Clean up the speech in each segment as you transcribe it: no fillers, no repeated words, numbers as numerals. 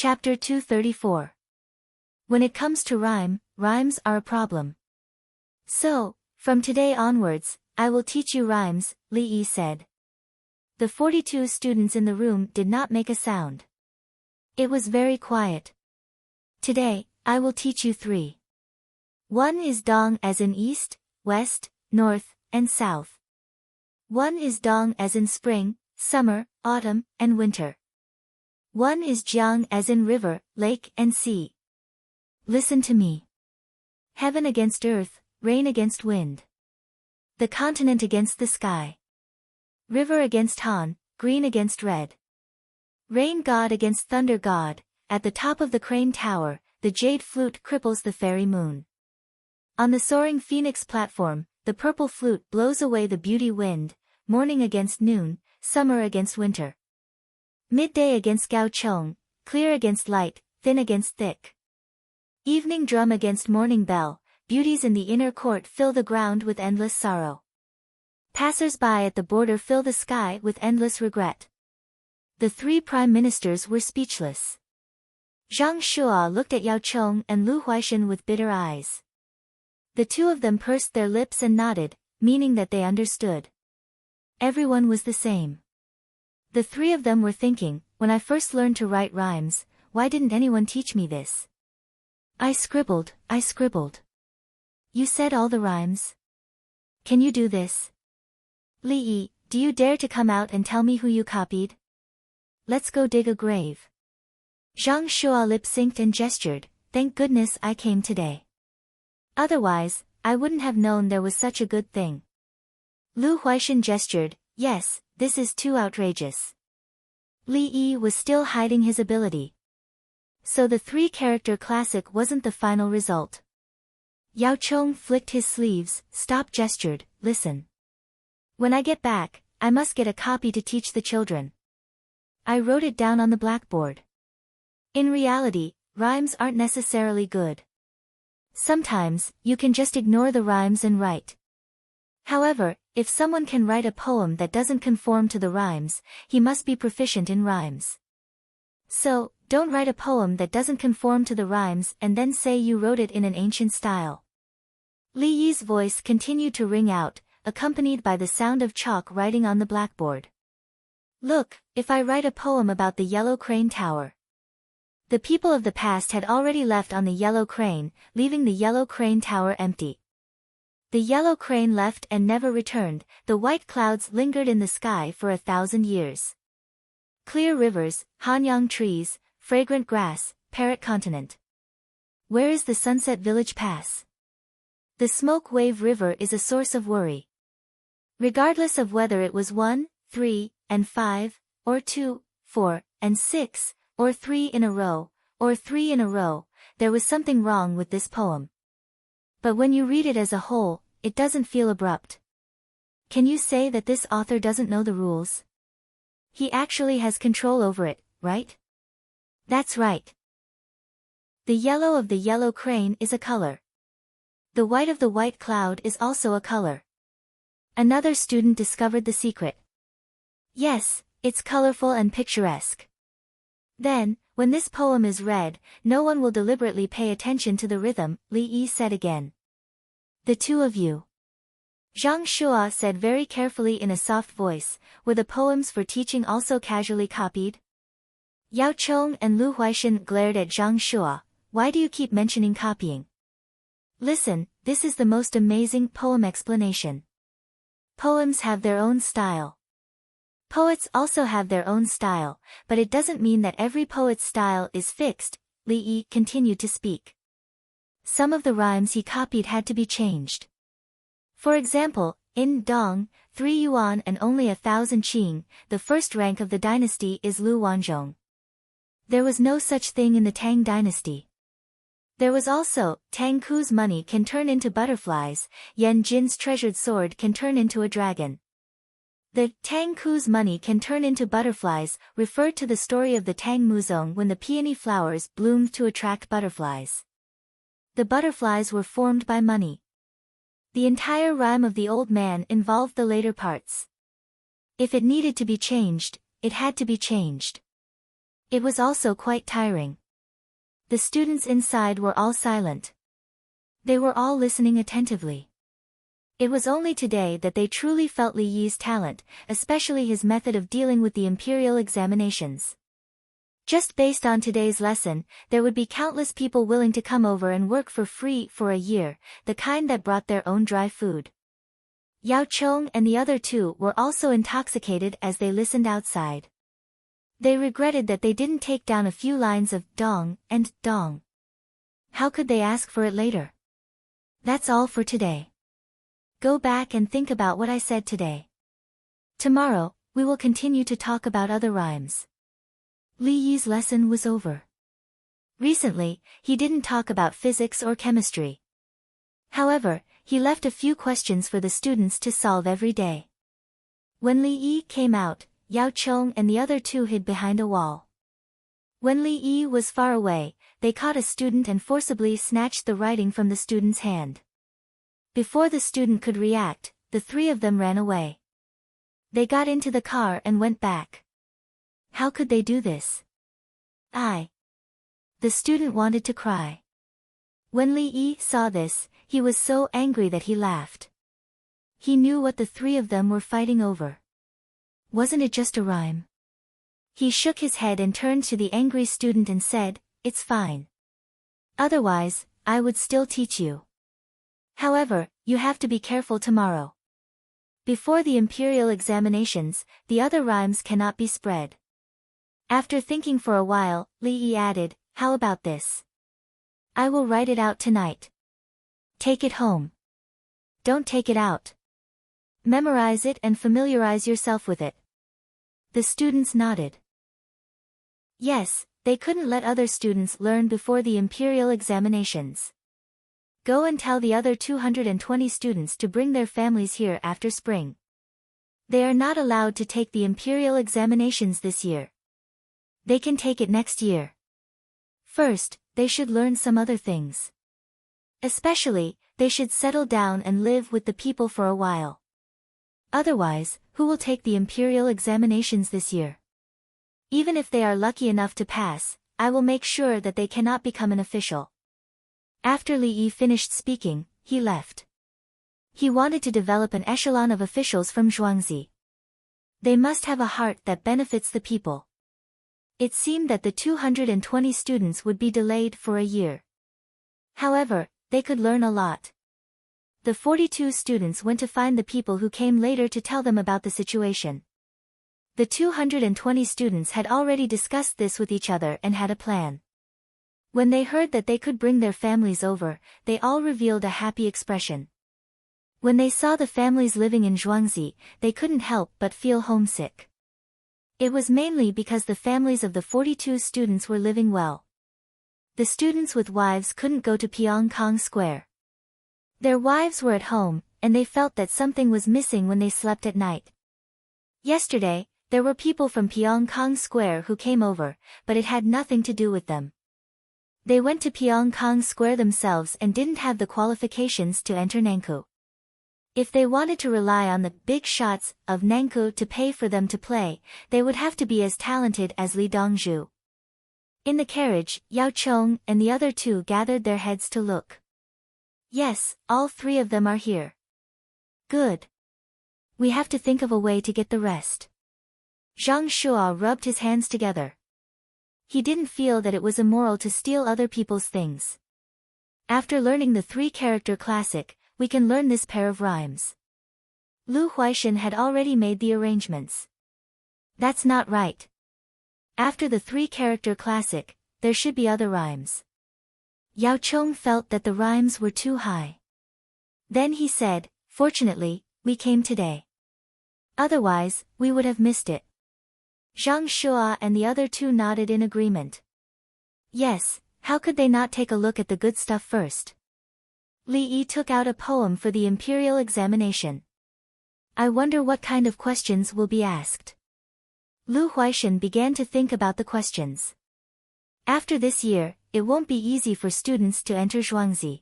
Chapter 234. When it comes to rhyme, rhymes are a problem. So, from today onwards, I will teach you rhymes, Li Yi said. The 42 students in the room did not make a sound. It was very quiet. Today, I will teach you 3. One is dong as in east, west, north, and south. One is dong as in spring, summer, autumn, and winter. One is jiang as in river, lake, and sea. Listen to me. Heaven against earth, rain against wind. The continent against the sky. River against Han, green against red. Rain god against thunder god, at the top of the crane tower, the jade flute cripples the fairy moon. On the soaring phoenix platform, the purple flute blows away the beauty wind, morning against noon, summer against winter. Midday against gao chong, clear against light, thin against thick. Evening drum against morning bell, beauties in the inner court fill the ground with endless sorrow. Passers-by at the border fill the sky with endless regret. The 3 prime ministers were speechless. Zhang Shua looked at Yao Chong and Lu Huaishan with bitter eyes. The 2 of them pursed their lips and nodded, meaning that they understood. Everyone was the same. The 3 of them were thinking, when I first learned to write rhymes, why didn't anyone teach me this? I scribbled. You said all the rhymes? Can you do this? Li Yi, do you dare to come out and tell me who you copied? Let's go dig a grave. Zhang Shua lip-synced and gestured, thank goodness I came today. Otherwise, I wouldn't have known there was such a good thing. Lu Huaishan gestured, yes, this is too outrageous. Li Yi was still hiding his ability. So the 3-character classic wasn't the final result. Yao Chong flicked his sleeves, stop gestured, listen. When I get back, I must get a copy to teach the children. I wrote it down on the blackboard. In reality, rhymes aren't necessarily good. Sometimes, you can just ignore the rhymes and write. However, if someone can write a poem that doesn't conform to the rhymes, he must be proficient in rhymes. So, don't write a poem that doesn't conform to the rhymes and then say you wrote it in an ancient style. Li Yi's voice continued to ring out, accompanied by the sound of chalk writing on the blackboard. Look, if I write a poem about the Yellow Crane Tower. The people of the past had already left on the Yellow Crane, leaving the Yellow Crane Tower empty. The Yellow Crane left and never returned, the white clouds lingered in the sky for 1,000 years. Clear rivers, hanyang trees, fragrant grass, parrot continent. Where is the Sunset Village Pass? The Smoke Wave River is a source of worry. Regardless of whether it was 1, 3, and 5, or 2, 4, and 6, or 3 in a row, or 3 in a row, there was something wrong with this poem. But when you read it as a whole, it doesn't feel abrupt. Can you say that this author doesn't know the rules? He actually has control over it, right? That's right. The yellow of the yellow crane is a color. The white of the white cloud is also a color. Another student discovered the secret. Yes, it's colorful and picturesque. Then, when this poem is read, no one will deliberately pay attention to the rhythm, Li Yi said again. The 2 of you. Zhang Shua said very carefully in a soft voice, were the poems for teaching also casually copied? Yao Chong and Lu Huaishan glared at Zhang Shua, why do you keep mentioning copying? Listen, this is the most amazing poem explanation. Poems have their own style. Poets also have their own style, but it doesn't mean that every poet's style is fixed, Li Yi continued to speak. Some of the rhymes he copied had to be changed. For example, in Dong, 3 yuan and only 1,000 qing, the first rank of the dynasty is Lu Wanzhong. There was no such thing in the Tang dynasty. There was also, Tang Ku's money can turn into butterflies, Yan Jin's treasured sword can turn into a dragon. The Tang Ku's money can turn into butterflies referred to the story of the Tang Muzong when the peony flowers bloomed to attract butterflies. The butterflies were formed by money. The entire rhyme of the old man involved the later parts. If it needed to be changed, it had to be changed. It was also quite tiring. The students inside were all silent. They were all listening attentively. It was only today that they truly felt Li Yi's talent, especially his method of dealing with the imperial examinations. Just based on today's lesson, there would be countless people willing to come over and work for free for a year, the kind that brought their own dry food. Yao Chong and the other two were also intoxicated as they listened outside. They regretted that they didn't take down a few lines of dong and dong. How could they ask for it later? That's all for today. Go back and think about what I said today. Tomorrow, we will continue to talk about other rhymes. Li Yi's lesson was over. Recently, he didn't talk about physics or chemistry. However, he left a few questions for the students to solve every day. When Li Yi came out, Yao Chong and the other two hid behind a wall. When Li Yi was far away, they caught a student and forcibly snatched the writing from the student's hand. Before the student could react, the three of them ran away. They got into the car and went back. How could they do this? The student wanted to cry. When Li Yi saw this, he was so angry that he laughed. He knew what the three of them were fighting over. Wasn't it just a rhyme? He shook his head and turned to the angry student and said, "It's fine. Otherwise, I would still teach you. However, you have to be careful tomorrow. Before the imperial examinations, the other rhymes cannot be spread." After thinking for a while, Li Yi added, "How about this? I will write it out tonight. Take it home. Don't take it out. Memorize it and familiarize yourself with it." The students nodded. Yes, they couldn't let other students learn before the imperial examinations. Go and tell the other 220 students to bring their families here after spring. They are not allowed to take the imperial examinations this year. They can take it next year. First, they should learn some other things. Especially, they should settle down and live with the people for a while. Otherwise, who will take the imperial examinations this year? Even if they are lucky enough to pass, I will make sure that they cannot become an official. After Li Yi finished speaking, he left. He wanted to develop an echelon of officials from Zhuangzi. They must have a heart that benefits the people. It seemed that the 220 students would be delayed for a year. However, they could learn a lot. The 42 students went to find the people who came later to tell them about the situation. The 220 students had already discussed this with each other and had a plan. When they heard that they could bring their families over, they all revealed a happy expression. When they saw the families living in Zhuangzi, they couldn't help but feel homesick. It was mainly because the families of the 42 students were living well. The students with wives couldn't go to Pyongkang Square. Their wives were at home, and they felt that something was missing when they slept at night. Yesterday, there were people from Pyongkang Square who came over, but it had nothing to do with them. They went to Pyongkang Square themselves and didn't have the qualifications to enter Nankou. If they wanted to rely on the big shots of Nankou to pay for them to play, they would have to be as talented as Li Dongzhu. In the carriage, Yao Chong and the other two gathered their heads to look. Yes, all three of them are here. Good. We have to think of a way to get the rest. Zhang Shuo rubbed his hands together. He didn't feel that it was immoral to steal other people's things. After learning the three-character classic, we can learn this pair of rhymes. Lu Huaishan had already made the arrangements. That's not right. After the three-character classic, there should be other rhymes. Yao Chong felt that the rhymes were too high. Then he said, "Fortunately, we came today. Otherwise, we would have missed it." Zhang Shuo and the other two nodded in agreement. Yes, how could they not take a look at the good stuff first? Li Yi took out a poem for the imperial examination. I wonder what kind of questions will be asked. Lu Huaishan began to think about the questions. After this year, it won't be easy for students to enter Zhuangzi.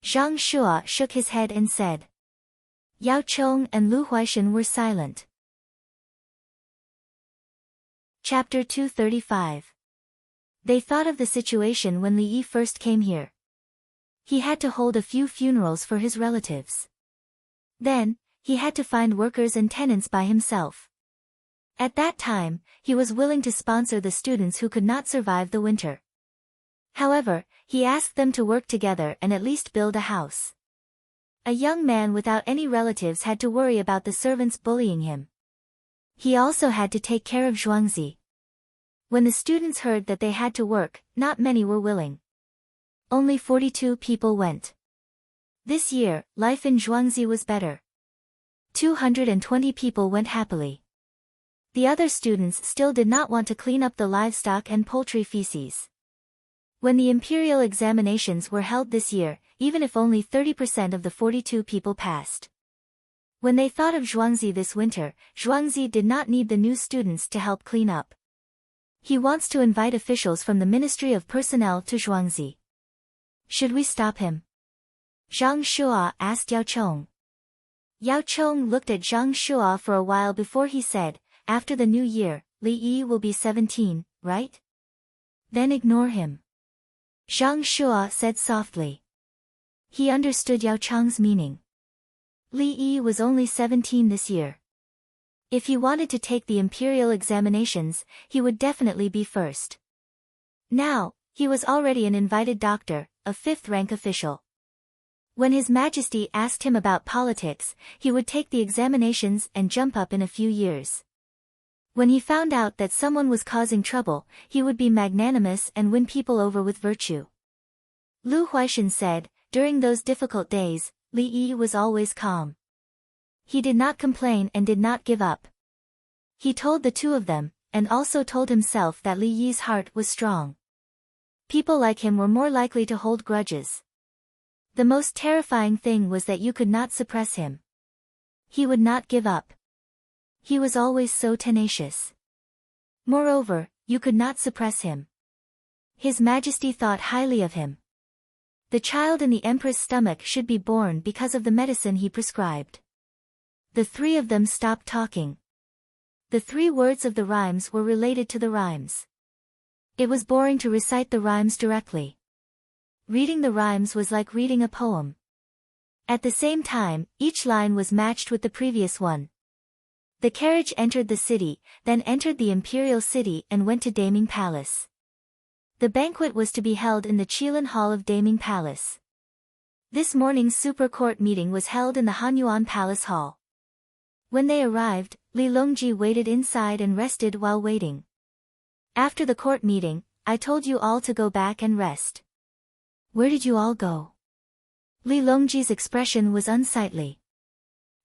Zhang Shuo shook his head and said. Yao Chong and Lu Huaishan were silent. Chapter 235. They thought of the situation when Li Yi first came here. He had to hold a few funerals for his relatives. Then, he had to find workers and tenants by himself. At that time, he was willing to sponsor the students who could not survive the winter. However, he asked them to work together and at least build a house. A young man without any relatives had to worry about the servants bullying him. He also had to take care of Zhuangzi. When the students heard that they had to work, not many were willing. Only 42 people went. This year, life in Zhuangzi was better. 220 people went happily. The other students still did not want to clean up the livestock and poultry feces. When the imperial examinations were held this year, even if only 30% of the 42 people passed. When they thought of Zhuangzi this winter, Zhuangzi did not need the new students to help clean up. He wants to invite officials from the Ministry of Personnel to Zhuangzi. Should we stop him? Zhang Shua asked Yao Chong. Yao Chong looked at Zhang Shua for a while before he said, after the new year, Li Yi will be 17, right? Then ignore him. Zhang Shua said softly. He understood Yao Chong's meaning. Li Yi was only 17 this year. If he wanted to take the imperial examinations, he would definitely be first. Now, he was already an invited doctor, a fifth-rank official. When His Majesty asked him about politics, he would take the examinations and jump up in a few years. When he found out that someone was causing trouble, he would be magnanimous and win people over with virtue. Lu Huaishan said, during those difficult days, Li Yi was always calm. He did not complain and did not give up. He told the two of them, and also told himself that Li Yi's heart was strong. People like him were more likely to hold grudges. The most terrifying thing was that you could not suppress him. He would not give up. He was always so tenacious. Moreover, you could not suppress him. His Majesty thought highly of him. The child in the Empress' stomach should be born because of the medicine he prescribed. The three of them stopped talking. The 3 words of the rhymes were related to the rhymes. It was boring to recite the rhymes directly. Reading the rhymes was like reading a poem. At the same time, each line was matched with the previous one. The carriage entered the city, then entered the imperial city and went to Daming Palace. The banquet was to be held in the Qilin Hall of Daming Palace. This morning's super court meeting was held in the Hanyuan Palace Hall. When they arrived, Li Longji waited inside and rested while waiting. After the court meeting, I told you all to go back and rest. Where did you all go? Li Longji's expression was unsightly.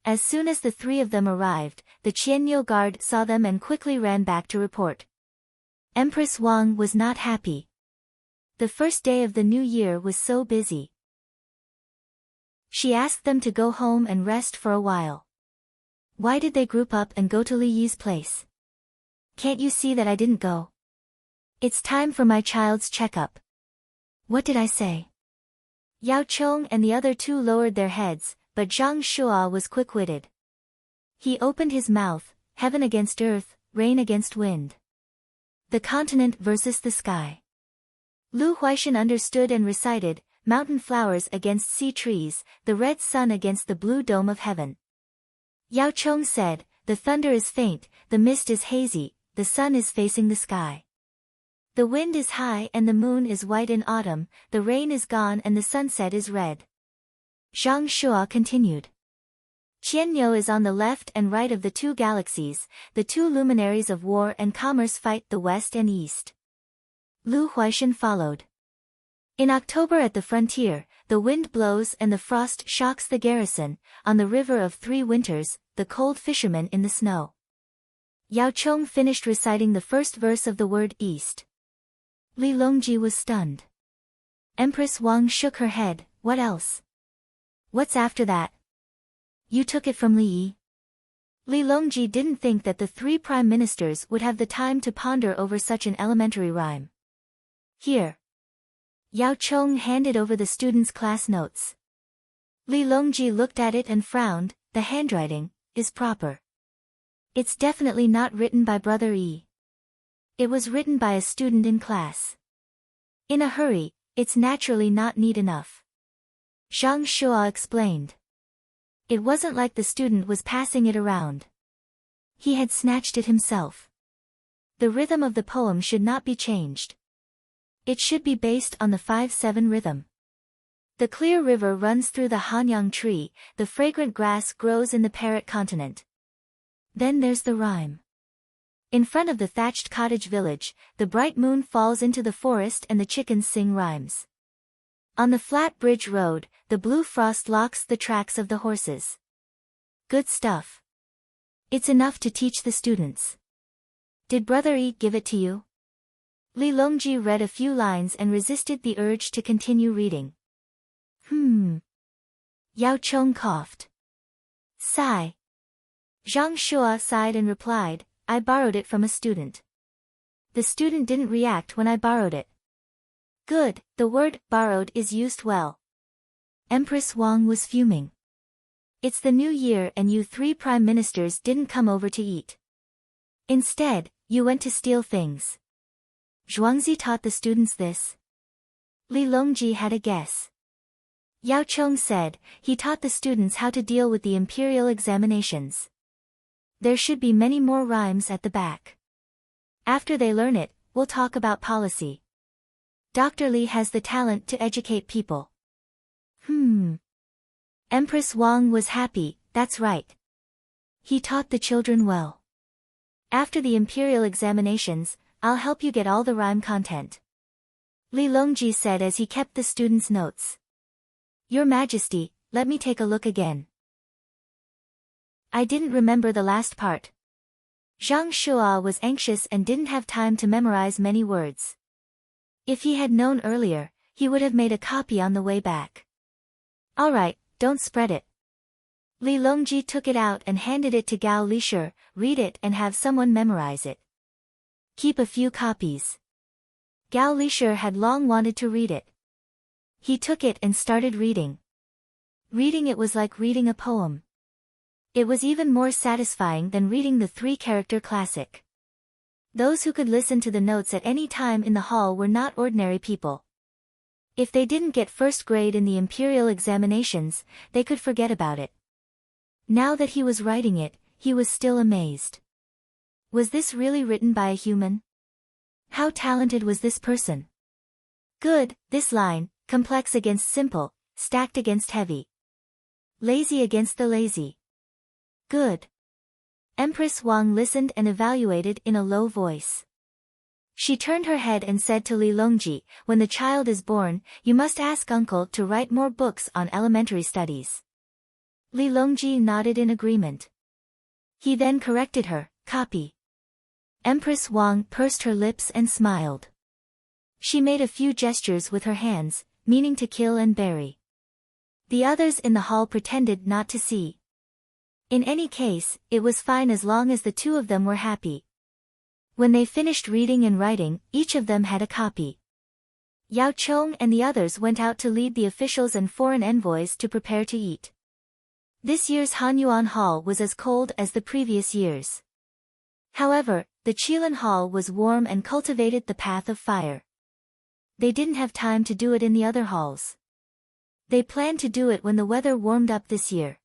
As soon as the 3 of them arrived, the Qianniu guard saw them and quickly ran back to report. Empress Wang was not happy. The first day of the new year was so busy. She asked them to go home and rest for a while. Why did they group up and go to Li Yi's place? Can't you see that I didn't go? It's time for my child's checkup. What did I say? Yao Chong and the other 2 lowered their heads, but Zhang Shua was quick-witted. He opened his mouth, heaven against earth, rain against wind. The continent versus the sky. Lu Huaishan understood and recited, mountain flowers against sea trees, the red sun against the blue dome of heaven. Yao Chong said, the thunder is faint, the mist is hazy, the sun is facing the sky. The wind is high and the moon is white in autumn, the rain is gone and the sunset is red. Zhang Shua continued. Qianniu is on the left and right of the 2 galaxies, the 2 luminaries of war and commerce fight the west and east. Lu Huaishan followed. In October at the frontier, the wind blows and the frost shocks the garrison, on the river of 3 winters, the cold fishermen in the snow. Yao Chong finished reciting the first verse of the word east. Li Longji was stunned. Empress Wang shook her head, what else? What's after that? You took it from Li Yi. Li Longji didn't think that the 3 prime ministers would have the time to ponder over such an elementary rhyme. Here. Yao Chong handed over the students' class notes. Li Longji looked at it and frowned, the handwriting is proper. It's definitely not written by Brother Yi. It was written by a student in class. In a hurry, it's naturally not neat enough. Zhang Shua explained. It wasn't like the student was passing it around. He had snatched it himself. The rhythm of the poem should not be changed. It should be based on the 5/7 rhythm. The clear river runs through the hanyang tree, the fragrant grass grows in the parrot continent. Then there's the rhyme. In front of the thatched cottage village, the bright moon falls into the forest and the chickens sing rhymes. On the flat bridge road, the blue frost locks the tracks of the horses. Good stuff. It's enough to teach the students. Did Brother Yi give it to you? Li Longji read a few lines and resisted the urge to continue reading. Yao Chong coughed. Sigh. Zhang Shua sighed and replied, I borrowed it from a student. The student didn't react when I borrowed it. Good, the word borrowed is used well. Empress Wang was fuming. It's the new year and you 3 prime ministers didn't come over to eat. Instead, you went to steal things. Zhuangzi taught the students this. Li Longji had a guess. Yao Chong said, he taught the students how to deal with the imperial examinations. There should be many more rhymes at the back. After they learn it, we'll talk about policy. Dr. Li has the talent to educate people. Empress Wang was happy, that's right. He taught the children well. After the imperial examinations, I'll help you get all the rhyme content. Li Longji said as he kept the students' notes. Your Majesty, let me take a look again. I didn't remember the last part. Zhang Shua was anxious and didn't have time to memorize many words. If he had known earlier, he would have made a copy on the way back. All right, don't spread it. Li Longji took it out and handed it to Gao Lishur, read it and have someone memorize it. Keep a few copies. Gao Lishur had long wanted to read it. He took it and started reading. Reading it was like reading a poem. It was even more satisfying than reading the 3-character classic. Those who could listen to the notes at any time in the hall were not ordinary people. If they didn't get first grade in the imperial examinations, they could forget about it. Now that he was writing it, he was still amazed. Was this really written by a human? How talented was this person? Good, this line, complex against simple, stacked against heavy. Lazy against the lazy. Good. Empress Wang listened and evaluated in a low voice. She turned her head and said to Li Longji, when the child is born, you must ask uncle to write more books on elementary studies. Li Longji nodded in agreement. He then corrected her, copy. Empress Wang pursed her lips and smiled. She made a few gestures with her hands, meaning to kill and bury. The others in the hall pretended not to see. In any case, it was fine as long as the 2 of them were happy. When they finished reading and writing, each of them had a copy. Yao Chong and the others went out to lead the officials and foreign envoys to prepare to eat. This year's Hanyuan Hall was as cold as the previous years. However, the Qilin Hall was warm and cultivated the path of fire. They didn't have time to do it in the other halls. They planned to do it when the weather warmed up this year.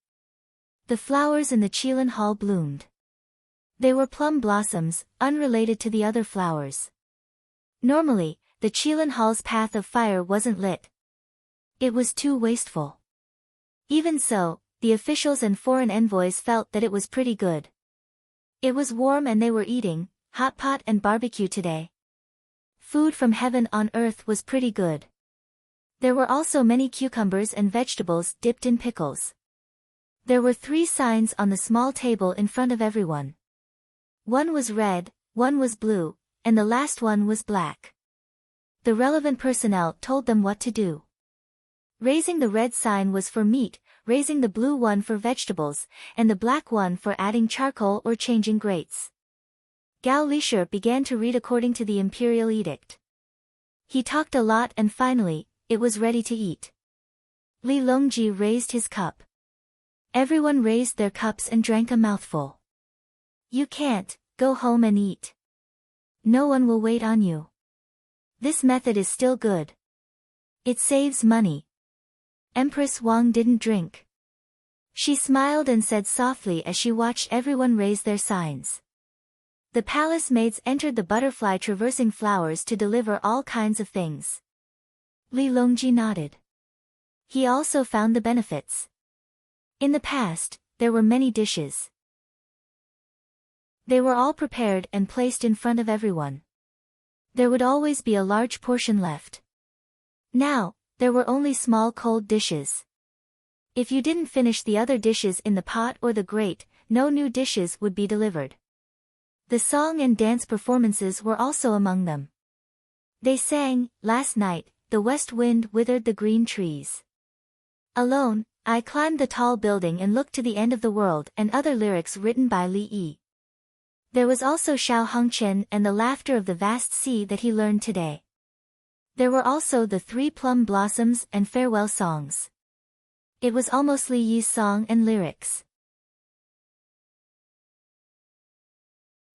The flowers in the Qilin Hall bloomed. They were plum blossoms, unrelated to the other flowers. Normally, the Qilin Hall's path of fire wasn't lit. It was too wasteful. Even so, the officials and foreign envoys felt that it was pretty good. It was warm and they were eating hot pot and barbecue today. Food from heaven on earth was pretty good. There were also many cucumbers and vegetables dipped in pickles. There were 3 signs on the small table in front of everyone. One was red, one was blue, and the last one was black. The relevant personnel told them what to do. Raising the red sign was for meat, raising the blue one for vegetables, and the black one for adding charcoal or changing grates. Gao Lishur began to read according to the imperial edict. He talked a lot and finally, it was ready to eat. Li Longji raised his cup. Everyone raised their cups and drank a mouthful. You can't, go home and eat. No one will wait on you. This method is still good. It saves money. Empress Wang didn't drink. She smiled and said softly as she watched everyone raise their signs. The palace maids entered the butterfly traversing flowers to deliver all kinds of things. Li Longji nodded. He also found the benefits. In the past, there were many dishes. They were all prepared and placed in front of everyone. There would always be a large portion left. Now, there were only small cold dishes. If you didn't finish the other dishes in the pot or the grate, no new dishes would be delivered. The song and dance performances were also among them. They sang, "Last night, the west wind withered the green trees. Alone, I climbed the tall building and looked to the end of the world," and other lyrics written by Li Yi. There was also Xiao Hongqian and the laughter of the vast sea that he learned today. There were also the 3 plum blossoms and farewell songs. It was almost Li Yi's song and lyrics.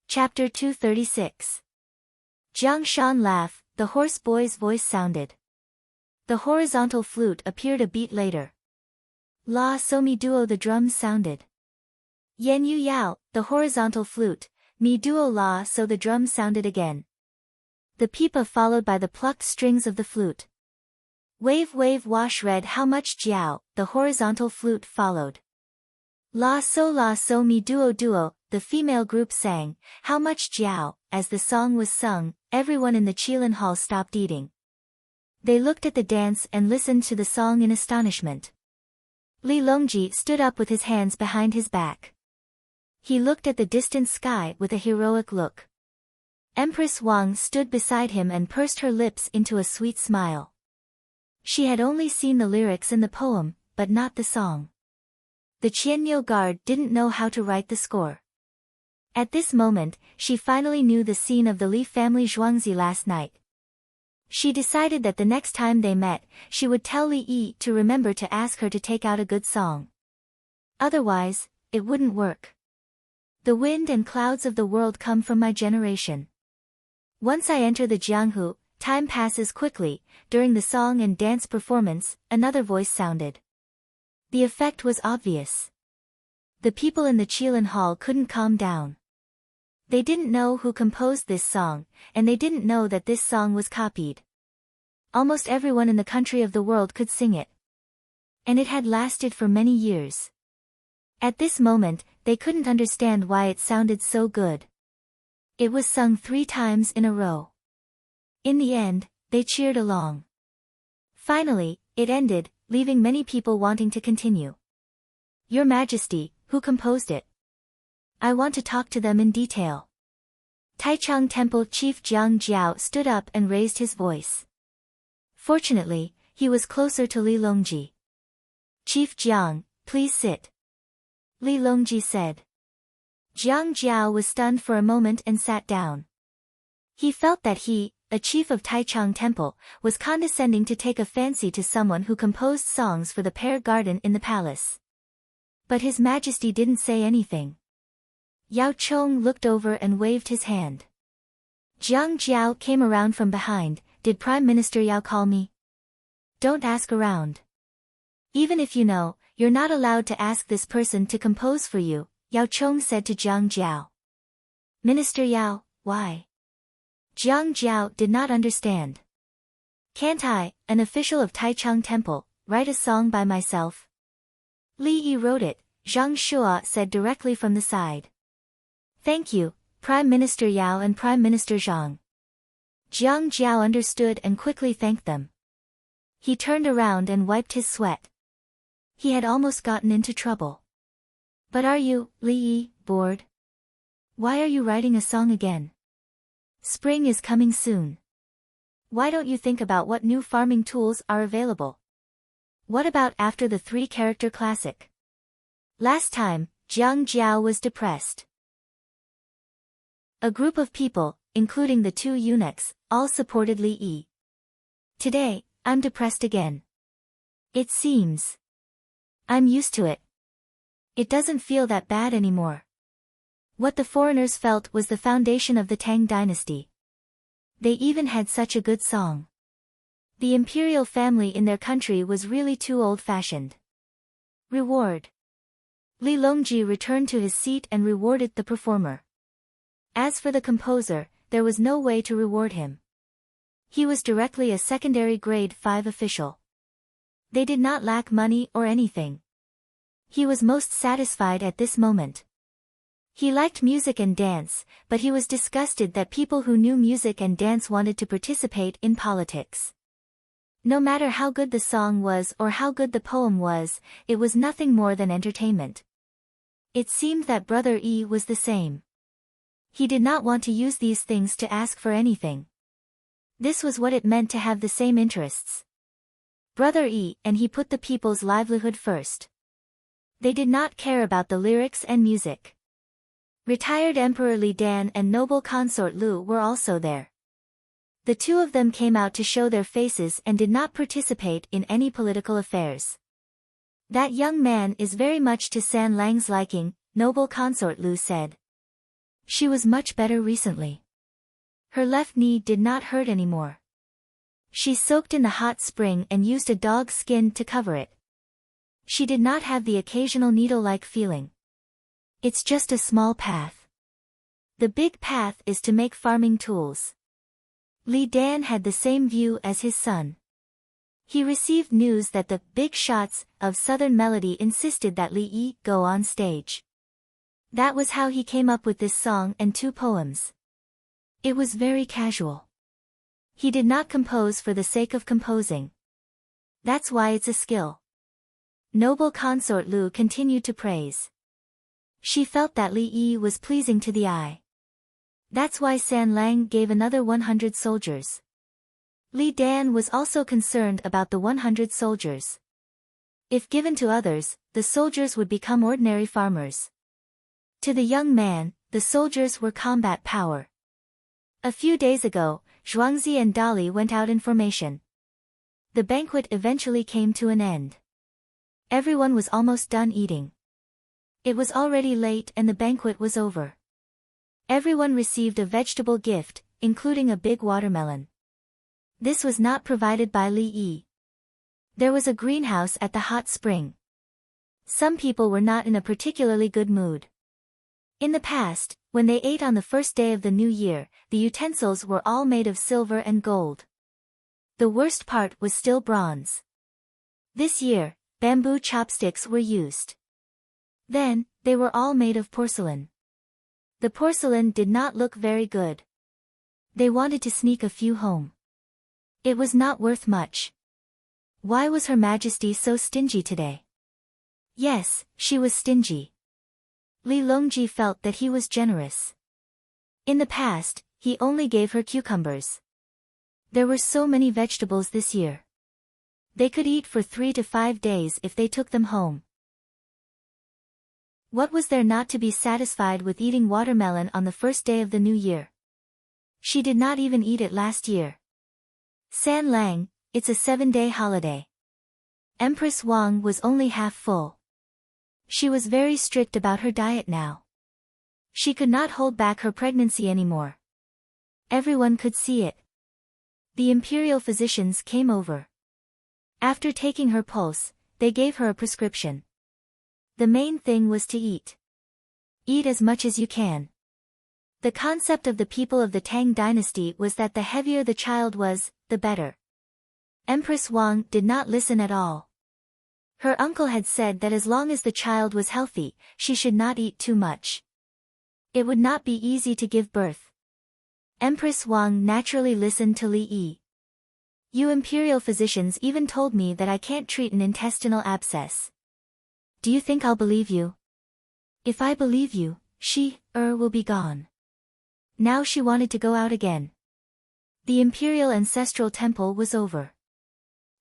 Chapter 236. Jiang Shan laugh, the horse boy's voice sounded. The horizontal flute appeared a beat later. La So Mi Duo the drums sounded. Yan Yu Yao, the horizontal flute, Mi Duo La So the drums sounded again. The pipa followed by the plucked strings of the flute. Wave wave wash red how much jiao, the horizontal flute followed. La So Mi Duo Duo, the female group sang, how much jiao. As the song was sung, everyone in the Qilin hall stopped eating. They looked at the dance and listened to the song in astonishment. Li Longji stood up with his hands behind his back. He looked at the distant sky with a heroic look. Empress Wang stood beside him and pursed her lips into a sweet smile. She had only seen the lyrics in the poem, but not the song. The Qianyo guard didn't know how to write the score. At this moment, she finally knew the scene of the Li family Zhuangzi last night. She decided that the next time they met, she would tell Li Yi to remember to ask her to take out a good song. Otherwise, it wouldn't work. The wind and clouds of the world come from my generation. Once I enter the Jianghu, time passes quickly. During the song and dance performance, another voice sounded. The effect was obvious. The people in the Qilin hall couldn't calm down. They didn't know who composed this song, and they didn't know that this song was copied. Almost everyone in the country of the world could sing it. And it had lasted for many years. At this moment, they couldn't understand why it sounded so good. It was sung 3 times in a row. In the end, they cheered along. Finally, it ended, leaving many people wanting to continue. Your Majesty, who composed it? I want to talk to them in detail. Taichung Temple Chief Jiang Jiao stood up and raised his voice. Fortunately, he was closer to Li Longji. Chief Jiang, please sit. Li Longji said. Jiang Jiao was stunned for a moment and sat down. He felt that he, a chief of Taichung Temple, was condescending to take a fancy to someone who composed songs for the pear garden in the palace. But His Majesty didn't say anything. Yao Chong looked over and waved his hand. Jiang Jiao came around from behind. Did Prime Minister Yao call me? Don't ask around. Even if you know, you're not allowed to ask this person to compose for you, Yao Chong said to Jiang Jiao. Minister Yao, why? Jiang Jiao did not understand. Can't I, an official of Taichung Temple, write a song by myself? Li Yi wrote it, Zhang Shua said directly from the side. Thank you, Prime Minister Yao and Prime Minister Zhang. Jiang Jiao understood and quickly thanked them. He turned around and wiped his sweat. He had almost gotten into trouble. But are you, Li Yi, bored? Why are you writing a song again? Spring is coming soon. Why don't you think about what new farming tools are available? What about after the 3-character classic? Last time, Jiang Jiao was depressed. A group of people, including the 2 eunuchs, all supported Li Yi. Today, I'm depressed again. It seems. I'm used to it. It doesn't feel that bad anymore. What the foreigners felt was the foundation of the Tang dynasty. They even had such a good song. The imperial family in their country was really too old-fashioned. Reward. Li Longji returned to his seat and rewarded the performer. As for the composer, there was no way to reward him. He was directly a secondary grade 5 official. They did not lack money or anything. He was most satisfied at this moment. He liked music and dance, but he was disgusted that people who knew music and dance wanted to participate in politics. No matter how good the song was or how good the poem was, it was nothing more than entertainment. It seemed that Brother Yi was the same. He did not want to use these things to ask for anything. This was what it meant to have the same interests. Brother Yi and he put the people's livelihood first. They did not care about the lyrics and music. Retired Emperor Li Dan and noble consort Lu were also there. The two of them came out to show their faces and did not participate in any political affairs. That young man is very much to San Lang's liking, noble consort Lu said. She was much better recently. Her left knee did not hurt anymore. She soaked in the hot spring and used a dog's skin to cover it. She did not have the occasional needle-like feeling. It's just a small path. The big path is to make farming tools. Li Dan had the same view as his son. He received news that the big shots of Southern Melody insisted that Li Yi go on stage. That was how he came up with this song and 2 poems. It was very casual. He did not compose for the sake of composing. That's why it's a skill. Noble consort Lu continued to praise. She felt that Li Yi was pleasing to the eye. That's why San Lang gave another 100 soldiers. Li Dan was also concerned about the 100 soldiers. If given to others, the soldiers would become ordinary farmers. To the young man, the soldiers were combat power. A few days ago, Zhuangzi and Dali went out in formation. The banquet eventually came to an end. Everyone was almost done eating. It was already late and the banquet was over. Everyone received a vegetable gift, including a big watermelon. This was not provided by Li Yi. There was a greenhouse at the hot spring. Some people were not in a particularly good mood. In the past, when they ate on the first day of the new year, the utensils were all made of silver and gold. The worst part was still bronze. This year, bamboo chopsticks were used. Then, they were all made of porcelain. The porcelain did not look very good. They wanted to sneak a few home. It was not worth much. Why was Her Majesty so stingy today? Yes, she was stingy. Li Longji felt that he was generous. In the past, he only gave her cucumbers. There were so many vegetables this year. They could eat for 3 to 5 days if they took them home. What was there not to be satisfied with eating watermelon on the first day of the new year? She did not even eat it last year. San Lang, it's a 7-day holiday. Empress Wang was only half full. She was very strict about her diet now. She could not hold back her pregnancy anymore. Everyone could see it. The imperial physicians came over. After taking her pulse, they gave her a prescription. The main thing was to eat. Eat as much as you can. The concept of the people of the Tang dynasty was that the heavier the child was, the better. Empress Wang did not listen at all. Her uncle had said that as long as the child was healthy, she should not eat too much. It would not be easy to give birth. Empress Wang naturally listened to Li Yi. You imperial physicians even told me that I can't treat an intestinal abscess. Do you think I'll believe you? If I believe you, she will be gone. Now she wanted to go out again. The imperial ancestral temple was over.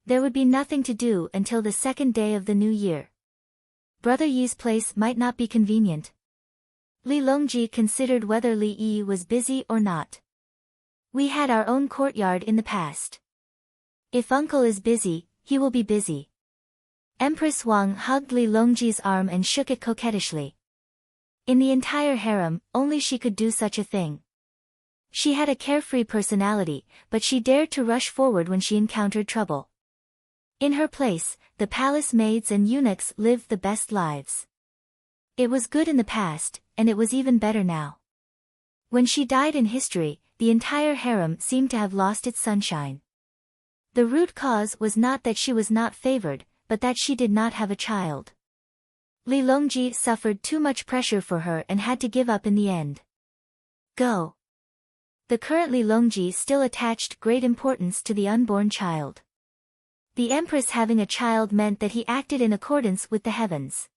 There would be nothing to do until the 2nd day of the new year. Brother Yi's place might not be convenient. Li Longji considered whether Li Yi was busy or not. We had our own courtyard in the past. If uncle is busy, he will be busy. Empress Wang hugged Li Longji's arm and shook it coquettishly. In the entire harem, only she could do such a thing. She had a carefree personality, but she dared to rush forward when she encountered trouble. In her place, the palace maids and eunuchs lived the best lives. It was good in the past, and it was even better now. When she died in history, the entire harem seemed to have lost its sunshine. The root cause was not that she was not favored, but that she did not have a child. Li Longji suffered too much pressure for her and had to give up in the end. Go. The current Li Longji still attached great importance to the unborn child. The empress having a child meant that he acted in accordance with the heavens.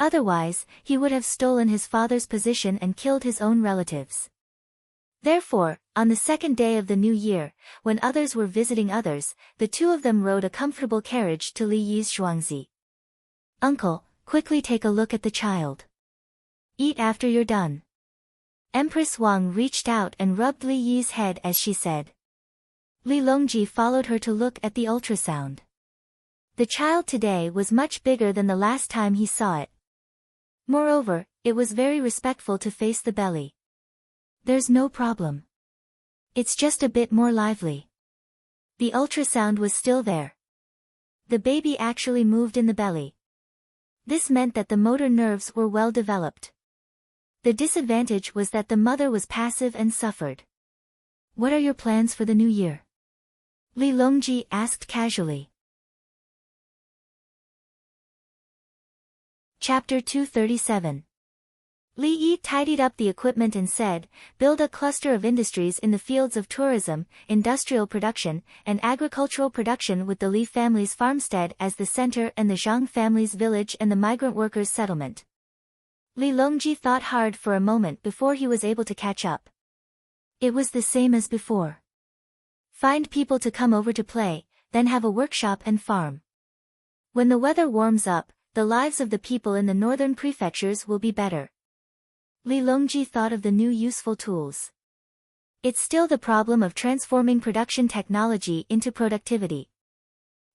Otherwise, he would have stolen his father's position and killed his own relatives. Therefore, on the second day of the new year, when others were visiting others, the two of them rode a comfortable carriage to Li Yi's Zhuangzi. Uncle, quickly take a look at the child. Eat after you're done. Empress Wang reached out and rubbed Li Yi's head as she said. Li Longji followed her to look at the ultrasound. The child today was much bigger than the last time he saw it. Moreover, it was very respectful to face the belly. There's no problem. It's just a bit more lively. The ultrasound was still there. The baby actually moved in the belly. This meant that the motor nerves were well developed. The disadvantage was that the mother was passive and suffered. What are your plans for the new year? Li Longji asked casually. Chapter 237. Li Yi tidied up the equipment and said, build a cluster of industries in the fields of tourism, industrial production, and agricultural production with the Li family's farmstead as the center and the Zhang family's village and the migrant workers' settlement. Li Longji thought hard for a moment before he was able to catch up. It was the same as before. Find people to come over to play, then have a workshop and farm. When the weather warms up, the lives of the people in the northern prefectures will be better. Li Longji thought of the new useful tools. It's still the problem of transforming production technology into productivity.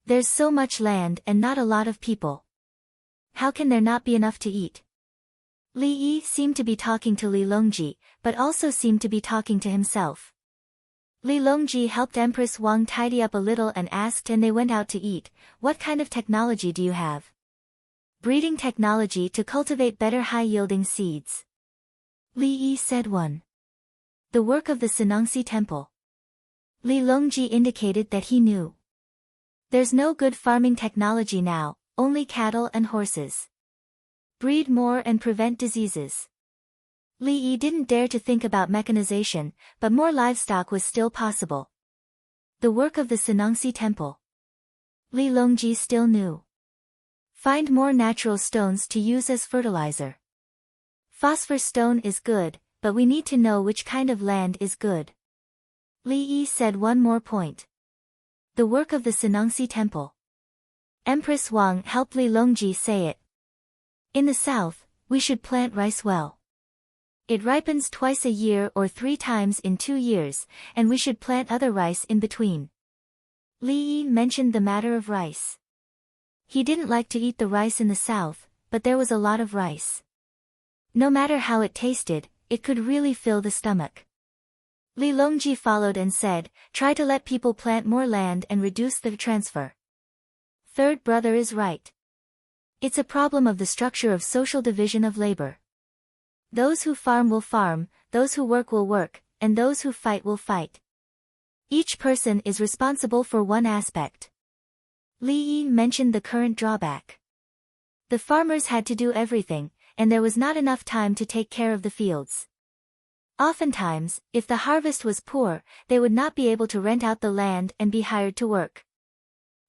There's so much land and not a lot of people. How can there not be enough to eat? Li Yi seemed to be talking to Li Longji, but also seemed to be talking to himself. Li Longji helped Empress Wang tidy up a little and asked, and they went out to eat, what kind of technology do you have? Breeding technology to cultivate better high-yielding seeds. Li Yi said one. The work of the Sanangxi temple. Li Longji indicated that he knew. There's no good farming technology now, only cattle and horses. Breed more and prevent diseases. Li Yi didn't dare to think about mechanization, but more livestock was still possible. The work of the Sanangxi temple. Li Longji still knew. Find more natural stones to use as fertilizer. Phosphor stone is good, but we need to know which kind of land is good. Li Yi said one more point. The work of the Sanangxi temple. Empress Wang helped Li Longji say it. In the south, we should plant rice well. It ripens twice a year or 3 times in 2 years, and we should plant other rice in between. Li Yi mentioned the matter of rice. He didn't like to eat the rice in the south, but there was a lot of rice. No matter how it tasted, it could really fill the stomach. Li Longji followed and said, try to let people plant more land and reduce the transfer. Third brother is right. It's a problem of the structure of social division of labor. Those who farm will farm, those who work will work, and those who fight will fight. Each person is responsible for one aspect. Li Yi mentioned the current drawback. The farmers had to do everything, and there was not enough time to take care of the fields. Oftentimes, if the harvest was poor, they would not be able to rent out the land and be hired to work.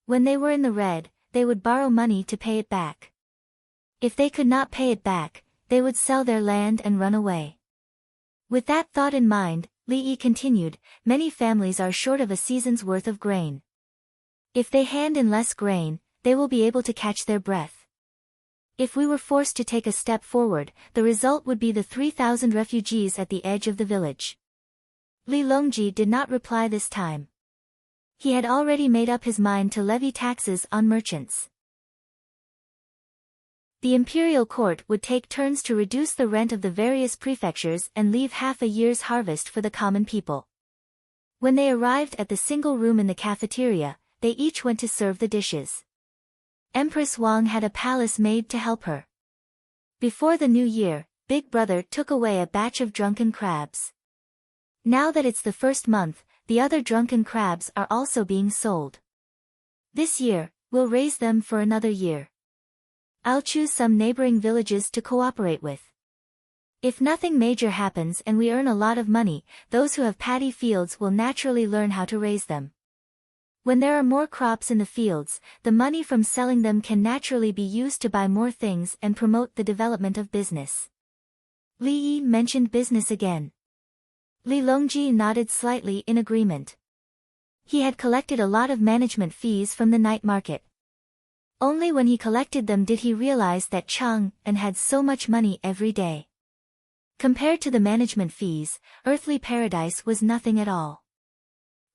When they were in the red, they would borrow money to pay it back. If they could not pay it back, they would sell their land and run away. With that thought in mind, Li Yi continued, many families are short of a season's worth of grain. If they hand in less grain, they will be able to catch their breath. If we were forced to take a step forward, the result would be the 3,000 refugees at the edge of the village. Li Longji did not reply this time. He had already made up his mind to levy taxes on merchants. The imperial court would take turns to reduce the rent of the various prefectures and leave half a year's harvest for the common people. When they arrived at the single room in the cafeteria, they each went to serve the dishes. Empress Wang had a palace maid to help her. Before the new year, Big Brother took away a batch of drunken crabs. Now that it's the first month, the other drunken crabs are also being sold. This year, we'll raise them for another year. I'll choose some neighboring villages to cooperate with. If nothing major happens and we earn a lot of money, those who have paddy fields will naturally learn how to raise them. When there are more crops in the fields, the money from selling them can naturally be used to buy more things and promote the development of business. Li Yi mentioned business again. Li Longji nodded slightly in agreement. He had collected a lot of management fees from the night market. Only when he collected them did he realize that Chang'an had so much money every day. Compared to the management fees, earthly paradise was nothing at all.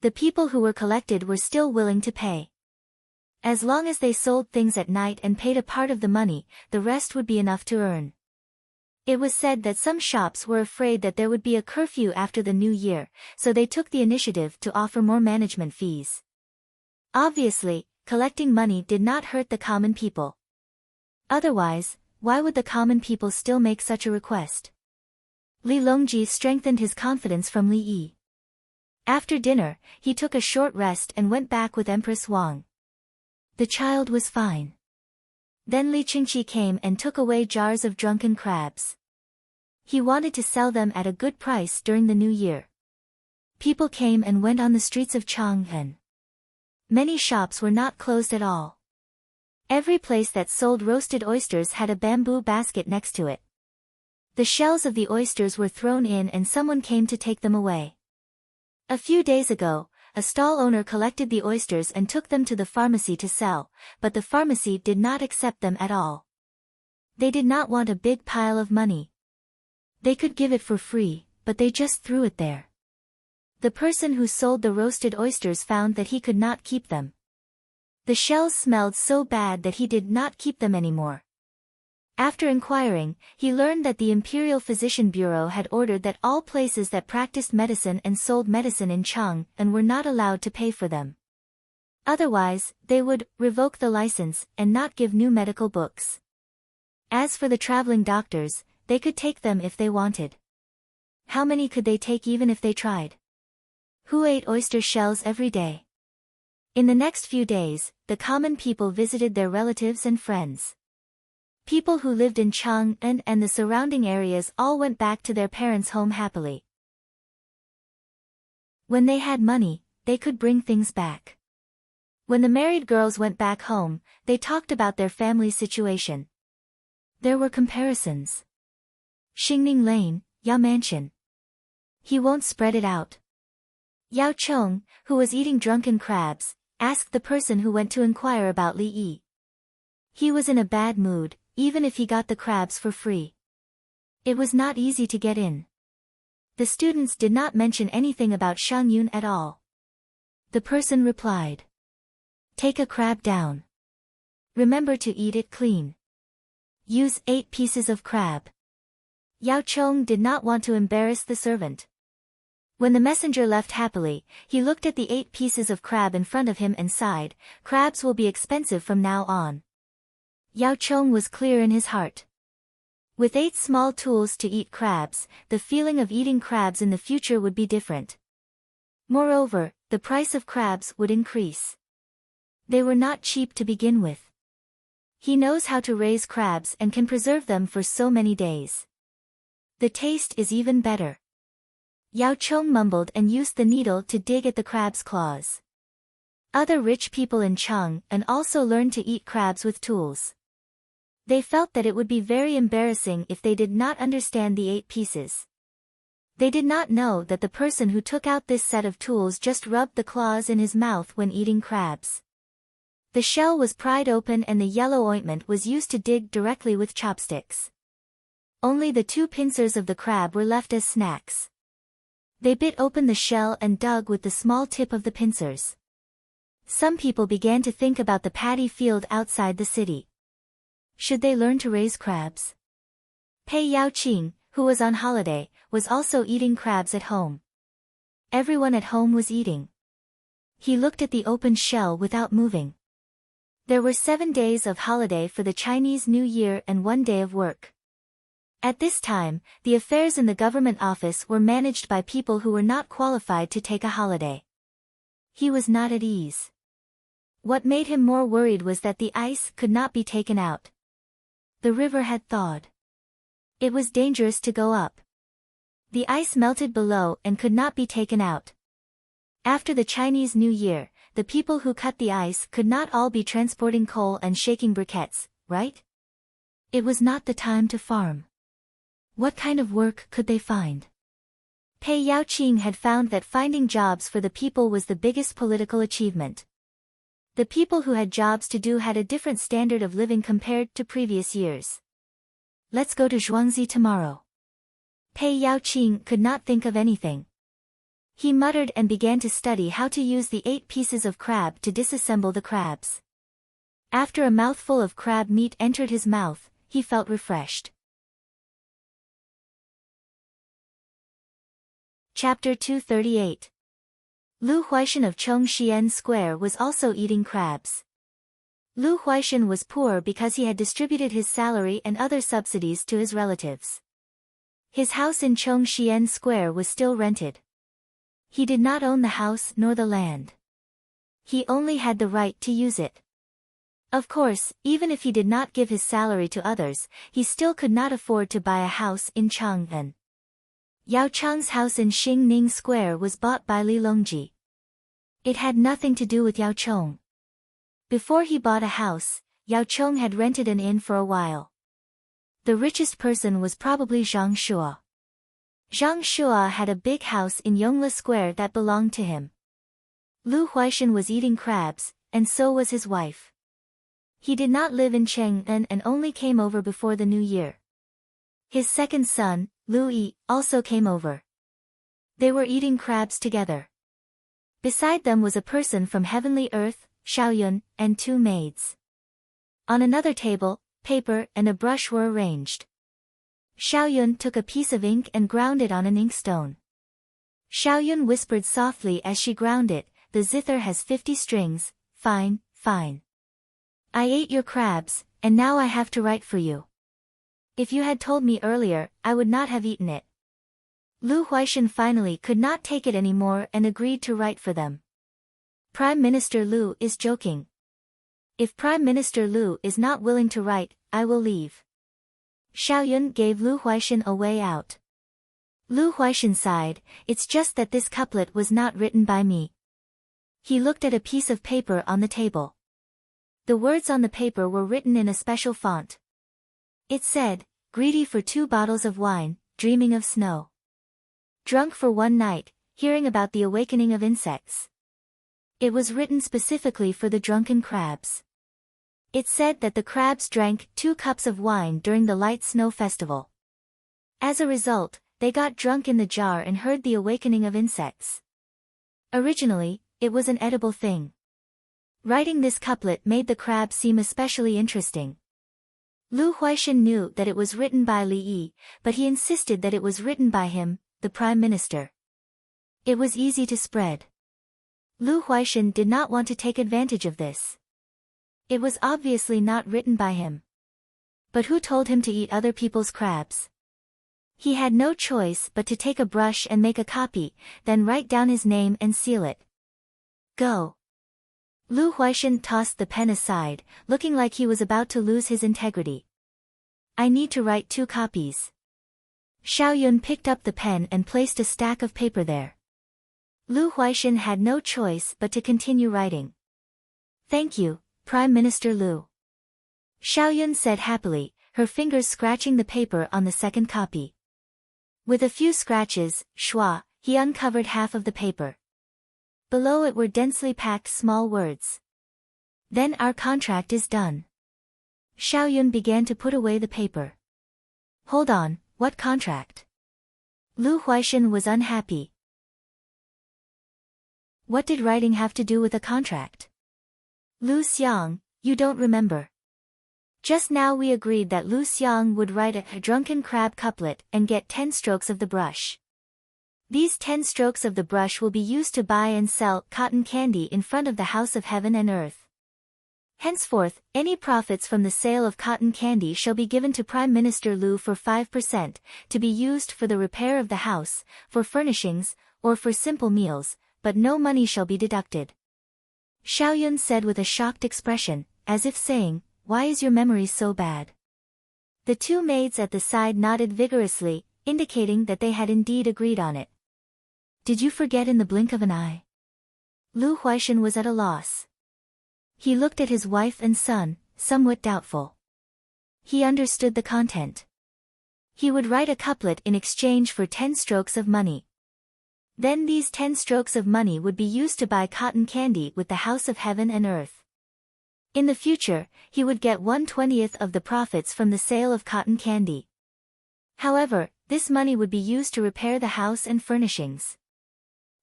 The people who were collected were still willing to pay. As long as they sold things at night and paid a part of the money, the rest would be enough to earn. It was said that some shops were afraid that there would be a curfew after the new year, so they took the initiative to offer more management fees. Obviously, collecting money did not hurt the common people. Otherwise, why would the common people still make such a request? Li Longji strengthened his confidence from Li Yi. After dinner, he took a short rest and went back with Empress Wang. The child was fine. Then Li Qingqi came and took away jars of drunken crabs. He wanted to sell them at a good price during the new year. People came and went on the streets of Chang'an. Many shops were not closed at all. Every place that sold roasted oysters had a bamboo basket next to it. The shells of the oysters were thrown in and someone came to take them away. A few days ago, a stall owner collected the oysters and took them to the pharmacy to sell, but the pharmacy did not accept them at all. They did not want a big pile of money. They could give it for free, but they just threw it there. The person who sold the roasted oysters found that he could not keep them. The shells smelled so bad that he did not keep them anymore. After inquiring, he learned that the Imperial Physician Bureau had ordered that all places that practiced medicine and sold medicine in Chang'an were not allowed to pay for them. Otherwise, they would revoke the license and not give new medical books. As for the traveling doctors, they could take them if they wanted. How many could they take even if they tried? Who ate oyster shells every day? In the next few days, the common people visited their relatives and friends. People who lived in Chang'an and the surrounding areas all went back to their parents' home happily. When they had money, they could bring things back. When the married girls went back home, they talked about their family situation. There were comparisons. Xingning Lane, Ya Mansion. He won't spread it out. Yao Chong, who was eating drunken crabs, asked the person who went to inquire about Li Yi. He was in a bad mood, even if he got the crabs for free. It was not easy to get in. The students did not mention anything about Shang Yun at all. The person replied. Take a crab down. Remember to eat it clean. Use 8 pieces of crab. Yao Chong did not want to embarrass the servant. When the messenger left happily, he looked at the 8 pieces of crab in front of him and sighed, crabs will be expensive from now on. Yao Chong was clear in his heart. With 8 small tools to eat crabs, the feeling of eating crabs in the future would be different. Moreover, the price of crabs would increase. They were not cheap to begin with. He knows how to raise crabs and can preserve them for so many days. The taste is even better. Yao Chong mumbled and used the needle to dig at the crab's claws. Other rich people in Chang'an also learned to eat crabs with tools. They felt that it would be very embarrassing if they did not understand the 8 pieces. They did not know that the person who took out this set of tools just rubbed the claws in his mouth when eating crabs. The shell was pried open and the yellow ointment was used to dig directly with chopsticks. Only the 2 pincers of the crab were left as snacks. They bit open the shell and dug with the small tip of the pincers. Some people began to think about the paddy field outside the city. Should they learn to raise crabs? Pei Yaoqing, who was on holiday, was also eating crabs at home. Everyone at home was eating. He looked at the open shell without moving. There were 7 days of holiday for the Chinese New Year and 1 day of work. At this time, the affairs in the government office were managed by people who were not qualified to take a holiday. He was not at ease. What made him more worried was that the ice could not be taken out. The river had thawed. It was dangerous to go up. The ice melted below and could not be taken out. After the Chinese New Year, the people who cut the ice could not all be transporting coal and shaking briquettes, right? It was not the time to farm. What kind of work could they find? Pei Yaoqing had found that finding jobs for the people was the biggest political achievement. The people who had jobs to do had a different standard of living compared to previous years. Let's go to Zhuangzi tomorrow. Pei Yaoqing could not think of anything. He muttered and began to study how to use the 8 pieces of crab to disassemble the crabs. After a mouthful of crab meat entered his mouth, he felt refreshed. Chapter 238. Lu Huaishan of Chongxian Square was also eating crabs. Lu Huaishan was poor because he had distributed his salary and other subsidies to his relatives. His house in Chongxian Square was still rented. He did not own the house nor the land. He only had the right to use it. Of course, even if he did not give his salary to others, he still could not afford to buy a house in Chang'an. Yao Chang's house in Xingning Square was bought by Li Longji. It had nothing to do with Yao Chong. Before he bought a house, Yao Chong had rented an inn for a while. The richest person was probably Zhang Shua. Zhang Shua had a big house in Yongla Square that belonged to him. Lu Huaishan was eating crabs, and so was his wife. He did not live in Chang'an and only came over before the New Year. His second son, Lu Yi, also came over. They were eating crabs together. Beside them was a person from heavenly earth, Xiaoyun, and 2 maids. On another table, paper and a brush were arranged. Xiaoyun took a piece of ink and ground it on an inkstone. Xiaoyun whispered softly as she ground it, "The zither has 50 strings, fine, fine. I ate your crabs, and now I have to write for you. If you had told me earlier, I would not have eaten it." Lu Huaishan finally could not take it anymore and agreed to write for them. Prime Minister Lu is joking. If Prime Minister Lu is not willing to write, I will leave. Xiaoyun gave Lu Huaishan a way out. Lu Huaishan sighed, "It's just that this couplet was not written by me." He looked at a piece of paper on the table. The words on the paper were written in a special font. It said, "Greedy for 2 bottles of wine, dreaming of snow. Drunk for 1 night, hearing about the awakening of insects." It was written specifically for the drunken crabs. It said that the crabs drank 2 cups of wine during the light snow festival. As a result, they got drunk in the jar and heard the awakening of insects. Originally, it was an edible thing. Writing this couplet made the crab seem especially interesting. Lu Huaishan knew that it was written by Li Yi, but he insisted that it was written by him, the Prime Minister. It was easy to spread. Lu Huaishan did not want to take advantage of this. It was obviously not written by him. But who told him to eat other people's crabs? He had no choice but to take a brush and make a copy, then write down his name and seal it. Go. Lu Huaishan tossed the pen aside, looking like he was about to lose his integrity. "I need to write 2 copies. Xiaoyun picked up the pen and placed a stack of paper there. Lu Huaishan had no choice but to continue writing. "Thank you, Prime Minister Lu," Xiaoyun said happily, her fingers scratching the paper on the second copy. With a few scratches, he uncovered half of the paper. Below it were densely packed small words. "Then our contract is done." Xiaoyun began to put away the paper. "Hold on, what contract?" Lu Huaishan was unhappy. What did writing have to do with a contract? "Lu Xiang, you don't remember." Just now we agreed that Lu Xiang would write a drunken crab couplet and get 10 strokes of the brush. These 10 strokes of the brush will be used to buy and sell cotton candy in front of the house of heaven and earth. Henceforth, any profits from the sale of cotton candy shall be given to Prime Minister Lu for 5%, to be used for the repair of the house, for furnishings, or for simple meals, but no money shall be deducted. Xiaoyun said with a shocked expression, as if saying, "Why is your memory so bad?" The two maids at the side nodded vigorously, indicating that they had indeed agreed on it. "Did you forget in the blink of an eye?" Lu Huaishan was at a loss. He looked at his wife and son, somewhat doubtful. He understood the content. He would write a couplet in exchange for 10 strokes of money. Then these 10 strokes of money would be used to buy cotton candy with the house of heaven and earth. In the future, he would get 1/20th of the profits from the sale of cotton candy. However, this money would be used to repair the house and furnishings.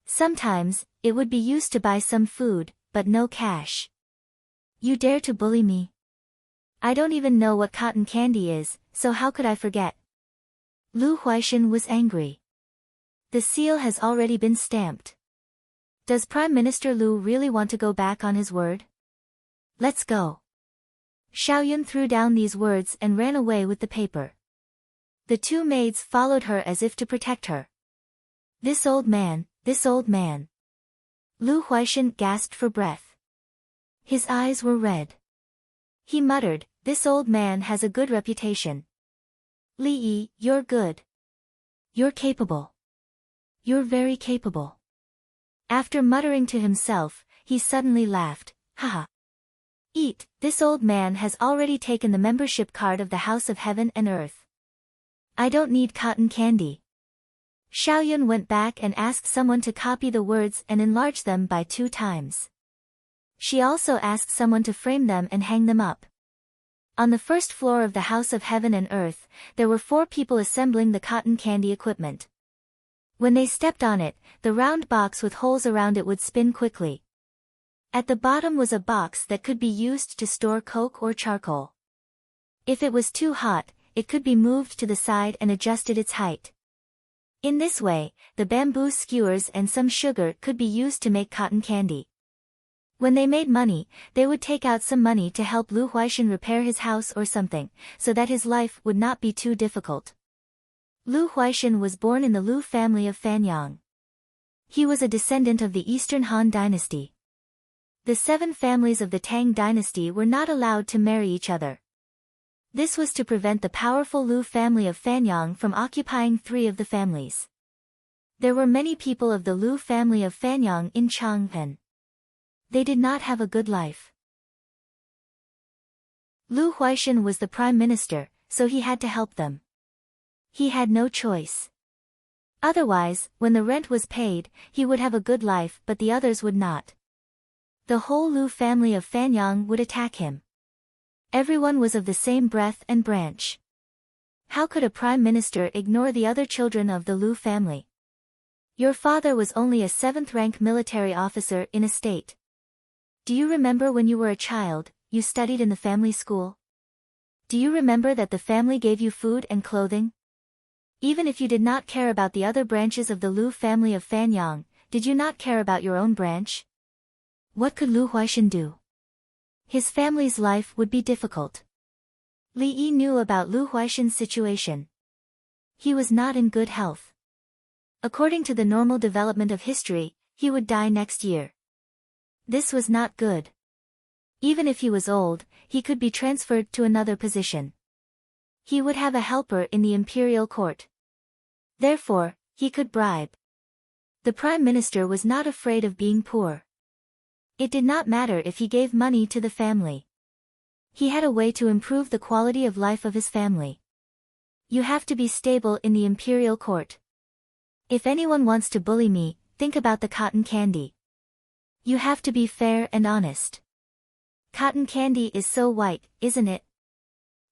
Sometimes, it would be used to buy some food, but no cash. "You dare to bully me? I don't even know what cotton candy is, so how could I forget?" Lu Huaishan was angry. The seal has already been stamped. Does Prime Minister Lu really want to go back on his word? "Let's go." Xiaoyun threw down these words and ran away with the paper. The two maids followed her as if to protect her. This old man, this old man." Lu Huaishan gasped for breath. His eyes were red. He muttered, "This old man has a good reputation. Li Yi, you're good. You're capable. You're very capable." After muttering to himself, he suddenly laughed, "Haha. Eat, this old man has already taken the membership card of the House of Heaven and Earth. I don't need cotton candy." Xiaoyun went back and asked someone to copy the words and enlarge them by 2 times. She also asked someone to frame them and hang them up. On the first floor of the House of Heaven and Earth, there were 4 people assembling the cotton candy equipment. When they stepped on it, the round box with holes around it would spin quickly. At the bottom was a box that could be used to store coke or charcoal. If it was too hot, it could be moved to the side and adjusted its height. In this way, the bamboo skewers and some sugar could be used to make cotton candy. When they made money, they would take out some money to help Lu Huaishan repair his house or something, so that his life would not be too difficult. Lu Huaishan was born in the Lu family of Fanyang. He was a descendant of the Eastern Han dynasty. The 7 families of the Tang dynasty were not allowed to marry each other. This was to prevent the powerful Lu family of Fanyang from occupying 3 of the families. There were many people of the Lu family of Fanyang in Chang'an. They did not have a good life. Lu Huaishan was the prime minister, so he had to help them. He had no choice. Otherwise, when the rent was paid, he would have a good life but the others would not. The whole Lu family of Fanyang would attack him. Everyone was of the same breath and branch. How could a prime minister ignore the other children of the Lu family? Your father was only a 7th-rank military officer in a state. Do you remember when you were a child, you studied in the family school? Do you remember that the family gave you food and clothing? Even if you did not care about the other branches of the Lu family of Fanyang, did you not care about your own branch? What could Lu Huaishan do? His family's life would be difficult. Li Yi knew about Lu Huaishan's situation. He was not in good health. According to the normal development of history, he would die next year. This was not good. Even if he was old, he could be transferred to another position. He would have a helper in the imperial court. Therefore, he could bribe. The prime minister was not afraid of being poor. It did not matter if he gave money to the family. He had a way to improve the quality of life of his family. You have to be stable in the imperial court. If anyone wants to bully me, think about the cotton candy. You have to be fair and honest. Cotton candy is so white, isn't it?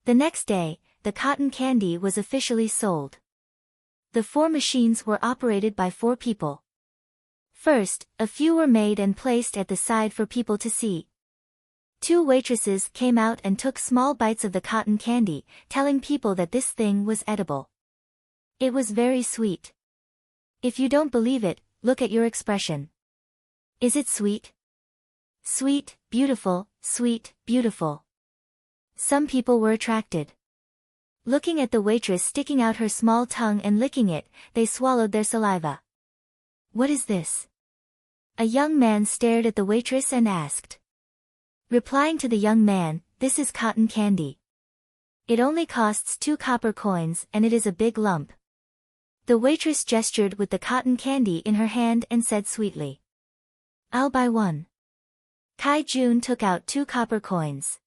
The next day, the cotton candy was officially sold. The 4 machines were operated by 4 people. First, a few were made and placed at the side for people to see. Two waitresses came out and took small bites of the cotton candy, telling people that this thing was edible. It was very sweet. If you don't believe it, look at your expression. Is it sweet? Sweet, beautiful, sweet, beautiful. Some people were attracted. Looking at the waitress sticking out her small tongue and licking it, they swallowed their saliva. What is this? A young man stared at the waitress and asked. Replying to the young man, this is cotton candy. It only costs 2 copper coins and it is a big lump. The waitress gestured with the cotton candy in her hand and said sweetly. I'll buy one. Kai Jun took out 2 copper coins.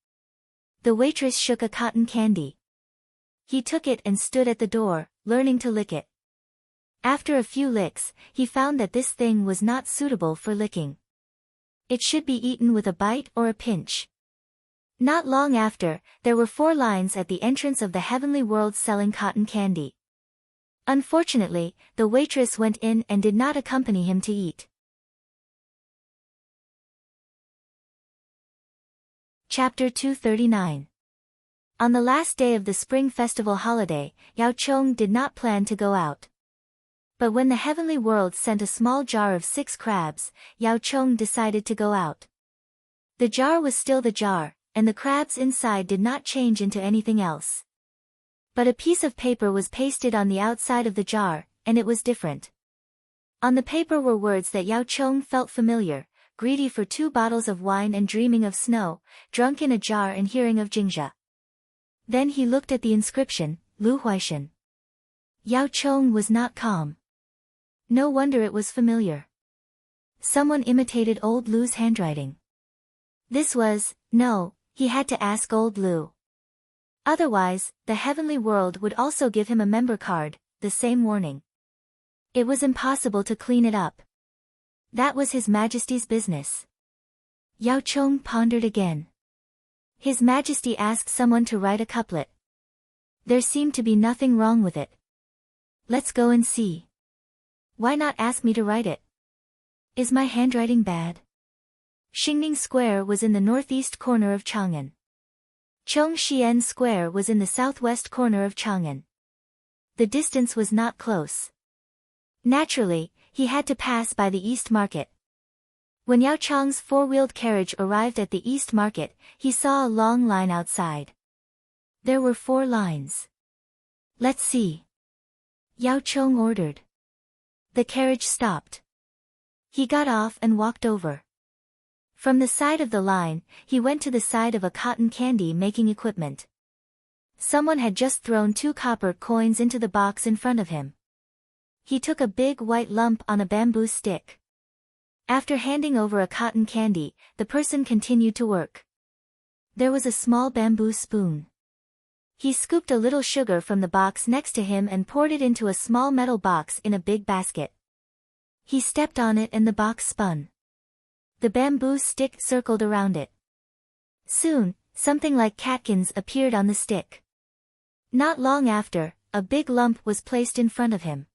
The waitress shook a cotton candy. He took it and stood at the door, learning to lick it. After a few licks, he found that this thing was not suitable for licking. It should be eaten with a bite or a pinch. Not long after, there were 4 lines at the entrance of the heavenly world selling cotton candy. Unfortunately, the waitress went in and did not accompany him to eat. Chapter 239. On the last day of the Spring Festival holiday, Yao Chong did not plan to go out. But when the heavenly world sent a small jar of 6 crabs, Yao Chong decided to go out. The jar was still the jar, and the crabs inside did not change into anything else. But a piece of paper was pasted on the outside of the jar, and it was different. On the paper were words that Yao Chong felt familiar: greedy for 2 bottles of wine and dreaming of snow, drunk in a jar and hearing of Jingjia. Then he looked at the inscription, Lu Huaishan. Yao Chong was not calm. No wonder it was familiar. Someone imitated old Lu's handwriting. This was, no, he had to ask old Lu. Otherwise, the heavenly world would also give him a member card, the same warning. It was impossible to clean it up. That was His Majesty's business. Yao Chong pondered again. His Majesty asked someone to write a couplet. There seemed to be nothing wrong with it. Let's go and see. Why not ask me to write it? Is my handwriting bad? Xingning Square was in the northeast corner of Chang'an. Chongxian Square was in the southwest corner of Chang'an. The distance was not close. Naturally, he had to pass by the East Market. When Yao Chong's 4-wheeled carriage arrived at the East Market, he saw a long line outside. There were 4 lines. Let's see. Yao Chong ordered. The carriage stopped. He got off and walked over. From the side of the line, he went to the side of a cotton candy making equipment. Someone had just thrown 2 copper coins into the box in front of him. He took a big white lump on a bamboo stick. After handing over a cotton candy, the person continued to work. There was a small bamboo spoon. He scooped a little sugar from the box next to him and poured it into a small metal box in a big basket. He stepped on it and the box spun. The bamboo stick circled around it. Soon, something like catkins appeared on the stick. Not long after, a big lump was placed in front of him.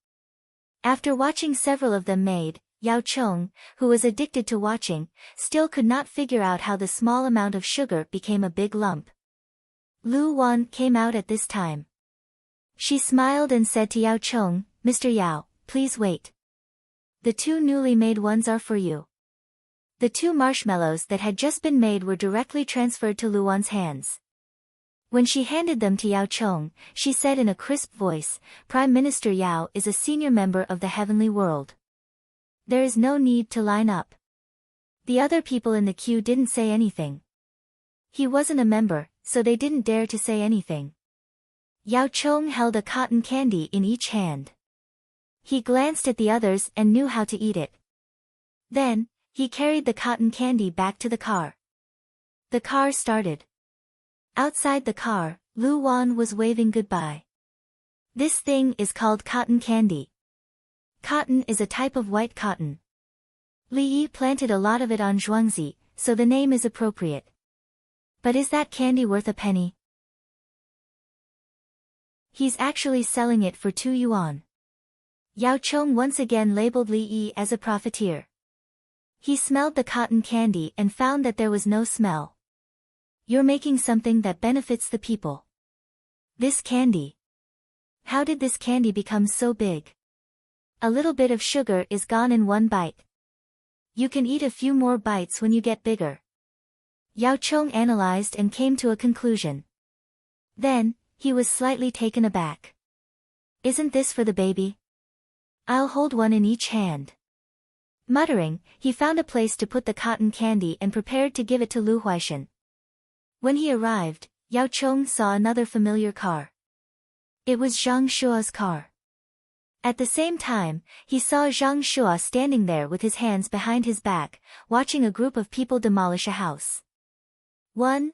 After watching several of them made, Yao Chong, who was addicted to watching, still could not figure out how the small amount of sugar became a big lump. Lu Wan came out at this time. She smiled and said to Yao Chong, Mr. Yao, please wait. The 2 newly made ones are for you. The 2 marshmallows that had just been made were directly transferred to Lu Wan's hands. When she handed them to Yao Chong, she said in a crisp voice, Prime Minister Yao is a senior member of the heavenly world. There is no need to line up. The other people in the queue didn't say anything. He wasn't a member, so they didn't dare to say anything. Yao Chong held a cotton candy in each hand. He glanced at the others and knew how to eat it. Then, he carried the cotton candy back to the car. The car started. Outside the car, Lu Wan was waving goodbye. This thing is called cotton candy. Cotton is a type of white cotton. Li Yi planted a lot of it on Zhuangzi, so the name is appropriate. But is that candy worth a penny? He's actually selling it for 2 yuan. Yao Chong once again labeled Li Yi as a profiteer. He smelled the cotton candy and found that there was no smell. You're making something that benefits the people. This candy. How did this candy become so big? A little bit of sugar is gone in one bite. You can eat a few more bites when you get bigger. Yao Chong analyzed and came to a conclusion. Then, he was slightly taken aback. Isn't this for the baby? I'll hold one in each hand. Muttering, he found a place to put the cotton candy and prepared to give it to Lu Huaishan. When he arrived, Yao Chong saw another familiar car. It was Zhang Shua's car. At the same time, he saw Zhang Shua standing there with his hands behind his back, watching a group of people demolish a house. One,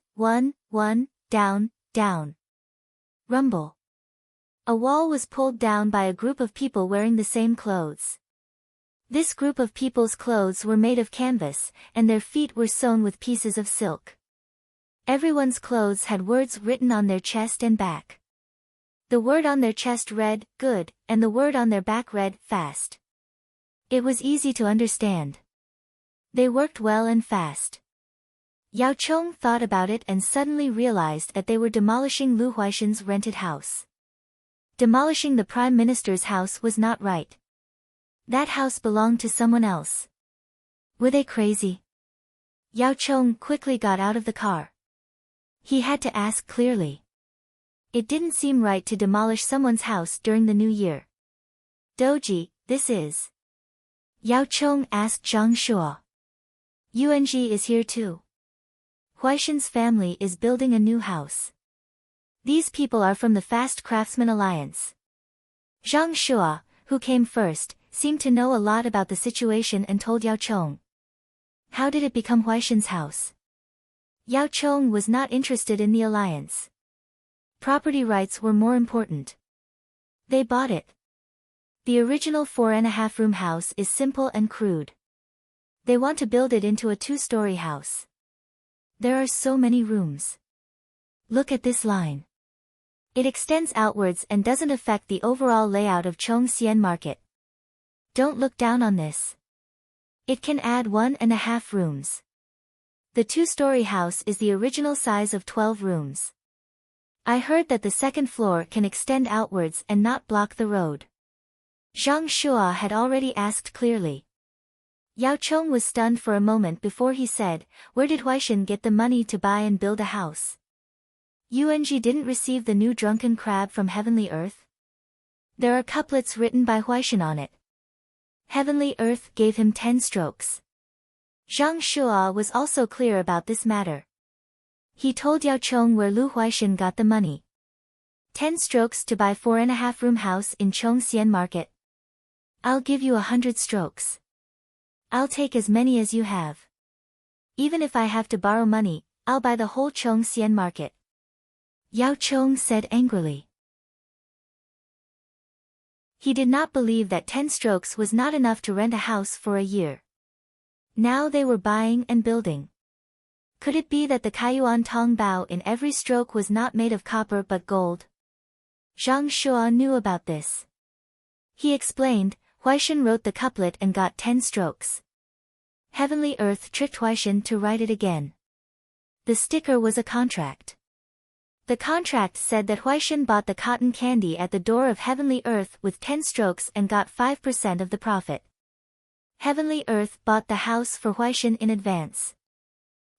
down, down. Rumble. A wall was pulled down by a group of people wearing the same clothes. This group of people's clothes were made of canvas, and their feet were sewn with pieces of silk. Everyone's clothes had words written on their chest and back. The word on their chest read, good, and the word on their back read, fast. It was easy to understand. They worked well and fast. Yao Chong thought about it and suddenly realized that they were demolishing Lu Huaishan's rented house. Demolishing the Prime Minister's house was not right. That house belonged to someone else. Were they crazy? Yao Chong quickly got out of the car. He had to ask clearly. It didn't seem right to demolish someone's house during the new year. Doji, this is. Yao Chong asked Zhang Shua. Yung is here too. Huaishan's family is building a new house. These people are from the Fast Craftsman Alliance. Zhang Shua, who came first, seemed to know a lot about the situation and told Yao Chong. How did it become Huaishan's house? Yao Chong was not interested in the alliance. Property rights were more important. They bought it. The original 4.5-room house is simple and crude. They want to build it into a 2-story house. There are so many rooms. Look at this line. It extends outwards and doesn't affect the overall layout of Chongxian Market. Don't look down on this. It can add 1.5 rooms. The 2-story house is the original size of 12 rooms. I heard that the second floor can extend outwards and not block the road. Zhang Shua had already asked clearly. Yao Chong was stunned for a moment before he said, where did Huaishan get the money to buy and build a house? Yung didn't receive the new drunken crab from Heavenly Earth? There are couplets written by Huaishan on it. Heavenly Earth gave him 10 strokes. Zhang Shua was also clear about this matter. He told Yao Chong where Lu Huaishan got the money. 10 strokes to buy 4.5-room house in Chongxian Market. I'll give you 100 strokes. I'll take as many as you have. Even if I have to borrow money, I'll buy the whole Chongxian Market. Yao Chong said angrily. He did not believe that 10 strokes was not enough to rent a house for a year. Now they were buying and building. Could it be that the Kaiyuan Tong Bao in every stroke was not made of copper but gold? Zhang Shua knew about this. He explained, Huaishan wrote the couplet and got 10 strokes. Heavenly Earth tricked Huaishan to write it again. The sticker was a contract. The contract said that Huaishan bought the cotton candy at the door of Heavenly Earth with 10 strokes and got 5% of the profit. Heavenly Earth bought the house for Huaishan in advance.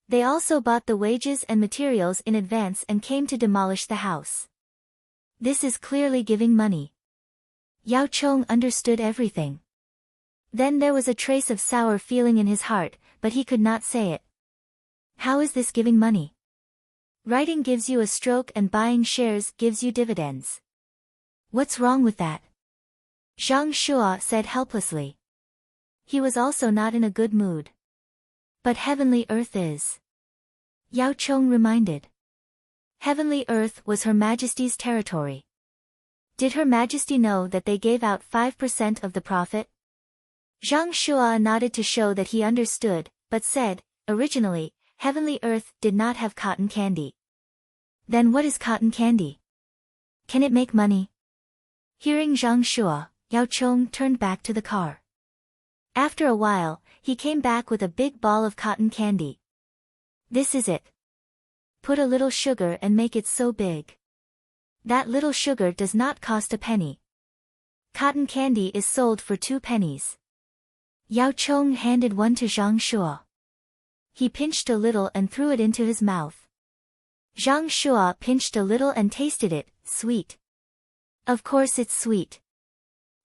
They also bought the wages and materials in advance and came to demolish the house. This is clearly giving money. Yao Chong understood everything. Then there was a trace of sour feeling in his heart, but he could not say it. How is this giving money? Writing gives you a stroke and buying shares gives you dividends. What's wrong with that? Zhang Shua said helplessly. He was also not in a good mood. But Heavenly Earth is. Yao Chong reminded. Heavenly Earth was Her Majesty's territory. Did Her Majesty know that they gave out 5% of the profit? Zhang Shua nodded to show that he understood, but said, originally, Heavenly Earth did not have cotton candy. Then what is cotton candy? Can it make money? Hearing Zhang Shua, Yao Chong turned back to the car. After a while, he came back with a big ball of cotton candy. This is it. put a little sugar and make it so big. That little sugar does not cost a penny. Cotton candy is sold for 2 pennies. Yao Chong handed one to Zhang Shuo. He pinched a little and threw it into his mouth. Zhang Shuo pinched a little and tasted it, sweet. Of course it's sweet.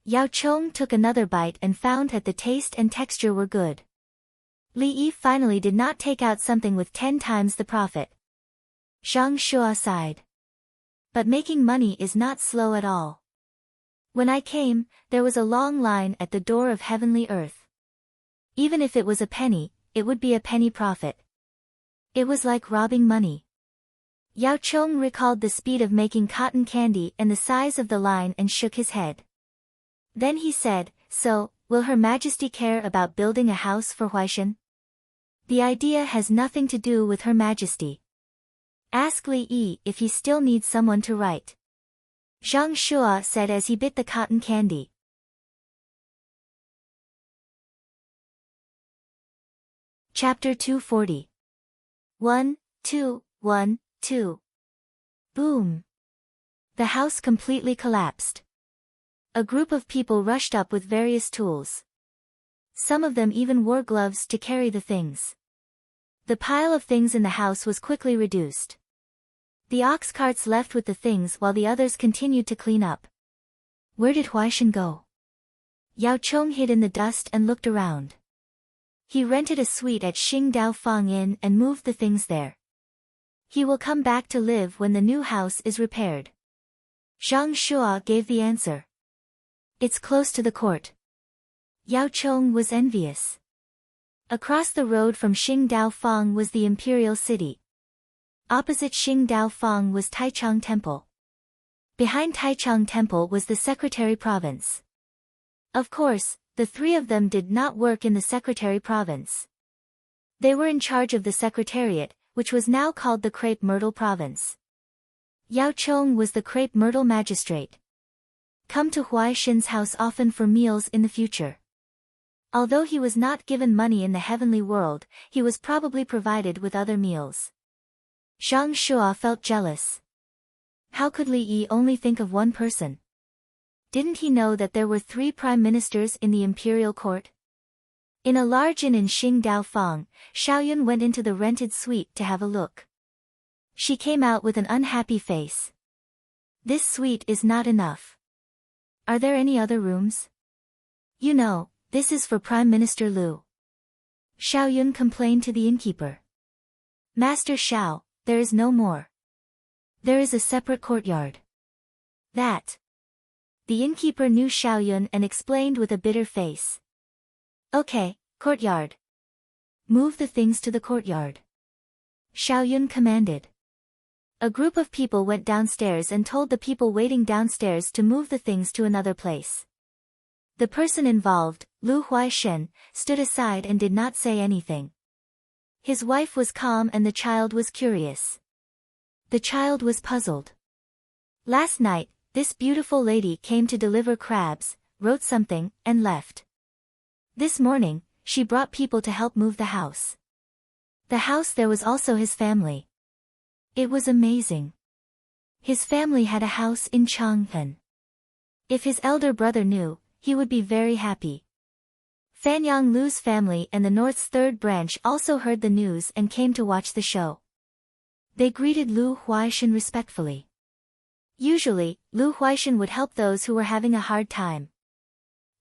Yao Chong took another bite and found that the taste and texture were good. Li Yi finally did not take out something with 10 times the profit. Zhang Shuo sighed. But making money is not slow at all. When I came, there was a long line at the door of heavenly earth. Even if it was a penny, it would be a penny profit. It was like robbing money. Yao Chong recalled the speed of making cotton candy and the size of the line and shook his head. Then he said, "So, will Her Majesty care about building a house for Huaishan?" "The idea has nothing to do with Her Majesty. Ask Li Yi if he still needs someone to write," Zhang Shuo said as he bit the cotton candy. Chapter 240. 1, 2, 1, 2. Boom. The house completely collapsed. A group of people rushed up with various tools. Some of them even wore gloves to carry the things. The pile of things in the house was quickly reduced. The ox carts left with the things while the others continued to clean up. Where did Huaishan go? Yao Chong hid in the dust and looked around. He rented a suite at Xingdao Fang Inn and moved the things there. He will come back to live when the new house is repaired. Zhang Shuo gave the answer. It's close to the court. Yao Chong was envious. Across the road from Xingdao Fang was the imperial city. Opposite Xingdao Fang was Taichang Temple. Behind Taichang Temple was the Secretary Province. Of course, the 3 of them did not work in the Secretary Province. They were in charge of the Secretariat, which was now called the Crepe Myrtle Province. Yao Chong was the Crepe Myrtle Magistrate. Come to Huaishan's house often for meals in the future. Although he was not given money in the heavenly world, he was probably provided with other meals. Zhang Shuo felt jealous. How could Li Yi only think of one person? Didn't he know that there were 3 prime ministers in the imperial court? In a large inn in Xingdao Fang, Xiaoyun went into the rented suite to have a look. She came out with an unhappy face. This suite is not enough. Are there any other rooms? You know, this is for Prime Minister Liu. Xiaoyun complained to the innkeeper. Master Xiao, there is no more. There is a separate courtyard. That. The innkeeper knew Xiaoyun and explained with a bitter face. Okay, courtyard. Move the things to the courtyard. Xiaoyun commanded. A group of people went downstairs and told the people waiting downstairs to move the things to another place. The person involved, Lu Huaishan, stood aside and did not say anything. His wife was calm and the child was curious. The child was puzzled. Last night, this beautiful lady came to deliver crabs, wrote something, and left. This morning, she brought people to help move the house. The house there was also his family. It was amazing. His family had a house in Chang'an. If his elder brother knew, he would be very happy. Fanyang Lu's family and the North's 3rd branch also heard the news and came to watch the show. They greeted Lu Huaishan respectfully. Usually, Lu Huaishan would help those who were having a hard time.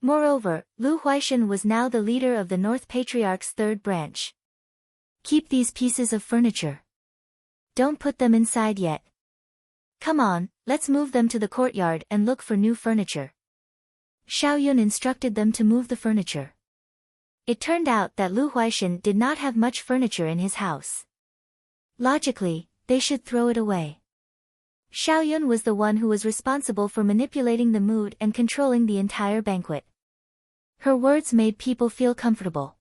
Moreover, Lu Huaishan was now the leader of the North Patriarch's 3rd branch. Keep these pieces of furniture. Don't put them inside yet. Come on, let's move them to the courtyard and look for new furniture. Xiaoyun instructed them to move the furniture. It turned out that Lu Huaishan did not have much furniture in his house. Logically, they should throw it away. Xiaoyun was the one who was responsible for manipulating the mood and controlling the entire banquet. Her words made people feel comfortable.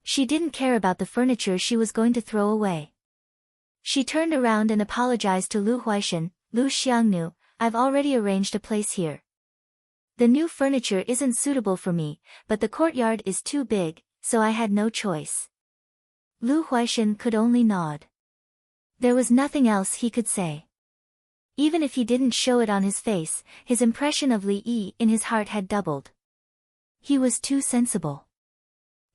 She didn't care about the furniture she was going to throw away. She turned around and apologized to Lu Huaishan. Lu Xiangnu, I've already arranged a place here. The new furniture isn't suitable for me, but the courtyard is too big, so I had no choice. Lu Huaishan could only nod. There was nothing else he could say. Even if he didn't show it on his face, his impression of Li Yi in his heart had doubled. He was too sensible.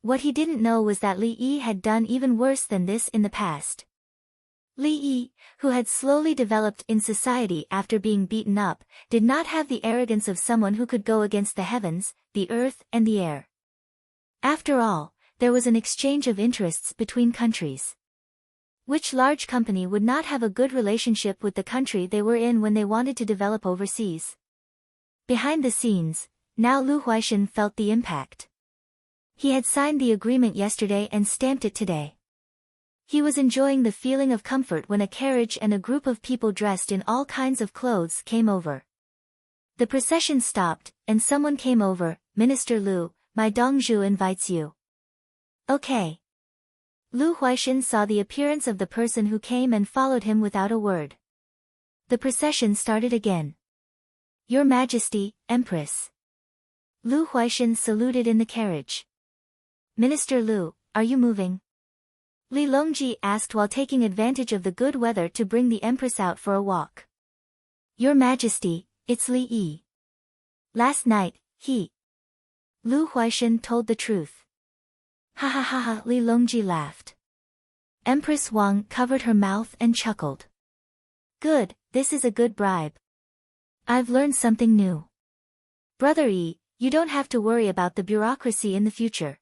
What he didn't know was that Li Yi had done even worse than this in the past. Li Yi, who had slowly developed in society after being beaten up, did not have the arrogance of someone who could go against the heavens, the earth and the air. After all, there was an exchange of interests between countries. Which large company would not have a good relationship with the country they were in when they wanted to develop overseas? Behind the scenes, now Lu Huaishan felt the impact. He had signed the agreement yesterday and stamped it today. He was enjoying the feeling of comfort when a carriage and a group of people dressed in all kinds of clothes came over. The procession stopped, and someone came over. "Minister Lu, my Dongzhu invites you." "Okay." Lu Huaishan saw the appearance of the person who came and followed him without a word. The procession started again. "Your Majesty, Empress." Lu Huaishan saluted in the carriage. "Minister Lu, are you moving?" Li Longji asked while taking advantage of the good weather to bring the Empress out for a walk. "Your Majesty, it's Li Yi. Last night, he..." Lu Huaishan told the truth. "Ha ha ha ha," Li Longji laughed. Empress Wang covered her mouth and chuckled. "Good, this is a good bribe. I've learned something new. Brother Yi, you don't have to worry about the bureaucracy in the future."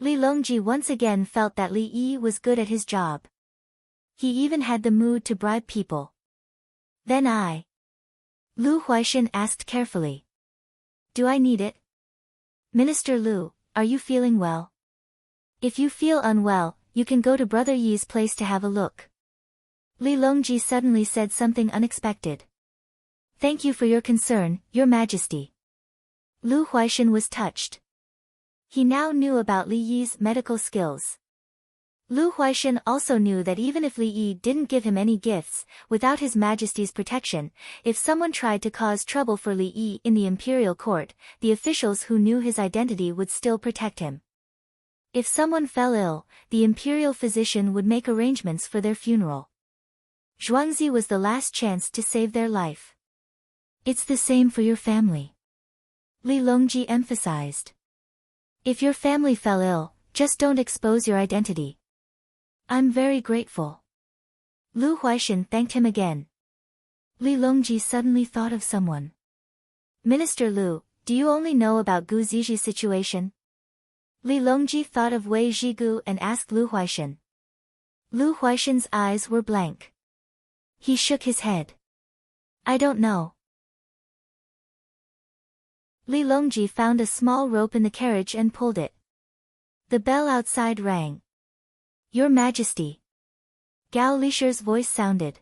Li Longji once again felt that Li Yi was good at his job. He even had the mood to bribe people. "Then Lu Huaishan asked carefully. "Do I need it?" "Minister Lu, are you feeling well? If you feel unwell, you can go to Brother Yi's place to have a look." Li Longji suddenly said something unexpected. "Thank you for your concern, Your Majesty." Lu Huaishan was touched. He now knew about Li Yi's medical skills. Lu Huaishan also knew that even if Li Yi didn't give him any gifts, without His Majesty's protection, if someone tried to cause trouble for Li Yi in the imperial court, the officials who knew his identity would still protect him. If someone fell ill, the imperial physician would make arrangements for their funeral. Zhuangzi was the last chance to save their life. "It's the same for your family," Li Longji emphasized. "If your family fell ill, just don't expose your identity." "I'm very grateful." Lu Huaishan thanked him again. Li Longji suddenly thought of someone. "Minister Lu, do you only know about Gu Ziji's situation?" Li Longji thought of Wei Zhigu and asked Lu Huaishan. Lu Huaishan's eyes were blank. He shook his head. "I don't know." Li Longji found a small rope in the carriage and pulled it. The bell outside rang. "Your Majesty." Gao Lisher's voice sounded.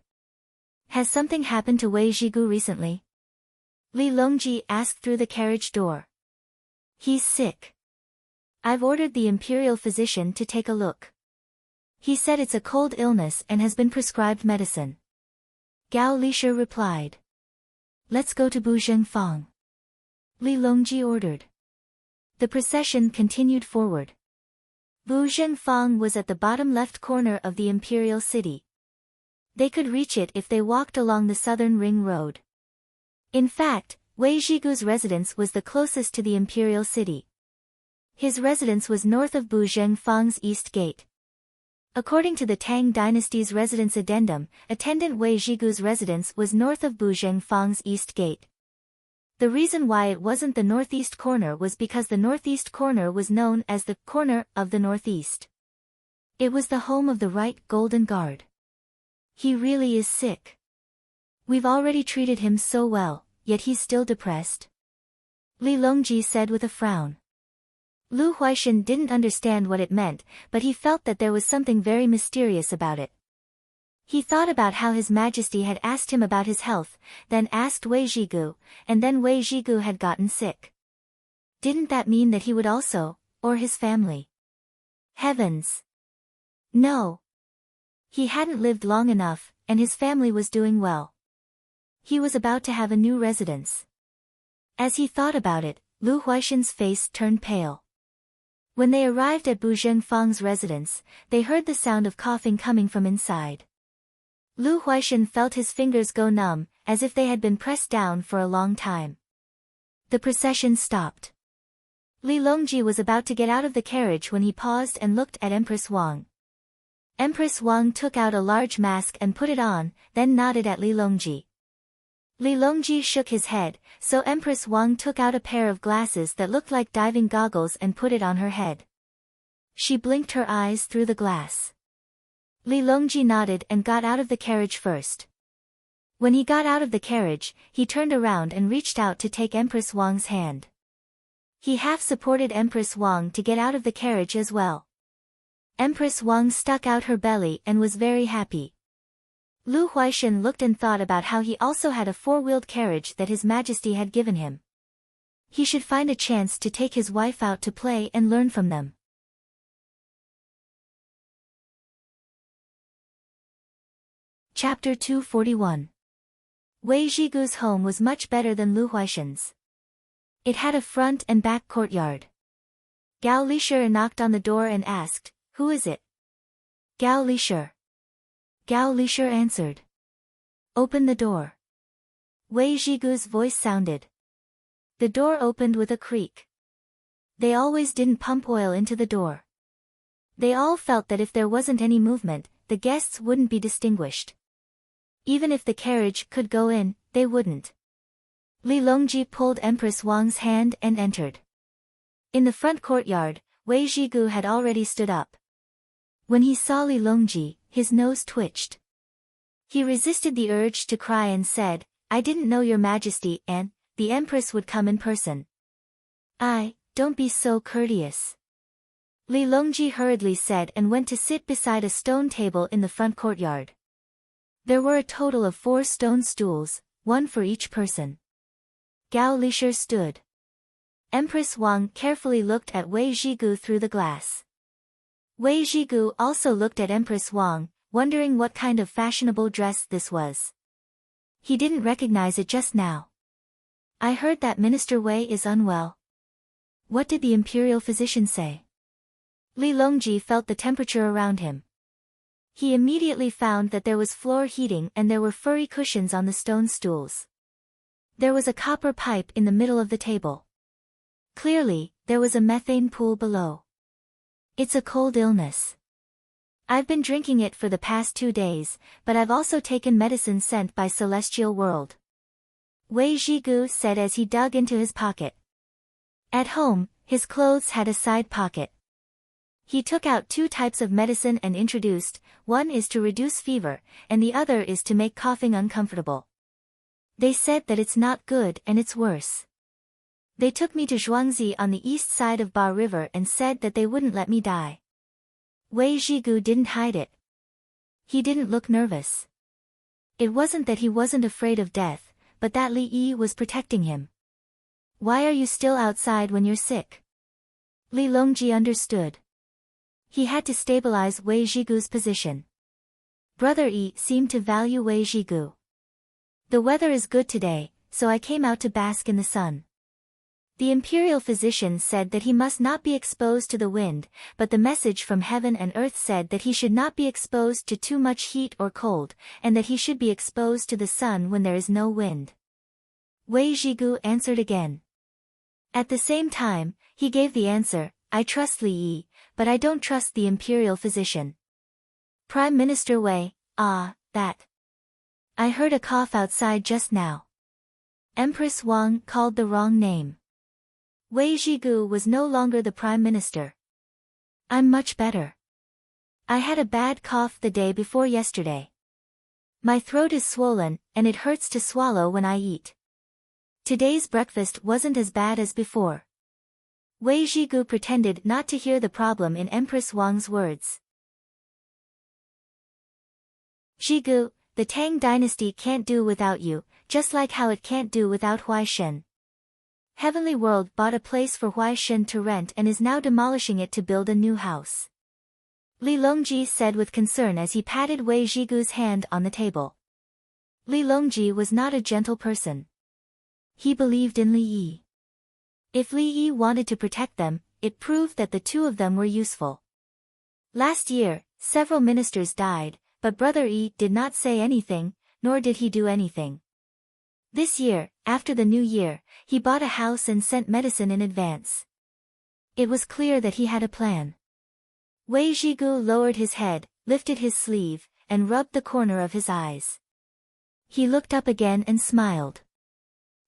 "Has something happened to Wei Zhigu recently?" Li Longji asked through the carriage door. "He's sick. I've ordered the imperial physician to take a look. He said it's a cold illness and has been prescribed medicine." Gao Lisher replied. "Let's go to Buzhengfang," Li Longji ordered. The procession continued forward. Buzhengfang was at the bottom left corner of the imperial city. They could reach it if they walked along the southern ring road. In fact, Wei Zhigu's residence was the closest to the imperial city. His residence was north of Buzhengfang's east gate. According to the Tang dynasty's residence addendum, attendant Wei Zhigu's residence was north of Buzhengfang's east gate. The reason why it wasn't the northeast corner was because the northeast corner was known as the corner of the northeast. It was the home of the right Golden Guard. "He really is sick. We've already treated him so well, yet he's still depressed," Li Longji said with a frown. Lu Huaishan didn't understand what it meant, but he felt that there was something very mysterious about it. He thought about how His Majesty had asked him about his health, then asked Wei Zhigu, and then Wei Zhigu had gotten sick. Didn't that mean that he would also, or his family? Heavens! No! He hadn't lived long enough, and his family was doing well. He was about to have a new residence. As he thought about it, Lu Huaishan's face turned pale. When they arrived at Bu Zhengfang's residence, they heard the sound of coughing coming from inside. Lu Huaishan felt his fingers go numb, as if they had been pressed down for a long time. The procession stopped. Li Longji was about to get out of the carriage when he paused and looked at Empress Wang. Empress Wang took out a large mask and put it on, then nodded at Li Longji. Li Longji shook his head, so Empress Wang took out a pair of glasses that looked like diving goggles and put it on her head. She blinked her eyes through the glass. Li Longji nodded and got out of the carriage first. When he got out of the carriage, he turned around and reached out to take Empress Wang's hand. He half-supported Empress Wang to get out of the carriage as well. Empress Wang stuck out her belly and was very happy. Lu Huaishan looked and thought about how he also had a four-wheeled carriage that His Majesty had given him. He should find a chance to take his wife out to play and learn from them. Chapter 241. Wei Zhigu's home was much better than Lu Huaishan's. It had a front and back courtyard. Gao Lisher knocked on the door and asked, "Who is it?" Gao Lisher. Gao Lisher answered. "Open the door." Wei Zhigu's voice sounded. The door opened with a creak. They always didn't pump oil into the door. They all felt that if there wasn't any movement, the guests wouldn't be distinguished. Even if the carriage could go in, they wouldn't. Li Longji pulled Empress Wang's hand and entered. In the front courtyard, Wei Zhigu had already stood up. When he saw Li Longji, his nose twitched. He resisted the urge to cry and said, "I didn't know your Majesty and the Empress would come in person." Don't be so courteous." Li Longji hurriedly said and went to sit beside a stone table in the front courtyard. There were a total of 4 stone stools, one for each person. Gao Lisher stood. Empress Wang carefully looked at Wei Zhigu through the glass. Wei Zhigu also looked at Empress Wang, wondering what kind of fashionable dress this was. He didn't recognize it just now. "I heard that Minister Wei is unwell. What did the imperial physician say?" Li Longji felt the temperature around him. He immediately found that there was floor heating and there were furry cushions on the stone stools. There was a copper pipe in the middle of the table. Clearly, there was a methane pool below. "It's a cold illness. I've been drinking it for the past 2 days, but I've also taken medicine sent by Celestial World," Wei Zhigu said as he dug into his pocket. At home, his clothes had a side pocket. He took out 2 types of medicine and introduced, one is to reduce fever, and the other is to make coughing uncomfortable. They said that it's not good and it's worse. They took me to Zhuangzi on the east side of Ba River and said that they wouldn't let me die. Wei Zhigu didn't hide it. He didn't look nervous. It wasn't that he wasn't afraid of death, but that Li Yi was protecting him. "Why are you still outside when you're sick?" Li Longji understood. He had to stabilize Wei Zhigu's position. Brother Yi seemed to value Wei Zhigu. "The weather is good today, so I came out to bask in the sun." The imperial physician said that he must not be exposed to the wind, but the message from heaven and earth said that he should not be exposed to too much heat or cold, and that he should be exposed to the sun when there is no wind. Wei Zhigu answered again. At the same time, he gave the answer, "I trust Li Yi, but I don't trust the imperial physician." Prime Minister Wei, that. I heard a cough outside just now. Empress Wang called the wrong name. Wei Zhigu was no longer the prime minister. "I'm much better. I had a bad cough the day before yesterday. My throat is swollen, and it hurts to swallow when I eat. Today's breakfast wasn't as bad as before." Wei Zhigu pretended not to hear the problem in Empress Wang's words. "Zhigu, the Tang dynasty can't do without you, just like how it can't do without Huaishan. Heavenly World bought a place for Huaishan to rent and is now demolishing it to build a new house," Li Longji said with concern as he patted Wei Zhigu's hand on the table. Li Longji was not a gentle person. He believed in Li Yi. If Li Yi wanted to protect them, it proved that the two of them were useful. Last year, several ministers died, but Brother Yi did not say anything, nor did he do anything. This year, after the new year, he bought a house and sent medicine in advance. It was clear that he had a plan. Wei Zhigu lowered his head, lifted his sleeve, and rubbed the corner of his eyes. He looked up again and smiled.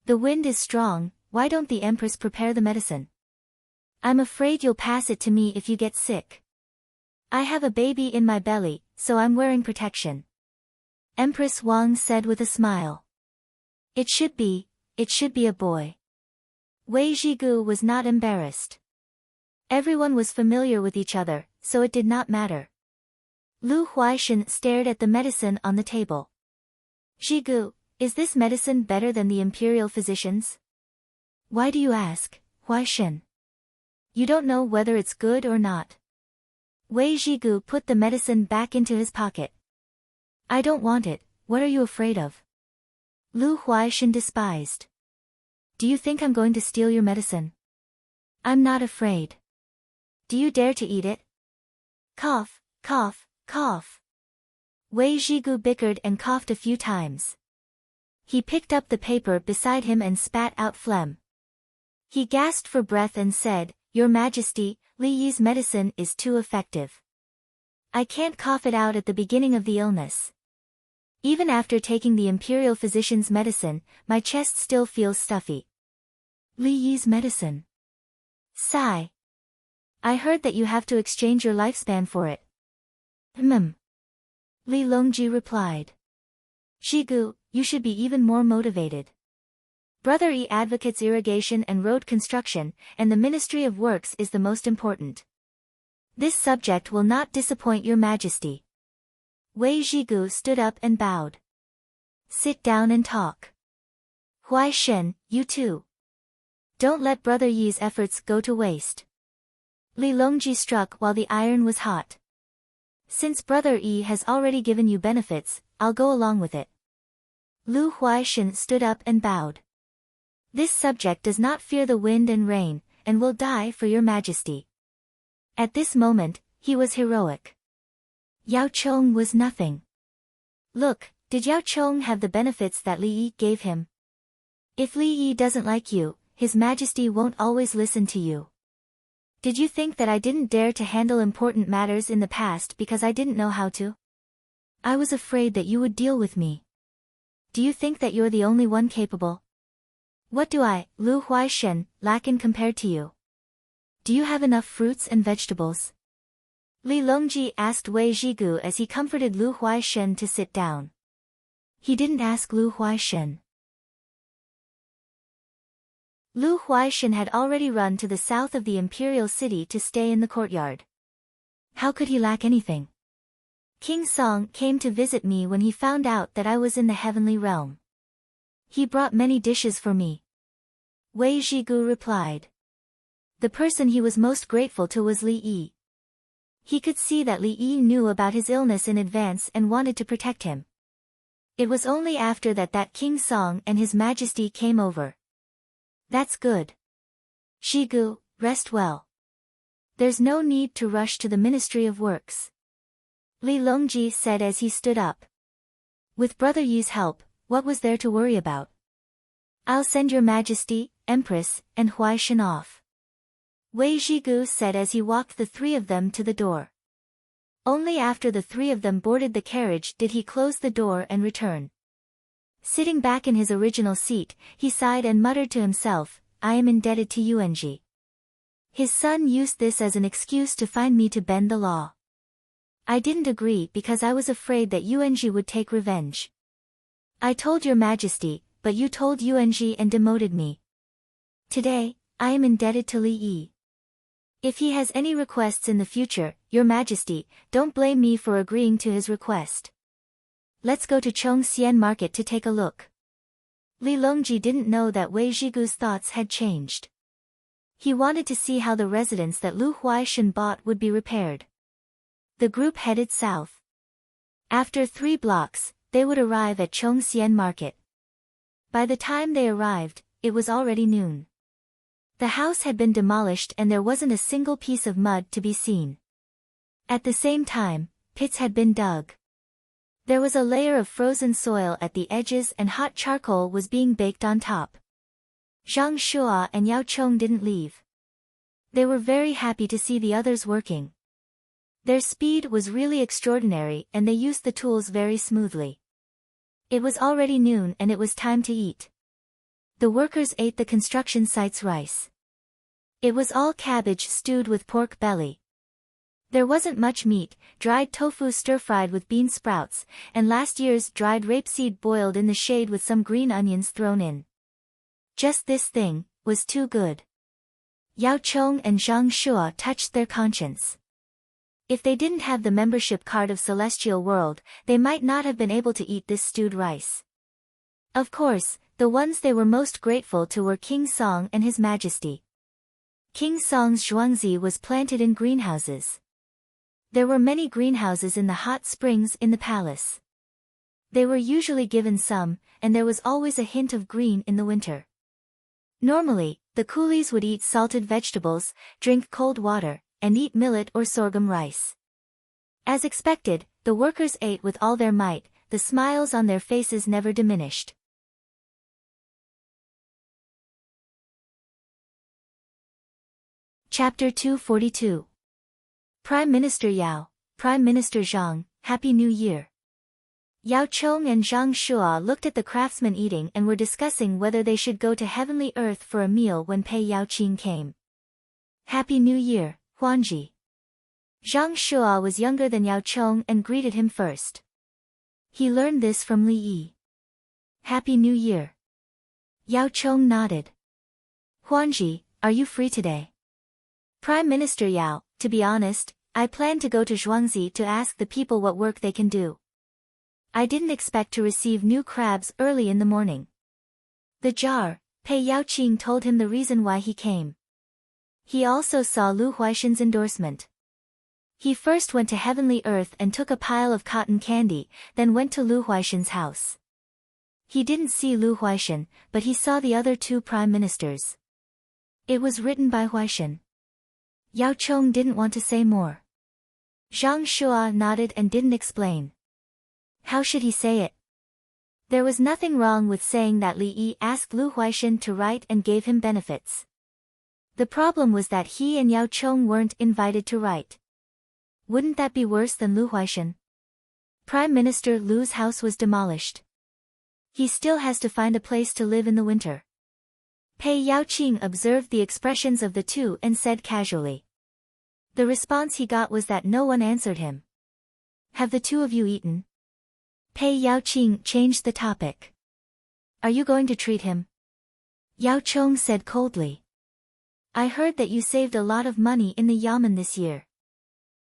The wind is strong, why don't the Empress prepare the medicine? I'm afraid you'll pass it to me if you get sick. I have a baby in my belly, so I'm wearing protection. Empress Wang said with a smile. It should be a boy. Wei Zhigu was not embarrassed. Everyone was familiar with each other, so it did not matter. Lu Huaishan stared at the medicine on the table. Zhigu, is this medicine better than the imperial physicians? Why do you ask, Huaishan? You don't know whether it's good or not. Wei Zhigu put the medicine back into his pocket. I don't want it, what are you afraid of? Lu Huaishan despised. Do you think I'm going to steal your medicine? I'm not afraid. Do you dare to eat it? Cough, cough, cough. Wei Zhigu bickered and coughed a few times. He picked up the paper beside him and spat out phlegm. He gasped for breath and said, Your Majesty, Li Yi's medicine is too effective. I can't cough it out at the beginning of the illness. Even after taking the imperial physician's medicine, my chest still feels stuffy. Li Yi's medicine. Sigh. I heard that you have to exchange your lifespan for it. Li Longji replied. Zhigu, you should be even more motivated. Brother Yi advocates irrigation and road construction, and the Ministry of Works is the most important. This subject will not disappoint your Majesty. Wei Zhigu stood up and bowed. Sit down and talk. Huaishan, you too. Don't let Brother Yi's efforts go to waste. Li Longji struck while the iron was hot. Since Brother Yi has already given you benefits, I'll go along with it. Lu Huaishan stood up and bowed. This subject does not fear the wind and rain, and will die for your Majesty. At this moment, he was heroic. Yao Chong was nothing. Look, did Yao Chong have the benefits that Li Yi gave him? If Li Yi doesn't like you, His Majesty won't always listen to you. Did you think that I didn't dare to handle important matters in the past because I didn't know how to? I was afraid that you would deal with me. Do you think that you're the only one capable? What do I, Lu Huaishan, lack in compared to you? Do you have enough fruits and vegetables? Li Longji asked Wei Zhigu as he comforted Lu Huaishan to sit down. He didn't ask Lu Huaishan. Lu Huaishan had already run to the south of the imperial city to stay in the courtyard. How could he lack anything? King Song came to visit me when he found out that I was in the heavenly realm. He brought many dishes for me. Wei Zhigu replied. The person he was most grateful to was Li Yi. He could see that Li Yi knew about his illness in advance and wanted to protect him. It was only after that King Song and His Majesty came over. That's good. Zhigu, rest well. There's no need to rush to the Ministry of Works. Li Longji said as he stood up. With Brother Yi's help, what was there to worry about? I'll send your Majesty, Empress, and Huaishan off. Wei Zhigu said as he walked the three of them to the door. Only after the three of them boarded the carriage did he close the door and return. Sitting back in his original seat, he sighed and muttered to himself, I am indebted to Yuanji. His son used this as an excuse to find me to bend the law. I didn't agree because I was afraid that Yuanji would take revenge. I told your Majesty, but you told Yuanji and demoted me. Today, I am indebted to Li Yi. If he has any requests in the future, your Majesty, don't blame me for agreeing to his request. Let's go to Chongxian Market to take a look. Li Longji didn't know that Wei Zhigu's thoughts had changed. He wanted to see how the residence that Lu Huaishan bought would be repaired. The group headed south. After 3 blocks, they would arrive at Chongxian Market. By the time they arrived, it was already noon. The house had been demolished and there wasn't a single piece of mud to be seen. At the same time, pits had been dug. There was a layer of frozen soil at the edges and hot charcoal was being baked on top. Zhang Shua and Yao Chong didn't leave. They were very happy to see the others working. Their speed was really extraordinary and they used the tools very smoothly. It was already noon and it was time to eat. The workers ate the construction site's rice. It was all cabbage stewed with pork belly. There wasn't much meat, dried tofu stir-fried with bean sprouts, and last year's dried rapeseed boiled in the shade with some green onions thrown in. Just this thing was too good. Yao Chong and Zhang Shua touched their conscience. If they didn't have the membership card of Celestial World, they might not have been able to eat this stewed rice. Of course, the ones they were most grateful to were King Song and His Majesty. King Song's zhuangzi was planted in greenhouses. There were many greenhouses in the hot springs in the palace. They were usually given some, and there was always a hint of green in the winter. Normally, the coolies would eat salted vegetables, drink cold water, and eat millet or sorghum rice. As expected, the workers ate with all their might, the smiles on their faces never diminished. Chapter 242. Prime Minister Yao, Prime Minister Zhang, Happy New Year. Yao Chong and Zhang Shua looked at the craftsmen eating and were discussing whether they should go to Heavenly Earth for a meal when Pei Yaoqing came. Happy New Year, Huanji. Zhang Shua was younger than Yao Chong and greeted him first. He learned this from Li Yi. Happy New Year. Yao Chong nodded. Huanji, are you free today? Prime Minister Yao, to be honest, I plan to go to Zhuangzi to ask the people what work they can do. I didn't expect to receive new crabs early in the morning. The jar, Pei Yaoqing told him the reason why he came. He also saw Lu Huaishan's endorsement. He first went to Heavenly Earth and took a pile of cotton candy, then went to Lu Huaishan's house. He didn't see Lu Huaishan, but he saw the other two prime ministers. It was written by Huaishan. Yao Chong didn't want to say more. Zhang Shua nodded and didn't explain. How should he say it? There was nothing wrong with saying that Li Yi asked Lu Huaishan to write and gave him benefits. The problem was that he and Yao Chong weren't invited to write. Wouldn't that be worse than Lu Huaishan? Prime Minister Lu's house was demolished. He still has to find a place to live in the winter. Pei Yaoqing observed the expressions of the two and said casually. The response he got was that no one answered him. Have the two of you eaten? Pei Yaoqing changed the topic. Are you going to treat him? Yao Chong said coldly. I heard that you saved a lot of money in the yamen this year.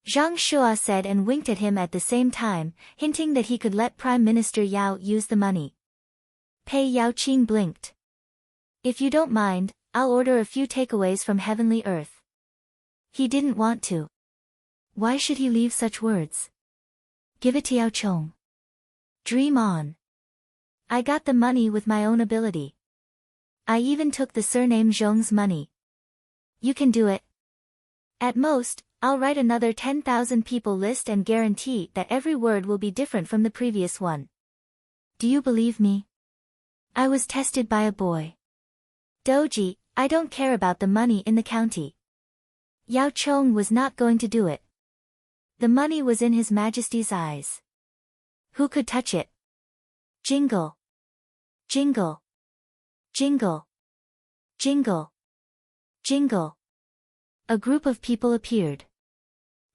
Zhang Shua said and winked at him at the same time, hinting that he could let Prime Minister Yao use the money. Pei Yaoqing blinked. If you don't mind, I'll order a few takeaways from Heavenly Earth. He didn't want to. Why should he leave such words? Give it to Yao Chong. Dream on. I got the money with my own ability. I even took the surname Zhong's money. You can do it. At most, I'll write another 10,000 people list and guarantee that every word will be different from the previous one. Do you believe me? I was tested by a boy. Doji, I don't care about the money in the county. Yao Chong was not going to do it. The money was in His Majesty's eyes. Who could touch it? Jingle. Jingle. Jingle. Jingle. Jingle. A group of people appeared.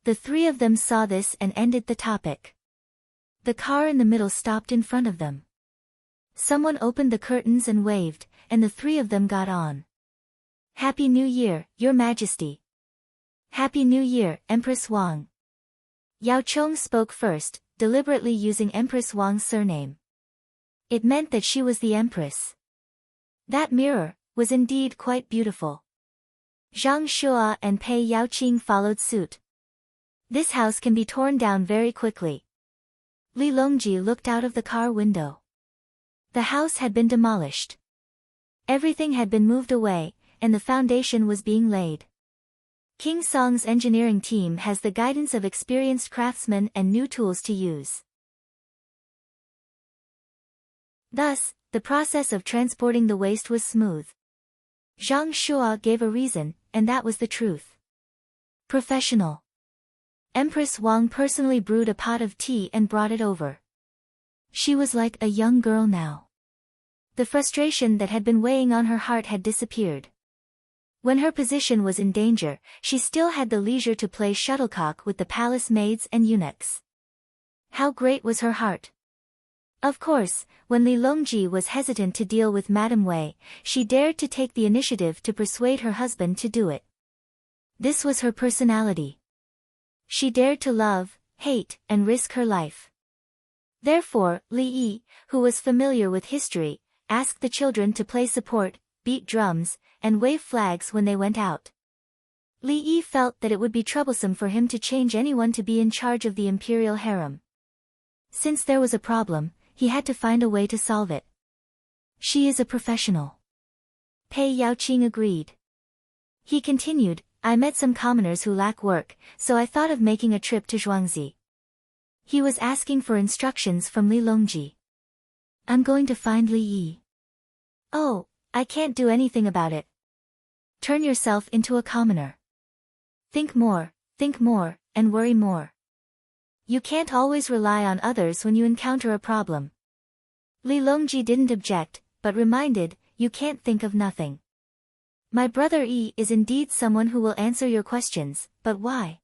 The three of them saw this and ended the topic. The car in the middle stopped in front of them. Someone opened the curtains and waved, and the three of them got on. Happy New Year, Your Majesty. Happy New Year, Empress Wang. Yao Chong spoke first, deliberately using Empress Wang's surname. It meant that she was the Empress. That mirror was indeed quite beautiful. Zhang Shua and Pei Yaoqing followed suit. This house can be torn down very quickly. Li Longji looked out of the car window. The house had been demolished. Everything had been moved away, and the foundation was being laid. King Song's engineering team has the guidance of experienced craftsmen and new tools to use. Thus, the process of transporting the waste was smooth. Zhang Shua gave a reason, and that was the truth. Professional. Empress Wang personally brewed a pot of tea and brought it over. She was like a young girl now. The frustration that had been weighing on her heart had disappeared. When her position was in danger, she still had the leisure to play shuttlecock with the palace maids and eunuchs. How great was her heart! Of course, when Li Longji was hesitant to deal with Madame Wei, she dared to take the initiative to persuade her husband to do it. This was her personality. She dared to love, hate, and risk her life. Therefore, Li Yi, who was familiar with history, asked the children to play support, beat drums, and wave flags when they went out. Li Yi felt that it would be troublesome for him to change anyone to be in charge of the imperial harem. Since there was a problem, he had to find a way to solve it. She is a professional. Pei Yaoqing agreed. He continued, I met some commoners who lack work, so I thought of making a trip to Zhuangzi. He was asking for instructions from Li Longji. I'm going to find Li Yi. Oh, I can't do anything about it. Turn yourself into a commoner. Think more, and worry more. You can't always rely on others when you encounter a problem. Li Longji didn't object, but reminded, you can't think of nothing. My brother Yi is indeed someone who will answer your questions, but why?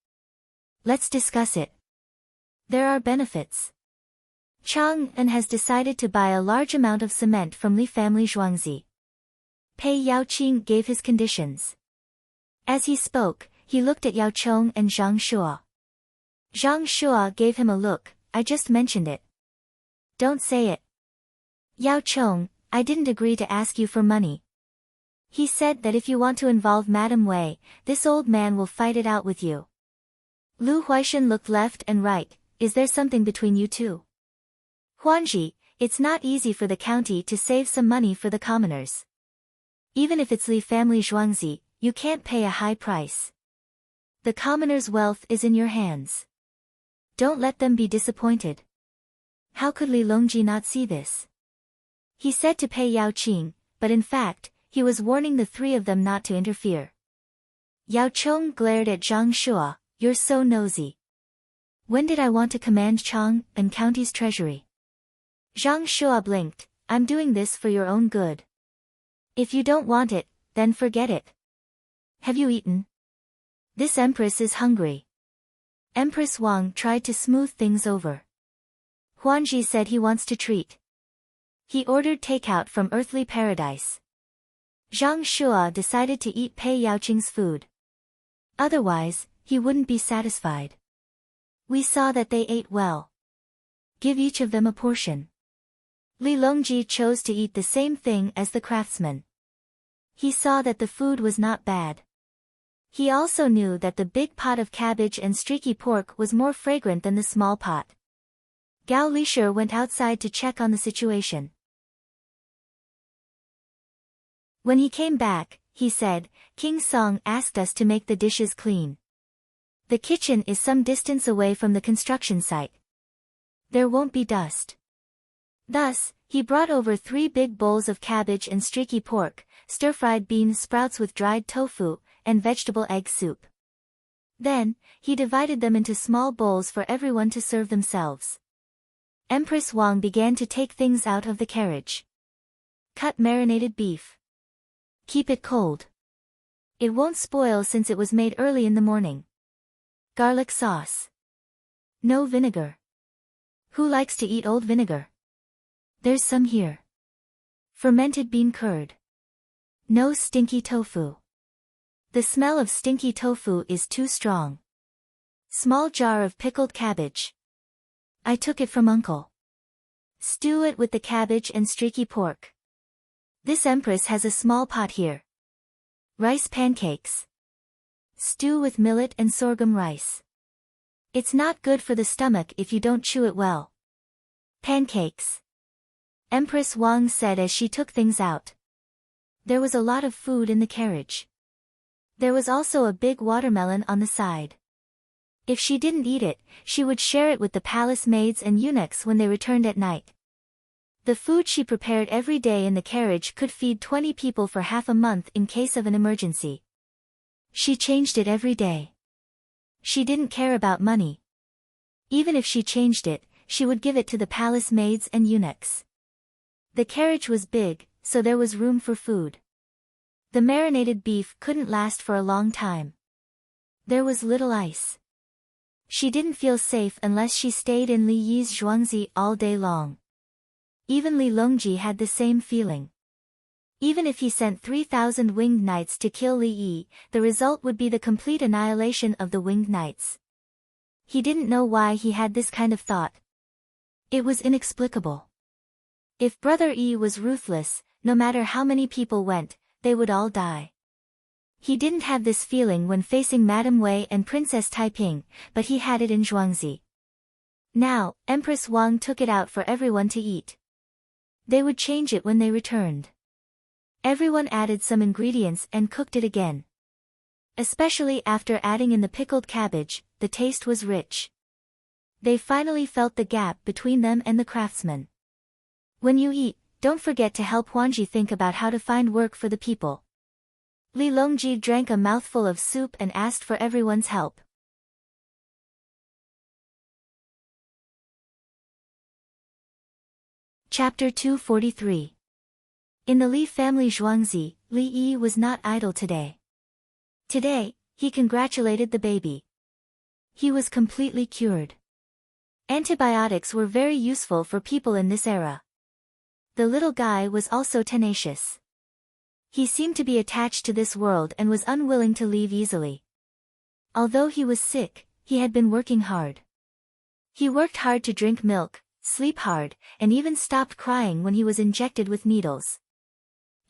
Let's discuss it. There are benefits. Chang'an has decided to buy a large amount of cement from Li family Zhuangzi. Pei Yaoqing gave his conditions. As he spoke, he looked at Yao Chong and Zhang Shua. Zhang Shua gave him a look, I just mentioned it. Don't say it. Yao Chong, I didn't agree to ask you for money. He said that if you want to involve Madame Wei, this old man will fight it out with you. Lu Huaishan looked left and right, is there something between you two? Huanji, it's not easy for the county to save some money for the commoners. Even if it's Li family Zhuangzi, you can't pay a high price. The commoners' wealth is in your hands. Don't let them be disappointed. How could Li Longji not see this? He said to Pei Yaoqing, but in fact, he was warning the three of them not to interfere. Yao Chong glared at Zhang Shua, you're so nosy. When did I want to command Chang and county's treasury? Zhang Shua blinked, I'm doing this for your own good. If you don't want it, then forget it. Have you eaten? This empress is hungry. Empress Wang tried to smooth things over. Huanji said he wants to treat. He ordered takeout from earthly paradise. Zhang Shua decided to eat Pei Yaoqing's food. Otherwise, he wouldn't be satisfied. We saw that they ate well. Give each of them a portion. Li Longji chose to eat the same thing as the craftsman. He saw that the food was not bad. He also knew that the big pot of cabbage and streaky pork was more fragrant than the small pot. Gao Lisher went outside to check on the situation. When he came back, he said, King Song asked us to make the dishes clean. The kitchen is some distance away from the construction site. There won't be dust. Thus, he brought over 3 big bowls of cabbage and streaky pork, stir-fried bean sprouts with dried tofu, and vegetable egg soup. Then, he divided them into small bowls for everyone to serve themselves. Empress Wang began to take things out of the carriage. Cut marinated beef. Keep it cold. It won't spoil since it was made early in the morning. Garlic sauce. No vinegar. Who likes to eat old vinegar? There's some here. Fermented bean curd. No stinky tofu. The smell of stinky tofu is too strong. Small jar of pickled cabbage. I took it from Uncle. Stew it with the cabbage and streaky pork. This empress has a small pot here. Rice pancakes. Stew with millet and sorghum rice. It's not good for the stomach if you don't chew it well. Pancakes. Empress Wang said as she took things out. There was a lot of food in the carriage. There was also a big watermelon on the side. If she didn't eat it, she would share it with the palace maids and eunuchs when they returned at night. The food she prepared every day in the carriage could feed 20 people for half a month in case of an emergency. She changed it every day. She didn't care about money. Even if she changed it, she would give it to the palace maids and eunuchs. The carriage was big, so there was room for food. The marinated beef couldn't last for a long time. There was little ice. She didn't feel safe unless she stayed in Li Yi's zhuangzi all day long. Even Li Longji had the same feeling. Even if he sent 3,000 winged knights to kill Li Yi, the result would be the complete annihilation of the winged knights. He didn't know why he had this kind of thought. It was inexplicable. If Brother Yi was ruthless, no matter how many people went, they would all die. He didn't have this feeling when facing Madame Wei and Princess Taiping, but he had it in Zhuangzi. Now, Empress Wang took it out for everyone to eat. They would change it when they returned. Everyone added some ingredients and cooked it again. Especially after adding in the pickled cabbage, the taste was rich. They finally felt the gap between them and the craftsman. When you eat, don't forget to help Huangji think about how to find work for the people. Li Longji drank a mouthful of soup and asked for everyone's help. Chapter 243. In the Li family Zhuangzi, Li Yi was not idle today. Today, he congratulated the baby. He was completely cured. Antibiotics were very useful for people in this era. The little guy was also tenacious. He seemed to be attached to this world and was unwilling to leave easily. Although he was sick, he had been working hard. He worked hard to drink milk, sleep hard, and even stopped crying when he was injected with needles.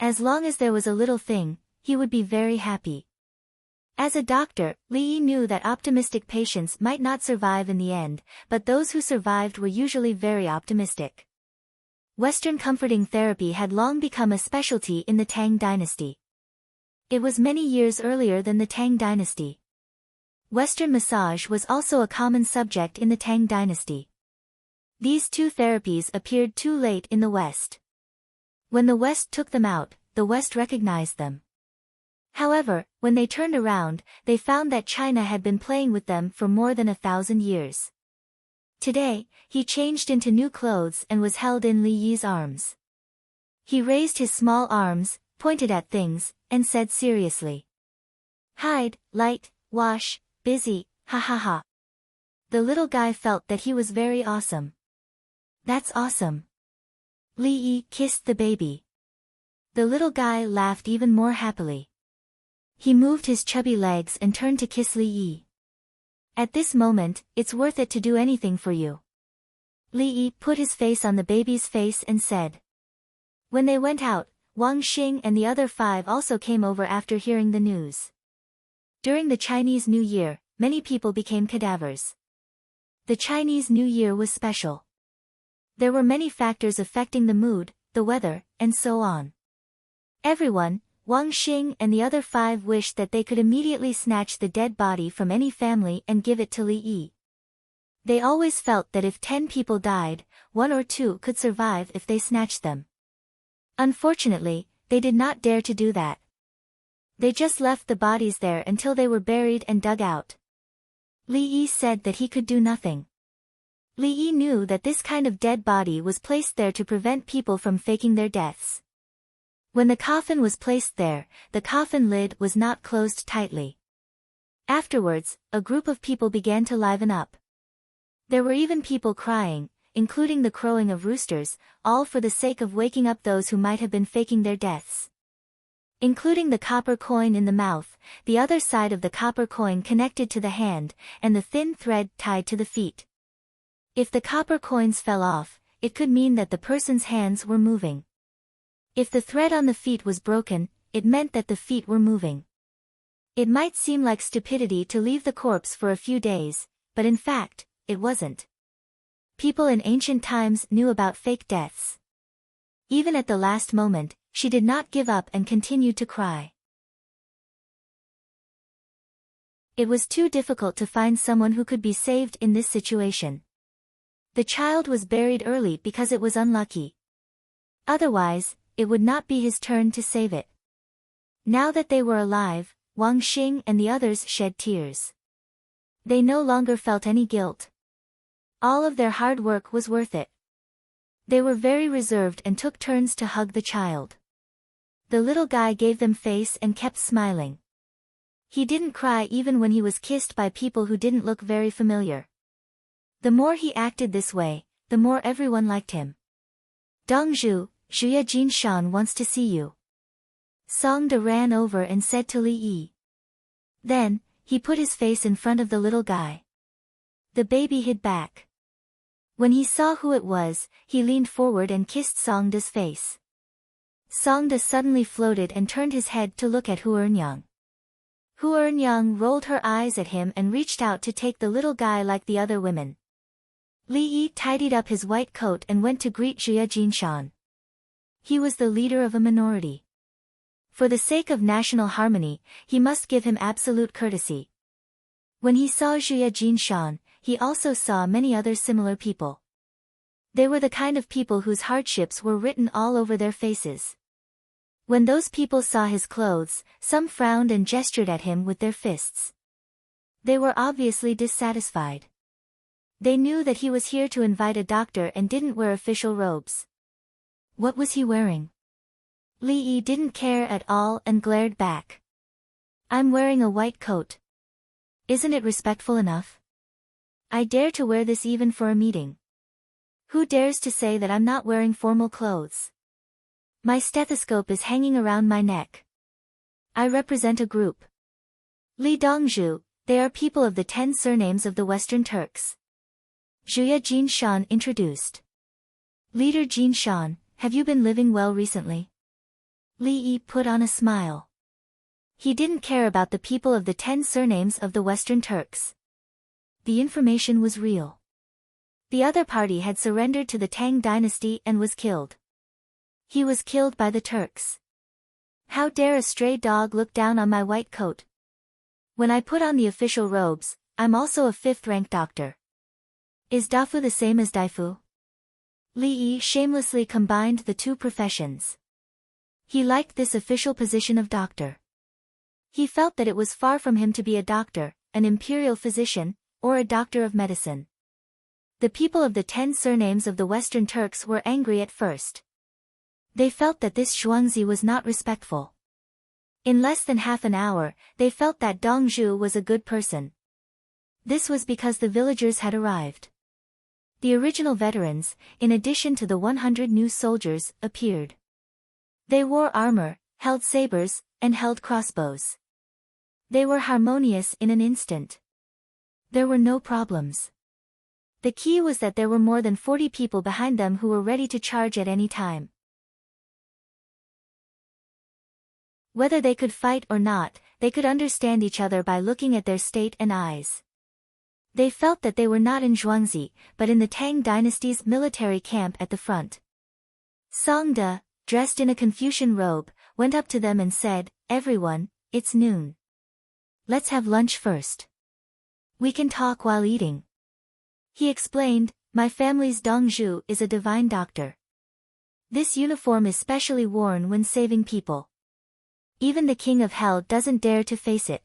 As long as there was a little thing, he would be very happy. As a doctor, Li Yi knew that optimistic patients might not survive in the end, but those who survived were usually very optimistic. Western comforting therapy had long become a specialty in the Tang dynasty. It was many years earlier than the Tang dynasty. Western massage was also a common subject in the Tang dynasty. These two therapies appeared too late in the West. When the West took them out, the West recognized them. However, when they turned around, they found that China had been playing with them for more than 1,000 years. Today, he changed into new clothes and was held in Li Yi's arms. He raised his small arms, pointed at things, and said seriously. Hide, light, wash, busy, ha ha ha. The little guy felt that he was very awesome. That's awesome. Li Yi kissed the baby. The little guy laughed even more happily. He moved his chubby legs and turned to kiss Li Yi. At this moment, it's worth it to do anything for you. Li Yi put his face on the baby's face and said. When they went out, Wang Xing and the other 5 also came over after hearing the news. During the Chinese New Year, many people became cadavers. The Chinese New Year was special. There were many factors affecting the mood, the weather, and so on. Everyone, Wang Xing and the other 5 wished that they could immediately snatch the dead body from any family and give it to Li Yi. They always felt that if 10 people died, 1 or 2 could survive if they snatched them. Unfortunately, they did not dare to do that. They just left the bodies there until they were buried and dug out. Li Yi said that he could do nothing. Li Yi knew that this kind of dead body was placed there to prevent people from faking their deaths. When the coffin was placed there, the coffin lid was not closed tightly. Afterwards, a group of people began to liven up. There were even people crying, including the crowing of roosters, all for the sake of waking up those who might have been faking their deaths. Including the copper coin in the mouth, the other side of the copper coin connected to the hand, and the thin thread tied to the feet. If the copper coins fell off, it could mean that the person's hands were moving. If the thread on the feet was broken, it meant that the feet were moving. It might seem like stupidity to leave the corpse for a few days, but in fact, it wasn't. People in ancient times knew about fake deaths. Even at the last moment, she did not give up and continued to cry. It was too difficult to find someone who could be saved in this situation. The child was buried early because it was unlucky. Otherwise, it would not be his turn to save it. Now that they were alive, Wang Xing and the others shed tears. They no longer felt any guilt. All of their hard work was worth it. They were very reserved and took turns to hug the child. The little guy gave them face and kept smiling. He didn't cry even when he was kissed by people who didn't look very familiar. The more he acted this way, the more everyone liked him. Dongzhu, Zhuya Jinshan wants to see you. Songda ran over and said to Li Yi. Then, he put his face in front of the little guy. The baby hid back. When he saw who it was, he leaned forward and kissed Songda's face. Songda suddenly floated and turned his head to look at Hu Ernyang. Hu Ernyang rolled her eyes at him and reached out to take the little guy like the other women. Li Yi tidied up his white coat and went to greet Zhuya Jinshan. He was the leader of a minority. For the sake of national harmony, he must give him absolute courtesy. When he saw Zhuya Jinshan, he also saw many other similar people. They were the kind of people whose hardships were written all over their faces. When those people saw his clothes, some frowned and gestured at him with their fists. They were obviously dissatisfied. They knew that he was here to invite a doctor and didn't wear official robes. What was he wearing? Li Yi didn't care at all and glared back. I'm wearing a white coat. Isn't it respectful enough? I dare to wear this even for a meeting. Who dares to say that I'm not wearing formal clothes? My stethoscope is hanging around my neck. I represent a group. Li Dongzhu, they are people of the 10 surnames of the Western Turks. Zhuya Jinshan introduced. Leader Jinshan, have you been living well recently? Li Yi put on a smile. He didn't care about the people of the 10 surnames of the Western Turks. The information was real. The other party had surrendered to the Tang dynasty and was killed. He was killed by the Turks. How dare a stray dog look down on my white coat? When I put on the official robes, I'm also a 5th-rank doctor. Is Dafu the same as Daifu? Li Yi shamelessly combined the two professions. He liked this official position of doctor. He felt that it was far from him to be a doctor, an imperial physician, or a doctor of medicine. The people of the 10 surnames of the Western Turks were angry at first. They felt that this Zhuangzi was not respectful. In less than half an hour, they felt that Dongzhu was a good person. This was because the villagers had arrived. The original veterans, in addition to the 100 new soldiers, appeared. They wore armor, held sabers, and held crossbows. They were harmonious in an instant. There were no problems. The key was that there were more than 40 people behind them who were ready to charge at any time. Whether they could fight or not, they could understand each other by looking at their state and eyes. They felt that they were not in Zhuangzi, but in the Tang dynasty's military camp at the front. Songda, dressed in a Confucian robe, went up to them and said, "Everyone, it's noon. Let's have lunch first. We can talk while eating." He explained, "My family's Dongzhu is a divine doctor. This uniform is specially worn when saving people. Even the king of hell doesn't dare to face it.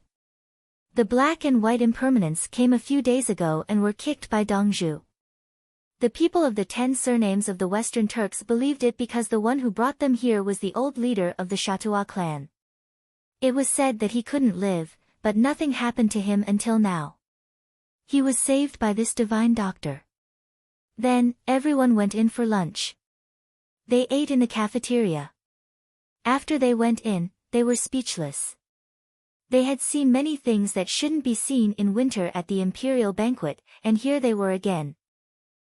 The black and white impermanents came a few days ago and were kicked by Dongzhu. The people of the 10 surnames of the Western Turks believed it because the one who brought them here was the old leader of the Chatua clan. It was said that he couldn't live, but nothing happened to him until now. He was saved by this divine doctor." Then, everyone went in for lunch. They ate in the cafeteria. After they went in, they were speechless. They had seen many things that shouldn't be seen in winter at the imperial banquet, and here they were again.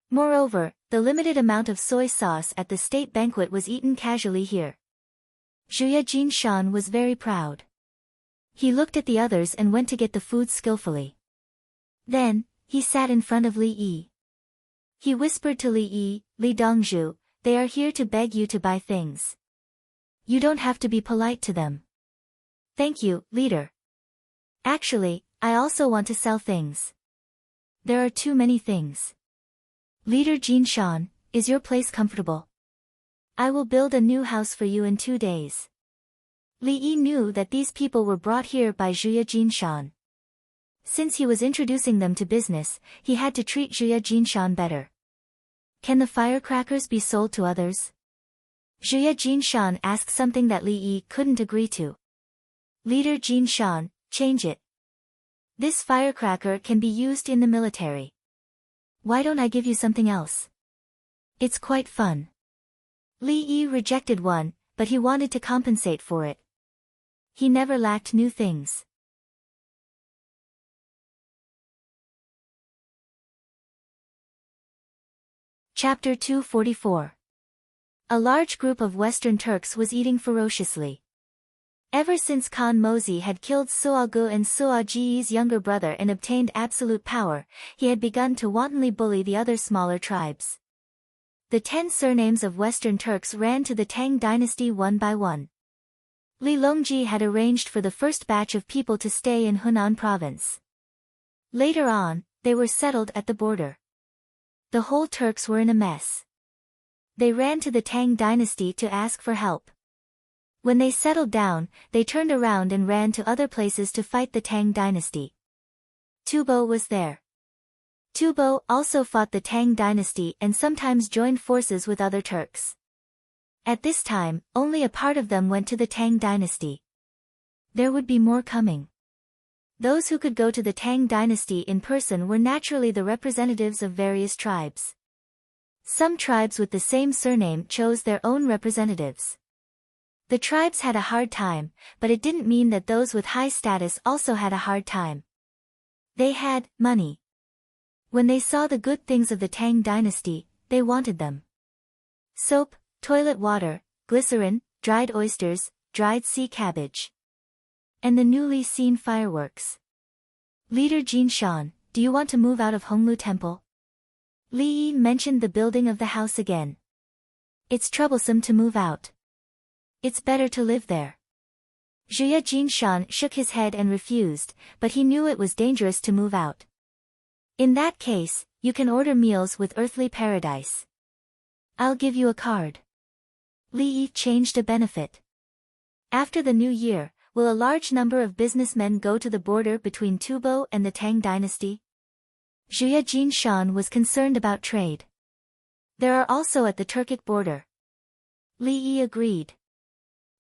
Moreover, the limited amount of soy sauce at the state banquet was eaten casually here. Zhuya Jinshan was very proud. He looked at the others and went to get the food skillfully. Then, he sat in front of Li Yi. He whispered to Li Yi, "Li Dongzhu, they are here to beg you to buy things. You don't have to be polite to them. Thank you, leader. Actually, I also want to sell things. There are too many things. Leader Jinshan, is your place comfortable? I will build a new house for you in 2 days. Li Yi knew that these people were brought here by Zhuya Jinshan. Since he was introducing them to business, he had to treat Zhuya Jinshan better. Can the firecrackers be sold to others? Zhuya Jinshan asked something that Li Yi couldn't agree to. Leader Jinshan, change it. This firecracker can be used in the military. Why don't I give you something else? It's quite fun. Li Yi rejected one, but he wanted to compensate for it. He never lacked new things. Chapter 244. A large group of Western Turks was eating ferociously. Ever since Khan Mozi had killed Suagu and Suaji's younger brother and obtained absolute power, he had begun to wantonly bully the other smaller tribes. The 10 surnames of Western Turks ran to the Tang dynasty one by one. Li Longji had arranged for the first batch of people to stay in Hunan province. Later on, they were settled at the border. The whole Turks were in a mess. They ran to the Tang dynasty to ask for help. When they settled down, they turned around and ran to other places to fight the Tang dynasty. Tubo was there. Tubo also fought the Tang dynasty and sometimes joined forces with other Turks. At this time, only a part of them went to the Tang dynasty. There would be more coming. Those who could go to the Tang dynasty in person were naturally the representatives of various tribes. Some tribes with the same surname chose their own representatives. The tribes had a hard time, but it didn't mean that those with high status also had a hard time. They had money. When they saw the good things of the Tang dynasty, they wanted them. Soap, toilet water, glycerin, dried oysters, dried sea cabbage. And the newly seen fireworks. Leader Jinshan, do you want to move out of Honglu Temple? Li Yi mentioned the building of the house again. It's troublesome to move out. It's better to live there. Zhuya Jinshan shook his head and refused, but he knew it was dangerous to move out. In that case, you can order meals with earthly paradise. I'll give you a card. Li Yi changed a benefit. After the new year, will a large number of businessmen go to the border between Tubo and the Tang dynasty? Zhuya Jinshan was concerned about trade. There are also at the Turkic border. Li Yi agreed.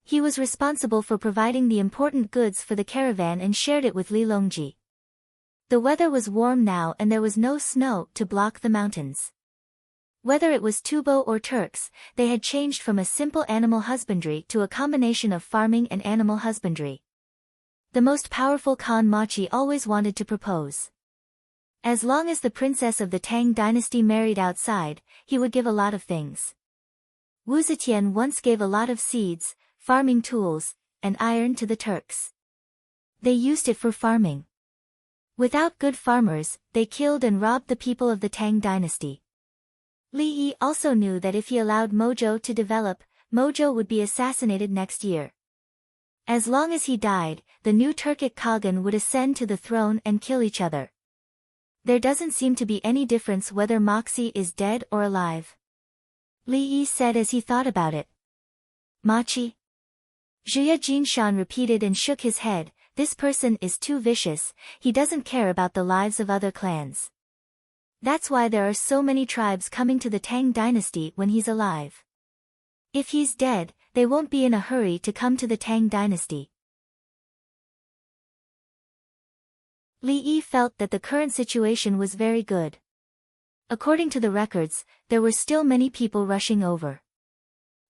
He was responsible for providing the important goods for the caravan and shared it with Li Longji. The weather was warm now and there was no snow to block the mountains. Whether it was Tubo or Turks, they had changed from a simple animal husbandry to a combination of farming and animal husbandry. The most powerful Khan Machi always wanted to propose. As long as the princess of the Tang dynasty married outside, he would give a lot of things. Wu Zetian once gave a lot of seeds, farming tools, and iron to the Turks. They used it for farming. Without good farmers, they killed and robbed the people of the Tang dynasty. Li Yi also knew that if he allowed Mojo to develop, Mojo would be assassinated next year. As long as he died, the new Turkic Khagan would ascend to the throne and kill each other. There doesn't seem to be any difference whether Moxie is dead or alive. Li Yi said as he thought about it. Machi? Zhuya Jinshan repeated and shook his head. This person is too vicious, he doesn't care about the lives of other clans. That's why there are so many tribes coming to the Tang dynasty when he's alive. If he's dead, they won't be in a hurry to come to the Tang dynasty. Li Yi felt that the current situation was very good. According to the records, there were still many people rushing over.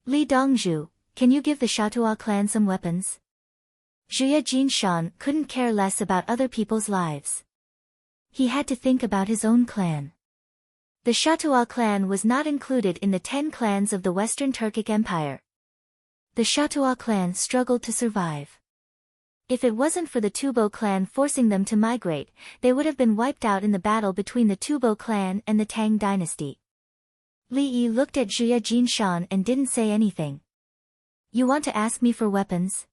Li Dongzhu, can you give the Shatua clan some weapons? Zhuya Jinshan couldn't care less about other people's lives. He had to think about his own clan. The Shatua clan was not included in the 10 clans of the Western Turkic Empire. The Shatua clan struggled to survive. If it wasn't for the Tubo clan forcing them to migrate, they would have been wiped out in the battle between the Tubo clan and the Tang dynasty. Li Yi looked at Zhuya Jinshan and didn't say anything. You want to ask me for weapons?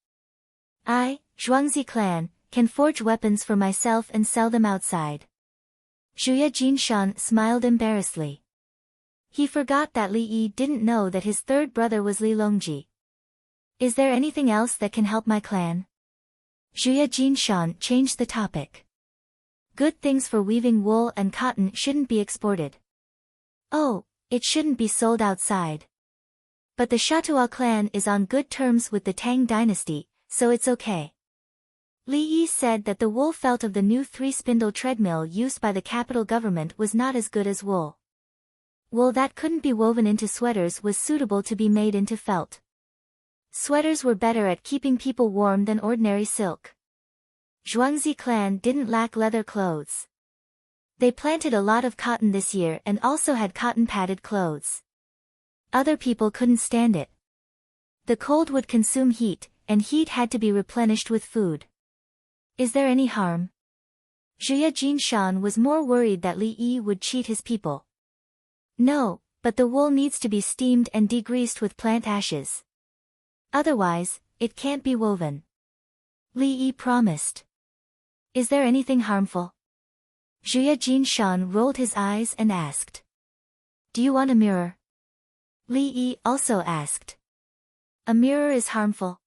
I, Zhuangzi clan, can forge weapons for myself and sell them outside. Zhuya Jinshan smiled embarrassedly. He forgot that Li Yi didn't know that his third brother was Li Longji. Is there anything else that can help my clan? Zhuya Jinshan changed the topic. Good things for weaving wool and cotton shouldn't be exported. Oh, it shouldn't be sold outside. But the Shatua clan is on good terms with the Tang dynasty, so it's okay. Li Yi said that the wool felt of the new 3-spindle treadmill used by the capital government was not as good as wool. Wool that couldn't be woven into sweaters was suitable to be made into felt. Sweaters were better at keeping people warm than ordinary silk. Zhuangzi clan didn't lack leather clothes. They planted a lot of cotton this year and also had cotton-padded clothes. Other people couldn't stand it. The cold would consume heat, and heat had to be replenished with food. Is there any harm? Zhuya Jinshan was more worried that Li Yi would cheat his people. No, but the wool needs to be steamed and degreased with plant ashes. Otherwise, it can't be woven. Li Yi promised. Is there anything harmful? Zhuya Jinshan rolled his eyes and asked. Do you want a mirror? Li Yi also asked. A mirror is harmful.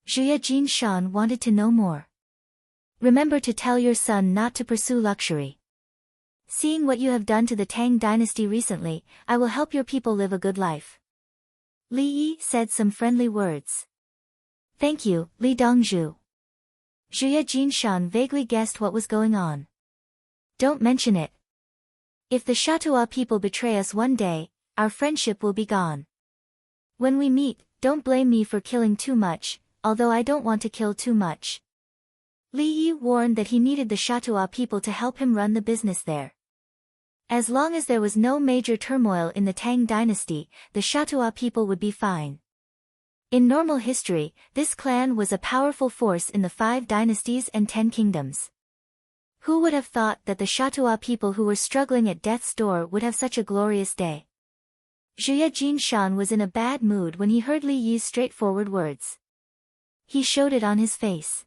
Zhuya Jinshan wanted to know more. Remember to tell your son not to pursue luxury. Seeing what you have done to the Tang dynasty recently, I will help your people live a good life. Li Yi said some friendly words. Thank you, Li Dongzhu. Zhuya Jinshan vaguely guessed what was going on. Don't mention it. If the Shatua people betray us one day, our friendship will be gone. When we meet, don't blame me for killing too much, although I don't want to kill too much. Li Yi warned that he needed the Shatua people to help him run the business there. As long as there was no major turmoil in the Tang dynasty, the Shatua people would be fine. In normal history, this clan was a powerful force in the 5 dynasties and 10 kingdoms. Who would have thought that the Shatua people who were struggling at death's door would have such a glorious day? Zhuya Jinshan was in a bad mood when he heard Li Yi's straightforward words. He showed it on his face.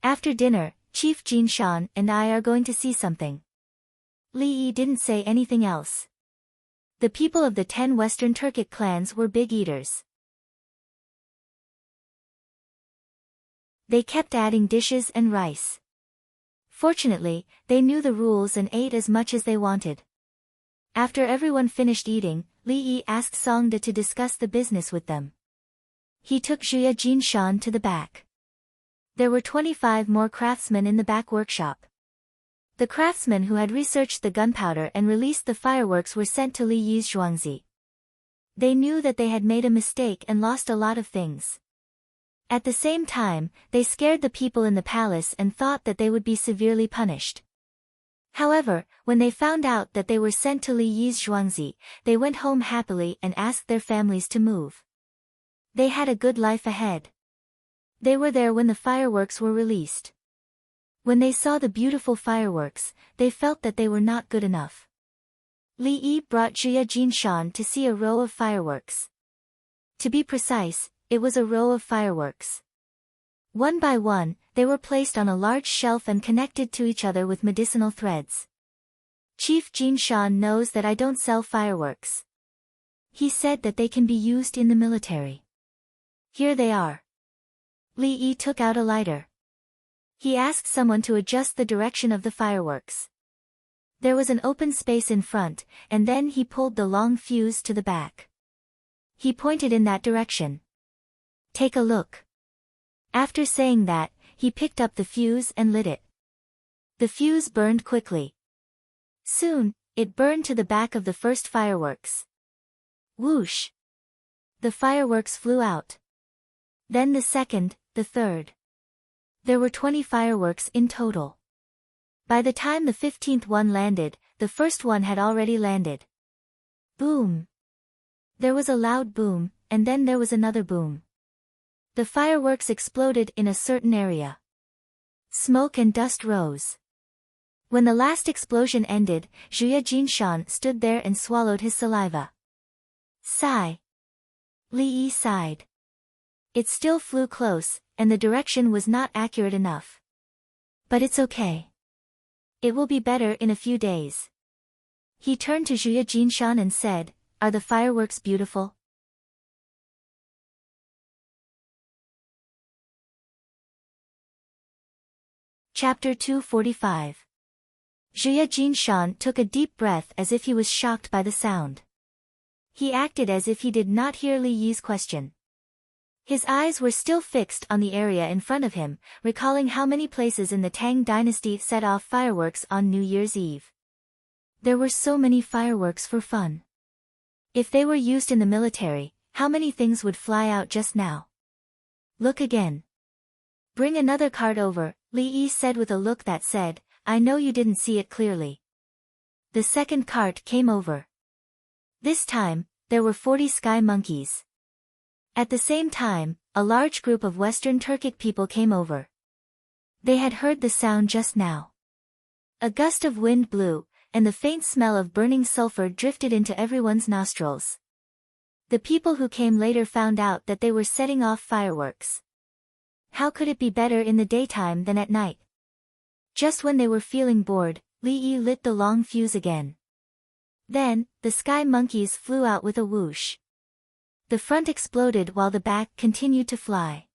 After dinner, Chief Jinshan and I are going to see something. Li Yi didn't say anything else. The people of the 10 Western Turkic clans were big eaters. They kept adding dishes and rice. Fortunately, they knew the rules and ate as much as they wanted. After everyone finished eating, Li Yi asked Songda to discuss the business with them. He took Zhuya Jinshan to the back. There were 25 more craftsmen in the back workshop. The craftsmen who had researched the gunpowder and released the fireworks were sent to Li Yi's Zhuangzi. They knew that they had made a mistake and lost a lot of things. At the same time, they scared the people in the palace and thought that they would be severely punished. However, when they found out that they were sent to Li Yi's Zhuangzi, they went home happily and asked their families to move. They had a good life ahead. They were there when the fireworks were released. When they saw the beautiful fireworks, they felt that they were not good enough. Li Yi brought Zhuya Jinshan to see a row of fireworks. To be precise, it was a row of fireworks. One by one, they were placed on a large shelf and connected to each other with medicinal threads. Chief Jinshan knows that I don't sell fireworks. He said that they can be used in the military. Here they are. Li Yi took out a lighter. He asked someone to adjust the direction of the fireworks. There was an open space in front, and then he pulled the long fuse to the back. He pointed in that direction. Take a look. After saying that, he picked up the fuse and lit it. The fuse burned quickly. Soon, it burned to the back of the first fireworks. Whoosh! The fireworks flew out. Then the second, the third. There were 20 fireworks in total. By the time the 15th one landed, the first one had already landed. Boom! There was a loud boom, and then there was another boom. The fireworks exploded in a certain area. Smoke and dust rose. When the last explosion ended, Zhuya Jinshan stood there and swallowed his saliva. Sigh. Li Yi sighed. It still flew close, and the direction was not accurate enough. But it's okay. It will be better in a few days. He turned to Zhuya Jinshan and said, "Are the fireworks beautiful?" Chapter 245. Zhuya Jinshan took a deep breath as if he was shocked by the sound. He acted as if he did not hear Li Yi's question. His eyes were still fixed on the area in front of him, recalling how many places in the Tang dynasty set off fireworks on New Year's Eve. There were so many fireworks for fun. If they were used in the military, how many things would fly out just now? Look again. Bring another card over, Li Yi said with a look that said, "I know you didn't see it clearly." The second cart came over. This time, there were 40 sky monkeys. At the same time, a large group of Western Turkic people came over. They had heard the sound just now. A gust of wind blew, and the faint smell of burning sulfur drifted into everyone's nostrils. The people who came later found out that they were setting off fireworks. How could it be better in the daytime than at night? Just when they were feeling bored, Li Yi lit the long fuse again. Then, the sky monkeys flew out with a whoosh. The front exploded while the back continued to fly.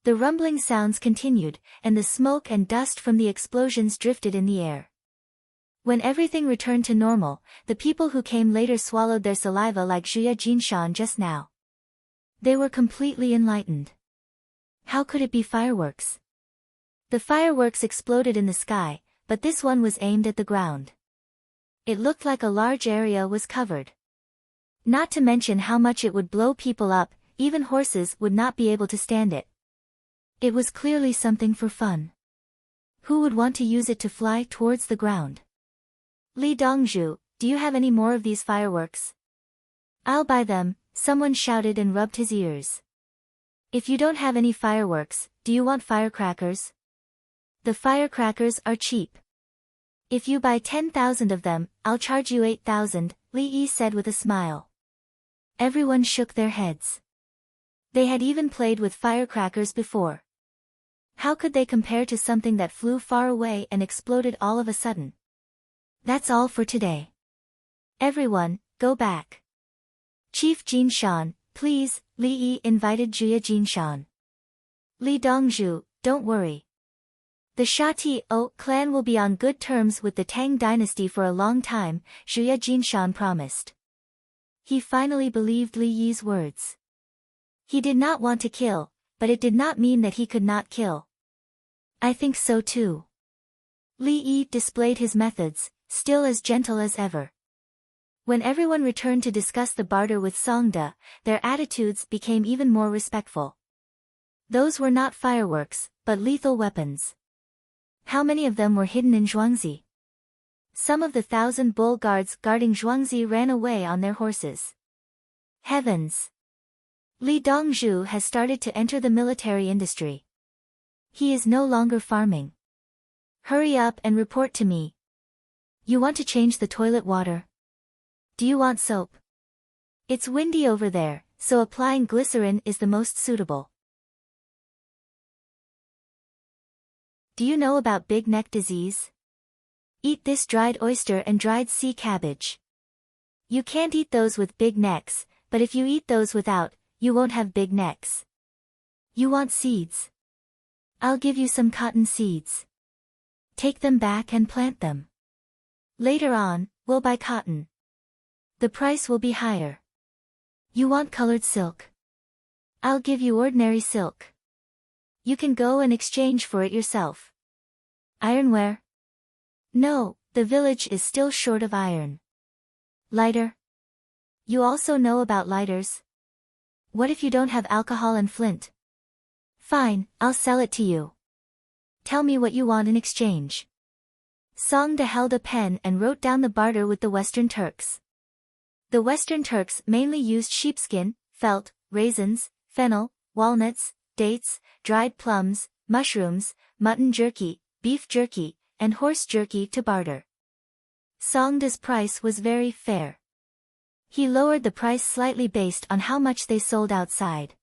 The rumbling sounds continued, and the smoke and dust from the explosions drifted in the air. When everything returned to normal, the people who came later swallowed their saliva like Zhuya Jinshan just now. They were completely enlightened. How could it be fireworks? The fireworks exploded in the sky, but this one was aimed at the ground. It looked like a large area was covered. Not to mention how much it would blow people up, even horses would not be able to stand it. It was clearly something for fun. Who would want to use it to fly towards the ground? Li Dongzhu, do you have any more of these fireworks? I'll buy them, someone shouted and rubbed his ears. If you don't have any fireworks, do you want firecrackers? The firecrackers are cheap. If you buy 10,000 of them, I'll charge you 8,000, Li Yi said with a smile. Everyone shook their heads. They had even played with firecrackers before. How could they compare to something that flew far away and exploded all of a sudden? That's all for today. Everyone, go back. Chief Jinshan, please, Li Yi invited Zhuya Jinshan. Li Dongzhu, don't worry. The Shati-O clan will be on good terms with the Tang dynasty for a long time, Zhuya Jinshan promised. He finally believed Li Yi's words. He did not want to kill, but it did not mean that he could not kill. I think so too. Li Yi displayed his methods, still as gentle as ever. When everyone returned to discuss the barter with Songda, their attitudes became even more respectful. Those were not fireworks, but lethal weapons. How many of them were hidden in Zhuangzi? Some of the 1,000 bull guards guarding Zhuangzi ran away on their horses. Heavens! Li Dongzhu has started to enter the military industry. He is no longer farming. Hurry up and report to me. You want to change the toilet water? Do you want soap? It's windy over there, so applying glycerin is the most suitable. Do you know about big neck disease? Eat this dried oyster and dried sea cabbage. You can't eat those with big necks, but if you eat those without, you won't have big necks. You want seeds? I'll give you some cotton seeds. Take them back and plant them. Later on, we'll buy cotton. The price will be higher. You want colored silk? I'll give you ordinary silk. You can go and exchange for it yourself. Ironware? No, the village is still short of iron. Lighter? You also know about lighters? What if you don't have alcohol and flint? Fine, I'll sell it to you. Tell me what you want in exchange. Songda held a pen and wrote down the barter with the Western Turks. The Western Turks mainly used sheepskin, felt, raisins, fennel, walnuts, dates, dried plums, mushrooms, mutton jerky, beef jerky, and horse jerky to barter. Songda's price was very fair. He lowered the price slightly based on how much they sold outside.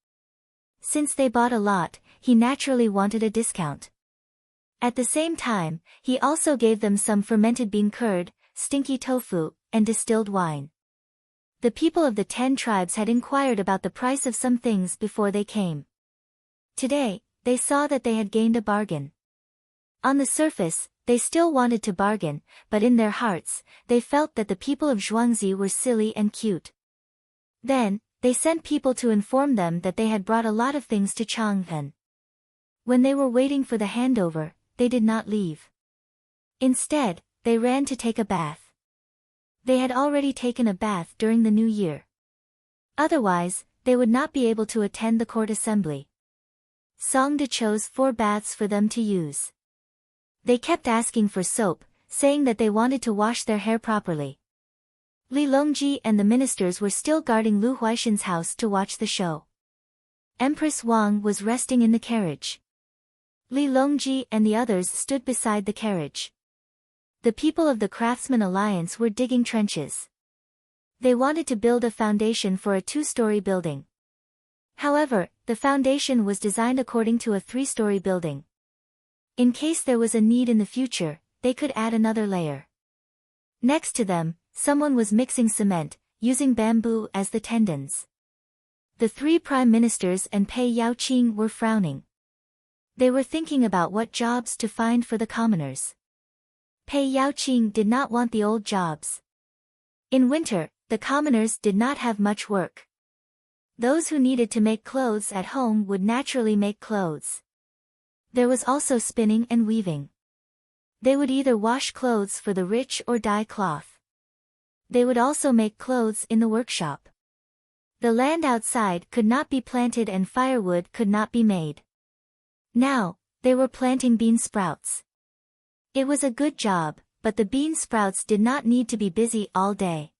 Since they bought a lot, he naturally wanted a discount. At the same time, he also gave them some fermented bean curd, stinky tofu, and distilled wine. The people of the 10 tribes had inquired about the price of some things before they came. Today, they saw that they had gained a bargain. On the surface, they still wanted to bargain, but in their hearts, they felt that the people of Zhuangzi were silly and cute. Then, they sent people to inform them that they had brought a lot of things to Chang'an. When they were waiting for the handover, they did not leave. Instead, they ran to take a bath. They had already taken a bath during the new year. Otherwise, they would not be able to attend the court assembly. Songde chose 4 baths for them to use. They kept asking for soap, saying that they wanted to wash their hair properly. Li Longji and the ministers were still guarding Lu Huaishan's house to watch the show. Empress Wang was resting in the carriage. Li Longji and the others stood beside the carriage. The people of the Craftsman Alliance were digging trenches. They wanted to build a foundation for a 2-story building. However, the foundation was designed according to a 3-story building. In case there was a need in the future, they could add another layer. Next to them, someone was mixing cement, using bamboo as the tendons. The 3 prime ministers and Pei Yaoqing were frowning. They were thinking about what jobs to find for the commoners. Pei Yaoqing did not want the old jobs. In winter, the commoners did not have much work. Those who needed to make clothes at home would naturally make clothes. There was also spinning and weaving. They would either wash clothes for the rich or dye cloth. They would also make clothes in the workshop. The land outside could not be planted and firewood could not be made. Now, they were planting bean sprouts. It was a good job, but the bean sprouts did not need to be busy all day.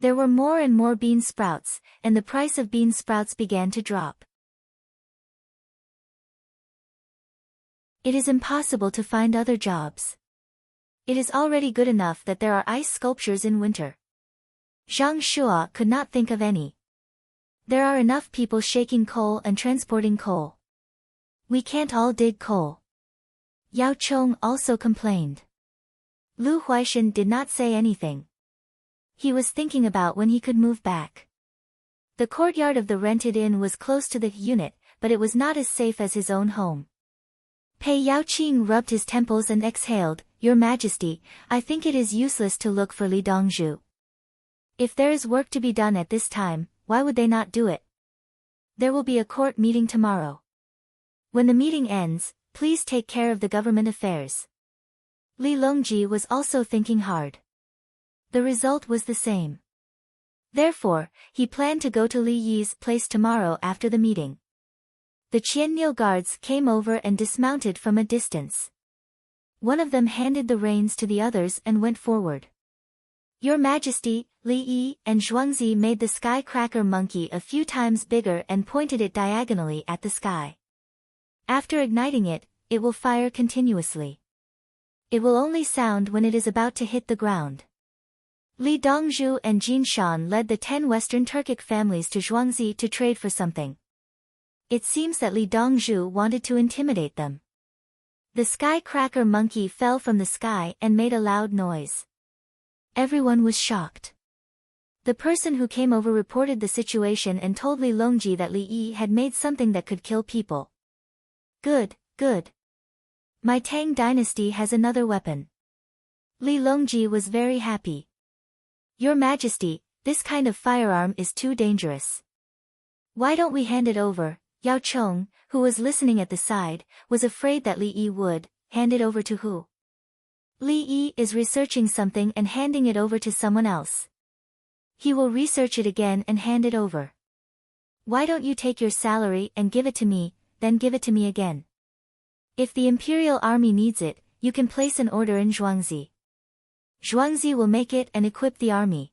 There were more and more bean sprouts, and the price of bean sprouts began to drop. It is impossible to find other jobs. It is already good enough that there are ice sculptures in winter. Zhang Shua could not think of any. There are enough people shaking coal and transporting coal. We can't all dig coal. Yao Chong also complained. Lu Huaishan did not say anything. He was thinking about when he could move back. The courtyard of the rented inn was close to the unit, but it was not as safe as his own home. Pei Yaoqing rubbed his temples and exhaled, "Your Majesty, I think it is useless to look for Li Dongzhu. If there is work to be done at this time, why would they not do it? There will be a court meeting tomorrow. When the meeting ends, please take care of the government affairs." Li Longji was also thinking hard. The result was the same. Therefore, he planned to go to Li Yi's place tomorrow after the meeting. The Qianniu guards came over and dismounted from a distance. One of them handed the reins to the others and went forward. "Your Majesty," Li Yi and Zhuangzi made the sky-cracker monkey a few times bigger and pointed it diagonally at the sky. After igniting it, it will fire continuously. It will only sound when it is about to hit the ground. Li Dongzhu and Jin Shan led the 10 Western Turkic families to Zhuangzi to trade for something. It seems that Li Dongzhu wanted to intimidate them. The sky-cracker monkey fell from the sky and made a loud noise. Everyone was shocked. The person who came over reported the situation and told Li Longji that Li Yi had made something that could kill people. "Good, good. My Tang dynasty has another weapon." Li Longji was very happy. "Your Majesty, this kind of firearm is too dangerous. Why don't we hand it over?" Yao Chong, who was listening at the side, was afraid that Li Yi would hand it over to who? Li Yi is researching something and handing it over to someone else. He will research it again and hand it over. Why don't you take your salary and give it to me, then give it to me again? If the Imperial Army needs it, you can place an order in Zhuangzi. Zhuangzi will make it and equip the army.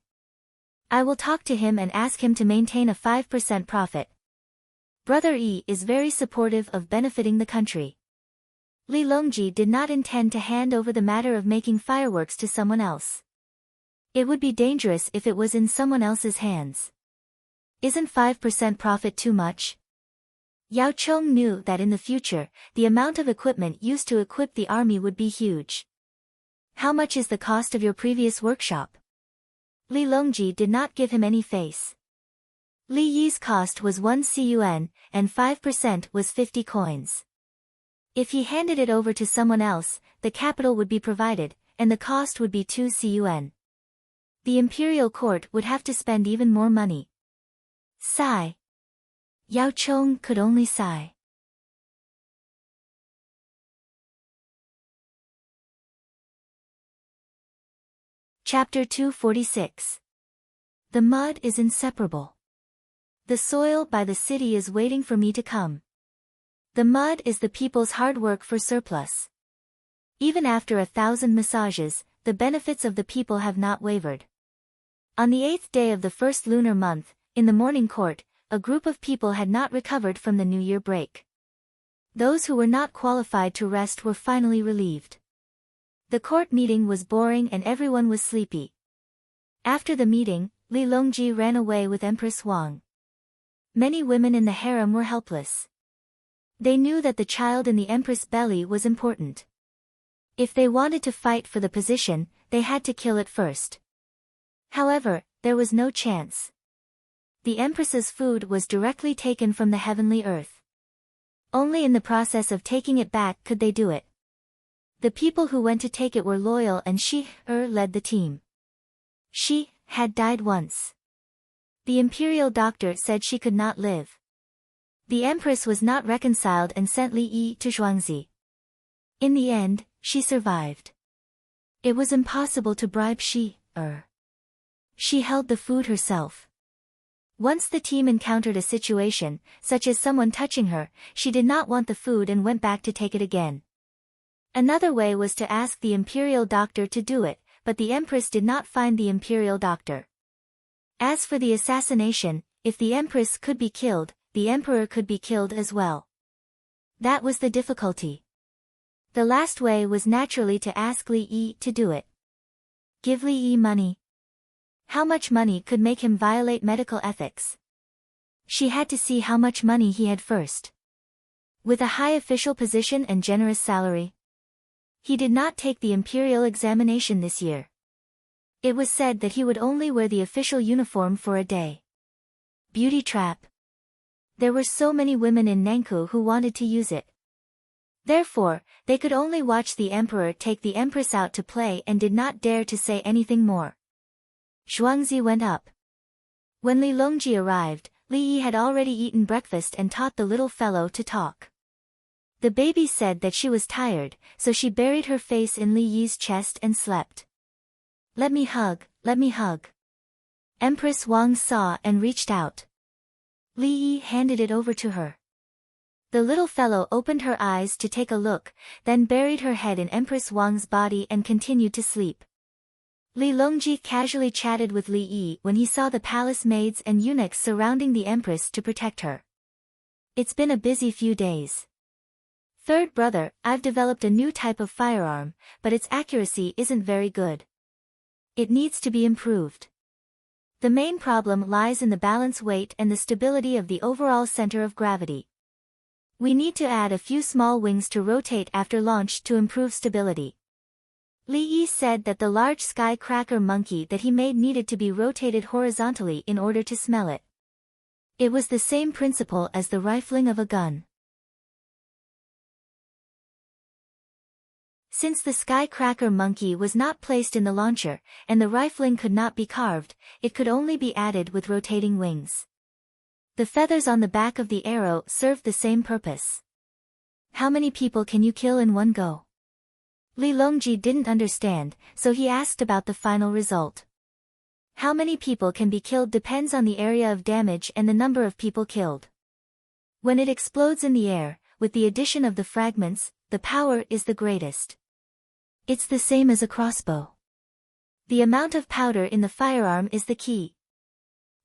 I will talk to him and ask him to maintain a 5% profit. Brother Yi is very supportive of benefiting the country. Li Longji did not intend to hand over the matter of making fireworks to someone else. It would be dangerous if it was in someone else's hands. Isn't 5% profit too much? Yao Chong knew that in the future, the amount of equipment used to equip the army would be huge. How much is the cost of your previous workshop? Li Longji did not give him any face. Li Yi's cost was 1 CUN, and 5% was 50 coins. If he handed it over to someone else, the capital would be provided, and the cost would be 2 CUN. The imperial court would have to spend even more money. Sigh. Yao Chong could only sigh. Chapter 246. The mud is inseparable. The soil by the city is waiting for me to come. The mud is the people's hard work for surplus. Even after 1,000 massages, the benefits of the people have not wavered. On the 8th day of the first lunar month, in the morning court, a group of people had not recovered from the New Year break. Those who were not qualified to rest were finally relieved. The court meeting was boring and everyone was sleepy. After the meeting, Li Longji ran away with Empress Wang. Many women in the harem were helpless. They knew that the child in the empress' belly was important. If they wanted to fight for the position, they had to kill it first. However, there was no chance. The empress's food was directly taken from the heavenly earth. Only in the process of taking it back could they do it. The people who went to take it were loyal and she led the team. She had died once. The imperial doctor said she could not live. The empress was not reconciled and sent Li Yi to Zhuangzi. In the end, she survived. It was impossible to bribe she. She held the food herself. Once the team encountered a situation, such as someone touching her, she did not want the food and went back to take it again. Another way was to ask the imperial doctor to do it, but the empress did not find the imperial doctor. As for the assassination, if the empress could be killed, the emperor could be killed as well. That was the difficulty. The last way was naturally to ask Li Yi to do it. Give Li Yi money. How much money could make him violate medical ethics? She had to see how much money he had first. With a high official position and generous salary. He did not take the imperial examination this year. It was said that he would only wear the official uniform for a day. Beauty trap. There were so many women in Nankou who wanted to use it. Therefore, they could only watch the emperor take the empress out to play and did not dare to say anything more. Zhuangzi went up. When Li Longji arrived, Li Yi had already eaten breakfast and taught the little fellow to talk. The baby said that she was tired, so she buried her face in Li Yi's chest and slept. Let me hug, let me hug. Empress Wang saw and reached out. Li Yi handed it over to her. The little fellow opened her eyes to take a look, then buried her head in Empress Wang's body and continued to sleep. Li Longji casually chatted with Li Yi when he saw the palace maids and eunuchs surrounding the empress to protect her. It's been a busy few days. Third brother, I've developed a new type of firearm, but its accuracy isn't very good. It needs to be improved. The main problem lies in the balance weight and the stability of the overall center of gravity. We need to add a few small wings to rotate after launch to improve stability. Li Yi said that the large sky-cracker monkey that he made needed to be rotated horizontally in order to smell it. It was the same principle as the rifling of a gun. Since the sky-cracker monkey was not placed in the launcher, and the rifling could not be carved, it could only be added with rotating wings. The feathers on the back of the arrow served the same purpose. How many people can you kill in one go? Li Longji didn't understand, so he asked about the final result. How many people can be killed depends on the area of damage and the number of people killed. When it explodes in the air, with the addition of the fragments, the power is the greatest. It's the same as a crossbow. The amount of powder in the firearm is the key.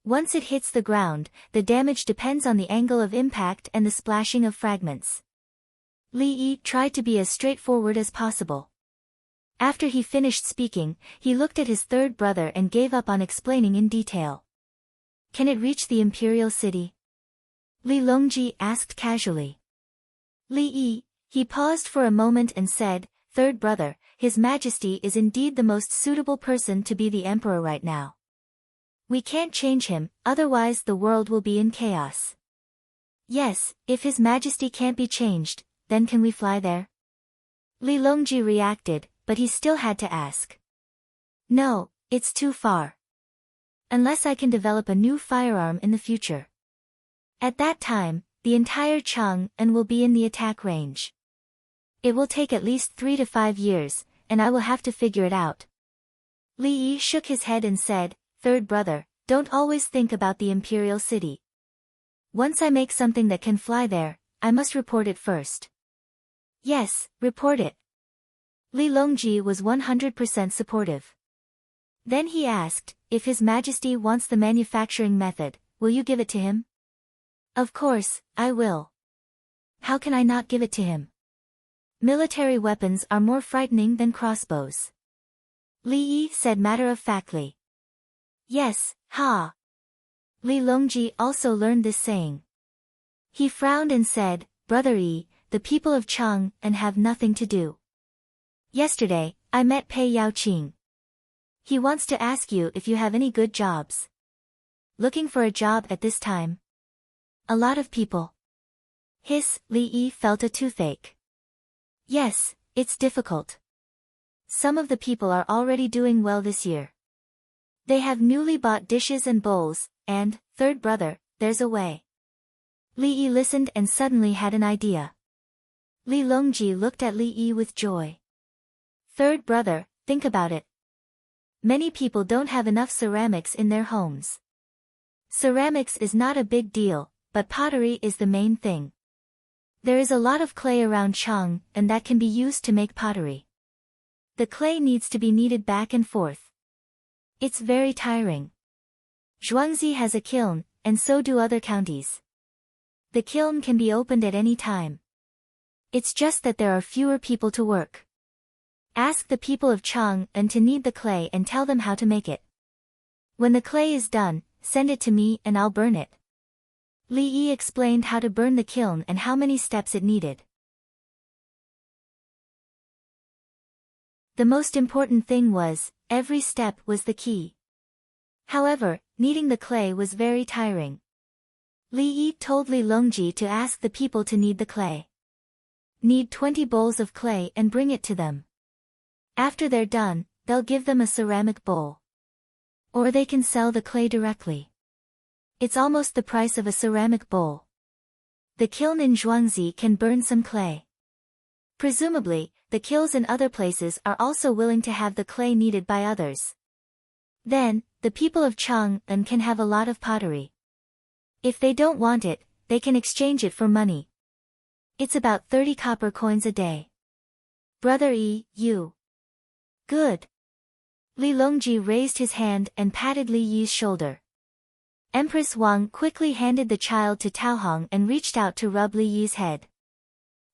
Once it hits the ground, the damage depends on the angle of impact and the splashing of fragments. Li Yi tried to be as straightforward as possible. After he finished speaking, he looked at his third brother and gave up on explaining in detail. Can it reach the imperial city? Li Longji asked casually. Li Yi, he paused for a moment and said, "Third brother, His Majesty is indeed the most suitable person to be the emperor right now. We can't change him, otherwise the world will be in chaos." "Yes, if His Majesty can't be changed, then can we fly there?" Li Longji reacted, but he still had to ask. "No, it's too far. Unless I can develop a new firearm in the future. At that time, the entire Chang'an will be in the attack range. It will take at least 3 to 5 years, and I will have to figure it out." Li Yi shook his head and said, "Third brother, don't always think about the imperial city. Once I make something that can fly there, I must report it first." "Yes, report it." Li Longji was 100% supportive. Then he asked, "If His Majesty wants the manufacturing method, will you give it to him?" "Of course, I will. How can I not give it to him? Military weapons are more frightening than crossbows." Li Yi said matter-of-factly. "Yes, ha." Li Longji also learned this saying. He frowned and said, "Brother Yi, the people of Chang'an have nothing to do. Yesterday, I met Pei Yaoqing. He wants to ask you if you have any good jobs. Looking for a job at this time? A lot of people." Hiss, Li Yi felt a toothache. "Yes, it's difficult. Some of the people are already doing well this year. They have newly bought dishes and bowls, and, third brother, there's a way." Li Yi listened and suddenly had an idea. Li Longji looked at Li Yi with joy. "Third brother, think about it. Many people don't have enough ceramics in their homes. Ceramics is not a big deal, but pottery is the main thing. There is a lot of clay around Chang, and that can be used to make pottery. The clay needs to be kneaded back and forth. It's very tiring. Zhuangzi has a kiln, and so do other counties. The kiln can be opened at any time. It's just that there are fewer people to work. Ask the people of Chang'an to knead the clay and tell them how to make it. When the clay is done, send it to me and I'll burn it." Li Yi explained how to burn the kiln and how many steps it needed. The most important thing was, every step was the key. However, kneading the clay was very tiring. Li Yi told Li Longji to ask the people to knead the clay. Knead 20 bowls of clay and bring it to them. After they're done, they'll give them a ceramic bowl. Or they can sell the clay directly. It's almost the price of a ceramic bowl. The kiln in Zhuangzi can burn some clay. Presumably, the kilns in other places are also willing to have the clay kneaded by others. Then, the people of Chang'an can have a lot of pottery. If they don't want it, they can exchange it for money. It's about 30 copper coins a day. Brother Yi, you. Good. Li Longji raised his hand and patted Li Yi's shoulder. Empress Wang quickly handed the child to Taohong and reached out to rub Li Yi's head.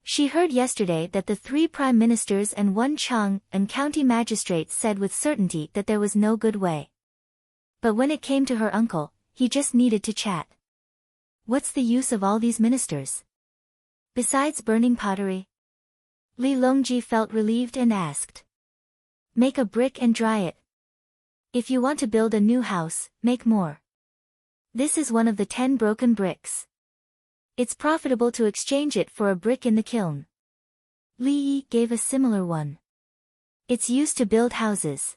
She heard yesterday that the 3 prime ministers and 1 Chang'an county magistrate said with certainty that there was no good way. But when it came to her uncle, he just needed to chat. What's the use of all these ministers? Besides burning pottery? Li Longji felt relieved and asked. Make a brick and dry it. If you want to build a new house, make more. This is one of the 10 broken bricks. It's profitable to exchange it for a brick in the kiln. Li Yi gave a similar one. It's used to build houses.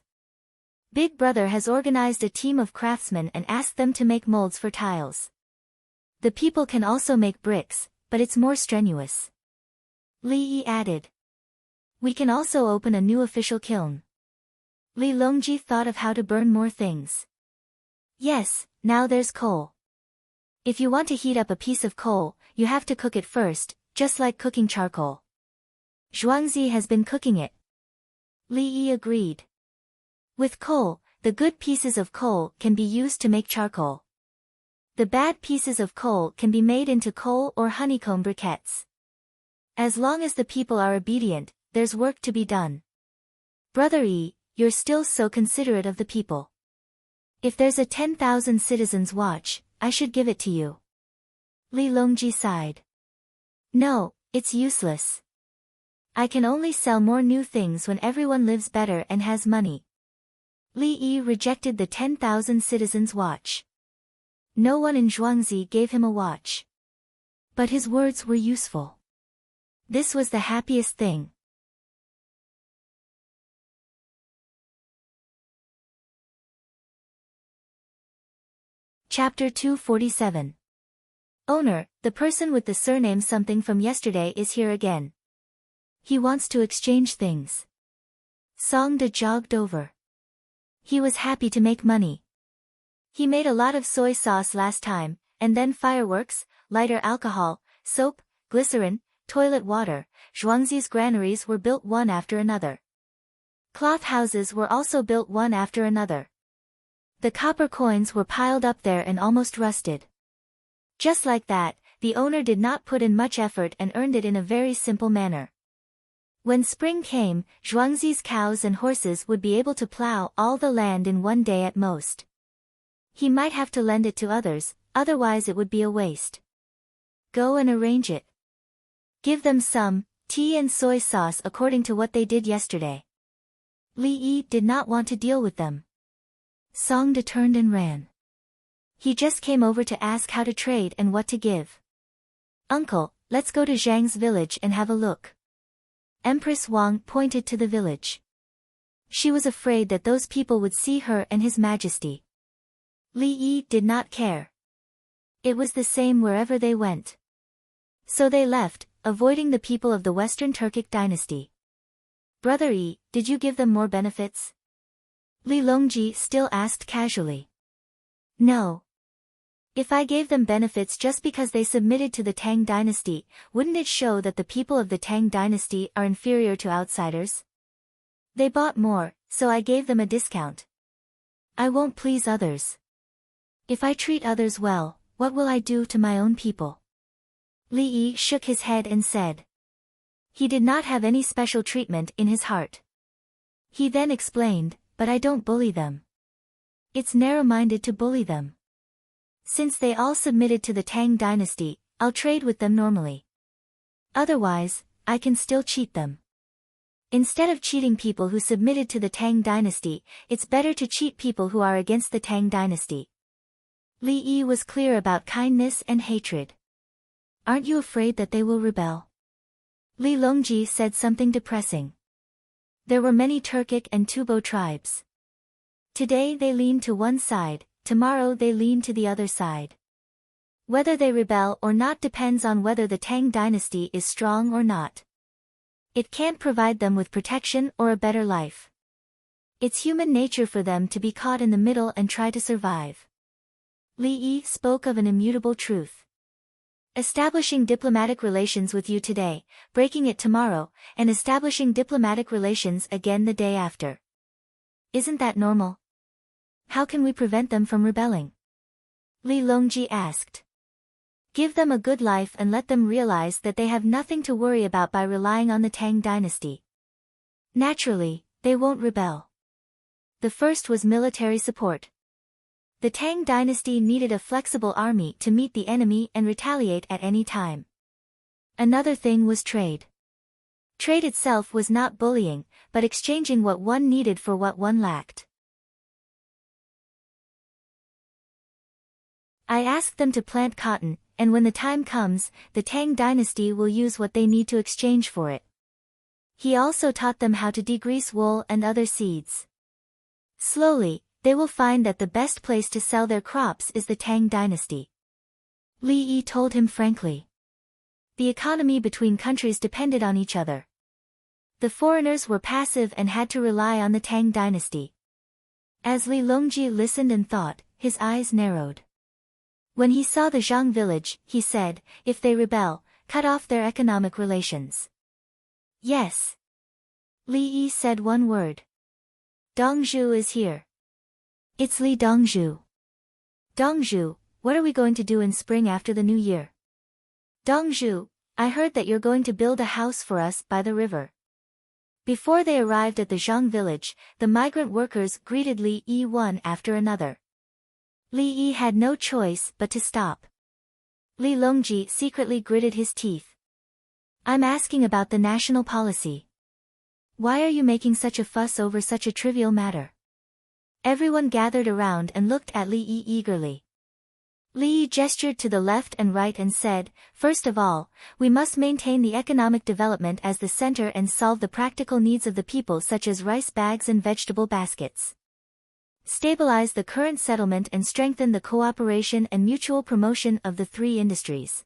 Big Brother has organized a team of craftsmen and asked them to make molds for tiles. The people can also make bricks, but it's more strenuous. Li Yi added. We can also open a new official kiln. Li Longji thought of how to burn more things. Yes, now there's coal. If you want to heat up a piece of coal, you have to cook it first, just like cooking charcoal. Zhuangzi has been cooking it. Li Yi agreed. With coal, the good pieces of coal can be used to make charcoal. The bad pieces of coal can be made into coal or honeycomb briquettes. As long as the people are obedient, there's work to be done. Brother Yi, you're still so considerate of the people. If there's a 10,000 citizens watch, I should give it to you. Li Longji sighed. No, it's useless. I can only sell more new things when everyone lives better and has money. Li Yi rejected the 10,000 citizens' watch. No one in Zhuangzi gave him a watch. But his words were useful. This was the happiest thing. Chapter 247. Owner, the person with the surname something from yesterday is here again. He wants to exchange things. Song De jogged over. He was happy to make money. He made a lot of soy sauce last time, and then fireworks, lighter alcohol, soap, glycerin, toilet water. Zhuangzi's granaries were built one after another. Cloth houses were also built one after another. The copper coins were piled up there and almost rusted. Just like that, the owner did not put in much effort and earned it in a very simple manner. When spring came, Zhuangzi's cows and horses would be able to plow all the land in one day at most. He might have to lend it to others, otherwise it would be a waste. Go and arrange it. Give them some tea and soy sauce according to what they did yesterday. Li Yi did not want to deal with them. Song De turned and ran. He just came over to ask how to trade and what to give. Uncle, let's go to Zhang's village and have a look. Empress Wang pointed to the village. She was afraid that those people would see her and His Majesty. Li Yi did not care. It was the same wherever they went. So they left, avoiding the people of the Western Turkic dynasty. Brother Yi, did you give them more benefits? Li Longji still asked casually. No. If I gave them benefits just because they submitted to the Tang dynasty, wouldn't it show that the people of the Tang dynasty are inferior to outsiders? They bought more, so I gave them a discount. I won't please others. If I treat others well, what will I do to my own people? Li Yi shook his head and said. He did not have any special treatment in his heart. He then explained, but I don't bully them. It's narrow-minded to bully them. Since they all submitted to the Tang dynasty, I'll trade with them normally. Otherwise, I can still cheat them. Instead of cheating people who submitted to the Tang dynasty, it's better to cheat people who are against the Tang dynasty. Li Yi was clear about kindness and hatred. Aren't you afraid that they will rebel? Li Longji said something depressing. There were many Turkic and Tubo tribes. Today they lean to one side, tomorrow they lean to the other side. Whether they rebel or not depends on whether the Tang dynasty is strong or not. It can't provide them with protection or a better life. It's human nature for them to be caught in the middle and try to survive. Li Yi spoke of an immutable truth. Establishing diplomatic relations with you today, breaking it tomorrow, and establishing diplomatic relations again the day after. Isn't that normal? How can we prevent them from rebelling? Li Longji asked. Give them a good life and let them realize that they have nothing to worry about by relying on the Tang dynasty. Naturally, they won't rebel. The first was military support. The Tang dynasty needed a flexible army to meet the enemy and retaliate at any time. Another thing was trade. Trade itself was not bullying, but exchanging what one needed for what one lacked. I asked them to plant cotton, and when the time comes, the Tang dynasty will use what they need to exchange for it. He also taught them how to degrease wool and other seeds. Slowly, they will find that the best place to sell their crops is the Tang dynasty. Li Yi told him frankly. The economy between countries depended on each other. The foreigners were passive and had to rely on the Tang dynasty. As Li Longji listened and thought, his eyes narrowed. When he saw the Zhang village, he said, if they rebel, cut off their economic relations. Yes. Li Yi said one word. Dongzhu is here. It's Li Dongzhu. Dongzhu, what are we going to do in spring after the new year? Dongzhu, I heard that you're going to build a house for us by the river. Before they arrived at the Zhang village, the migrant workers greeted Li Yi one after another. Li Yi had no choice but to stop. Li Longji secretly gritted his teeth. I'm asking about the national policy. Why are you making such a fuss over such a trivial matter? Everyone gathered around and looked at Li Yi eagerly. Li Yi gestured to the left and right and said, first of all, we must maintain the economic development as the center and solve the practical needs of the people such as rice bags and vegetable baskets. Stabilize the current settlement and strengthen the cooperation and mutual promotion of the three industries.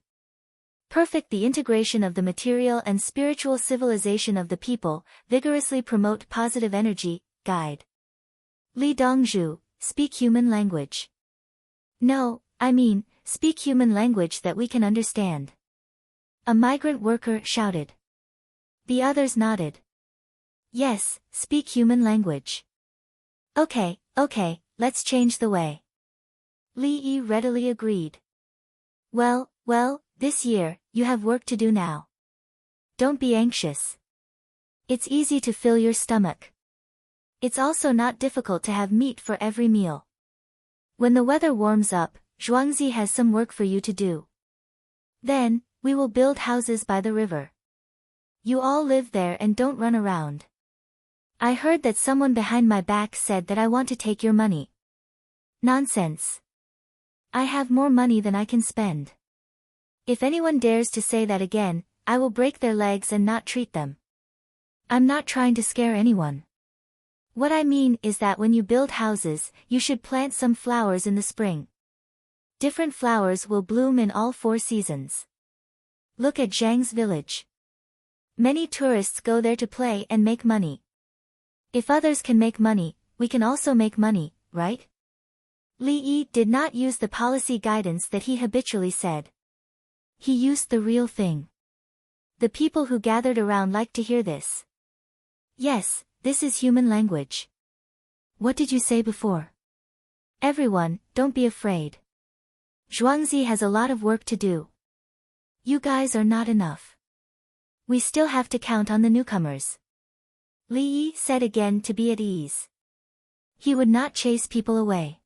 Perfect the integration of the material and spiritual civilization of the people, vigorously promote positive energy, guide. Li Dongzhu, speak human language. No, I mean, speak human language that we can understand. A migrant worker shouted. The others nodded. Yes, speak human language. Okay, let's change the way. Li Yi readily agreed. Well, this year, you have work to do now. Don't be anxious. It's easy to fill your stomach. It's also not difficult to have meat for every meal. When the weather warms up, Zhuangzi has some work for you to do. Then, we will build houses by the river. You all live there and don't run around. I heard that someone behind my back said that I want to take your money. Nonsense. I have more money than I can spend. If anyone dares to say that again, I will break their legs and not treat them. I'm not trying to scare anyone. What I mean is that when you build houses, you should plant some flowers in the spring. Different flowers will bloom in all 4 seasons. Look at Zhang's village. Many tourists go there to play and make money. If others can make money, we can also make money, right? Li Yi did not use the policy guidance that he habitually said. He used the real thing. The people who gathered around liked to hear this. Yes, this is human language. What did you say before? Everyone, don't be afraid. Zhuangzi has a lot of work to do. You guys are not enough. We still have to count on the newcomers. Li Yi said again to be at ease. He would not chase people away.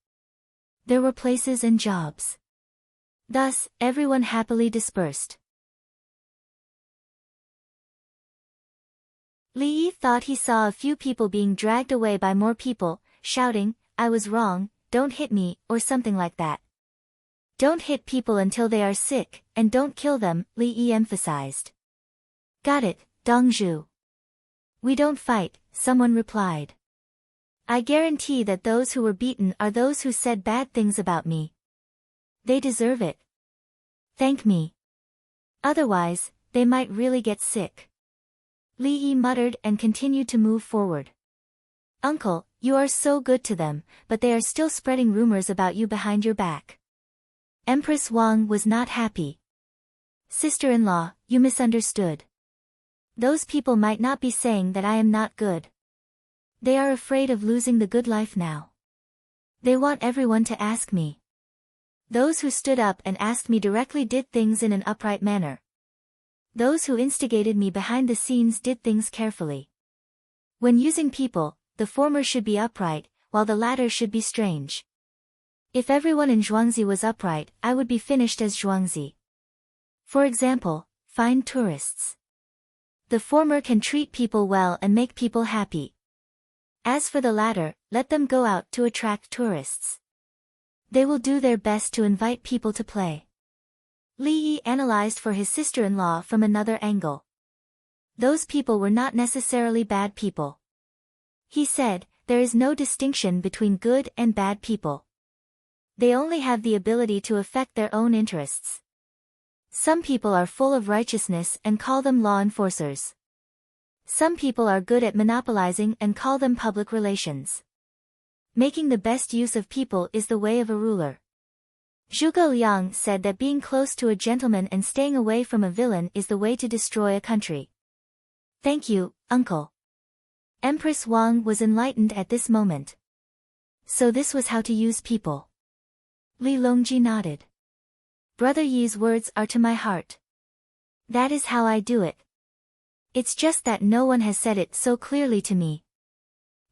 There were places and jobs. Thus, everyone happily dispersed. Li Yi thought he saw a few people being dragged away by more people, shouting, I was wrong, don't hit me, or something like that. Don't hit people until they are sick, and don't kill them, Li Yi emphasized. Got it, Dongzhu. We don't fight, someone replied. I guarantee that those who were beaten are those who said bad things about me. They deserve it. Thank me. Otherwise, they might really get sick. Li Yi muttered and continued to move forward. Uncle, you are so good to them, but they are still spreading rumors about you behind your back. Empress Wang was not happy. Sister-in-law, you misunderstood. Those people might not be saying that I am not good. They are afraid of losing the good life now. They want everyone to ask me. Those who stood up and asked me directly did things in an upright manner. Those who instigated me behind the scenes did things carefully. When using people, the former should be upright, while the latter should be strange. If everyone in Zhuangzi was upright, I would be finished as Zhuangzi. For example, find tourists. The former can treat people well and make people happy. As for the latter, let them go out to attract tourists. They will do their best to invite people to play. Li Yi analyzed for his sister-in-law from another angle. Those people were not necessarily bad people. He said, there is no distinction between good and bad people. They only have the ability to affect their own interests. Some people are full of righteousness and call them law enforcers. Some people are good at monopolizing and call them public relations. Making the best use of people is the way of a ruler. Zhuge Liang said that being close to a gentleman and staying away from a villain is the way to destroy a country. Thank you, uncle. Empress Wang was enlightened at this moment. So this was how to use people. Li Longji nodded. Brother Yi's words are to my heart. That is how I do it. It's just that no one has said it so clearly to me.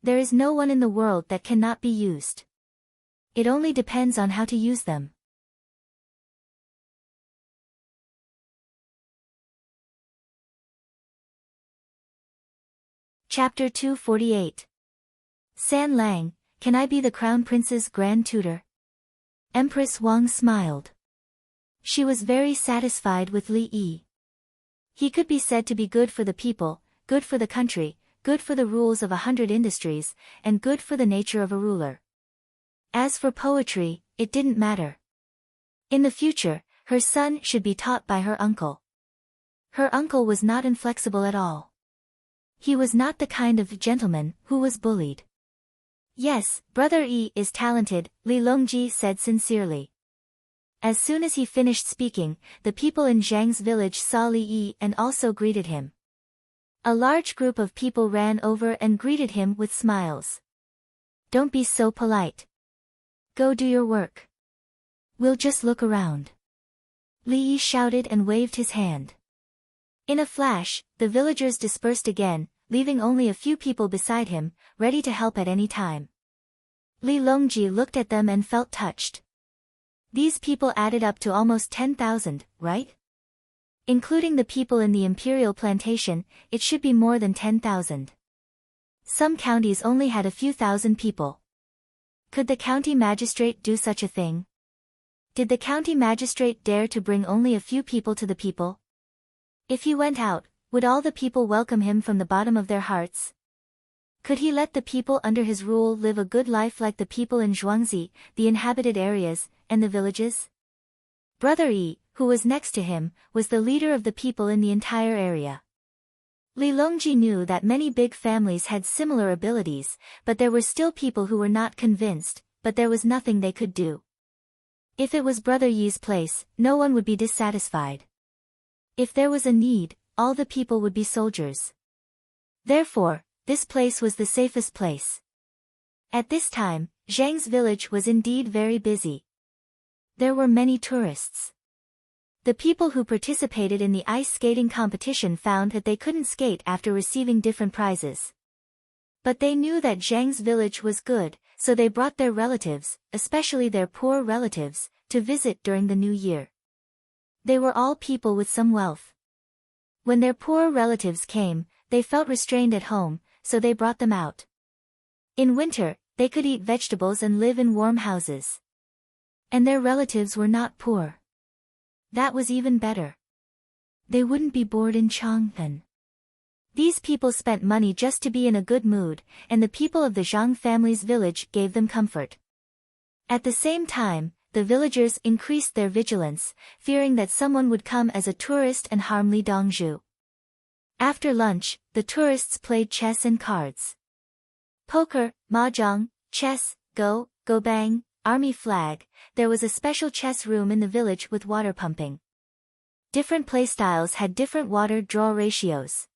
There is no one in the world that cannot be used. It only depends on how to use them. Chapter 248. San Lang, can I be the Crown Prince's grand tutor? Empress Wang smiled. She was very satisfied with Li Yi. He could be said to be good for the people, good for the country, good for the rules of 100 industries, and good for the nature of a ruler. As for poetry, it didn't matter. In the future, her son should be taught by her uncle. Her uncle was not inflexible at all. He was not the kind of gentleman who was bullied. Yes, Brother Yi is talented, Li Longji said sincerely. As soon as he finished speaking, the people in Zhang's village saw Li Yi and also greeted him. A large group of people ran over and greeted him with smiles. Don't be so polite. Go do your work. We'll just look around. Li Yi shouted and waved his hand. In a flash, the villagers dispersed again, leaving only a few people beside him, ready to help at any time. Li Longji looked at them and felt touched. These people added up to almost 10,000, right? Including the people in the imperial plantation, it should be more than 10,000. Some counties only had a few thousand people. Could the county magistrate do such a thing? Did the county magistrate dare to bring only a few people to the people? If he went out, would all the people welcome him from the bottom of their hearts? Could he let the people under his rule live a good life like the people in Zhuangzi, the inhabited areas, and the villages? Brother Yi, who was next to him, was the leader of the people in the entire area. Li Longji knew that many big families had similar abilities, but there were still people who were not convinced, but there was nothing they could do. If it was Brother Yi's place, no one would be dissatisfied. If there was a need, all the people would be soldiers. Therefore, this place was the safest place. At this time, Zhang's village was indeed very busy. There were many tourists. The people who participated in the ice skating competition found that they couldn't skate after receiving different prizes. But they knew that Zhang's village was good, so they brought their relatives, especially their poor relatives, to visit during the new year. They were all people with some wealth. When their poor relatives came, they felt restrained at home, so they brought them out. In winter, they could eat vegetables and live in warm houses. And their relatives were not poor. That was even better. They wouldn't be bored in Chang'an. These people spent money just to be in a good mood, and the people of the Zhang family's village gave them comfort. At the same time, the villagers increased their vigilance, fearing that someone would come as a tourist and harm Li Dongzhu. After lunch, the tourists played chess and cards. Poker, mahjong, chess, go bang, army flag. There was a special chess room in the village with water pumping. Different playstyles had different water draw ratios.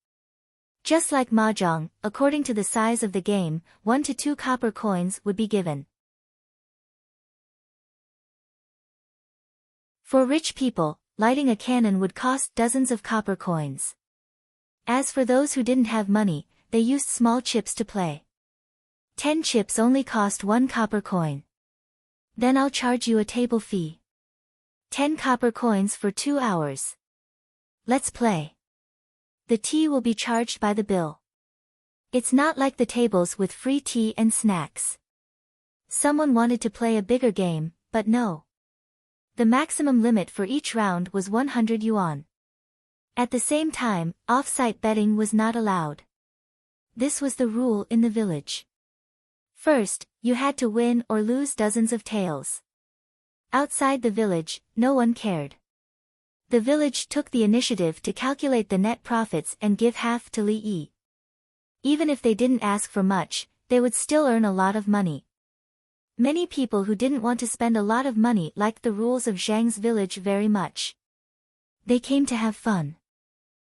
Just like mahjong, according to the size of the game, 1 to 2 copper coins would be given. For rich people, lighting a cannon would cost dozens of copper coins. As for those who didn't have money, they used small chips to play. 10 chips only cost 1 copper coin. Then I'll charge you a table fee. 10 copper coins for 2 hours. Let's play. The tea will be charged by the bill. It's not like the tables with free tea and snacks. Someone wanted to play a bigger game, but no. The maximum limit for each round was 100 yuan. At the same time, off-site betting was not allowed. This was the rule in the village. First, you had to win or lose dozens of taels. Outside the village, no one cared. The village took the initiative to calculate the net profits and give half to Li Yi. Even if they didn't ask for much, they would still earn a lot of money. Many people who didn't want to spend a lot of money liked the rules of Zhang's village very much. They came to have fun.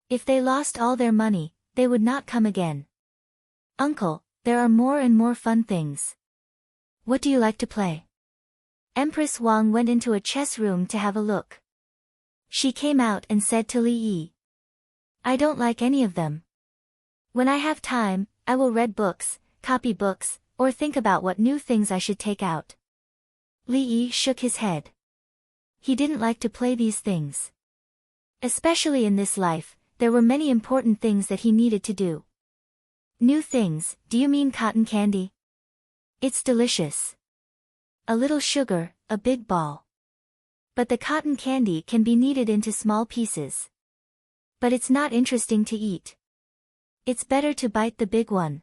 If they lost all their money, they would not come again. Uncle, there are more and more fun things. What do you like to play? Empress Wang went into a chess room to have a look. She came out and said to Li Yi, I don't like any of them. When I have time, I will read books, copy books, or think about what new things I should take out. Li Yi shook his head. He didn't like to play these things. Especially in this life, there were many important things that he needed to do. New things, do you mean cotton candy? It's delicious. A little sugar, a big ball. But the cotton candy can be kneaded into small pieces. But it's not interesting to eat. It's better to bite the big one.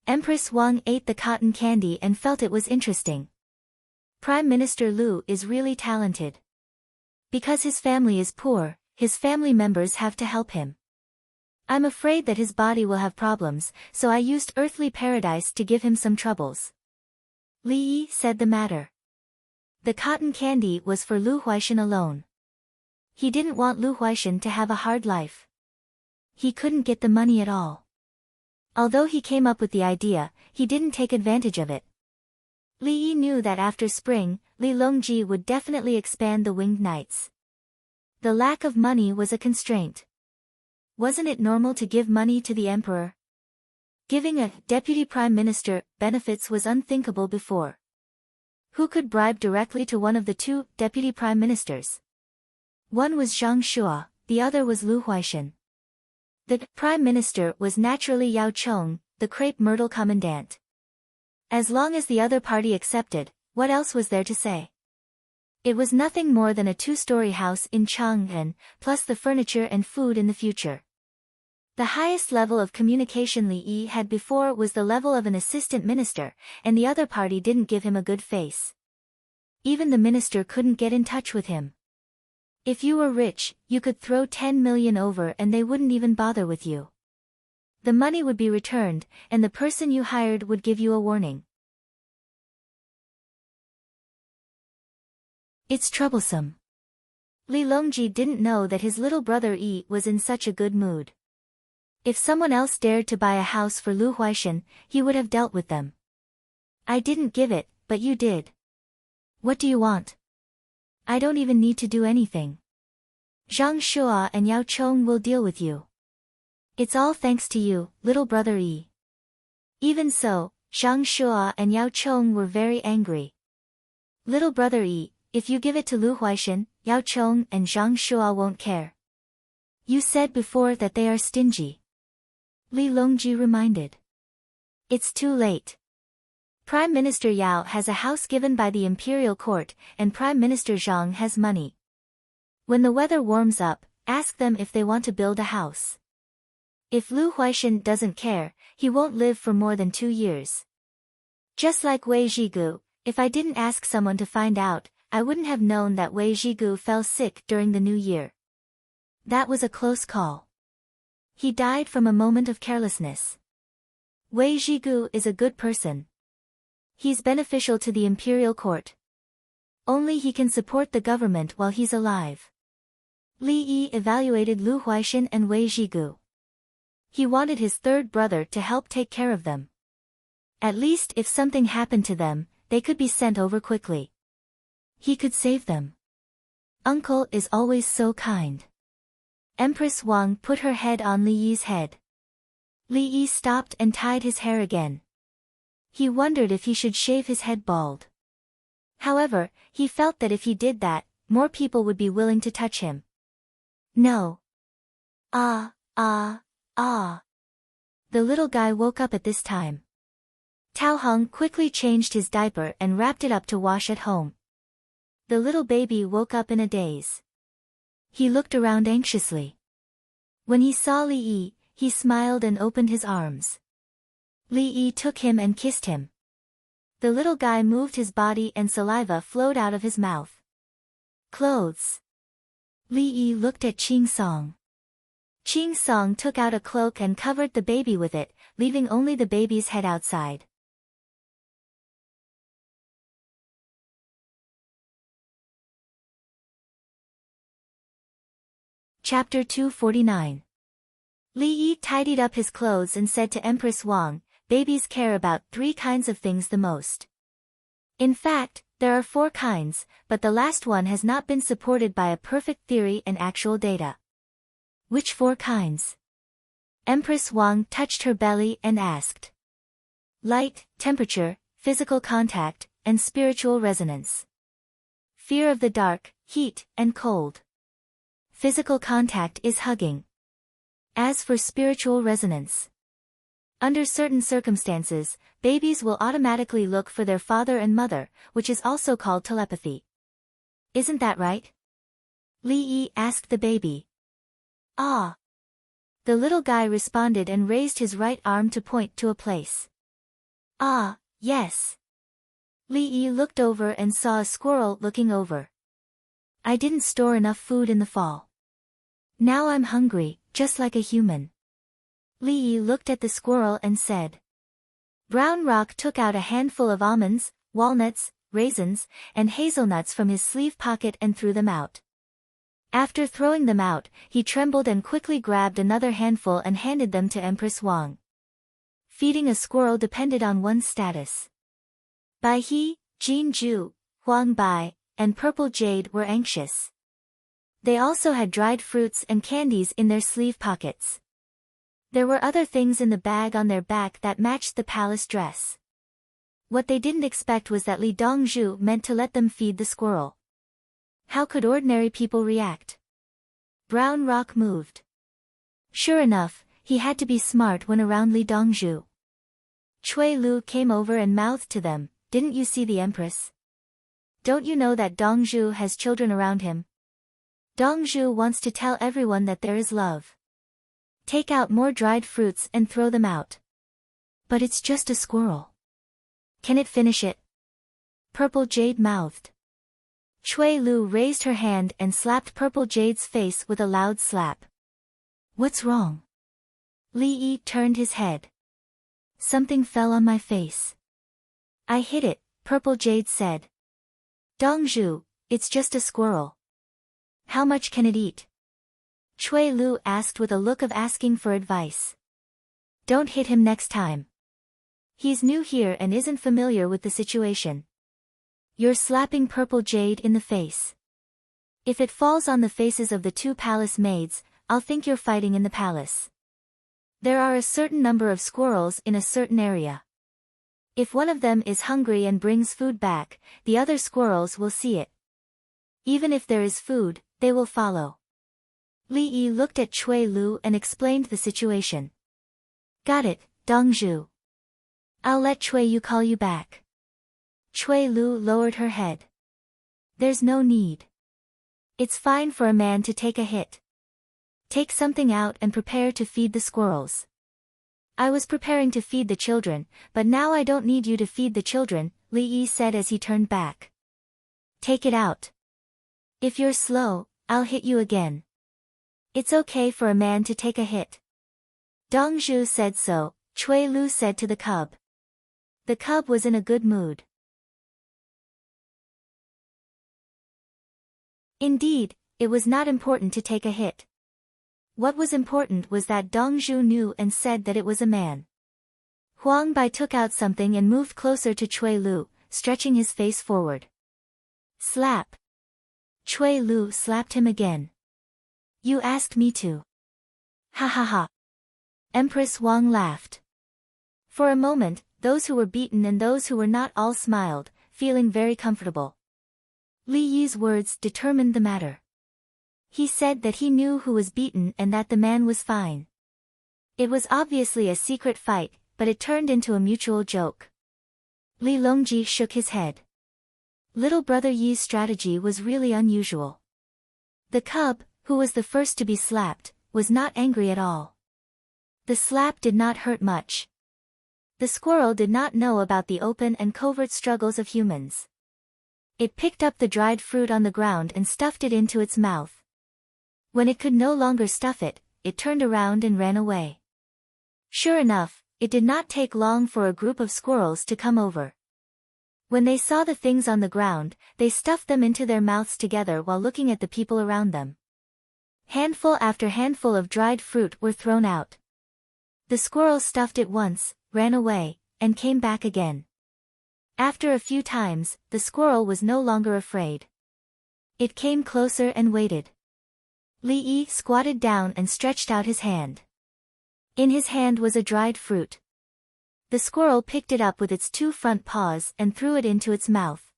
Empress Wang ate the cotton candy and felt it was interesting. Prime Minister Lu is really talented. Because his family is poor, his family members have to help him. I'm afraid that his body will have problems, so I used earthly paradise to give him some troubles. Li Yi said the matter. The cotton candy was for Lu Huaishan alone. He didn't want Lu Huaishan to have a hard life. He couldn't get the money at all. Although he came up with the idea, he didn't take advantage of it. Li Yi knew that after spring, Li Longji would definitely expand the Winged Knights. The lack of money was a constraint. Wasn't it normal to give money to the emperor? Giving a deputy prime minister benefits was unthinkable before. Who could bribe directly to one of the two deputy prime ministers? One was Zhang Shua, the other was Lu Huaishan. The prime minister was naturally Yao Chong, the crepe myrtle commandant. As long as the other party accepted, what else was there to say? It was nothing more than a two-story house in Chang'an, plus the furniture and food in the future. The highest level of communication Li Yi had before was the level of an assistant minister, and the other party didn't give him a good face. Even the minister couldn't get in touch with him. If you were rich, you could throw 10 million over and they wouldn't even bother with you. The money would be returned, and the person you hired would give you a warning. It's troublesome. Li Longji didn't know that his little brother Yi was in such a good mood. If someone else dared to buy a house for Lu Huaishan, he would have dealt with them. I didn't give it, but you did. What do you want? I don't even need to do anything. Zhang Shua and Yao Chong will deal with you. It's all thanks to you, little brother Yi. Even so, Zhang Shua and Yao Chong were very angry. Little brother Yi, if you give it to Lu Huaishan, Yao Chong and Zhang Shua won't care. You said before that they are stingy. Li Longji reminded. It's too late. Prime Minister Yao has a house given by the imperial court, and Prime Minister Zhang has money. When the weather warms up, ask them if they want to build a house. If Lu Huaishan doesn't care, he won't live for more than 2 years. Just like Wei Zhigu, if I didn't ask someone to find out, I wouldn't have known that Wei Zhigu fell sick during the new year. That was a close call. He died from a moment of carelessness. Wei Zhigu is a good person. He's beneficial to the imperial court. Only he can support the government while he's alive. Li Yi evaluated Lu Huaishan and Wei Zhigu. He wanted his third brother to help take care of them. At least if something happened to them, they could be sent over quickly. He could save them. Uncle is always so kind. Empress Wang put her head on Li Yi's head. Li Yi stopped and tied his hair again. He wondered if he should shave his head bald. However, he felt that if he did that, more people would be willing to touch him. No. Ah. The little guy woke up at this time. Tao Hong quickly changed his diaper and wrapped it up to wash at home. The little baby woke up in a daze. He looked around anxiously. When he saw Li Yi, he smiled and opened his arms. Li Yi took him and kissed him. The little guy moved his body and saliva flowed out of his mouth. Clothes. Li Yi looked at Qing Song. Qing Song took out a cloak and covered the baby with it, leaving only the baby's head outside. Chapter 249. Li Yi tidied up his clothes and said to Empress Wang, babies care about 3 kinds of things the most. In fact, there are 4 kinds, but the last one has not been supported by a perfect theory and actual data. Which 4 kinds? Empress Wang touched her belly and asked. Light, temperature, physical contact, and spiritual resonance. Fear of the dark, heat, and cold. Physical contact is hugging. As for spiritual resonance, Under certain circumstances, babies will automatically look for their father and mother, which is also called telepathy. Isn't that right? Li Yi asked the baby. Ah. The little guy responded and raised his right arm to point to a place. Ah, yes. Li Yi looked over and saw a squirrel looking over. I didn't store enough food in the fall. Now I'm hungry, just like a human. Li Yi looked at the squirrel and said. Brown Rock took out a handful of almonds, walnuts, raisins, and hazelnuts from his sleeve pocket and threw them out. After throwing them out, he trembled and quickly grabbed another handful and handed them to Empress Wang. Feeding a squirrel depended on one's status. Bai He, Jin Ju, Huang Bai, and Purple Jade were anxious. They also had dried fruits and candies in their sleeve pockets. There were other things in the bag on their back that matched the palace dress. What they didn't expect was that Li Dongzhu meant to let them feed the squirrel. How could ordinary people react? Brown Rock moved. Sure enough, he had to be smart when around Li Dongzhu. Cui Lu came over and mouthed to them, didn't you see the Empress? Don't you know that Dongzhu has children around him? Dongzhu wants to tell everyone that there is love. Take out more dried fruits and throw them out. But it's just a squirrel. Can it finish it? Purple Jade mouthed. Cui Lu raised her hand and slapped Purple Jade's face with a loud slap. What's wrong? Li Yi turned his head. Something fell on my face. I hit it, Purple Jade said. Dongzhu, it's just a squirrel. How much can it eat? Cui Lu asked with a look of asking for advice. Don't hit him next time. He's new here and isn't familiar with the situation. You're slapping Purple Jade in the face. If it falls on the faces of the two palace maids, I'll think you're fighting in the palace. There are a certain number of squirrels in a certain area. If one of them is hungry and brings food back, the other squirrels will see it. Even if there is food, they will follow. Li Yi looked at Cui Lu and explained the situation. Got it, Dongzhu. I'll let Cui Yu call you back. Cui Lu lowered her head. There's no need. It's fine for a man to take a hit. Take something out and prepare to feed the squirrels. I was preparing to feed the children, but now I don't need you to feed the children, Li Yi said as he turned back. Take it out. If you're slow, I'll hit you again. It's okay for a man to take a hit. Dongzhu said so, Cui Lu said to the cub. The cub was in a good mood. Indeed, it was not important to take a hit. What was important was that Dongzhu knew and said that it was a man. Huang Bai took out something and moved closer to Cui Lu, stretching his face forward. Slap. Cui Lu slapped him again. You asked me to. Ha ha ha. Empress Wang laughed. For a moment, those who were beaten and those who were not all smiled, feeling very comfortable. Li Yi's words determined the matter. He said that he knew who was beaten and that the man was fine. It was obviously a secret fight, but it turned into a mutual joke. Li Longji shook his head. Little brother Yi's strategy was really unusual. The cub, who was the first to be slapped, was not angry at all. The slap did not hurt much. The squirrel did not know about the open and covert struggles of humans. It picked up the dried fruit on the ground and stuffed it into its mouth. When it could no longer stuff it, it turned around and ran away. Sure enough, it did not take long for a group of squirrels to come over. When they saw the things on the ground, they stuffed them into their mouths together while looking at the people around them. Handful after handful of dried fruit were thrown out. The squirrel stuffed it once, ran away, and came back again. After a few times, the squirrel was no longer afraid. It came closer and waited. Li Yi squatted down and stretched out his hand. In his hand was a dried fruit. The squirrel picked it up with its two front paws and threw it into its mouth.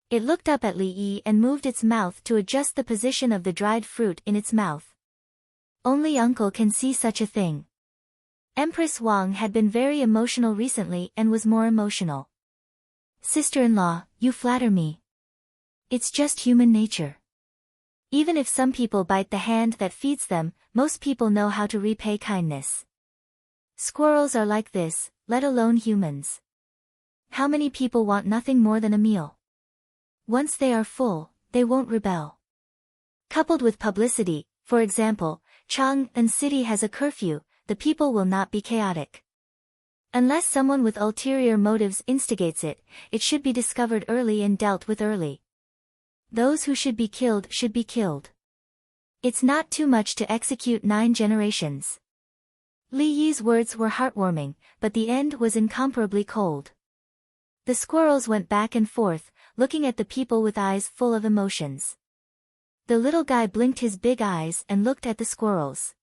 It looked up at Li Yi and moved its mouth to adjust the position of the dried fruit in its mouth. Only uncle can see such a thing. Empress Wang had been very emotional recently and was more emotional. Sister-in-law, you flatter me. It's just human nature. Even if some people bite the hand that feeds them, most people know how to repay kindness. Squirrels are like this, let alone humans. How many people want nothing more than a meal? Once they are full, they won't rebel. Coupled with publicity, for example, Chang'an City has a curfew, the people will not be chaotic. Unless someone with ulterior motives instigates it, it should be discovered early and dealt with early. Those who should be killed should be killed. It's not too much to execute 9 generations. Li Yi's words were heartwarming, but the end was incomparably cold. The squirrels went back and forth, looking at the people with eyes full of emotions. The little guy blinked his big eyes and looked at the squirrels.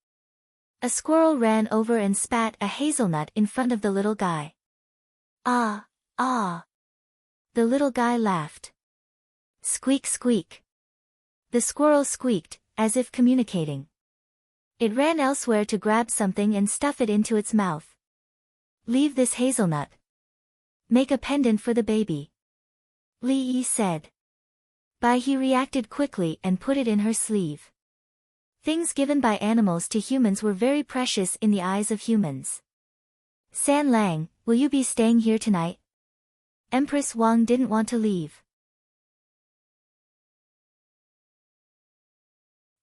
A squirrel ran over and spat a hazelnut in front of the little guy. Ah, ah. The little guy laughed. Squeak, squeak. The squirrel squeaked, as if communicating. It ran elsewhere to grab something and stuff it into its mouth. Leave this hazelnut. Make a pendant for the baby. Li Yi said. Bai He reacted quickly and put it in her sleeve. Things given by animals to humans were very precious in the eyes of humans. San Lang, will you be staying here tonight? Empress Wang didn't want to leave.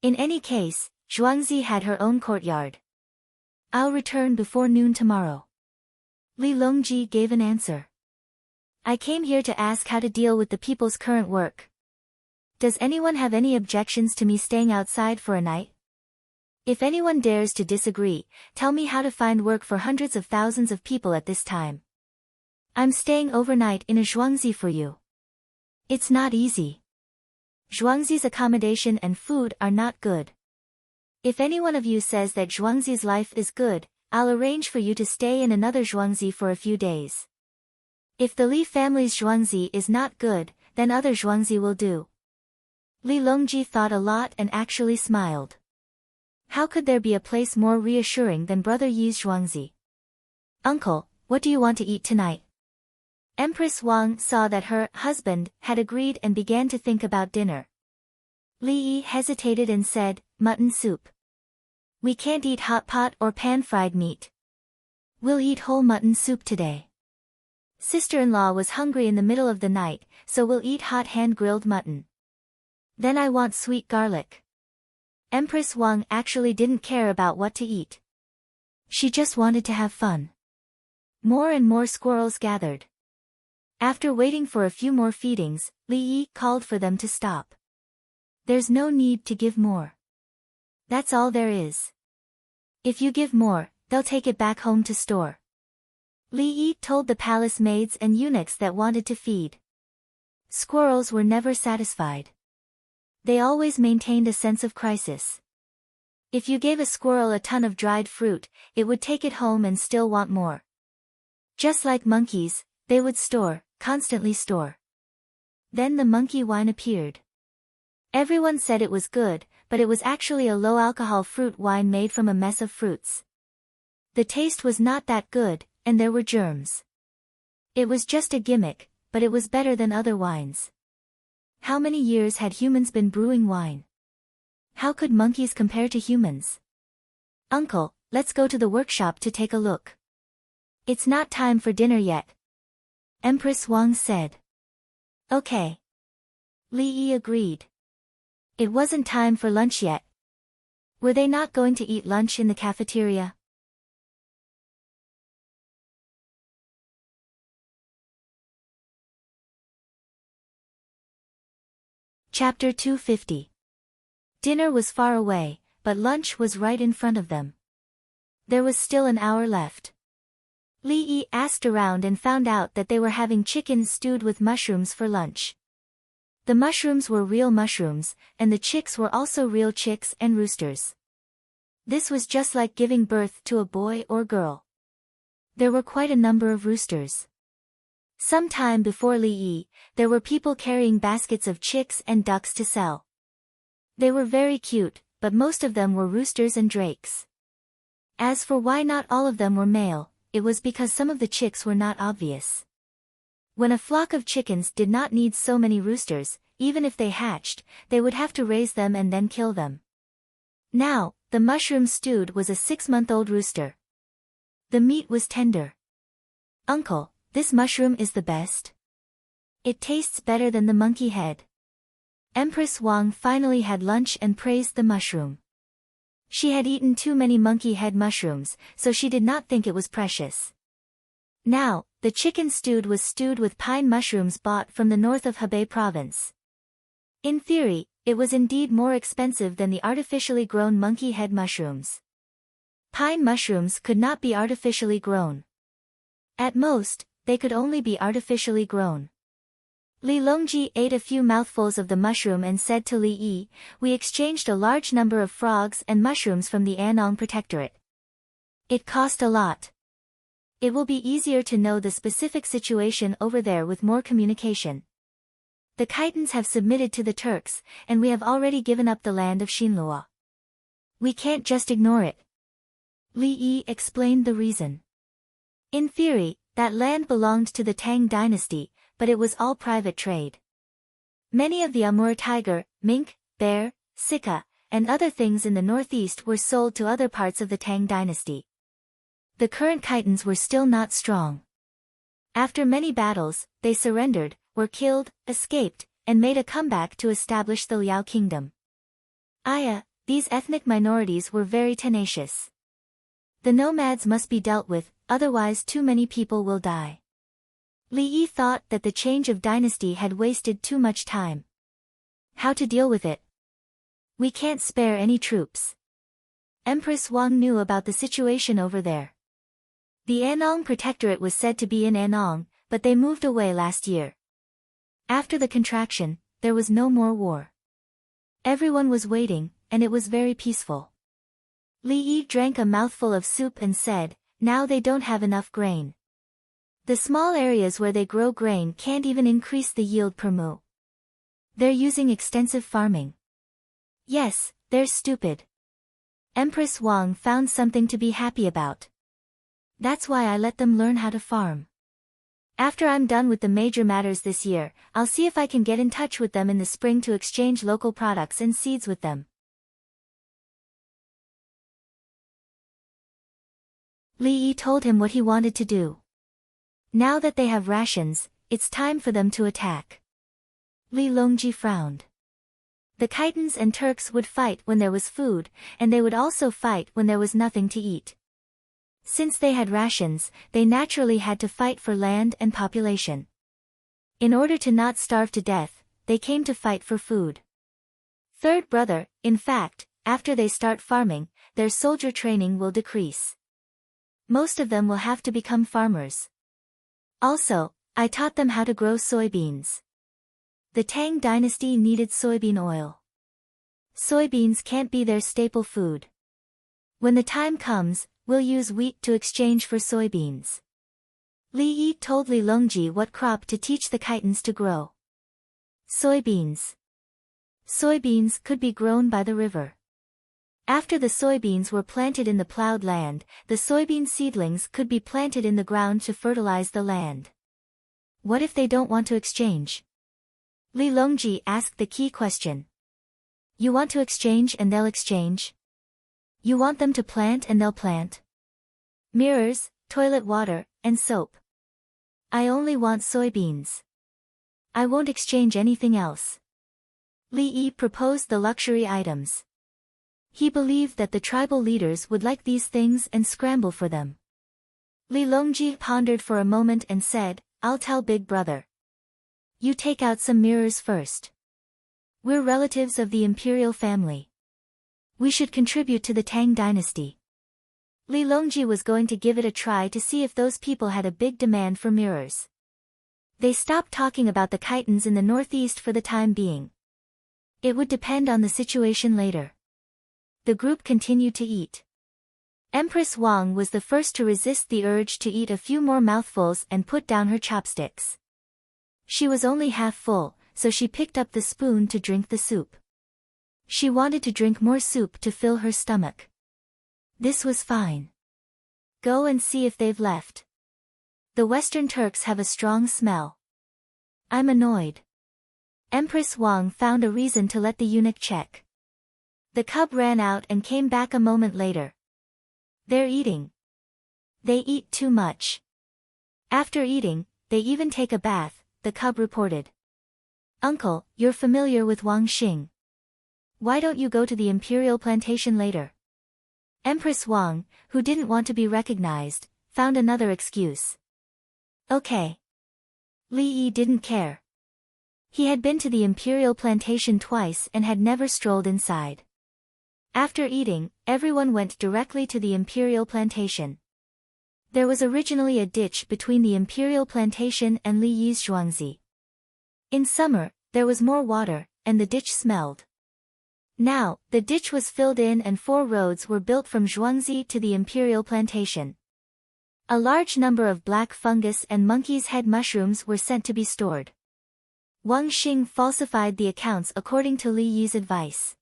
In any case, Zhuangzi had her own courtyard. I'll return before noon tomorrow. Li Longji gave an answer. I came here to ask how to deal with the people's current work. Does anyone have any objections to me staying outside for a night? If anyone dares to disagree, tell me how to find work for hundreds of thousands of people at this time. I'm staying overnight in a Zhuangzi for you. It's not easy. Zhuangzi's accommodation and food are not good. If any one of you says that Zhuangzi's life is good, I'll arrange for you to stay in another Zhuangzi for a few days. If the Li family's Zhuangzi is not good, then other Zhuangzi will do. Li Longji thought a lot and actually smiled. How could there be a place more reassuring than Brother Yi's Zhuangzi? Uncle, what do you want to eat tonight? Empress Wang saw that her husband had agreed and began to think about dinner. Li Yi hesitated and said, mutton soup. We can't eat hot pot or pan-fried meat. We'll eat whole mutton soup today. Sister-in-law was hungry in the middle of the night, so we'll eat hot hand-grilled mutton. Then I want sweet garlic. Empress Wang actually didn't care about what to eat. She just wanted to have fun. More and more squirrels gathered. After waiting for a few more feedings, Li Yi called for them to stop. There's no need to give more. That's all there is. If you give more, they'll take it back home to store. Li Yi told the palace maids and eunuchs that wanted to feed. Squirrels were never satisfied. They always maintained a sense of crisis. If you gave a squirrel a ton of dried fruit, it would take it home and still want more. Just like monkeys, they would store, constantly store. Then the monkey wine appeared. Everyone said it was good, but it was actually a low-alcohol fruit wine made from a mess of fruits. The taste was not that good, and there were germs. It was just a gimmick, but it was better than other wines. How many years had humans been brewing wine? How could monkeys compare to humans? Uncle, let's go to the workshop to take a look. It's not time for dinner yet. Empress Wang said. Okay. Li Yi agreed. It wasn't time for lunch yet. Were they not going to eat lunch in the cafeteria? Chapter 250. Dinner was far away, but lunch was right in front of them. There was still an hour left. Li Yi asked around and found out that they were having chicken stewed with mushrooms for lunch. The mushrooms were real mushrooms, and the chicks were also real chicks and roosters. This was just like giving birth to a boy or girl. There were quite a number of roosters. Some time before Li Yi, there were people carrying baskets of chicks and ducks to sell. They were very cute, but most of them were roosters and drakes. As for why not all of them were male, it was because some of the chicks were not obvious. When a flock of chickens did not need so many roosters, even if they hatched, they would have to raise them and then kill them. Now, the mushroom stewed was a 6-month-old rooster. The meat was tender. "Uncle, this mushroom is the best. It tastes better than the monkey head." Empress Wang finally had lunch and praised the mushroom. She had eaten too many monkey head mushrooms, so she did not think it was precious. Now, the chicken stewed was stewed with pine mushrooms bought from the north of Hebei province. In theory, it was indeed more expensive than the artificially grown monkey head mushrooms. Pine mushrooms could not be artificially grown. At most, they could only be artificially grown. Li Longji ate a few mouthfuls of the mushroom and said to Li Yi, "We exchanged a large number of frogs and mushrooms from the Anong Protectorate. It cost a lot. It will be easier to know the specific situation over there with more communication. The Khitans have submitted to the Turks, and we have already given up the land of Xinlua. We can't just ignore it." Li Yi explained the reason. In theory, that land belonged to the Tang dynasty, but it was all private trade. Many of the Amur tiger, mink, bear, sika, and other things in the northeast were sold to other parts of the Tang dynasty. The current Khitans were still not strong. After many battles, they surrendered, were killed, escaped, and made a comeback to establish the Liao kingdom. These ethnic minorities were very tenacious. The nomads must be dealt with, otherwise too many people will die. Li Yi thought that the change of dynasty had wasted too much time. How to deal with it? We can't spare any troops. Empress Wang knew about the situation over there. The Anong Protectorate was said to be in Anong, but they moved away last year. After the contraction, there was no more war. Everyone was waiting, and it was very peaceful. Li Yi drank a mouthful of soup and said, "Now they don't have enough grain. The small areas where they grow grain can't even increase the yield per mu. They're using extensive farming. Yes, they're stupid." Empress Wang found something to be happy about. "That's why I let them learn how to farm. After I'm done with the major matters this year, I'll see if I can get in touch with them in the spring to exchange local products and seeds with them." Li Yi told him what he wanted to do. Now that they have rations, it's time for them to attack. Li Longji frowned. The Khitans and Turks would fight when there was food, and they would also fight when there was nothing to eat. Since they had rations, they naturally had to fight for land and population. In order to not starve to death, they came to fight for food. Third brother, in fact, after they start farming, their soldier training will decrease. Most of them will have to become farmers. Also, I taught them how to grow soybeans. The Tang dynasty needed soybean oil. Soybeans can't be their staple food. When the time comes, we'll use wheat to exchange for soybeans. Li Yi told Li Longji what crop to teach the Khitans to grow. Soybeans. Soybeans could be grown by the river. After the soybeans were planted in the plowed land, the soybean seedlings could be planted in the ground to fertilize the land. What if they don't want to exchange? Li Longji asked the key question. You want to exchange and they'll exchange? You want them to plant and they'll plant? Mirrors, toilet water, and soap. I only want soybeans. I won't exchange anything else. Li Yi proposed the luxury items. He believed that the tribal leaders would like these things and scramble for them. Li Longji pondered for a moment and said, I'll tell Big Brother. You take out some mirrors first. We're relatives of the imperial family. We should contribute to the Tang dynasty. Li Longji was going to give it a try to see if those people had a big demand for mirrors. They stopped talking about the Khitans in the northeast for the time being. It would depend on the situation later. The group continued to eat. Empress Wang was the first to resist the urge to eat a few more mouthfuls and put down her chopsticks. She was only half full, so she picked up the spoon to drink the soup. She wanted to drink more soup to fill her stomach. This was fine. Go and see if they've left. The Western Turks have a strong smell. I'm annoyed. Empress Wang found a reason to let the eunuch check. The cub ran out and came back a moment later. They're eating. They eat too much. After eating, they even take a bath, the cub reported. Uncle, you're familiar with Wang Xing. Why don't you go to the imperial plantation later? Empress Wang, who didn't want to be recognized, found another excuse. Okay. Li Yi didn't care. He had been to the imperial plantation twice and had never strolled inside. After eating, everyone went directly to the imperial plantation. There was originally a ditch between the imperial plantation and Li Yi's zhuangzi. In summer, there was more water, and the ditch smelled. Now, the ditch was filled in and 4 roads were built from zhuangzi to the imperial plantation. A large number of black fungus and monkey's head mushrooms were sent to be stored. Wang Xing falsified the accounts according to Li Yi's advice.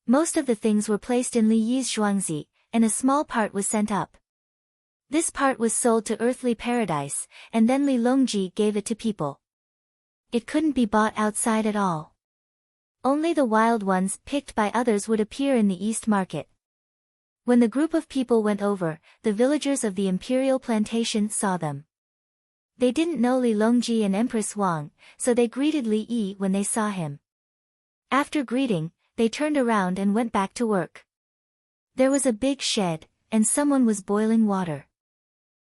Most of the things were placed in Li Yi's zhuangzi, and a small part was sent up. This part was sold to earthly paradise, and then Li Longji gave it to people. It couldn't be bought outside at all. Only the wild ones picked by others would appear in the East Market. When the group of people went over, the villagers of the imperial plantation saw them. They didn't know Li Longji and Empress Wang, so they greeted Li Yi when they saw him. After greeting, they turned around and went back to work. There was a big shed, and someone was boiling water.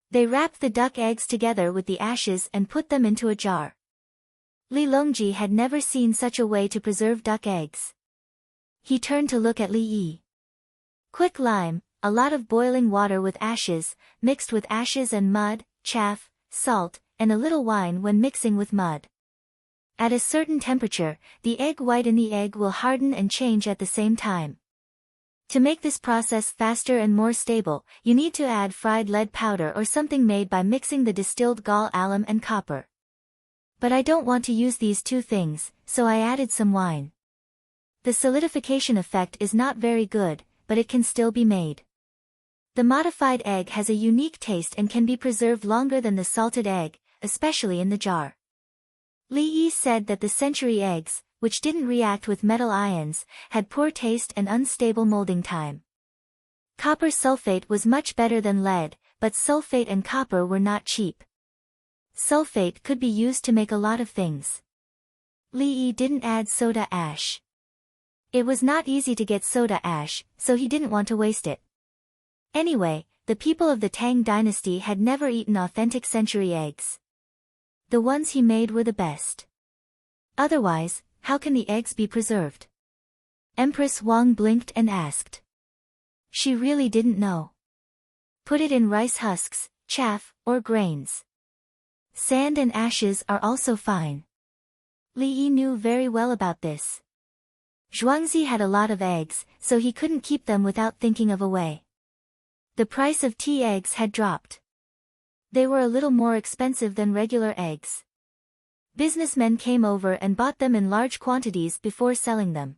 They wrapped the duck eggs together with the ashes and put them into a jar. Li Longji had never seen such a way to preserve duck eggs. He turned to look at Li Yi. Quick lime, a lot of boiling water with ashes, mixed with ashes and mud, chaff, salt, and a little wine when mixing with mud. At a certain temperature, the egg white in the egg will harden and change at the same time. To make this process faster and more stable, you need to add fried lead powder or something made by mixing the distilled gall alum and copper. But I don't want to use these 2 things, so I added some wine. The solidification effect is not very good, but it can still be made. The modified egg has a unique taste and can be preserved longer than the salted egg, especially in the jar. Li Yi said that the century eggs, which didn't react with metal ions, had poor taste and unstable molding time. Copper sulfate was much better than lead, but sulfate and copper were not cheap. Sulfate could be used to make a lot of things. Li Yi didn't add soda ash. It was not easy to get soda ash, so he didn't want to waste it. Anyway, the people of the Tang dynasty had never eaten authentic century eggs. The ones he made were the best. Otherwise, how can the eggs be preserved? Empress Wang blinked and asked. She really didn't know. Put it in rice husks, chaff, or grains. Sand and ashes are also fine. Li Yi knew very well about this. Zhuangzi had a lot of eggs, so he couldn't keep them without thinking of a way. The price of tea eggs had dropped. They were a little more expensive than regular eggs. Businessmen came over and bought them in large quantities before selling them.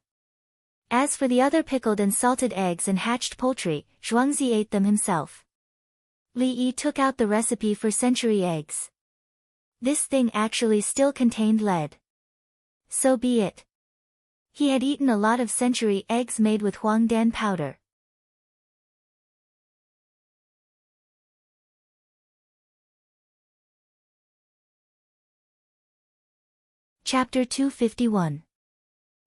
As for the other pickled and salted eggs and hatched poultry, Zhuangzi ate them himself. Li Yi took out the recipe for century eggs. This thing actually still contained lead. So be it. He had eaten a lot of century eggs made with huangdan powder. Chapter 251.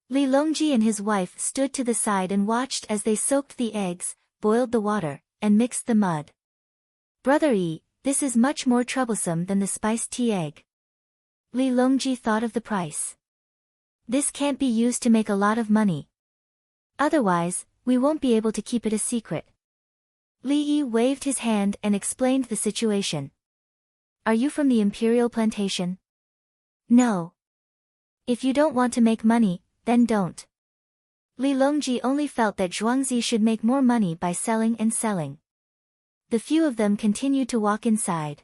Li Longji and his wife stood to the side and watched as they soaked the eggs, boiled the water, and mixed the mud. Brother Yi, this is much more troublesome than the spiced tea egg. Li Longji thought of the price. This can't be used to make a lot of money. Otherwise, we won't be able to keep it a secret. Li Yi waved his hand and explained the situation. Are you from the imperial plantation? No. If you don't want to make money, then don't. Li Longji only felt that Zhuangzi should make more money by selling and selling. The few of them continued to walk inside.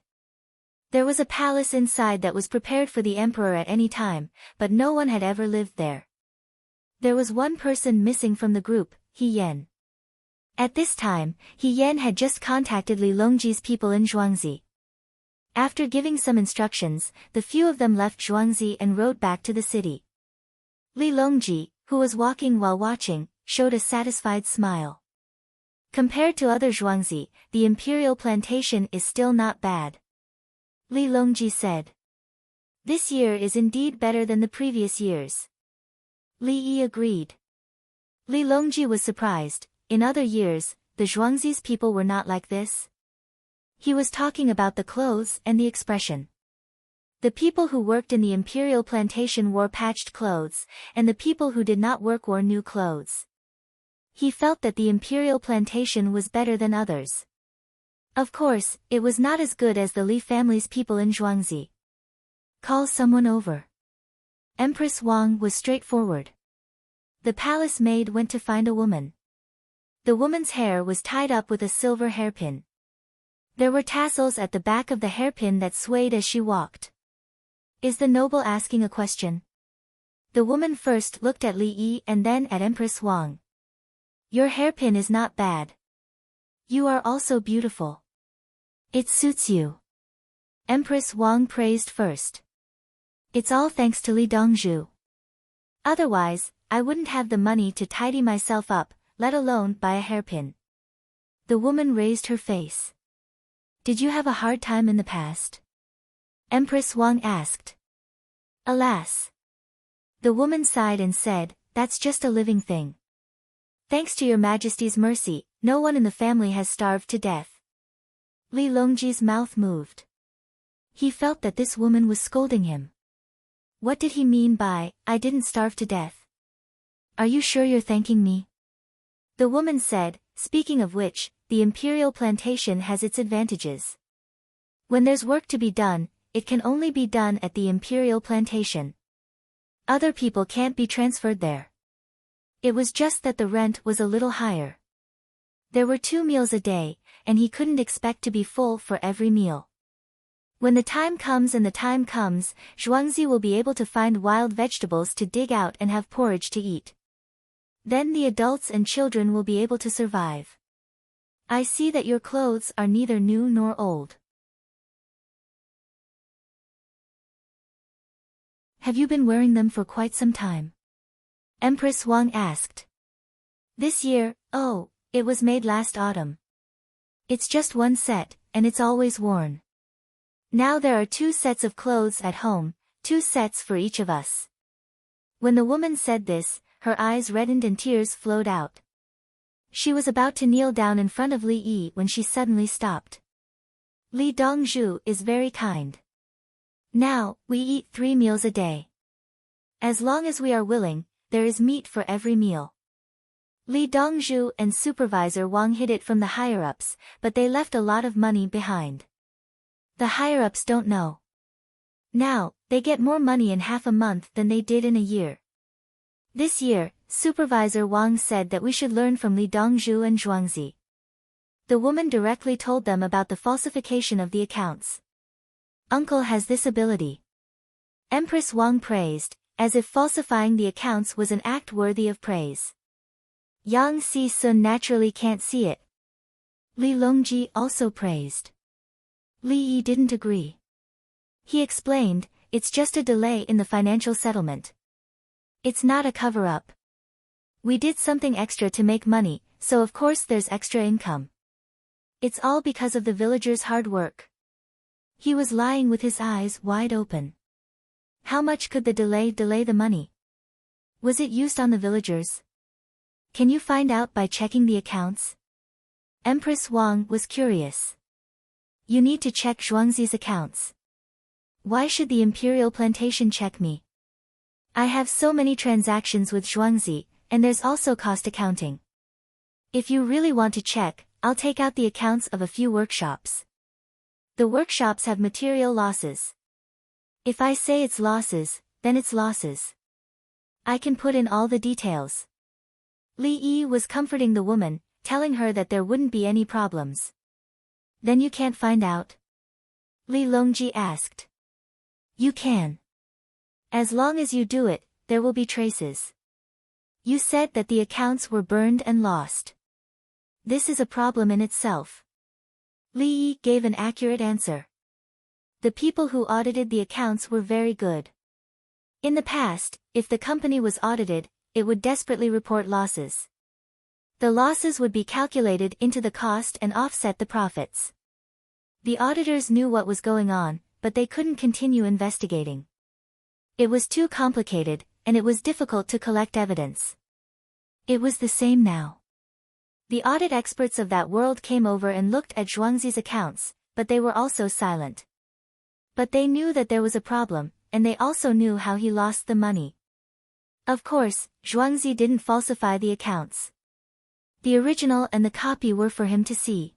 There was a palace inside that was prepared for the emperor at any time, but no one had ever lived there. There was one person missing from the group, He Yan. At this time, He Yan had just contacted Li Longji's people in Zhuangzi. After giving some instructions, the few of them left Zhuangzi and rode back to the city. Li Longji, who was walking while watching, showed a satisfied smile. Compared to other Zhuangzi, the imperial plantation is still not bad. Li Longji said. This year is indeed better than the previous years. Li Yi agreed. Li Longji was surprised. In other years, the Zhuangzi's people were not like this. He was talking about the clothes and the expression. The people who worked in the imperial plantation wore patched clothes, and the people who did not work wore new clothes. He felt that the imperial plantation was better than others. Of course, it was not as good as the Li family's people in Zhuangzi. Call someone over. Empress Wang was straightforward. The palace maid went to find a woman. The woman's hair was tied up with a silver hairpin. There were tassels at the back of the hairpin that swayed as she walked. Is the noble asking a question? The woman first looked at Li Yi and then at Empress Wang. Your hairpin is not bad. You are also beautiful. It suits you. Empress Wang praised first. It's all thanks to Li Dongzhu. Otherwise, I wouldn't have the money to tidy myself up, let alone buy a hairpin. The woman raised her face. Did you have a hard time in the past? Empress Wang asked. Alas. The woman sighed and said, that's just a living thing. Thanks to your Majesty's mercy, no one in the family has starved to death. Li Longji's mouth moved. He felt that this woman was scolding him. What did he mean by, I didn't starve to death? Are you sure you're thanking me? The woman said, speaking of which, the imperial plantation has its advantages. When there's work to be done, it can only be done at the imperial plantation. Other people can't be transferred there. It was just that the rent was a little higher. There were 2 meals a day, and he couldn't expect to be full for every meal. When the time comes, Zhuangzi will be able to find wild vegetables to dig out and have porridge to eat. Then the adults and children will be able to survive. I see that your clothes are neither new nor old. Have you been wearing them for quite some time? Empress Wang asked. This year, oh, it was made last autumn. It's just one set, and it's always worn. Now there are 2 sets of clothes at home, 2 sets for each of us. When the woman said this, her eyes reddened and tears flowed out. She was about to kneel down in front of Li Yi when she suddenly stopped. Li Dongzhu is very kind. Now, we eat 3 meals a day. As long as we are willing, there is meat for every meal. Li Dongzhu and Supervisor Wang hid it from the higher-ups, but they left a lot of money behind. The higher-ups don't know. Now, they get more money in half a month than they did in a year. This year, Supervisor Wang said that we should learn from Li Dongzhu and Zhuangzi. The woman directly told them about the falsification of the accounts. Uncle has this ability. Empress Wang praised, as if falsifying the accounts was an act worthy of praise. Yang Si-sun naturally can't see it. Li Longji also praised. Li Yi didn't agree. He explained, it's just a delay in the financial settlement. It's not a cover-up. We did something extra to make money, so of course there's extra income. It's all because of the villagers' hard work. He was lying with his eyes wide open. How much could the delay the money? Was it used on the villagers? Can you find out by checking the accounts? Empress Wang was curious. You need to check Zhuangzi's accounts. Why should the imperial plantation check me? I have so many transactions with Zhuangzi, and there's also cost accounting. If you really want to check, I'll take out the accounts of a few workshops. The workshops have material losses. If I say it's losses, then it's losses. I can put in all the details. Li Yi was comforting the woman, telling her that there wouldn't be any problems. Then you can't find out? Li Longji asked. You can. As long as you do it, there will be traces. You said that the accounts were burned and lost. This is a problem in itself. Li Yi gave an accurate answer. The people who audited the accounts were very good. In the past, if the company was audited, it would desperately report losses. The losses would be calculated into the cost and offset the profits. The auditors knew what was going on, but they couldn't continue investigating. It was too complicated, and it was difficult to collect evidence. It was the same now. The audit experts of that world came over and looked at Zhuangzi's accounts, but they were also silent. But they knew that there was a problem, and they also knew how he lost the money. Of course, Zhuangzi didn't falsify the accounts. The original and the copy were for him to see.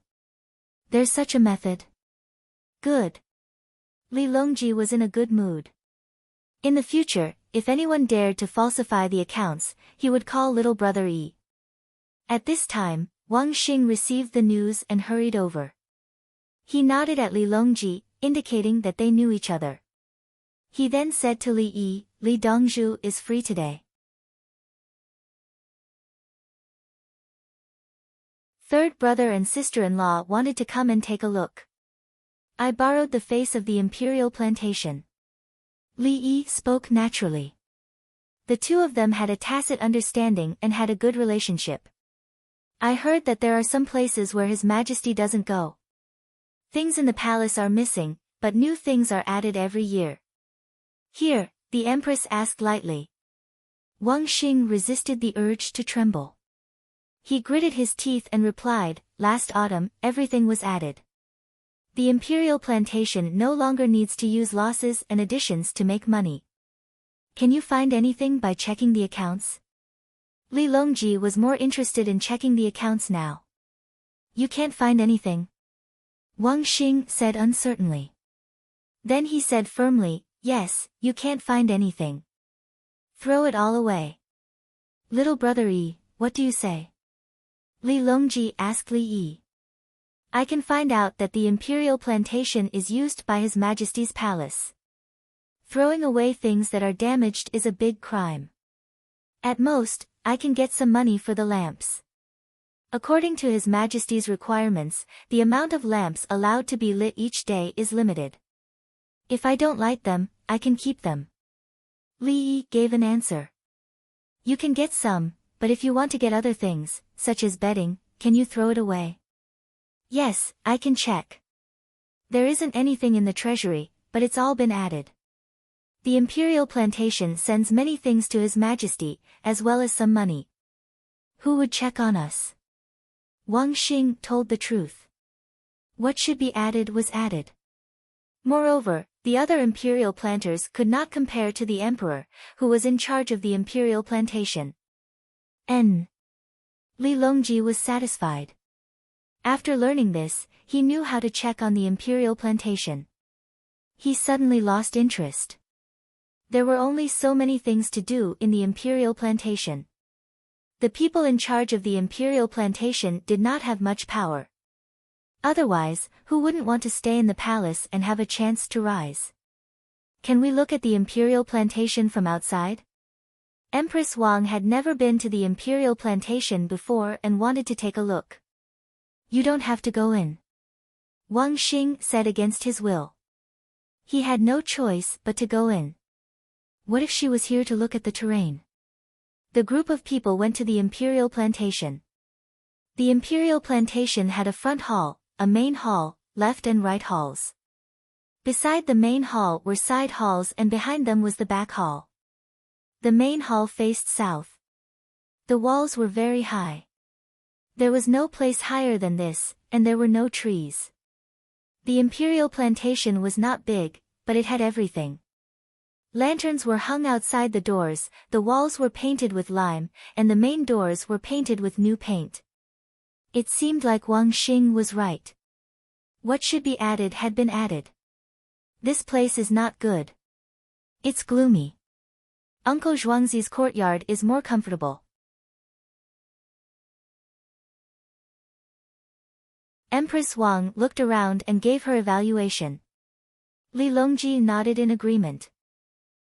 There's such a method. Good. Li Longji was in a good mood. In the future, if anyone dared to falsify the accounts, he would call little brother Yi. At this time, Wang Xing received the news and hurried over. He nodded at Li Longji, indicating that they knew each other. He then said to Li Yi, Li Dongzhu is free today. Third brother and sister-in-law wanted to come and take a look. I borrowed the face of the imperial plantation. Li Yi spoke naturally. The two of them had a tacit understanding and had a good relationship. I heard that there are some places where His Majesty doesn't go. Things in the palace are missing, but new things are added every year. Here, the Empress asked lightly. Wang Xing resisted the urge to tremble. He gritted his teeth and replied, last autumn, everything was added. The imperial plantation no longer needs to use losses and additions to make money. Can you find anything by checking the accounts? Li Longji was more interested in checking the accounts now. You can't find anything? Wang Xing said uncertainly. Then he said firmly, yes, you can't find anything. Throw it all away. Little brother Yi, what do you say? Li Longji asked Li Yi. I can find out that the imperial plantation is used by His Majesty's palace. Throwing away things that are damaged is a big crime. At most, I can get some money for the lamps. According to His Majesty's requirements, the amount of lamps allowed to be lit each day is limited. If I don't light them, I can keep them. Li Yi gave an answer. You can get some, but if you want to get other things, such as bedding, can you throw it away? Yes, I can check. There isn't anything in the treasury, but it's all been added. The imperial plantation sends many things to His Majesty, as well as some money. Who would check on us? Wang Xing told the truth. What should be added was added. Moreover, the other imperial planters could not compare to the emperor, who was in charge of the imperial plantation. Li Longji was satisfied. After learning this, he knew how to check on the imperial plantation. He suddenly lost interest. There were only so many things to do in the imperial plantation. The people in charge of the imperial plantation did not have much power. Otherwise, who wouldn't want to stay in the palace and have a chance to rise? Can we look at the imperial plantation from outside? Empress Wang had never been to the imperial plantation before and wanted to take a look. You don't have to go in. Wang Xing said against his will. He had no choice but to go in. What if she was here to look at the terrain? The group of people went to the imperial plantation. The imperial plantation had a front hall, a main hall, left and right halls. Beside the main hall were side halls and behind them was the back hall. The main hall faced south. The walls were very high. There was no place higher than this, and there were no trees. The imperial plantation was not big, but it had everything. Lanterns were hung outside the doors, the walls were painted with lime, and the main doors were painted with new paint. It seemed like Wang Xing was right. What should be added had been added. This place is not good. It's gloomy. Uncle Zhuangzi's courtyard is more comfortable. Empress Wang looked around and gave her evaluation. Li Longji nodded in agreement.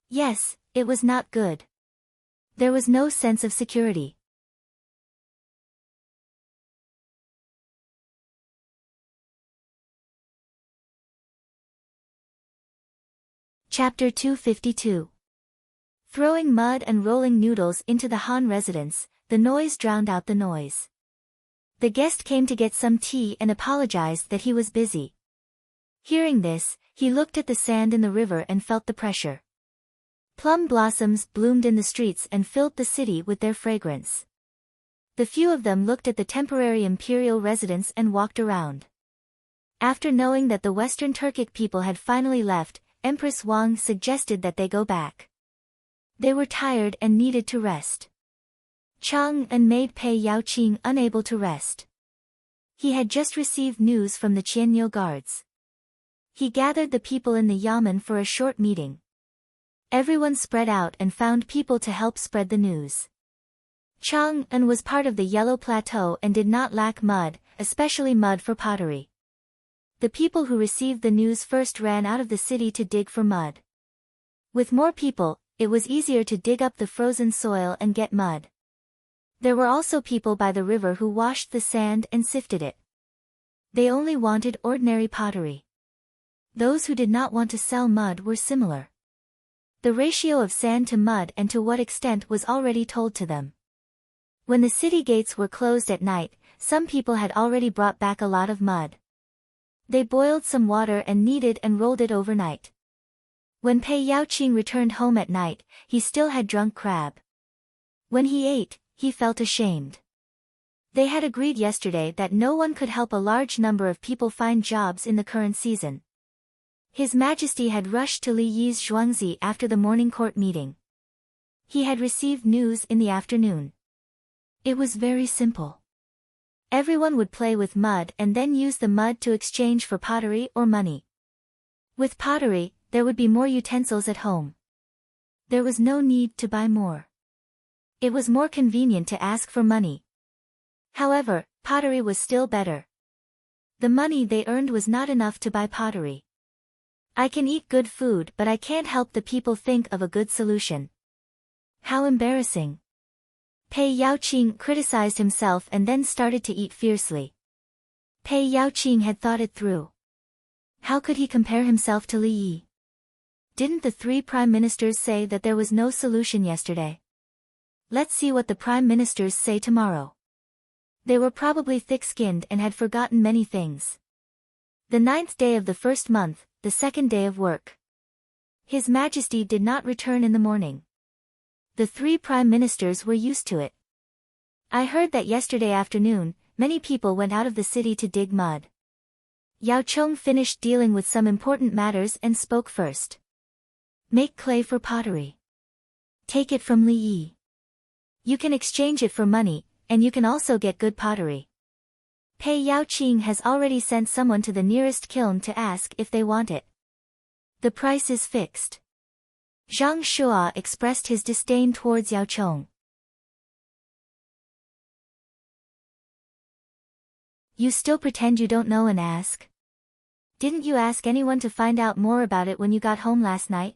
Yes, it was not good. There was no sense of security. Chapter 252. Throwing mud and rolling noodles into the Han residence, the noise drowned out the noise. The guest came to get some tea and apologized that he was busy. Hearing this, he looked at the sand in the river and felt the pressure. Plum blossoms bloomed in the streets and filled the city with their fragrance. The few of them looked at the temporary imperial residence and walked around. After knowing that the Western Turkic people had finally left, Empress Wang suggested that they go back. They were tired and needed to rest. Chang and maid Pei Yaoqing unable to rest. He had just received news from the Qianyu guards. He gathered the people in the yamen for a short meeting. Everyone spread out and found people to help spread the news. Chang'an was part of the Yellow Plateau and did not lack mud, especially mud for pottery. The people who received the news first ran out of the city to dig for mud. With more people, it was easier to dig up the frozen soil and get mud. There were also people by the river who washed the sand and sifted it. They only wanted ordinary pottery. Those who did not want to sell mud were similar. The ratio of sand to mud and to what extent was already told to them. When the city gates were closed at night, some people had already brought back a lot of mud. They boiled some water and kneaded and rolled it overnight. When Pei Yaoqing returned home at night, he still had drunk crab. When he ate, he felt ashamed. They had agreed yesterday that no one could help a large number of people find jobs in the current season. His Majesty had rushed to Li Yi's Zhuangzi after the morning court meeting. He had received news in the afternoon. It was very simple. Everyone would play with mud and then use the mud to exchange for pottery or money. With pottery, there would be more utensils at home. There was no need to buy more. It was more convenient to ask for money. However, pottery was still better. The money they earned was not enough to buy pottery. I can eat good food, but I can't help the people think of a good solution. How embarrassing. Pei Yaoqing criticized himself and then started to eat fiercely. Pei Yaoqing had thought it through. How could he compare himself to Li Yi? Didn't the 3 prime ministers say that there was no solution yesterday? Let's see what the prime ministers say tomorrow. They were probably thick-skinned and had forgotten many things. The 9th day of the first month, the second day of work. His Majesty did not return in the morning. The 3 prime ministers were used to it. I heard that yesterday afternoon, many people went out of the city to dig mud. Yao Chong finished dealing with some important matters and spoke first. Make clay for pottery. Take it from Li Yi. You can exchange it for money, and you can also get good pottery. Pei Yaoqing has already sent someone to the nearest kiln to ask if they want it. The price is fixed. Zhang Shua expressed his disdain towards Yao Chong. You still pretend you don't know and ask? Didn't you ask anyone to find out more about it when you got home last night?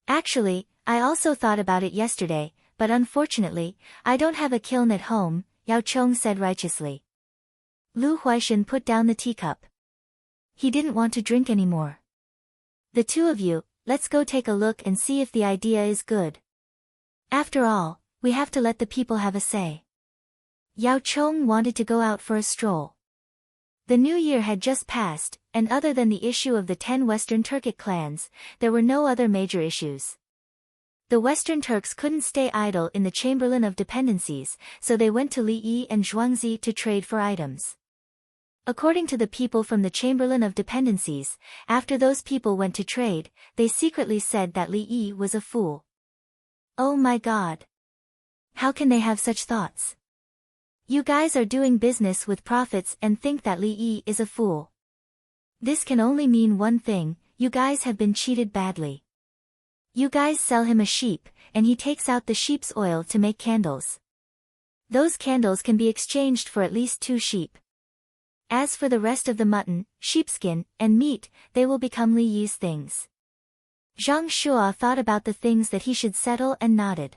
Actually, I also thought about it yesterday, but unfortunately, I don't have a kiln at home, Yao Chong said righteously. Lu Huaishan put down the teacup. He didn't want to drink anymore. The 2 of you, let's go take a look and see if the idea is good. After all, we have to let the people have a say. Yao Chong wanted to go out for a stroll. The new year had just passed, and other than the issue of the 10 Western Turkic clans, there were no other major issues. The Western Turks couldn't stay idle in the Chamberlain of Dependencies, so they went to Li Yi and Zhuangzi to trade for items. According to the people from the Chamberlain of Dependencies, after those people went to trade, they secretly said that Li Yi was a fool. Oh my God! How can they have such thoughts? You guys are doing business with profits and think that Li Yi is a fool. This can only mean one thing: you guys have been cheated badly. You guys sell him a sheep, and he takes out the sheep's oil to make candles. Those candles can be exchanged for at least 2 sheep. As for the rest of the mutton, sheepskin, and meat, they will become Li Yi's things. Zhang Shua thought about the things that he should settle and nodded.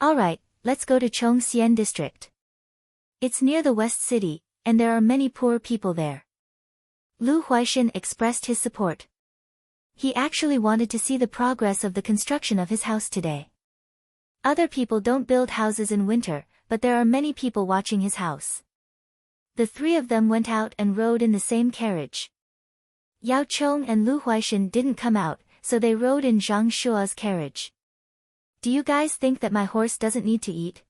Alright, let's go to Chongxian district. It's near the West City, and there are many poor people there. Lu Huaishan expressed his support. He actually wanted to see the progress of the construction of his house today. Other people don't build houses in winter, but there are many people watching his house. The three of them went out and rode in the same carriage. Yao Chong and Lu Huaishan didn't come out, so they rode in Zhang Shua's carriage. Do you guys think that my horse doesn't need to eat?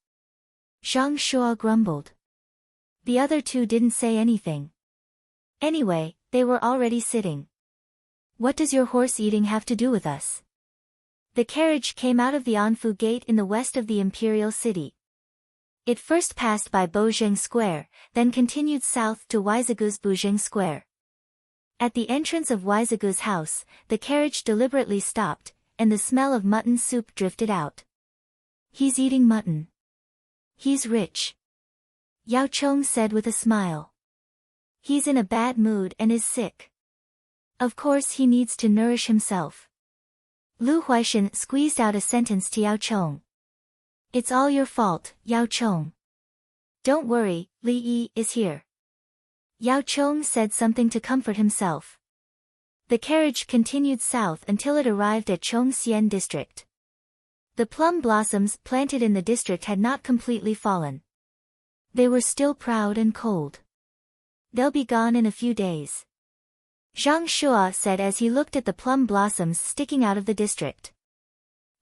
Zhang Shua grumbled. The other two didn't say anything. Anyway, they were already sitting. What does your horse eating have to do with us? The carriage came out of the Anfu Gate in the west of the imperial city. It first passed by Bozheng Square, then continued south to Weizigu's Buzheng Square. At the entrance of Weizigu's house, the carriage deliberately stopped, and the smell of mutton soup drifted out. He's eating mutton. He's rich. Yao Chong said with a smile. He's in a bad mood and is sick. Of course he needs to nourish himself. Lu Huaishan squeezed out a sentence to Yao Chong. It's all your fault, Yao Chong. Don't worry, Li Yi is here. Yao Chong said something to comfort himself. The carriage continued south until it arrived at Chongxian district. The plum blossoms planted in the district had not completely fallen. They were still proud and cold. They'll be gone in a few days. Zhang Shua said as he looked at the plum blossoms sticking out of the district.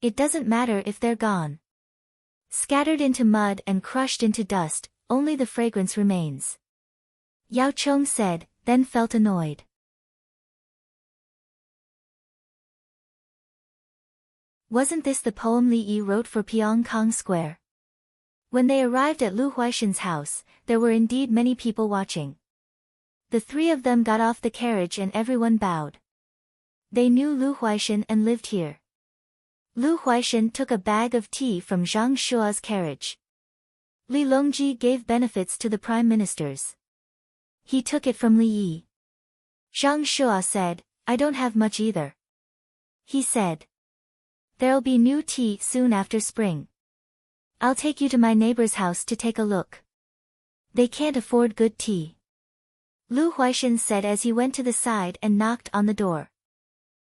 It doesn't matter if they're gone. Scattered into mud and crushed into dust, only the fragrance remains. Yao Chong said, then felt annoyed. Wasn't this the poem Li Yi wrote for Pyongkang Square? When they arrived at Lu Huaishan's house, there were indeed many people watching. The three of them got off the carriage and everyone bowed. They knew Lu Huaishan and lived here. Lu Huaishan took a bag of tea from Zhang Shua's carriage. Li Longji gave benefits to the prime ministers. He took it from Li Yi. Zhang Shua said, I don't have much either. He said. There'll be new tea soon after spring. I'll take you to my neighbor's house to take a look. They can't afford good tea. Lu Huaishan said as he went to the side and knocked on the door.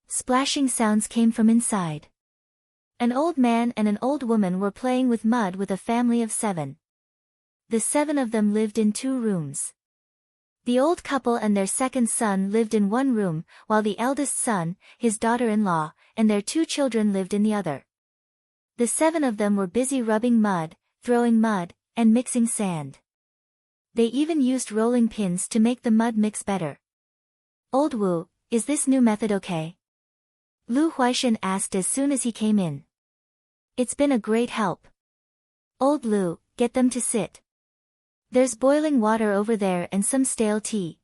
Splashing sounds came from inside. An old man and an old woman were playing with mud with a family of 7. The 7 of them lived in 2 rooms. The old couple and their second son lived in one room, while the eldest son, his daughter-in-law, and their 2 children lived in the other. The 7 of them were busy rubbing mud, throwing mud, and mixing sand. They even used rolling pins to make the mud mix better. Old Wu, is this new method okay? Lu Huaishan asked as soon as he came in. It's been a great help. Old Lu, get them to sit. There's boiling water over there and some stale tea.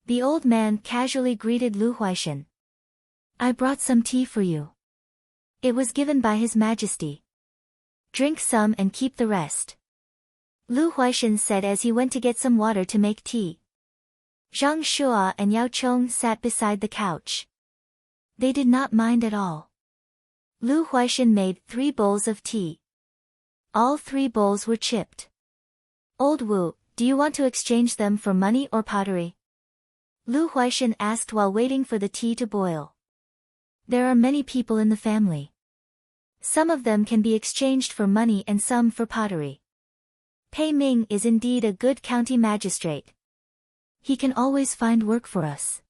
The old man casually greeted Lu Huaishan. I brought some tea for you. It was given by His Majesty. Drink some and keep the rest. Lu Huaishan said as he went to get some water to make tea. Zhang Shua and Yao Chong sat beside the couch. They did not mind at all. Lu Huaishan made 3 bowls of tea. All 3 bowls were chipped. Old Wu, do you want to exchange them for money or pottery? Lu Huaishan asked while waiting for the tea to boil. There are many people in the family. Some of them can be exchanged for money and some for pottery. Pei Ming is indeed a good county magistrate. He can always find work for us.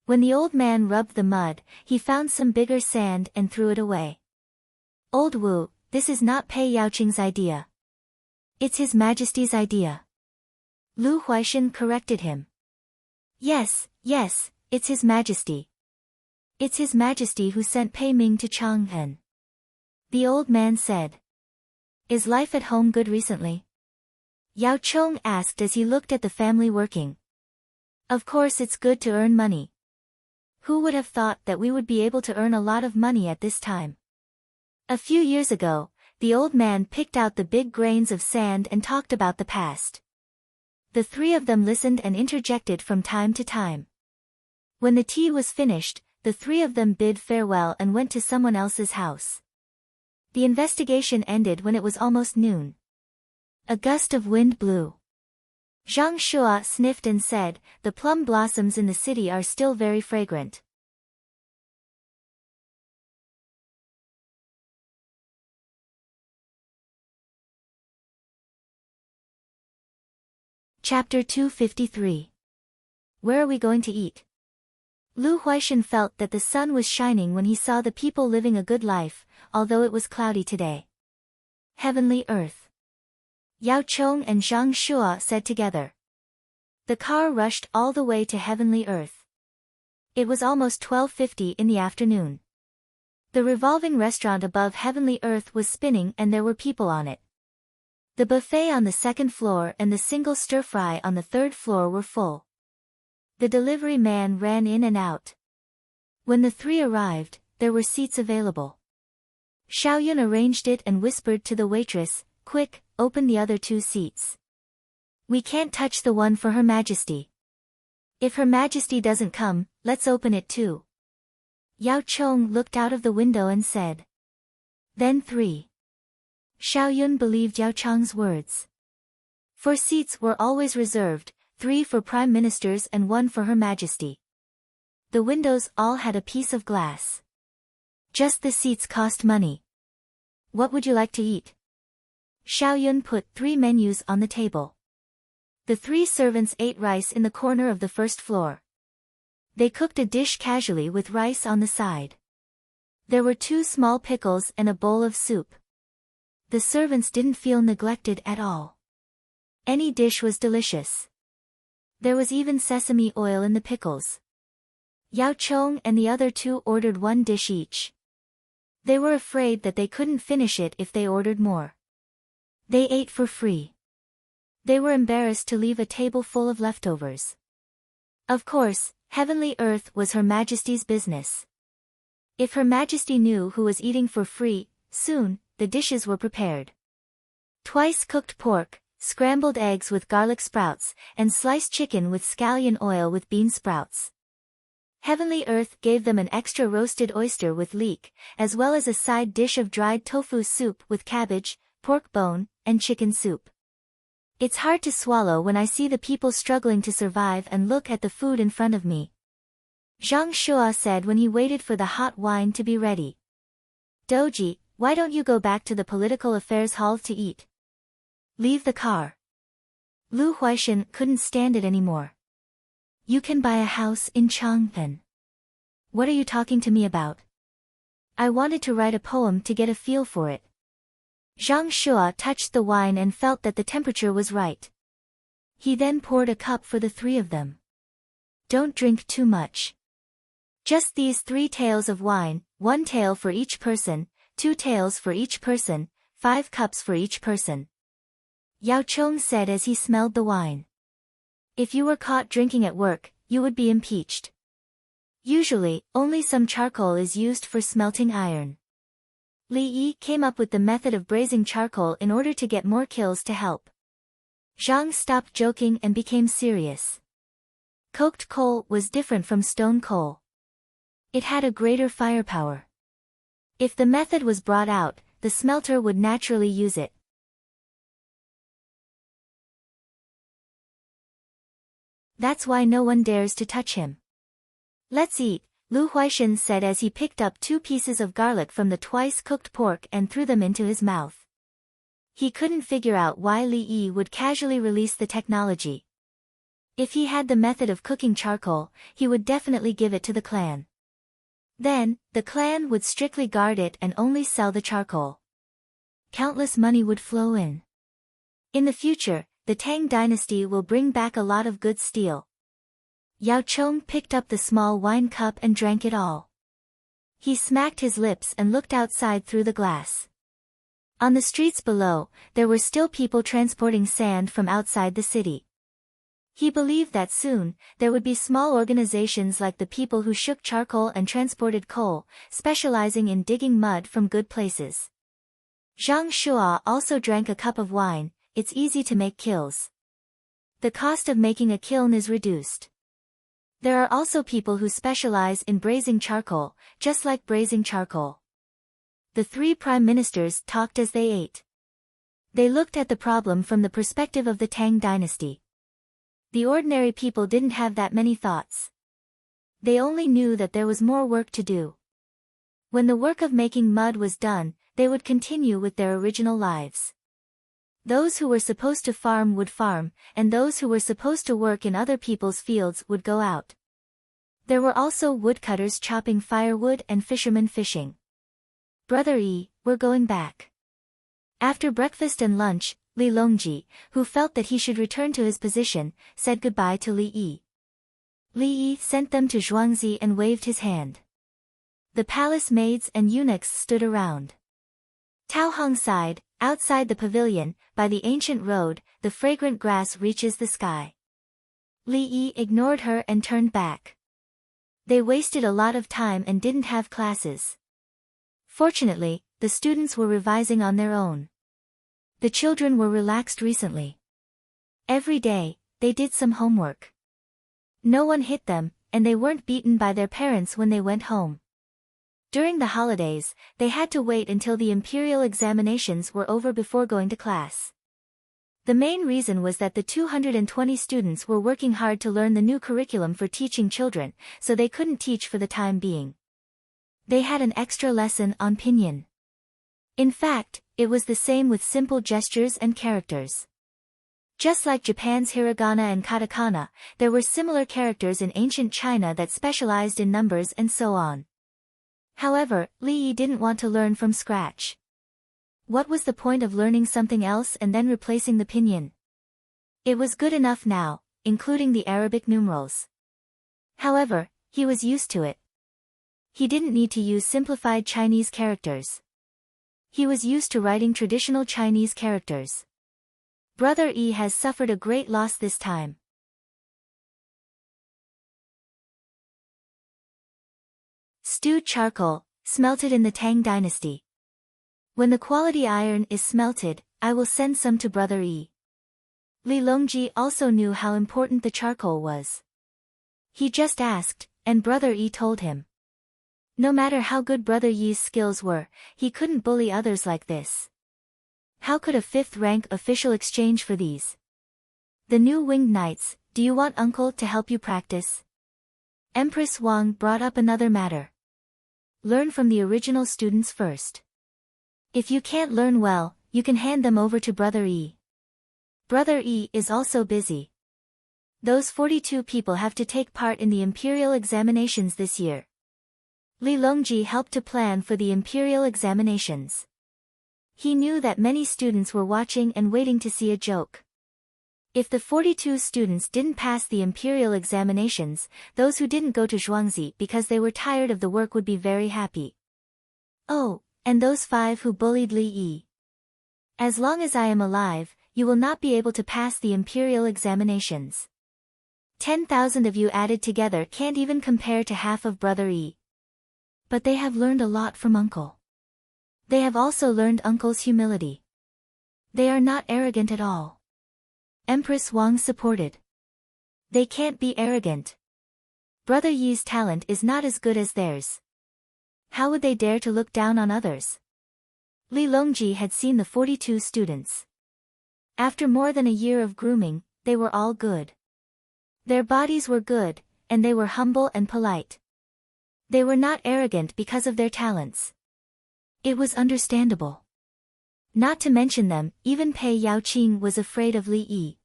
When the old man rubbed the mud, he found some bigger sand and threw it away. Old Wu, this is not Pei Yaoqing's idea. It's His Majesty's idea. Lu Huaishan corrected him. Yes, it's His Majesty. It's His Majesty who sent Pei Ming to Chang'an. The old man said. Is life at home good recently? Yao Chong asked as he looked at the family working. Of course it's good to earn money. Who would have thought that we would be able to earn a lot of money at this time? A few years ago, the old man picked out the big grains of sand and talked about the past. The 3 of them listened and interjected from time to time. When the tea was finished, the 3 of them bid farewell and went to someone else's house. The investigation ended when it was almost noon. A gust of wind blew. Zhang Shua sniffed and said, "The plum blossoms in the city are still very fragrant." Chapter 253. Where are we going to eat? Lu Huaishan felt that the sun was shining when he saw the people living a good life, although it was cloudy today. Heavenly Earth. Yao Chong and Zhang Shua said together. The car rushed all the way to Heavenly Earth. It was almost 12:50 in the afternoon. The revolving restaurant above Heavenly Earth was spinning and there were people on it. The buffet on the second floor and the single stir-fry on the third floor were full. The delivery man ran in and out. When the three arrived, there were seats available. Xiaoyun arranged it and whispered to the waitress, "Quick, open the other 2 seats. We can't touch the one for Her Majesty. If Her Majesty doesn't come, let's open it too." Yao Chong looked out of the window and said. Then 3. Xiaoyun believed Yao Chong's words. 4 seats were always reserved, 3 for prime ministers and 1 for Her Majesty. The windows all had a piece of glass. Just the seats cost money. What would you like to eat? Xiaoyun put 3 menus on the table. The 3 servants ate rice in the corner of the first floor. They cooked a dish casually with rice on the side. There were 2 small pickles and a bowl of soup. The servants didn't feel neglected at all. Any dish was delicious. There was even sesame oil in the pickles. Yao Chong and the other 2 ordered 1 dish each. They were afraid that they couldn't finish it if they ordered more. They ate for free. They were embarrassed to leave a table full of leftovers. Of course, Heavenly Earth was Her Majesty's business. If Her Majesty knew who was eating for free, soon, the dishes were prepared. Twice cooked pork, scrambled eggs with garlic sprouts, and sliced chicken with scallion oil with bean sprouts. Heavenly Earth gave them an extra roasted oyster with leek, as well as a side dish of dried tofu soup with cabbage, pork bone, and chicken soup. It's hard to swallow when I see the people struggling to survive and look at the food in front of me. Zhang Shua said when he waited for the hot wine to be ready. Doji, why don't you go back to the political affairs hall to eat? Leave the car. Lu Huaishan couldn't stand it anymore. You can buy a house in Chang'an. What are you talking to me about? I wanted to write a poem to get a feel for it. Zhang Shua touched the wine and felt that the temperature was right. He then poured a cup for the 3 of them. Don't drink too much. Just these 3 taels of wine, 1 tael for each person, 2 taels for each person, 5 cups for each person. Yao Chong said as he smelled the wine. If you were caught drinking at work, you would be impeached. Usually, only some charcoal is used for smelting iron. Li Yi came up with the method of braising charcoal in order to get more kills to help. Zhang stopped joking and became serious. Coked coal was different from stone coal. It had a greater firepower. If the method was brought out, the smelter would naturally use it. That's why no one dares to touch him. Let's eat, Lu Huaishan said as he picked up 2 pieces of garlic from the twice-cooked pork and threw them into his mouth. He couldn't figure out why Li Yi would casually release the technology. If he had the method of cooking charcoal, he would definitely give it to the clan. Then, the clan would strictly guard it and only sell the charcoal. Countless money would flow in. In the future, the Tang dynasty will bring back a lot of good steel. Yao Chong picked up the small wine cup and drank it all. He smacked his lips and looked outside through the glass. On the streets below, there were still people transporting sand from outside the city. He believed that soon, there would be small organizations like the people who shook charcoal and transported coal, specializing in digging mud from good places. Zhang Shua also drank a cup of wine. It's easy to make kilns. The cost of making a kiln is reduced. There are also people who specialize in braising charcoal, just like braising charcoal. the three prime ministers talked as they ate. They looked at the problem from the perspective of the Tang dynasty. The ordinary people didn't have that many thoughts. They only knew that there was more work to do. When the work of making mud was done, they would continue with their original lives. Those who were supposed to farm would farm, and those who were supposed to work in other people's fields would go out. There were also woodcutters chopping firewood and fishermen fishing. Brother Yi, we're going back. After breakfast and lunch, Li Longji, who felt that he should return to his position, said goodbye to Li Yi. Li Yi sent them to Zhuangzi and waved his hand. The palace maids and eunuchs stood around. Tao Hong sighed. Outside the pavilion, by the ancient road, the fragrant grass reaches the sky. Li Yi ignored her and turned back. They wasted a lot of time and didn't have classes. Fortunately, the students were revising on their own. The children were relaxed recently. Every day, they did some homework. No one hit them, and they weren't beaten by their parents when they went home. During the holidays, they had to wait until the imperial examinations were over before going to class. The main reason was that the 220 students were working hard to learn the new curriculum for teaching children, so they couldn't teach for the time being. They had an extra lesson on pinyin. In fact, it was the same with simple gestures and characters. Just like Japan's hiragana and katakana, there were similar characters in ancient China that specialized in numbers and so on. However, Li Yi didn't want to learn from scratch. What was the point of learning something else and then replacing the pinyin? It was good enough now, including the Arabic numerals. However, he was used to it. He didn't need to use simplified Chinese characters. He was used to writing traditional Chinese characters. Brother Yi has suffered a great loss this time. Stewed charcoal, smelted in the Tang dynasty. When the quality iron is smelted, I will send some to Brother Yi. Li Longji also knew how important the charcoal was. He just asked, and Brother Yi told him. No matter how good Brother Yi's skills were, he couldn't bully others like this. How could a fifth-rank official exchange for these? The new winged knights, do you want uncle to help you practice? Empress Wang brought up another matter. Learn from the original students first. If you can't learn well, you can hand them over to Brother Yi. Brother Yi is also busy. Those 42 people have to take part in the imperial examinations this year. Li Longji helped to plan for the imperial examinations. He knew that many students were watching and waiting to see a joke. If the 42 students didn't pass the imperial examinations, those who didn't go to Zhuangzi because they were tired of the work would be very happy. Oh, and those 5 who bullied Li Yi. As long as I am alive, you will not be able to pass the imperial examinations. 10,000 of you added together can't even compare to half of Brother Yi. But they have learned a lot from Uncle. They have also learned Uncle's humility. They are not arrogant at all. Empress Wang supported. They can't be arrogant. Brother Yi's talent is not as good as theirs. How would they dare to look down on others? Li Longji had seen the 42 students. After more than a year of grooming, they were all good. Their bodies were good, and they were humble and polite. They were not arrogant because of their talents. It was understandable. Not to mention them, even Pei Yaoqing was afraid of Li Yi.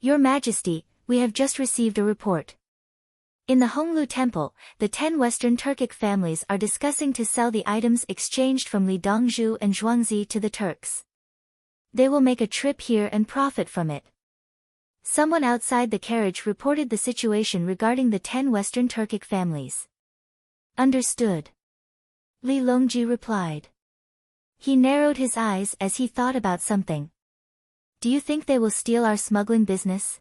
Your Majesty, we have just received a report. In the Honglu Temple, the 10 Western Turkic families are discussing to sell the items exchanged from Li Dongzhu and Zhuangzi to the Turks. They will make a trip here and profit from it. Someone outside the carriage reported the situation regarding the 10 Western Turkic families. Understood. Li Longji replied. He narrowed his eyes as he thought about something. Do you think they will steal our smuggling business?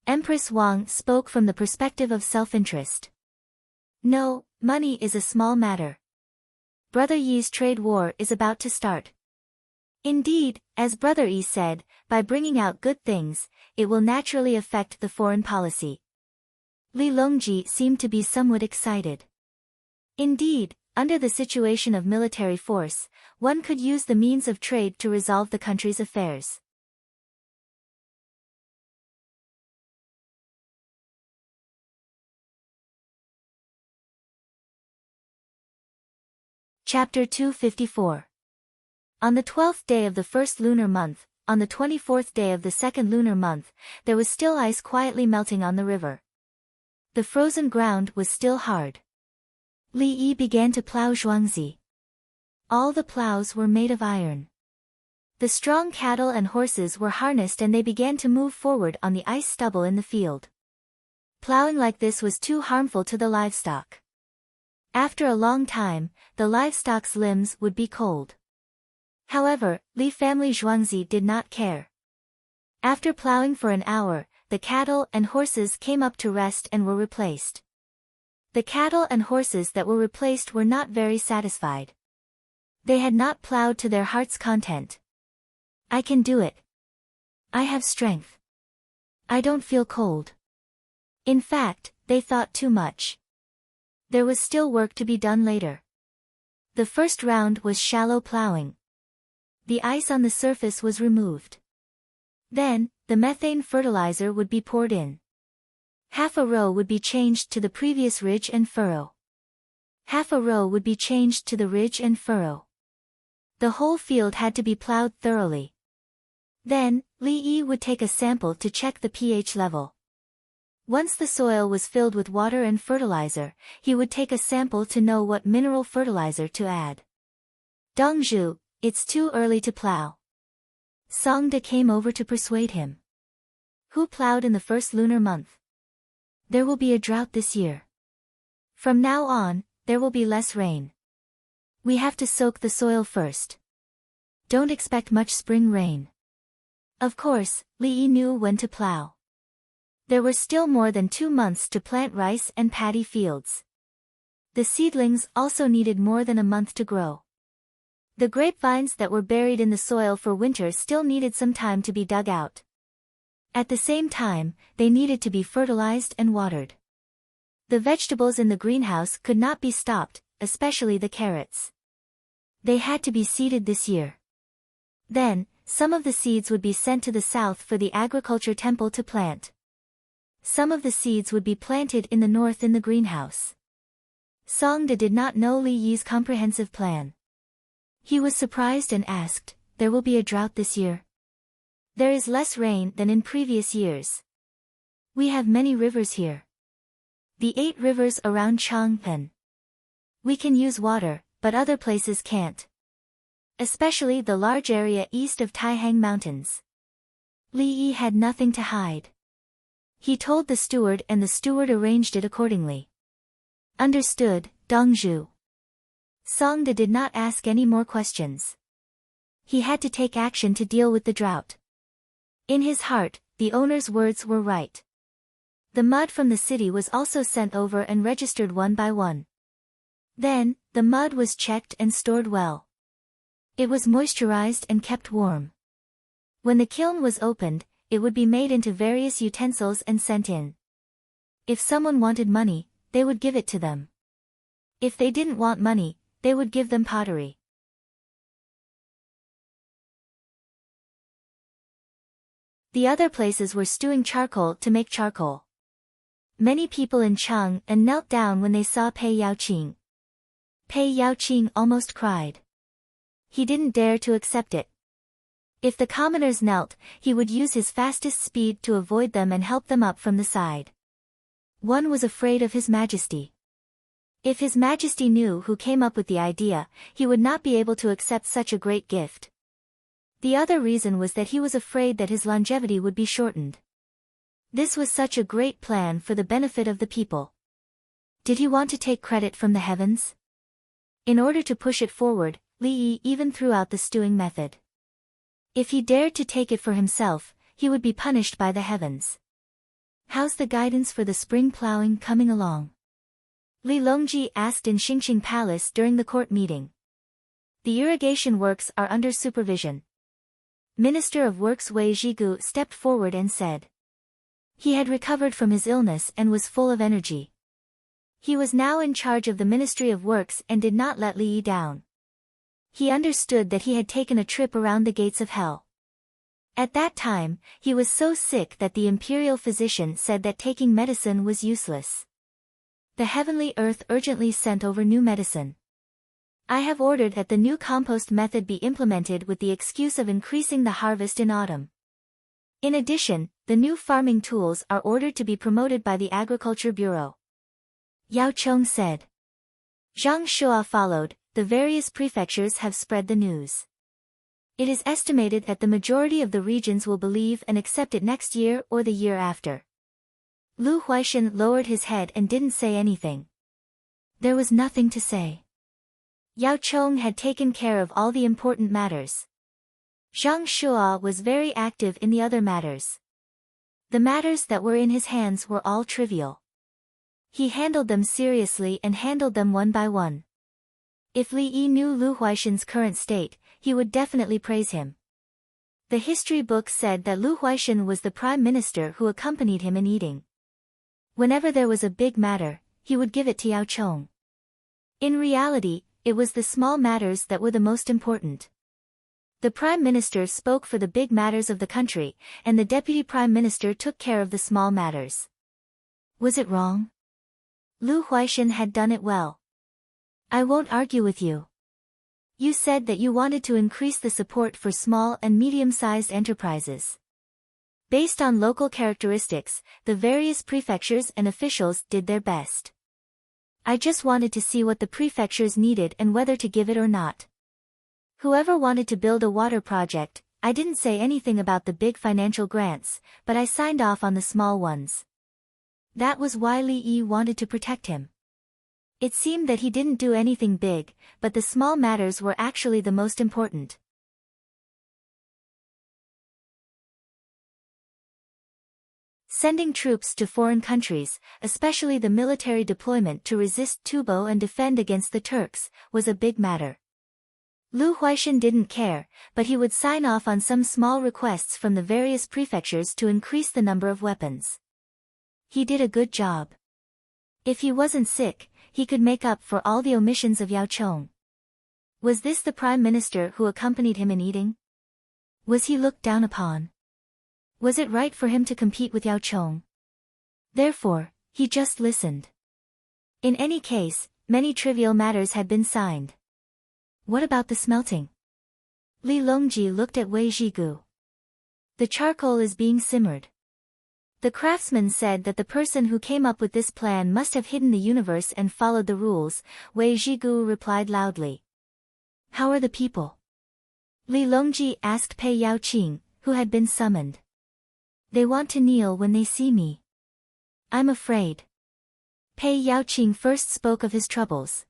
Empress Wang spoke from the perspective of self-interest. No, money is a small matter. Brother Yi's trade war is about to start. Indeed, as Brother Yi said, by bringing out good things, it will naturally affect the foreign policy. Li Longji seemed to be somewhat excited. Indeed, under the situation of military force, one could use the means of trade to resolve the country's affairs. Chapter 254. On the 12th day of the first lunar month, on the 24th day of the second lunar month, there was still ice quietly melting on the river. The frozen ground was still hard. Li Yi began to plow Zhuangzi. All the plows were made of iron. The strong cattle and horses were harnessed and they began to move forward on the ice stubble in the field. Plowing like this was too harmful to the livestock. After a long time, the livestock's limbs would be cold. However, Li family Zhuangzi did not care. After plowing for an hour, the cattle and horses came up to rest and were replaced. The cattle and horses that were replaced were not very satisfied. They had not plowed to their heart's content. I can do it. I have strength. I don't feel cold. In fact, they thought too much. There was still work to be done later. The first round was shallow plowing. The ice on the surface was removed. Then, the methane fertilizer would be poured in. Half a row would be changed to the previous ridge and furrow. Half a row would be changed to the ridge and furrow. The whole field had to be plowed thoroughly. Then, Li Yi would take a sample to check the pH level. Once the soil was filled with water and fertilizer, he would take a sample to know what mineral fertilizer to add. Dongzhu, it's too early to plow. Songde came over to persuade him. Who plowed in the first lunar month? There will be a drought this year. From now on, there will be less rain. We have to soak the soil first. Don't expect much spring rain. Of course, Li Yi knew when to plow. There were still more than 2 months to plant rice and paddy fields. The seedlings also needed more than a month to grow. The grapevines that were buried in the soil for winter still needed some time to be dug out. At the same time, they needed to be fertilized and watered. The vegetables in the greenhouse could not be stopped, especially the carrots. They had to be seeded this year. Then, some of the seeds would be sent to the south for the agriculture temple to plant. Some of the seeds would be planted in the north in the greenhouse. Songde did not know Li Yi's comprehensive plan. He was surprised and asked, "There will be a drought this year?" "There is less rain than in previous years. We have many rivers here. The 8 rivers around Changpeng. We can use water, but other places can't. Especially the large area east of Taihang Mountains." Li Yi had nothing to hide. He told the steward and the steward arranged it accordingly. Understood, Dongzhu. Songde did not ask any more questions. He had to take action to deal with the drought. In his heart, the owner's words were right. The mud from the city was also sent over and registered one by one. Then, the mud was checked and stored well. It was moisturized and kept warm. When the kiln was opened, it would be made into various utensils and sent in. If someone wanted money, they would give it to them. If they didn't want money, they would give them pottery. The other places were stewing charcoal to make charcoal. Many people in Chang'an knelt down when they saw Pei Yaoqing. Pei Yaoqing almost cried. He didn't dare to accept it. If the commoners knelt, he would use his fastest speed to avoid them and help them up from the side. One was afraid of His Majesty. If His Majesty knew who came up with the idea, he would not be able to accept such a great gift. The other reason was that he was afraid that his longevity would be shortened. This was such a great plan for the benefit of the people. Did he want to take credit from the heavens? In order to push it forward, Li Yi even threw out the stewing method. If he dared to take it for himself, he would be punished by the heavens. How's the guidance for the spring plowing coming along? Li Longji asked in Xingqing Palace during the court meeting. The irrigation works are under supervision. Minister of Works Wei Zhigu stepped forward and said. He had recovered from his illness and was full of energy. He was now in charge of the Ministry of Works and did not let Li Yi down. He understood that he had taken a trip around the gates of hell. At that time, he was so sick that the imperial physician said that taking medicine was useless. The heavenly earth urgently sent over new medicine. I have ordered that the new compost method be implemented with the excuse of increasing the harvest in autumn. In addition, the new farming tools are ordered to be promoted by the Agriculture Bureau. Yao Chong said. Zhang Shua followed. The various prefectures have spread the news. It is estimated that the majority of the regions will believe and accept it next year or the year after. Lu Huaishan lowered his head and didn't say anything. There was nothing to say. Yao Chong had taken care of all the important matters. Zhang Shua was very active in the other matters. The matters that were in his hands were all trivial. He handled them seriously and handled them one by one. If Li Yi knew Lu Huaishan's current state, he would definitely praise him. The history book said that Lu Huaishan was the prime minister who accompanied him in eating. Whenever there was a big matter, he would give it to Yao Chong. In reality, it was the small matters that were the most important. The prime minister spoke for the big matters of the country, and the deputy prime minister took care of the small matters. Was it wrong? Lu Huaishan had done it well. I won't argue with you. You said that you wanted to increase the support for small and medium-sized enterprises. Based on local characteristics, the various prefectures and officials did their best. I just wanted to see what the prefectures needed and whether to give it or not. Whoever wanted to build a water project, I didn't say anything about the big financial grants, but I signed off on the small ones. That was why Li Yi wanted to protect him. It seemed that he didn't do anything big, but the small matters were actually the most important. Sending troops to foreign countries, especially the military deployment to resist Tubo and defend against the Turks, was a big matter. Lu Huaishan didn't care, but he would sign off on some small requests from the various prefectures to increase the number of weapons. He did a good job. If he wasn't sick, he could make up for all the omissions of Yao Chong. Was this the prime minister who accompanied him in eating? Was he looked down upon? Was it right for him to compete with Yao Chong? Therefore, he just listened. In any case, many trivial matters had been signed. What about the smelting? Li Longji looked at Wei Zhigu. The charcoal is being simmered. The craftsman said that the person who came up with this plan must have hidden the universe and followed the rules. Wei Zhigu replied loudly. How are the people? Li Longji asked Pei Yaoqing, who had been summoned. They want to kneel when they see me. I'm afraid. Pei Yaoqing first spoke of his troubles.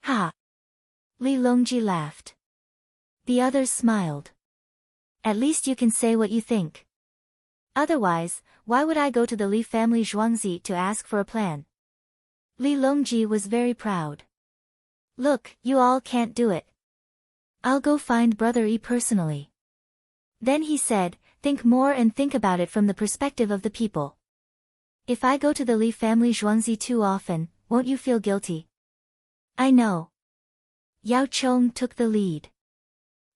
Ha! Li Longji laughed. The others smiled. At least you can say what you think. Otherwise, why would I go to the Li family Zhuangzi to ask for a plan? Li Longji was very proud. Look, you all can't do it. I'll go find Brother Yi personally. Then he said, think more and think about it from the perspective of the people. If I go to the Li family Zhuangzi too often, won't you feel guilty? I know. Yao Chong took the lead.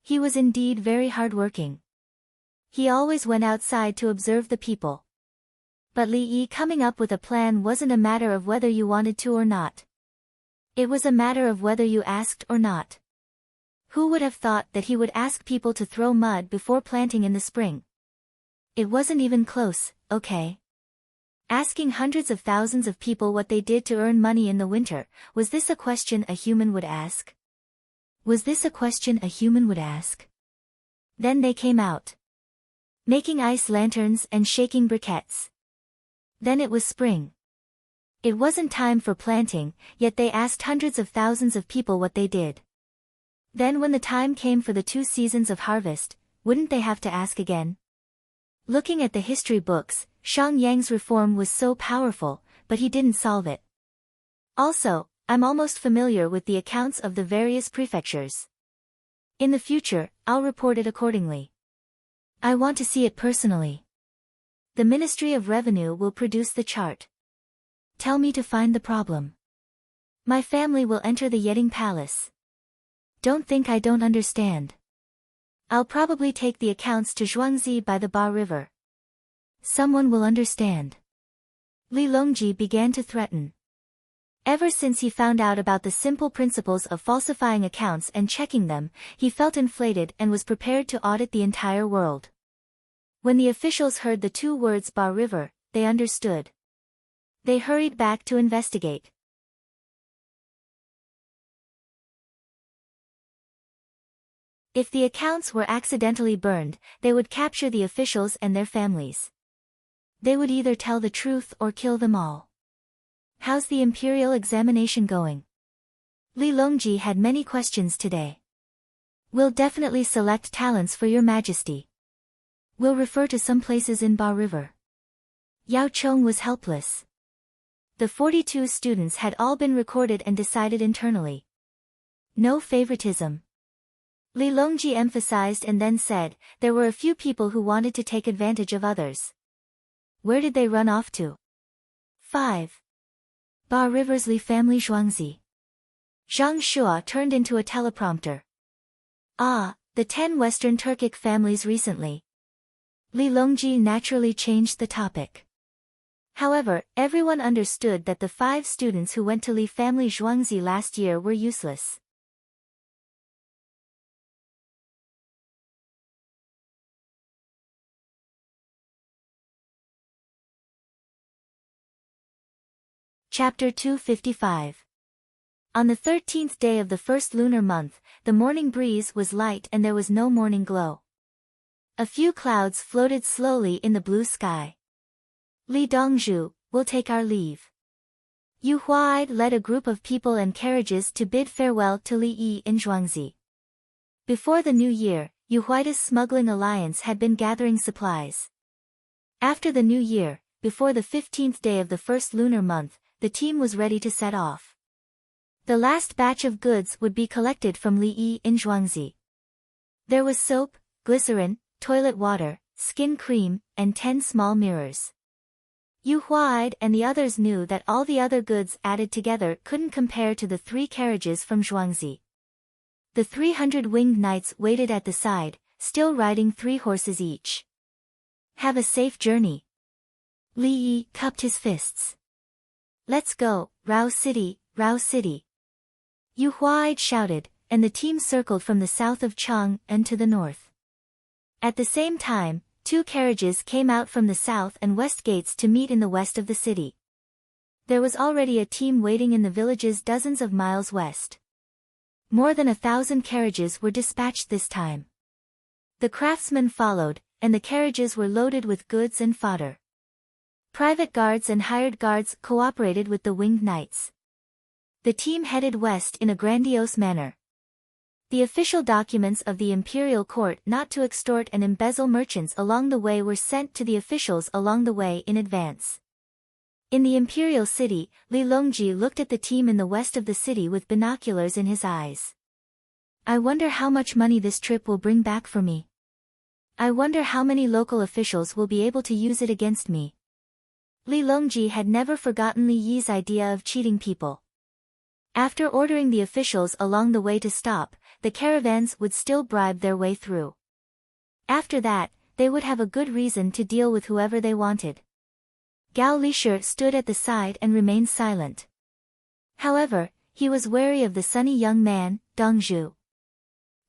He was indeed very hardworking. He always went outside to observe the people. But Li Yi coming up with a plan wasn't a matter of whether you wanted to or not. It was a matter of whether you asked or not. Who would have thought that he would ask people to throw mud before planting in the spring? It wasn't even close, okay? Asking hundreds of thousands of people what they did to earn money in the winter, was this a question a human would ask? Was this a question a human would ask? Then they came out. Making ice lanterns and shaking briquettes. Then it was spring. It wasn't time for planting, yet they asked hundreds of thousands of people what they did. Then when the time came for the 2 seasons of harvest, wouldn't they have to ask again? Looking at the history books, Shang Yang's reform was so powerful, but he didn't solve it. Also, I'm almost familiar with the accounts of the various prefectures. In the future, I'll report it accordingly. I want to see it personally. The Ministry of Revenue will produce the chart. Tell me to find the problem. My family will enter the Yeting Palace. Don't think I don't understand. I'll probably take the accounts to Zhuangzi by the Ba River. Someone will understand. Li Longji began to threaten. Ever since he found out about the simple principles of falsifying accounts and checking them, he felt inflated and was prepared to audit the entire world. When the officials heard the two words Ba River, they understood. They hurried back to investigate. If the accounts were accidentally burned, they would capture the officials and their families. They would either tell the truth or kill them all. How's the imperial examination going? Li Longji had many questions today. We'll definitely select talents for your majesty. We'll refer to some places in Ba River. Yao Chong was helpless. The 42 students had all been recorded and decided internally. No favoritism. Li Longji emphasized and then said, there were a few people who wanted to take advantage of others. Where did they run off to? 5. Ba River's Li family Zhuangzi. Zhang Shua turned into a teleprompter. Ah, the 10 Western Turkic families recently. Li Longji naturally changed the topic. However, everyone understood that the 5 students who went to Li family Zhuangzi last year were useless. Chapter 255. On the 13th day of the first lunar month, the morning breeze was light and there was no morning glow. A few clouds floated slowly in the blue sky. Li Dongzhu, we'll take our leave. Yu Huai led a group of people and carriages to bid farewell to Li Yi in Zhuangzi. Before the new year, Yu Huai's smuggling alliance had been gathering supplies. After the new year, before the 15th day of the first lunar month, the team was ready to set off. The last batch of goods would be collected from Li Yi in Zhuangzi. There was soap, glycerin, toilet water, skin cream, and 10 small mirrors. Yu Huai and the others knew that all the other goods added together couldn't compare to the 3 carriages from Zhuangzi. The 300 winged knights waited at the side, still riding 3 horses each. Have a safe journey. Li Yi cupped his fists. Let's go, Rao City, Rao City. Yu Huai shouted, and the team circled from the south of Chang and to the north. At the same time, 2 carriages came out from the south and west gates to meet in the west of the city. There was already a team waiting in the villages dozens of miles west. More than 1,000 carriages were dispatched this time. The craftsmen followed, and the carriages were loaded with goods and fodder. Private guards and hired guards cooperated with the winged knights. The team headed west in a grandiose manner. The official documents of the imperial court not to extort and embezzle merchants along the way were sent to the officials along the way in advance. In the imperial city, Li Longji looked at the team in the west of the city with binoculars in his eyes. I wonder how much money this trip will bring back for me. I wonder how many local officials will be able to use it against me. Li Longji had never forgotten Li Yi's idea of cheating people. After ordering the officials along the way to stop, the caravans would still bribe their way through. After that, they would have a good reason to deal with whoever they wanted. Gao Lisher stood at the side and remained silent. However, he was wary of the sunny young man, Dongzhu.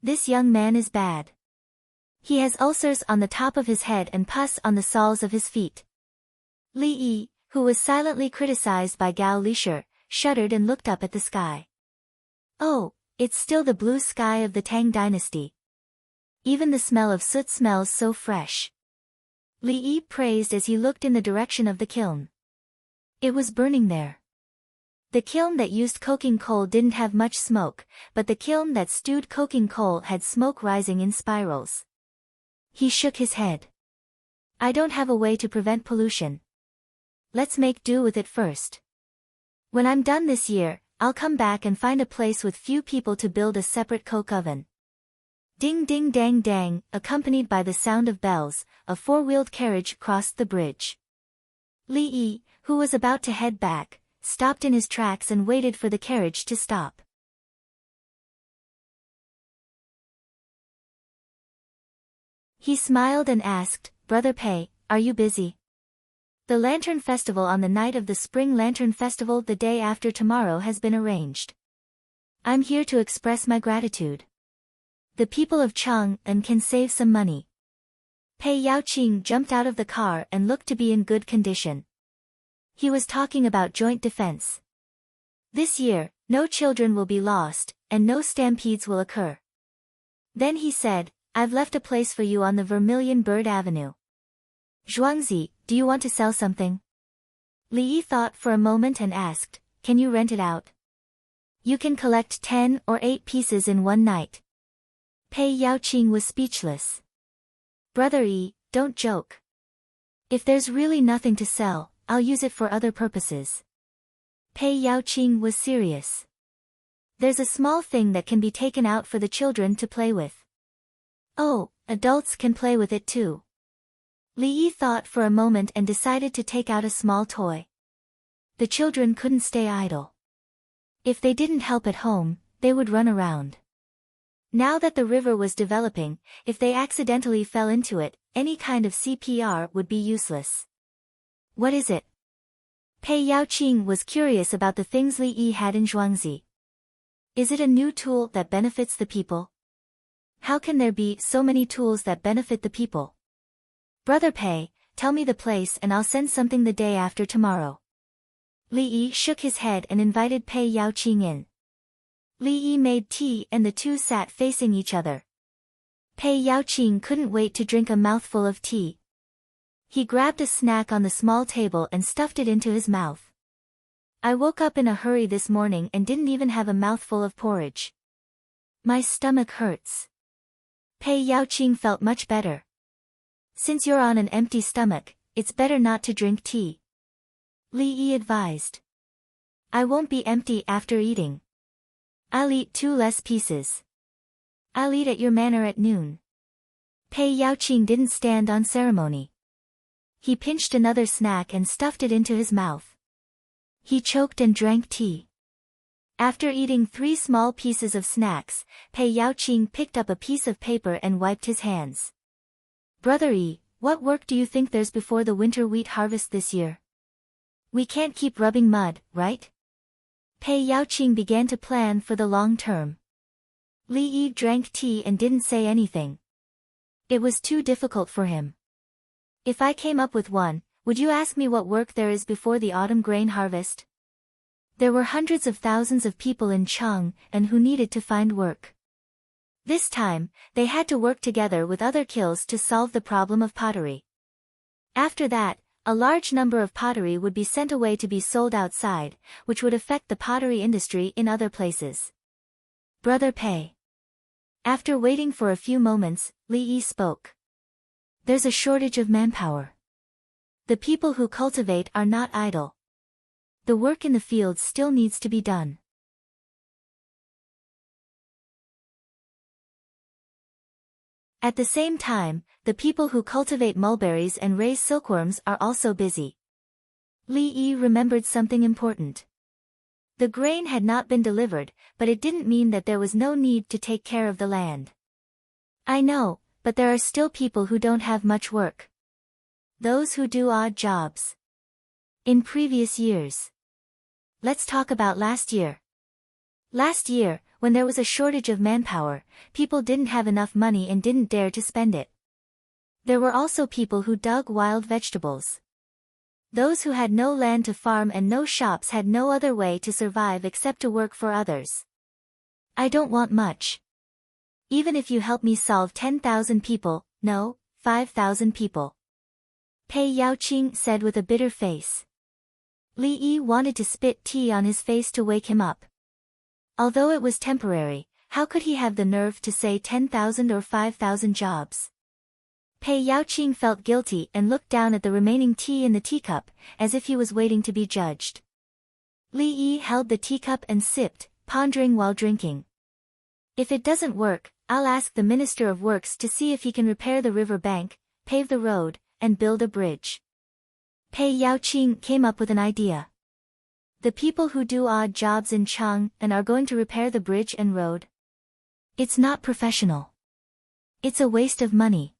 This young man is bad. He has ulcers on the top of his head and pus on the soles of his feet. Li Yi, who was silently criticized by Gao Lisher, shuddered and looked up at the sky. Oh, it's still the blue sky of the Tang dynasty. Even the smell of soot smells so fresh. Li Yi praised as he looked in the direction of the kiln. It was burning there. The kiln that used coking coal didn't have much smoke, but the kiln that stewed coking coal had smoke rising in spirals. He shook his head. I don't have a way to prevent pollution. Let's make do with it first. When I'm done this year, I'll come back and find a place with few people to build a separate coke oven. Ding ding dang dang, accompanied by the sound of bells, a 4-wheeled carriage crossed the bridge. Li Yi, who was about to head back, stopped in his tracks and waited for the carriage to stop. He smiled and asked, "Brother Pei, are you busy? The Lantern Festival on the night of the Spring Lantern Festival the day after tomorrow has been arranged. I'm here to express my gratitude. The people of Chang'an can save some money." Pei Yaoqing jumped out of the car and looked to be in good condition. He was talking about joint defense. This year, no children will be lost, and no stampedes will occur. Then he said, "I've left a place for you on the Vermilion Bird Avenue. Zhuangzi, do you want to sell something?" Li Yi thought for a moment and asked, "Can you rent it out? You can collect 10 or 8 pieces in one night." Pei Yaoqing was speechless. "Brother Yi, don't joke. If there's really nothing to sell, I'll use it for other purposes." Pei Yaoqing was serious. "There's a small thing that can be taken out for the children to play with." "Oh, adults can play with it too." Li Yi thought for a moment and decided to take out a small toy. The children couldn't stay idle. If they didn't help at home, they would run around. Now that the river was developing, if they accidentally fell into it, any kind of CPR would be useless. "What is it?" Pei Yaoqing was curious about the things Li Yi had in Zhuangzi. "Is it a new tool that benefits the people? How can there be so many tools that benefit the people? Brother Pei, tell me the place and I'll send something the day after tomorrow." Li Yi shook his head and invited Pei Yaoqing in. Li Yi made tea and the two sat facing each other. Pei Yaoqing couldn't wait to drink a mouthful of tea. He grabbed a snack on the small table and stuffed it into his mouth. "I woke up in a hurry this morning and didn't even have a mouthful of porridge. My stomach hurts." Pei Yaoqing felt much better. "Since you're on an empty stomach, it's better not to drink tea," Li Yi advised. "I won't be empty after eating. I'll eat 2 less pieces. I'll eat at your manor at noon." Pei Yaoqing didn't stand on ceremony. He pinched another snack and stuffed it into his mouth. He choked and drank tea. After eating 3 small pieces of snacks, Pei Yaoqing picked up a piece of paper and wiped his hands. "Brother Yi, what work do you think there's before the winter wheat harvest this year? We can't keep rubbing mud, right?" Pei Yaoqing began to plan for the long term. Li Yi drank tea and didn't say anything. It was too difficult for him. "If I came up with one, would you ask me what work there is before the autumn grain harvest?" There were hundreds of thousands of people in Chang'an who needed to find work. This time, they had to work together with other kills to solve the problem of pottery. After that, a large number of pottery would be sent away to be sold outside, which would affect the pottery industry in other places. "Brother Pei." After waiting for a few moments, Li Yi spoke. "There's a shortage of manpower. The people who cultivate are not idle. The work in the fields still needs to be done. At the same time, the people who cultivate mulberries and raise silkworms are also busy." Li Yi remembered something important. The grain had not been delivered, but it didn't mean that there was no need to take care of the land. "I know, but there are still people who don't have much work. Those who do odd jobs. In previous years. Let's talk about last year. Last year, when there was a shortage of manpower, people didn't have enough money and didn't dare to spend it. There were also people who dug wild vegetables. Those who had no land to farm and no shops had no other way to survive except to work for others. I don't want much. Even if you help me solve 10,000 people, no, 5,000 people." Pei Yaoqing said with a bitter face. Li Yi wanted to spit tea on his face to wake him up. Although it was temporary, how could he have the nerve to say 10,000 or 5,000 jobs? Pei Yaoqing felt guilty and looked down at the remaining tea in the teacup, as if he was waiting to be judged. Li Yi held the teacup and sipped, pondering while drinking. "If it doesn't work, I'll ask the Minister of Works to see if he can repair the river bank, pave the road, and build a bridge." Pei Yaoqing came up with an idea. The people who do odd jobs in Chang and are going to repair the bridge and road. It's not professional. It's a waste of money.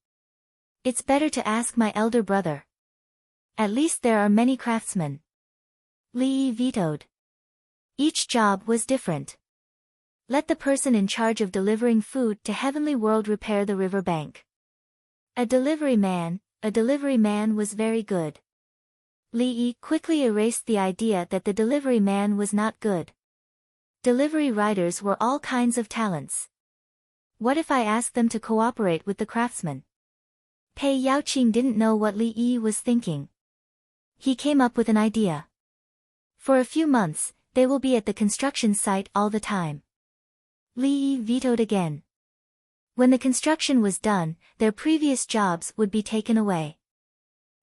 It's better to ask my elder brother. At least there are many craftsmen. Li Yi vetoed. Each job was different. Let the person in charge of delivering food to Heavenly World repair the river bank. A delivery man was very good. Li Yi quickly erased the idea that the delivery man was not good. Delivery riders were all kinds of talents. What if I asked them to cooperate with the craftsmen? Pei Yaoqing didn't know what Li Yi was thinking. He came up with an idea. For a few months, they will be at the construction site all the time. Li Yi vetoed again. When the construction was done, their previous jobs would be taken away.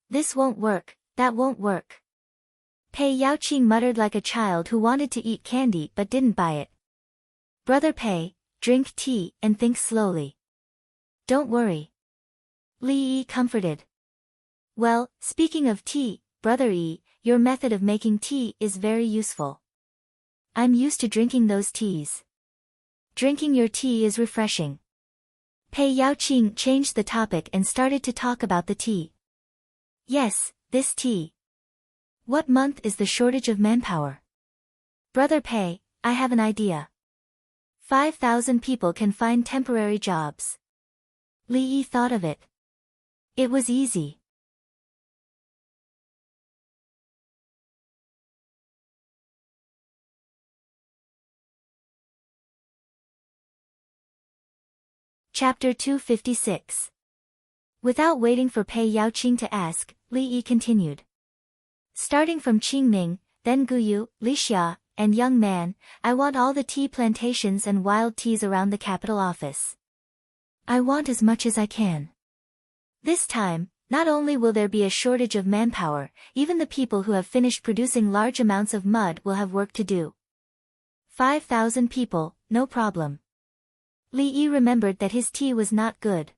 This won't work, that won't work. Pei Yaoqing muttered like a child who wanted to eat candy but didn't buy it. Brother Pei, drink tea and think slowly. Don't worry. Li Yi comforted. Well, speaking of tea, Brother Yi, your method of making tea is very useful. I'm used to drinking those teas. Drinking your tea is refreshing. Pei Yaoqing changed the topic and started to talk about the tea. Yes, this tea. What month is the shortage of manpower? Brother Pei, I have an idea. 5,000 people can find temporary jobs. Li Yi thought of it. It was easy. Chapter 256. Without waiting for Pei Yaoqing to ask, Li Yi continued. Starting from Qingming, then Guyu, Lixia, and Young Man, I want all the tea plantations and wild teas around the capital office. I want as much as I can. This time, not only will there be a shortage of manpower, even the people who have finished producing large amounts of mud will have work to do. 5,000 people, no problem. Li Yi remembered that his tea was not good.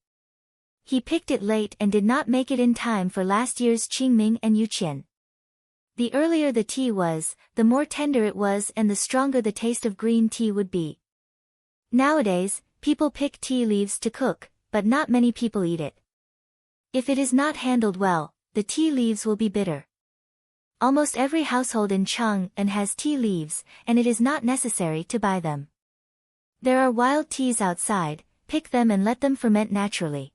He picked it late and did not make it in time for last year's Qingming and Yuqian. The earlier the tea was, the more tender it was and the stronger the taste of green tea would be. Nowadays, people pick tea leaves to cook, but not many people eat it. If it is not handled well, the tea leaves will be bitter. Almost every household in Chang'an has tea leaves, and it is not necessary to buy them. There are wild teas outside, pick them and let them ferment naturally.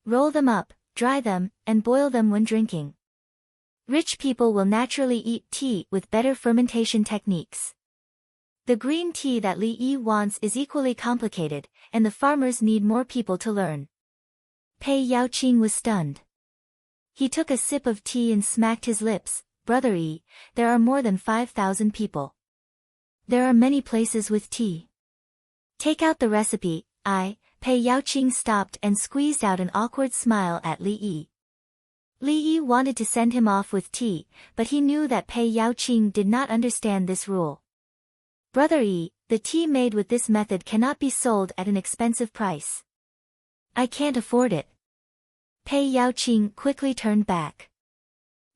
Roll them up, dry them, and boil them when drinking. Rich people will naturally eat tea with better fermentation techniques. The green tea that Li Yi wants is equally complicated, and the farmers need more people to learn. Pei Yaoqing was stunned. He took a sip of tea and smacked his lips. Brother Yi, there are more than 5,000 people. There are many places with tea. Take out the recipe. Pei Yaoqing stopped and squeezed out an awkward smile at Li Yi. Li Yi wanted to send him off with tea, but he knew that Pei Yaoqing did not understand this rule. Brother Yi, the tea made with this method cannot be sold at an expensive price. I can't afford it. Pei Yaoqing quickly turned back.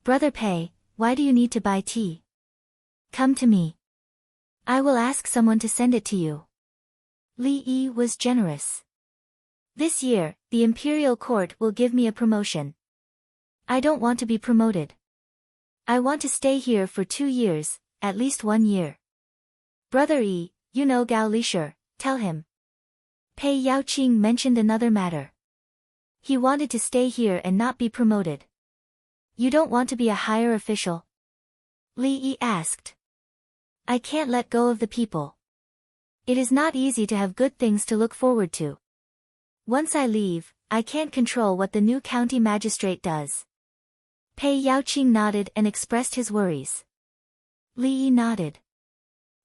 Brother Pei, why do you need to buy tea? Come to me. I will ask someone to send it to you. Li Yi was generous. This year, the imperial court will give me a promotion. I don't want to be promoted. I want to stay here for 2 years, at least 1 year. Brother Yi, you know Gao Lishur, tell him. Pei Yaoqing mentioned another matter. He wanted to stay here and not be promoted. You don't want to be a higher official? Li Yi asked. I can't let go of the people. It is not easy to have good things to look forward to. Once I leave, I can't control what the new county magistrate does. Pei Yaoqing nodded and expressed his worries. Li Yi nodded.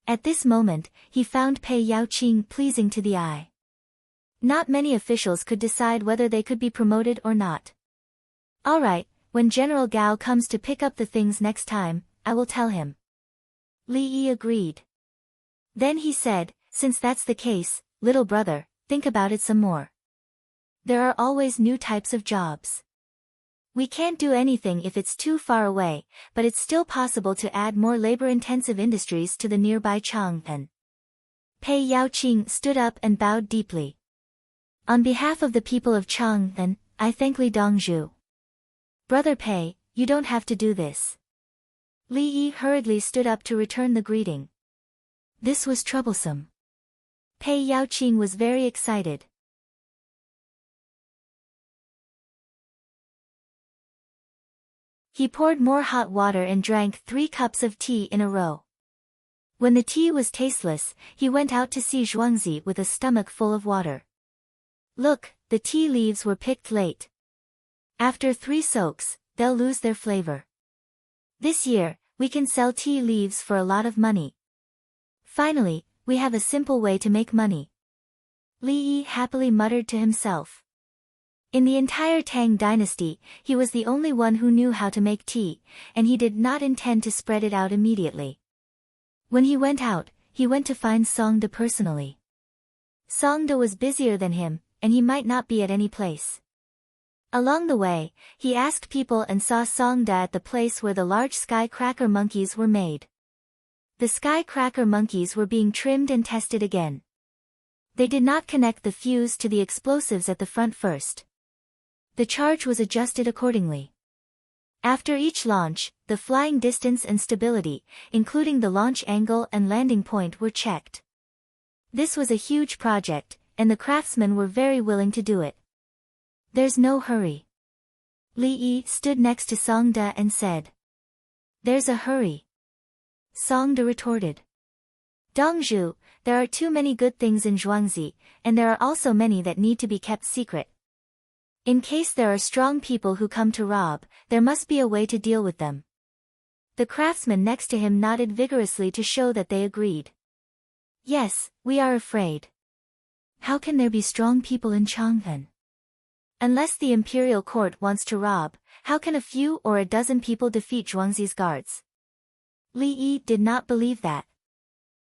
At this moment, he found Pei Yaoqing pleasing to the eye. Not many officials could decide whether they could be promoted or not. All right, when General Gao comes to pick up the things next time, I will tell him. Li Yi agreed. Then he said, since that's the case, little brother, think about it some more. There are always new types of jobs. We can't do anything if it's too far away, but it's still possible to add more labor-intensive industries to the nearby Chang'an. Pei Yaoqing stood up and bowed deeply. On behalf of the people of Chang'an, I thank Li Dongzhu. Brother Pei, you don't have to do this. Li Yi hurriedly stood up to return the greeting. This was troublesome. Pei Yaoqing was very excited. He poured more hot water and drank 3 cups of tea in a row. When the tea was tasteless, he went out to see Zhuangzi with a stomach full of water. Look, the tea leaves were picked late. After 3 soaks, they'll lose their flavor. This year, we can sell tea leaves for a lot of money. Finally, we have a simple way to make money. Li Yi happily muttered to himself. In the entire Tang dynasty, he was the only one who knew how to make tea, and he did not intend to spread it out immediately. When he went out, he went to find Songde personally. Songde was busier than him, and he might not be at any place. Along the way, he asked people and saw Songde at the place where the large sky-cracker monkeys were made. The sky-cracker monkeys were being trimmed and tested again. They did not connect the fuse to the explosives at the front first. The charge was adjusted accordingly. After each launch, the flying distance and stability, including the launch angle and landing point, were checked. This was a huge project, and the craftsmen were very willing to do it. There's no hurry. Li Yi stood next to Songde and said. There's a hurry. Songde retorted. Dongzhu, there are too many good things in Zhuangzi, and there are also many that need to be kept secret. In case there are strong people who come to rob, there must be a way to deal with them. The craftsman next to him nodded vigorously to show that they agreed. Yes, we are afraid. How can there be strong people in Chang'an? Unless the imperial court wants to rob, how can a few or a dozen people defeat Zhuangzi's guards? Li Yi did not believe that.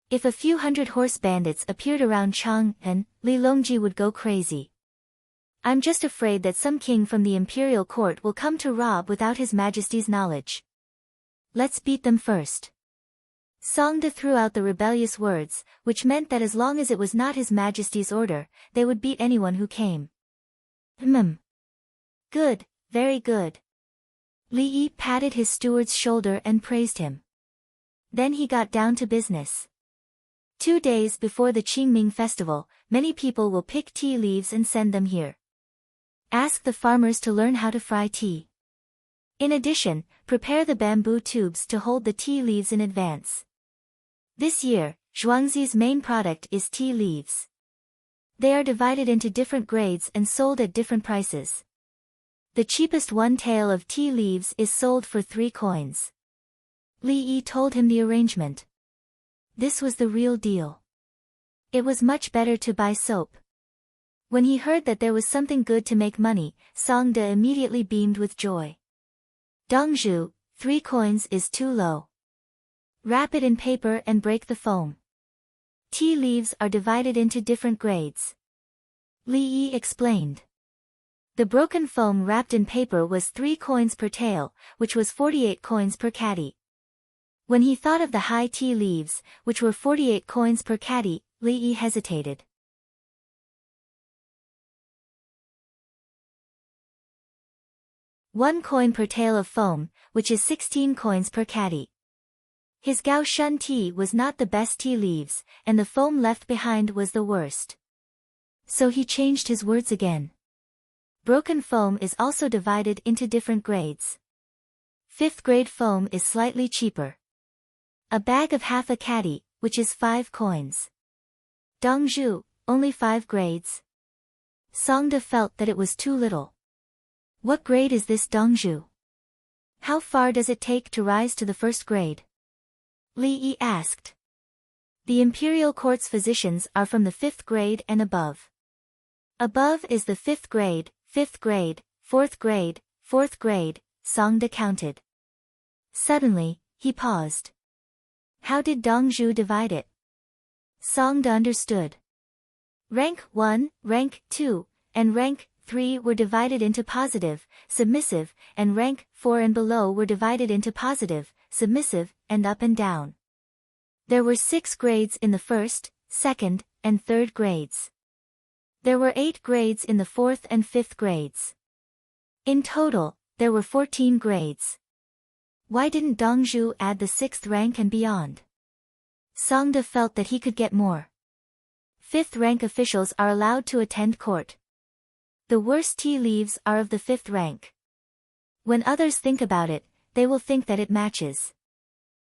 If a few hundred horse bandits appeared around Chang'an, Li Longji would go crazy. I'm just afraid that some king from the imperial court will come to rob without His Majesty's knowledge. Let's beat them first. Songde threw out the rebellious words, which meant that as long as it was not His Majesty's order, they would beat anyone who came. Good, very good. Li Yi patted his steward's shoulder and praised him. Then he got down to business. 2 days before the Qingming festival, many people will pick tea leaves and send them here. Ask the farmers to learn how to fry tea. In addition, prepare the bamboo tubes to hold the tea leaves in advance. This year, Zhuangzi's main product is tea leaves. They are divided into different grades and sold at different prices. The cheapest one tael of tea leaves is sold for 3 coins. Li Yi told him the arrangement. This was the real deal. It was much better to buy soap. When he heard that there was something good to make money, Songde immediately beamed with joy. Dongzhu, 3 coins is too low. Wrap it in paper and break the foam. Tea leaves are divided into different grades. Li Yi explained. The broken foam wrapped in paper was 3 coins per tael, which was 48 coins per caddy. When he thought of the high tea leaves, which were 48 coins per caddy, Li Yi hesitated. 1 coin per tael of foam, which is 16 coins per caddy. His Gao Shun tea was not the best tea leaves, and the foam left behind was the worst. So he changed his words again. Broken foam is also divided into different grades. 5th grade foam is slightly cheaper. A bag of half a caddy, which is 5 coins. Dongzhu, only 5 grades. Songde felt that it was too little. What grade is this Dongzhu? How far does it take to rise to the 1st grade? Li Yi asked. The imperial court's physicians are from the 5th grade and above. Above is the 5th grade, 5th grade, 4th grade, 4th grade, Songde counted. Suddenly, he paused. How did Dongzhu divide it? Songde understood. Rank 1, rank 2, and rank 3 were divided into positive, submissive, and rank 4 and below were divided into positive, submissive, and up and down. There were 6 grades in the first, second, and third grades. There were 8 grades in the fourth and fifth grades. In total, there were 14 grades. Why didn't Dongzhu add the 6th rank and beyond? Songde felt that he could get more. 5th rank officials are allowed to attend court. The worst tea leaves are of the 5th rank. When others think about it, they will think that it matches.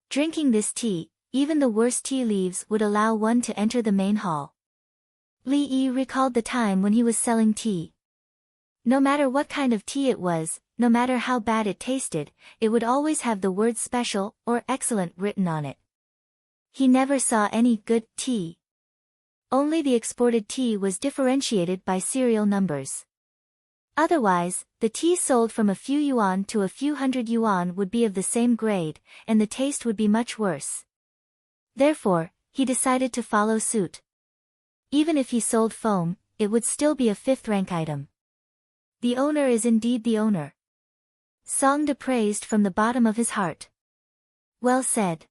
Drinking this tea, even the worst tea leaves would allow one to enter the main hall. Li Yi recalled the time when he was selling tea. No matter what kind of tea it was, no matter how bad it tasted, it would always have the word special or excellent written on it. He never saw any good tea. Only the exported tea was differentiated by serial numbers. Otherwise, the tea sold from a few yuan to a few hundred yuan would be of the same grade, and the taste would be much worse. Therefore, he decided to follow suit. Even if he sold foam, it would still be a 5th rank item. The owner is indeed the owner. Songde praised from the bottom of his heart. Well said.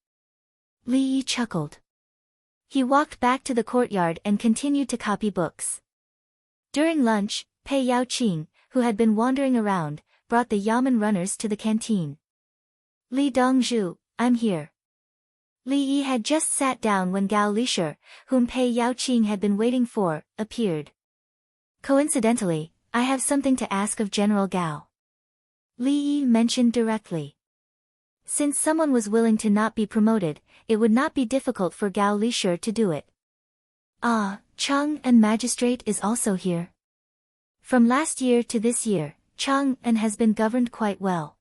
Li Yi chuckled. He walked back to the courtyard and continued to copy books. During lunch, Pei Yaoqing, who had been wandering around, brought the yamen runners to the canteen. Li Dongzhu, I'm here. Li Yi had just sat down when Gao Lisher, whom Pei Yaoqing had been waiting for, appeared. Coincidentally, I have something to ask of General Gao. Li Yi mentioned directly. Since someone was willing to not be promoted, it would not be difficult for Gao Lisher to do it. Ah, Chang'an Magistrate is also here. From last year to this year, Chang'an has been governed quite well.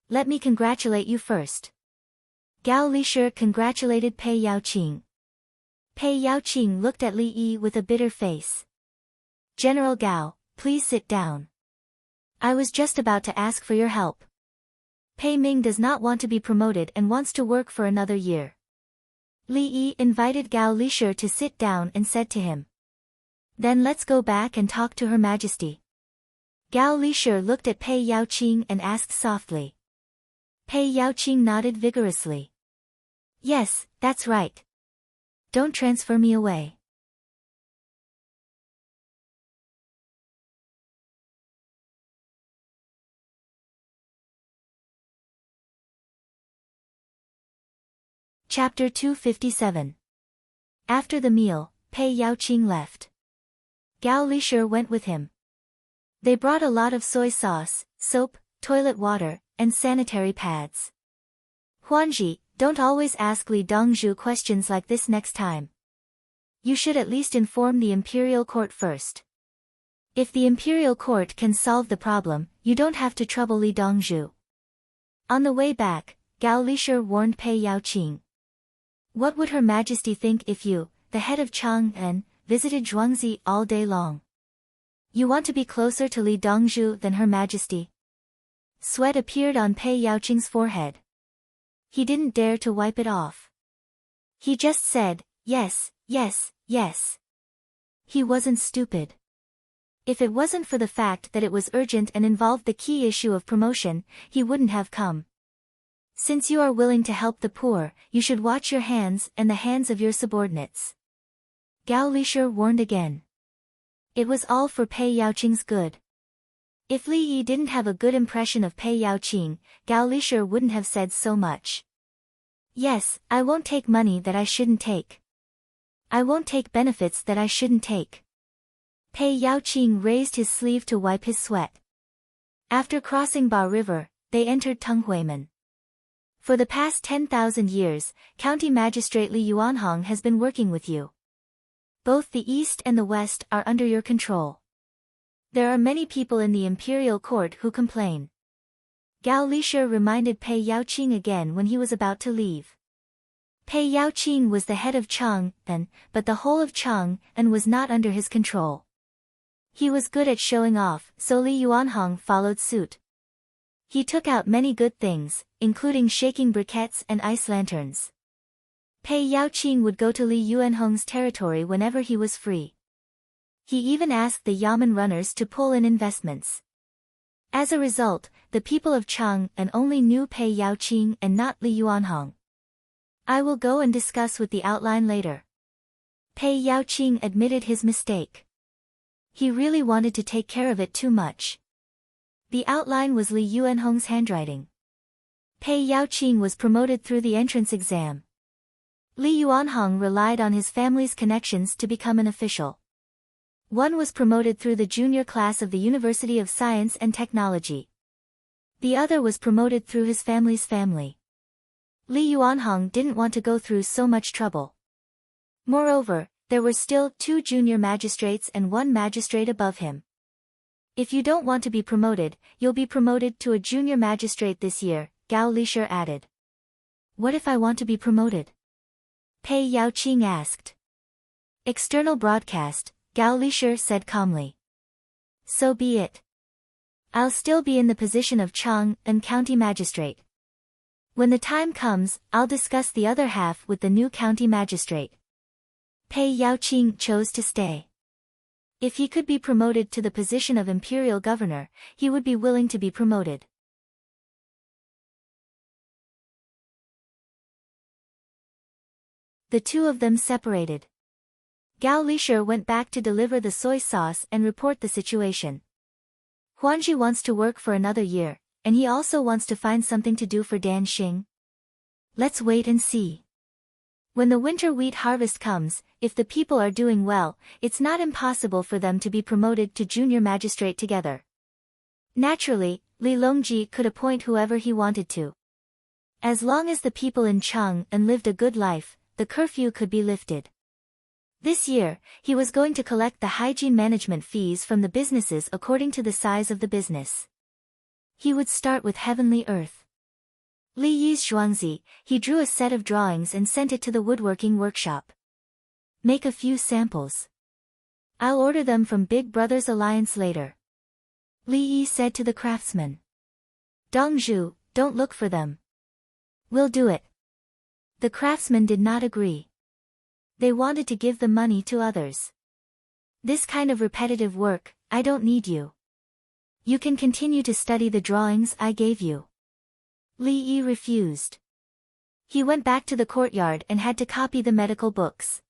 Let me congratulate you first. Gao Lisher congratulated Pei Yaoqing. Pei Yaoqing looked at Li Yi with a bitter face. General Gao, please sit down. I was just about to ask for your help. Pei Ming does not want to be promoted and wants to work for another year. Li Yi invited Gao Lisher to sit down and said to him. Then let's go back and talk to Her Majesty. Gao Lisher looked at Pei Yaoqing and asked softly. Pei Yaoqing nodded vigorously. Yes, that's right. Don't transfer me away. Chapter 257. After the meal, Pei Yaoqing left. Gao Lisher went with him. They brought a lot of soy sauce, soap, toilet water, and sanitary pads. Huanji, don't always ask Li Dongzhu questions like this next time. You should at least inform the Imperial Court first. If the Imperial Court can solve the problem, you don't have to trouble Li Dongzhu. On the way back, Gao Lisher warned Pei Yaoqing. What would Her Majesty think if you, the head of Chang'an, visited Zhuangzi all day long? You want to be closer to Li Dongzhu than Her Majesty. Sweat appeared on Pei Yaoqing's forehead. He didn't dare to wipe it off. He just said, yes, yes, yes. He wasn't stupid. If it wasn't for the fact that it was urgent and involved the key issue of promotion, he wouldn't have come. Since you are willing to help the poor, you should watch your hands and the hands of your subordinates. Gao Lisher warned again. It was all for Pei Yaoqing's good. If Li Yi didn't have a good impression of Pei Yaoqing, Gao Lisher wouldn't have said so much. Yes, I won't take money that I shouldn't take. I won't take benefits that I shouldn't take. Pei Yaoqing raised his sleeve to wipe his sweat. After crossing Ba River, they entered Tenghuimen. For the past 10,000 years, County Magistrate Li Yuanhong has been working with you. Both the East and the West are under your control. There are many people in the Imperial Court who complain. Gao Lisher reminded Pei Yaoqing again when he was about to leave. Pei Yaoqing was the head of Chang'an, but the whole of Chang'an was not under his control. He was good at showing off, so Li Yuanhong followed suit. He took out many good things, including shaking briquettes and ice lanterns. Pei Yaoqing would go to Li Yuanhong's territory whenever he was free. He even asked the Yamen runners to pull in investments. As a result, the people of Chang'an only knew Pei Yaoqing and not Li Yuanhong. I will go and discuss with the outline later. Pei Yaoqing admitted his mistake. He really wanted to take care of it too much. The outline was Li Yuanhong's handwriting. Pei Yaoqing was promoted through the entrance exam. Li Yuanhong relied on his family's connections to become an official. One was promoted through the junior class of the University of Science and Technology. The other was promoted through his family's family. Li Yuanhong didn't want to go through so much trouble. Moreover, there were still 2 junior magistrates and 1 magistrate above him. If you don't want to be promoted, you'll be promoted to a junior magistrate this year, Gao Lisher added. What if I want to be promoted? Pei Yaoqing asked. External broadcast, Gao Lisher said calmly. So be it. I'll still be in the position of Chang'an County Magistrate. When the time comes, I'll discuss the other half with the new county magistrate. Pei Yaoqing chose to stay. If he could be promoted to the position of imperial governor, he would be willing to be promoted. The two of them separated. Gao Lisher went back to deliver the soy sauce and report the situation. Huanji wants to work for another year, and he also wants to find something to do for Dan Xing. Let's wait and see. When the winter wheat harvest comes, if the people are doing well, it's not impossible for them to be promoted to junior magistrate together. Naturally, Li Longji could appoint whoever he wanted to. As long as the people in Chang'an lived a good life, the curfew could be lifted. This year, he was going to collect the hygiene management fees from the businesses according to the size of the business. He would start with Heavenly Earth. Li Yi's Zhuangzi, he drew a set of drawings and sent it to the woodworking workshop. Make a few samples. I'll order them from Big Brothers Alliance later. Li Yi said to the craftsman. Dongzhu, don't look for them. We'll do it. The craftsman did not agree. They wanted to give the money to others. This kind of repetitive work, I don't need you. You can continue to study the drawings I gave you. Li Yi refused. He went back to the courtyard and had to copy the medical books.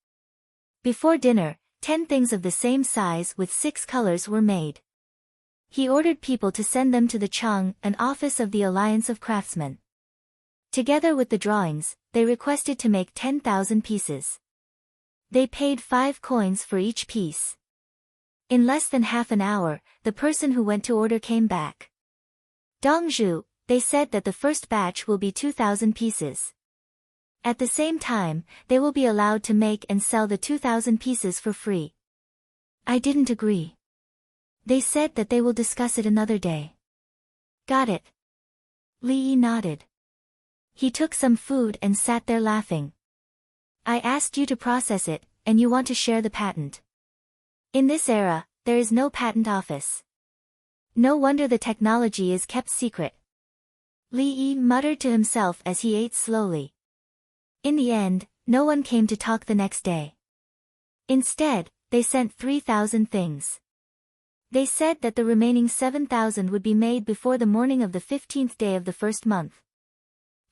Before dinner, 10 things of the same size with 6 colors were made. He ordered people to send them to the Chang'an office of the Alliance of Craftsmen. Together with the drawings, they requested to make 10,000 pieces. They paid 5 coins for each piece. In less than half an hour, the person who went to order came back. Dongzhu, they said that the first batch will be 2,000 pieces. At the same time, they will be allowed to make and sell the 2,000 pieces for free. I didn't agree. They said that they will discuss it another day. Got it. Li Yi nodded. He took some food and sat there laughing. I asked you to process it, and you want to share the patent. In this era, there is no patent office. No wonder the technology is kept secret. Li Yi muttered to himself as he ate slowly. In the end, no one came to talk the next day. Instead, they sent 3,000 things. They said that the remaining 7,000 would be made before the morning of the 15th day of the first month.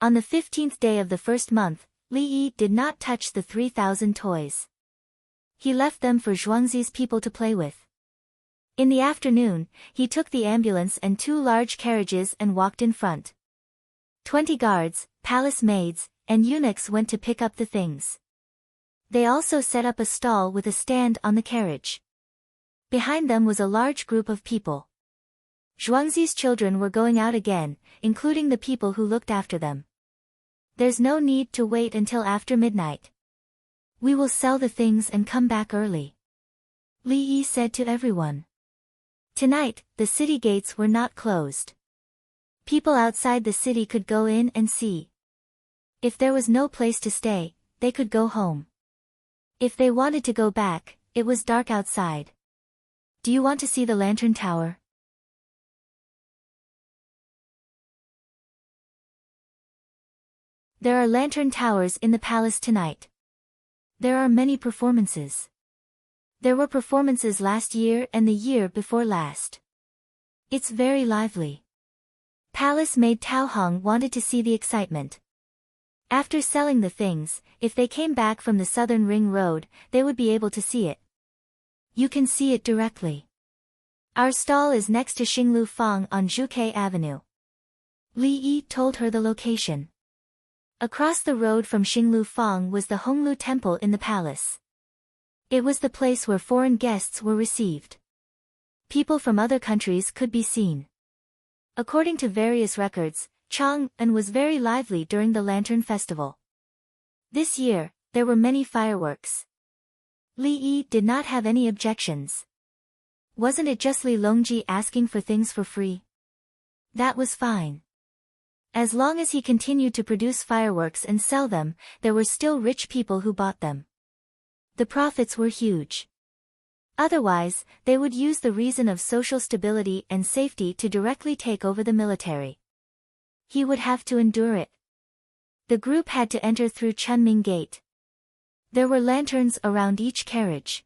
On the 15th day of the first month, Li Yi did not touch the 3,000 toys. He left them for Zhuangzi's people to play with. In the afternoon, he took the ambulance and 2 large carriages and walked in front. 20 guards, palace maids, and eunuchs went to pick up the things. They also set up a stall with a stand on the carriage. Behind them was a large group of people. Zhuangzi's children were going out again, including the people who looked after them. There's no need to wait until after midnight. We will sell the things and come back early. Li Yi said to everyone. Tonight, the city gates were not closed. People outside the city could go in and see. If there was no place to stay, they could go home. If they wanted to go back, it was dark outside. Do you want to see the lantern tower? There are lantern towers in the palace tonight. There are many performances. There were performances last year and the year before last. It's very lively. Palace maid Tao Hong wanted to see the excitement. After selling the things, if they came back from the Southern Ring Road, they would be able to see it. You can see it directly. Our stall is next to Xinglu Fang on Zhuke Avenue. Li Yi told her the location. Across the road from Xinglu Fang was the Honglu Temple in the palace. It was the place where foreign guests were received. People from other countries could be seen. According to various records, Chang'an was very lively during the Lantern Festival. This year, there were many fireworks. Li Yi did not have any objections. Wasn't it just Li Longji asking for things for free? That was fine. As long as he continued to produce fireworks and sell them, there were still rich people who bought them. The profits were huge. Otherwise, they would use the reason of social stability and safety to directly take over the military. He would have to endure it. The group had to enter through Chunming Gate. There were lanterns around each carriage.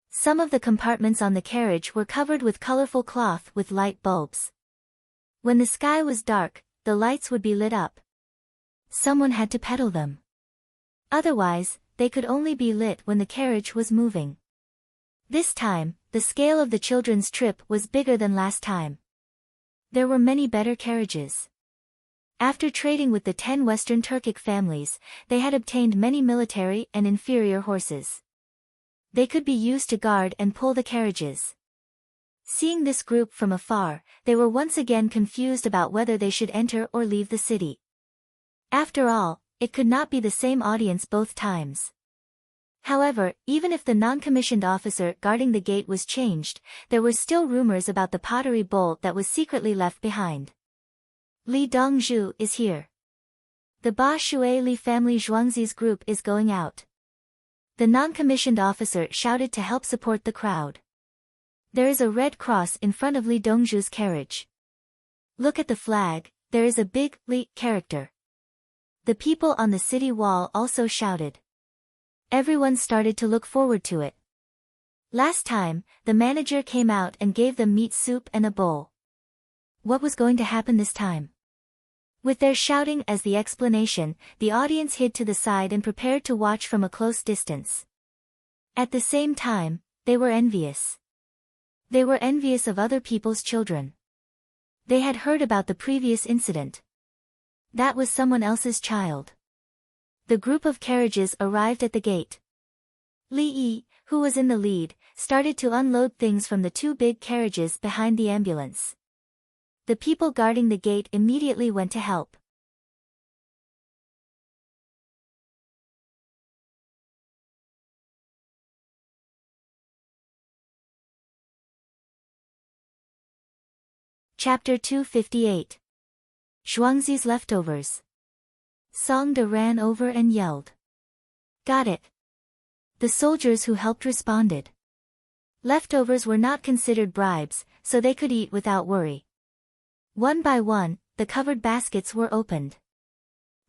Some of the compartments on the carriage were covered with colorful cloth with light bulbs. When the sky was dark, the lights would be lit up. Someone had to pedal them. Otherwise, they could only be lit when the carriage was moving. This time, the scale of the children's trip was bigger than last time. There were many better carriages. After trading with the 10 Western Turkic families, they had obtained many military and inferior horses. They could be used to guard and pull the carriages. Seeing this group from afar, they were once again confused about whether they should enter or leave the city. After all, it could not be the same audience both times. However, even if the non-commissioned officer guarding the gate was changed, there were still rumors about the pottery bowl that was secretly left behind. Li Dongzhu is here. The Ba Shui Li family Zhuangzi's group is going out. The non-commissioned officer shouted to help support the crowd. There is a red cross in front of Li Dongzhu's carriage. Look at the flag, there is a big Li character. The people on the city wall also shouted. Everyone started to look forward to it. Last time, the manager came out and gave them meat soup and a bowl. What was going to happen this time? With their shouting as the explanation, the audience hid to the side and prepared to watch from a close distance. At the same time, they were envious. They were envious of other people's children. They had heard about the previous incident. That was someone else's child. The group of carriages arrived at the gate. Li Yi, who was in the lead, started to unload things from the 2 big carriages behind the ambulance. The people guarding the gate immediately went to help. Chapter 258. Zhuangzi's Leftovers. Song De ran over and yelled. Got it. The soldiers who helped responded. Leftovers were not considered bribes, so they could eat without worry. One by one, the covered baskets were opened.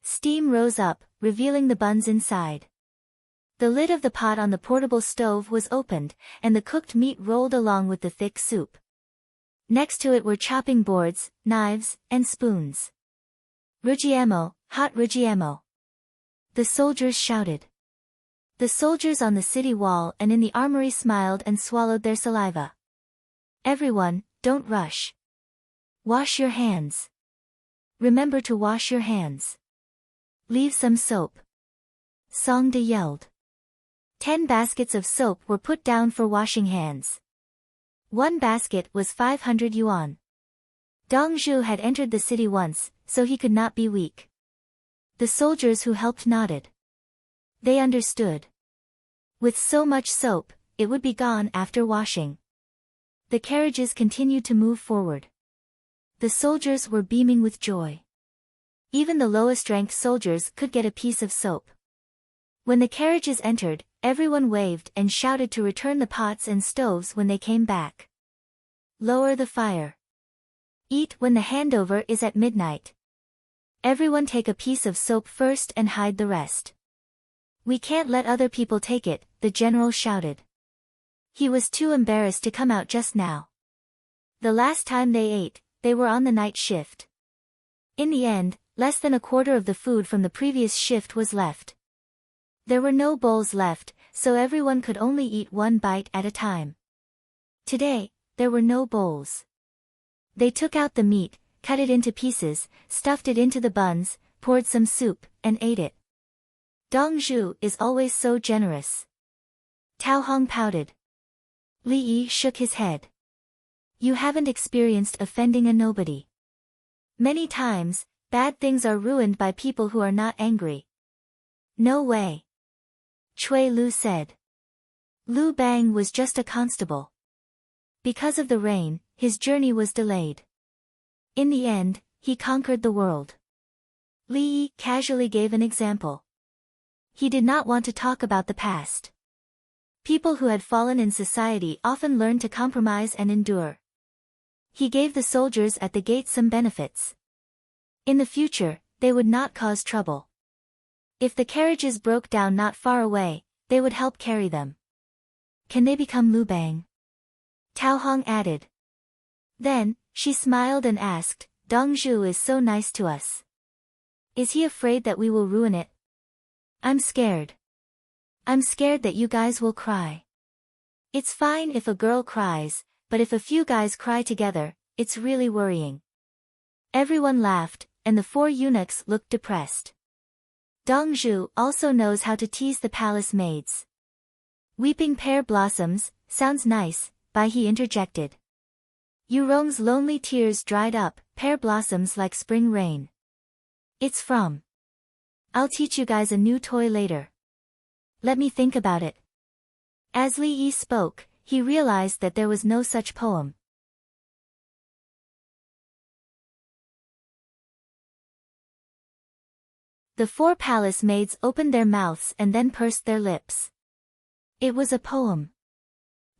Steam rose up, revealing the buns inside. The lid of the pot on the portable stove was opened, and the cooked meat rolled along with the thick soup. Next to it were chopping boards, knives, and spoons. Rujiemo, hot rujiemo. The soldiers shouted. The soldiers on the city wall and in the armory smiled and swallowed their saliva. Everyone, don't rush. Wash your hands. Remember to wash your hands. Leave some soap. Song De yelled. 10 baskets of soap were put down for washing hands. One basket was 500 yuan. Dongzhu had entered the city once, so he could not be weak. The soldiers who helped nodded. They understood. With so much soap, it would be gone after washing. The carriages continued to move forward. The soldiers were beaming with joy. Even the lowest-ranked soldiers could get a piece of soap. When the carriages entered, everyone waved and shouted to return the pots and stoves when they came back. Lower the fire. Eat when the handover is at midnight. Everyone take a piece of soap first and hide the rest. We can't let other people take it, the general shouted. He was too embarrassed to come out just now. The last time they ate, they were on the night shift. In the end, less than a quarter of the food from the previous shift was left. There were no bowls left, so everyone could only eat one bite at a time. Today, there were no bowls. They took out the meat, cut it into pieces, stuffed it into the buns, poured some soup, and ate it. Dong Zhu is always so generous. Tao Hong pouted. Li Yi shook his head. You haven't experienced offending a nobody. Many times, bad things are ruined by people who are not angry. No way. Cui Lu said. Lu Bang was just a constable. Because of the rain, his journey was delayed. In the end, he conquered the world. Li Yi casually gave an example. He did not want to talk about the past. People who had fallen in society often learn to compromise and endure. He gave the soldiers at the gate some benefits. In the future, they would not cause trouble. If the carriages broke down not far away, they would help carry them. Can they become Lu Bang? Tao Hong added. Then, she smiled and asked, Dong Zhu is so nice to us. Is he afraid that we will ruin it? I'm scared. I'm scared that you guys will cry. It's fine if a girl cries, but if a few guys cry together, it's really worrying. Everyone laughed, and the four eunuchs looked depressed. Dong Zhu also knows how to tease the palace maids. Weeping pear blossoms, sounds nice, Bai He interjected. Yu Rong's lonely tears dried up, pear blossoms like spring rain. It's from. I'll teach you guys a new toy later. Let me think about it. As Li Yi spoke, he realized that there was no such poem. The four palace maids opened their mouths and then pursed their lips. It was a poem.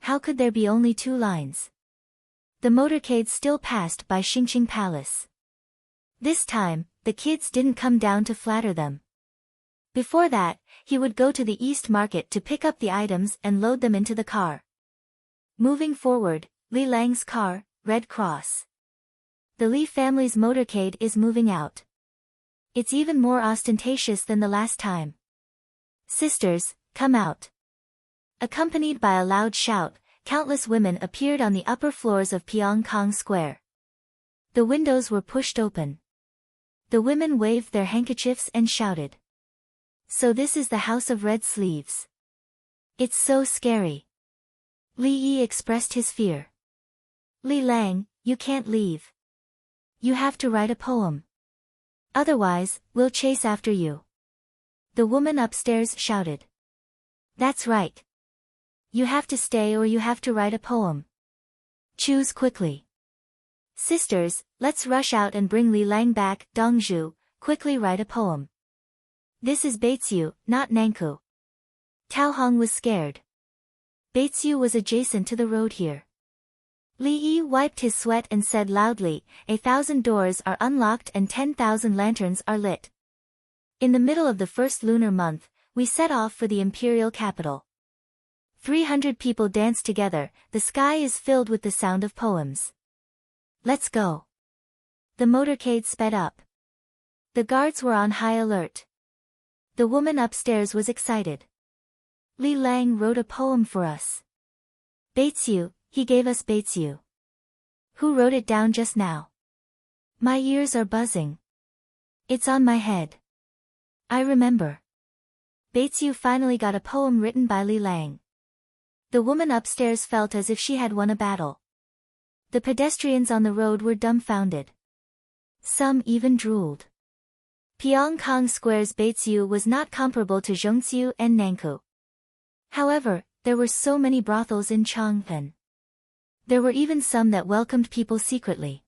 How could there be only 2 lines? The motorcade still passed by Xingqing Palace. This time, the kids didn't come down to flatter them. Before that, he would go to the East Market to pick up the items and load them into the car. Moving forward, Li Lang's car, Red Cross. The Li family's motorcade is moving out. It's even more ostentatious than the last time. Sisters, come out. Accompanied by a loud shout, countless women appeared on the upper floors of Pyongkang Square. The windows were pushed open. The women waved their handkerchiefs and shouted. So this is the House of Red Sleeves. It's so scary. Li Yi expressed his fear. Li Lang, you can't leave. You have to write a poem. Otherwise, we'll chase after you. The woman upstairs shouted. That's right. You have to stay or you have to write a poem. Choose quickly. Sisters, let's rush out and bring Li Lang back. Dong Zhu, quickly write a poem. This is Beitsiu, not Nankou. Tao Hong was scared. Beitsiu was adjacent to the road here. Li Yi wiped his sweat and said loudly, 1,000 doors are unlocked and 10,000 lanterns are lit. In the middle of the first lunar month, we set off for the imperial capital. 300 people dance together, the sky is filled with the sound of poems. Let's go. The motorcade sped up. The guards were on high alert. The woman upstairs was excited. Li Lang wrote a poem for us. Beitsiu, he gave us Beitsiu. Who wrote it down just now? My ears are buzzing. It's on my head. I remember. Beitsiu finally got a poem written by Li Lang. The woman upstairs felt as if she had won a battle. The pedestrians on the road were dumbfounded. Some even drooled. Pyongkang Square's Beitsiu was not comparable to Zhongxiu and Nankou. However, there were so many brothels in Chang'an. There were even some that welcomed people secretly.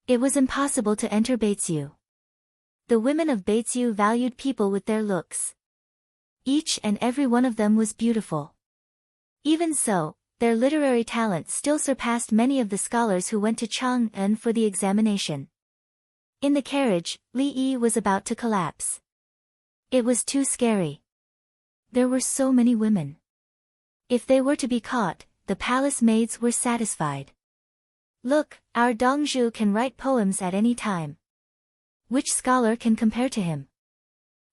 It was impossible to enter Beitsiu. The women of Beitsiu valued people with their looks. Each and every one of them was beautiful. Even so, their literary talent still surpassed many of the scholars who went to Chang'an for the examination. In the carriage, Li Yi was about to collapse. It was too scary. There were so many women. If they were to be caught, the palace maids were satisfied. Look, our Dongzhu can write poems at any time. Which scholar can compare to him?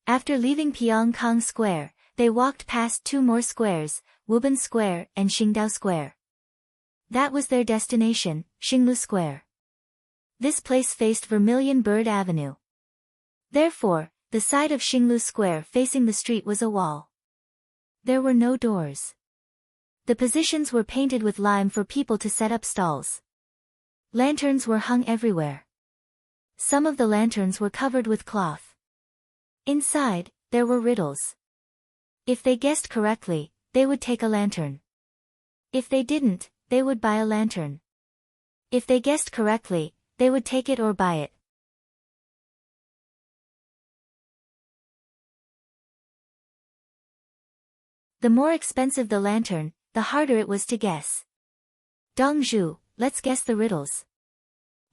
After leaving Pyongkang Square, they walked past 2 more squares, Wuban Square and Qingdao Square. That was their destination, Xinglu Square. This place faced Vermilion Bird Avenue. Therefore, the side of Xinglu Square facing the street was a wall. There were no doors. The positions were painted with lime for people to set up stalls. Lanterns were hung everywhere. Some of the lanterns were covered with cloth. Inside, there were riddles. If they guessed correctly, they would take a lantern. If they didn't, they would buy a lantern. If they guessed correctly, they would take it or buy it. The more expensive the lantern, the harder it was to guess. Dongzhu, let's guess the riddles.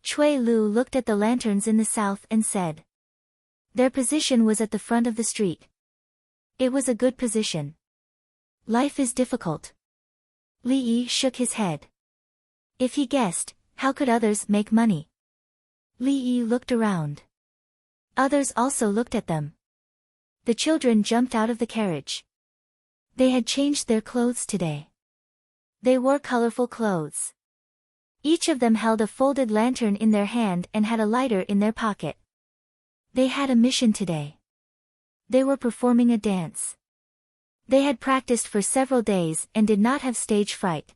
Cui Lu looked at the lanterns in the south and said. Their position was at the front of the street. It was a good position. Life is difficult. Li Yi shook his head. If he guessed, how could others make money? Li Yi looked around. Others also looked at them. The children jumped out of the carriage. They had changed their clothes today. They wore colorful clothes. Each of them held a folded lantern in their hand and had a lighter in their pocket. They had a mission today. They were performing a dance. They had practiced for several days and did not have stage fright.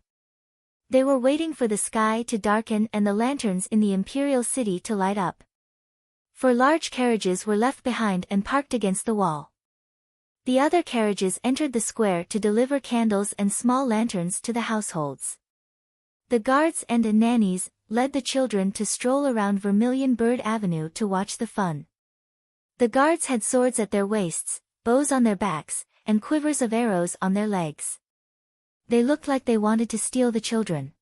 They were waiting for the sky to darken and the lanterns in the imperial city to light up. 4 large carriages were left behind and parked against the wall. The other carriages entered the square to deliver candles and small lanterns to the households. The guards and nannies led the children to stroll around Vermilion Bird Avenue to watch the fun. The guards had swords at their waists, bows on their backs, and quivers of arrows on their legs. They looked like they wanted to steal the children.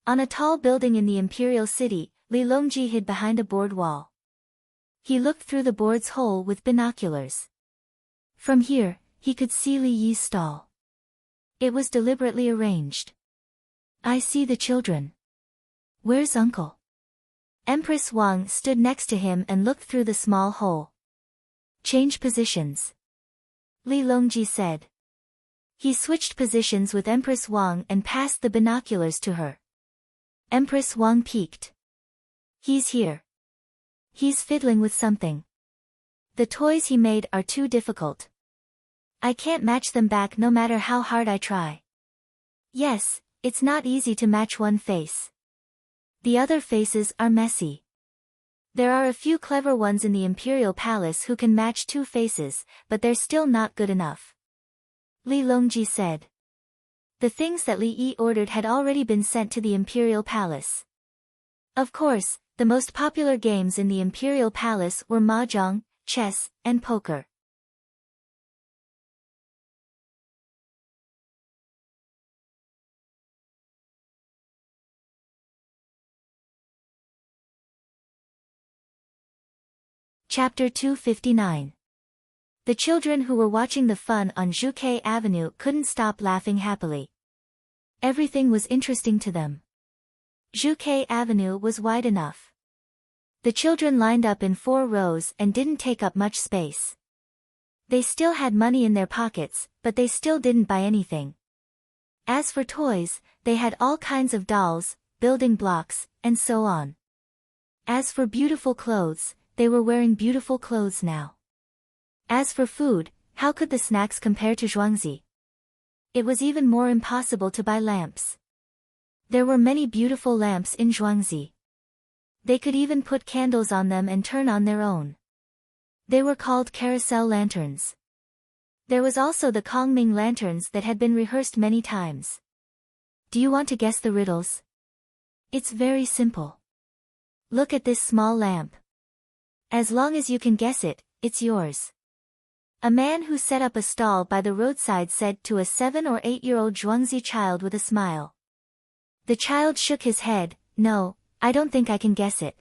On a tall building in the imperial city, Li Longji hid behind a board wall. He looked through the board's hole with binoculars. From here, he could see Li Yi's stall. It was deliberately arranged. I see the children. Where's Uncle? Empress Wang stood next to him and looked through the small hole. Change positions. Li Longji said. He switched positions with Empress Wang and passed the binoculars to her. Empress Wang peeked. He's here. He's fiddling with something. The toys he made are too difficult. I can't match them back no matter how hard I try. Yes, it's not easy to match one face. The other faces are messy. There are a few clever ones in the Imperial Palace who can match 2 faces, but they're still not good enough. Li Longji said. The things that Li Yi ordered had already been sent to the Imperial Palace. Of course, the most popular games in the Imperial Palace were mahjong, chess, and poker. Chapter 259. The children who were watching the fun on Zhuke Avenue couldn't stop laughing happily. Everything was interesting to them. Zhuke Avenue was wide enough. The children lined up in 4 rows and didn't take up much space. They still had money in their pockets, but they still didn't buy anything. As for toys, they had all kinds of dolls, building blocks, and so on. As for beautiful clothes, they were wearing beautiful clothes now. As for food, how could the snacks compare to Zhuangzi? It was even more impossible to buy lamps. There were many beautiful lamps in Zhuangzi. They could even put candles on them and turn on their own. They were called carousel lanterns. There was also the Kongming lanterns that had been rehearsed many times. Do you want to guess the riddles? It's very simple. Look at this small lamp. As long as you can guess it, it's yours. A man who set up a stall by the roadside said to a 7 or 8-year-old Zhuangzi child with a smile. The child shook his head. No, I don't think I can guess it.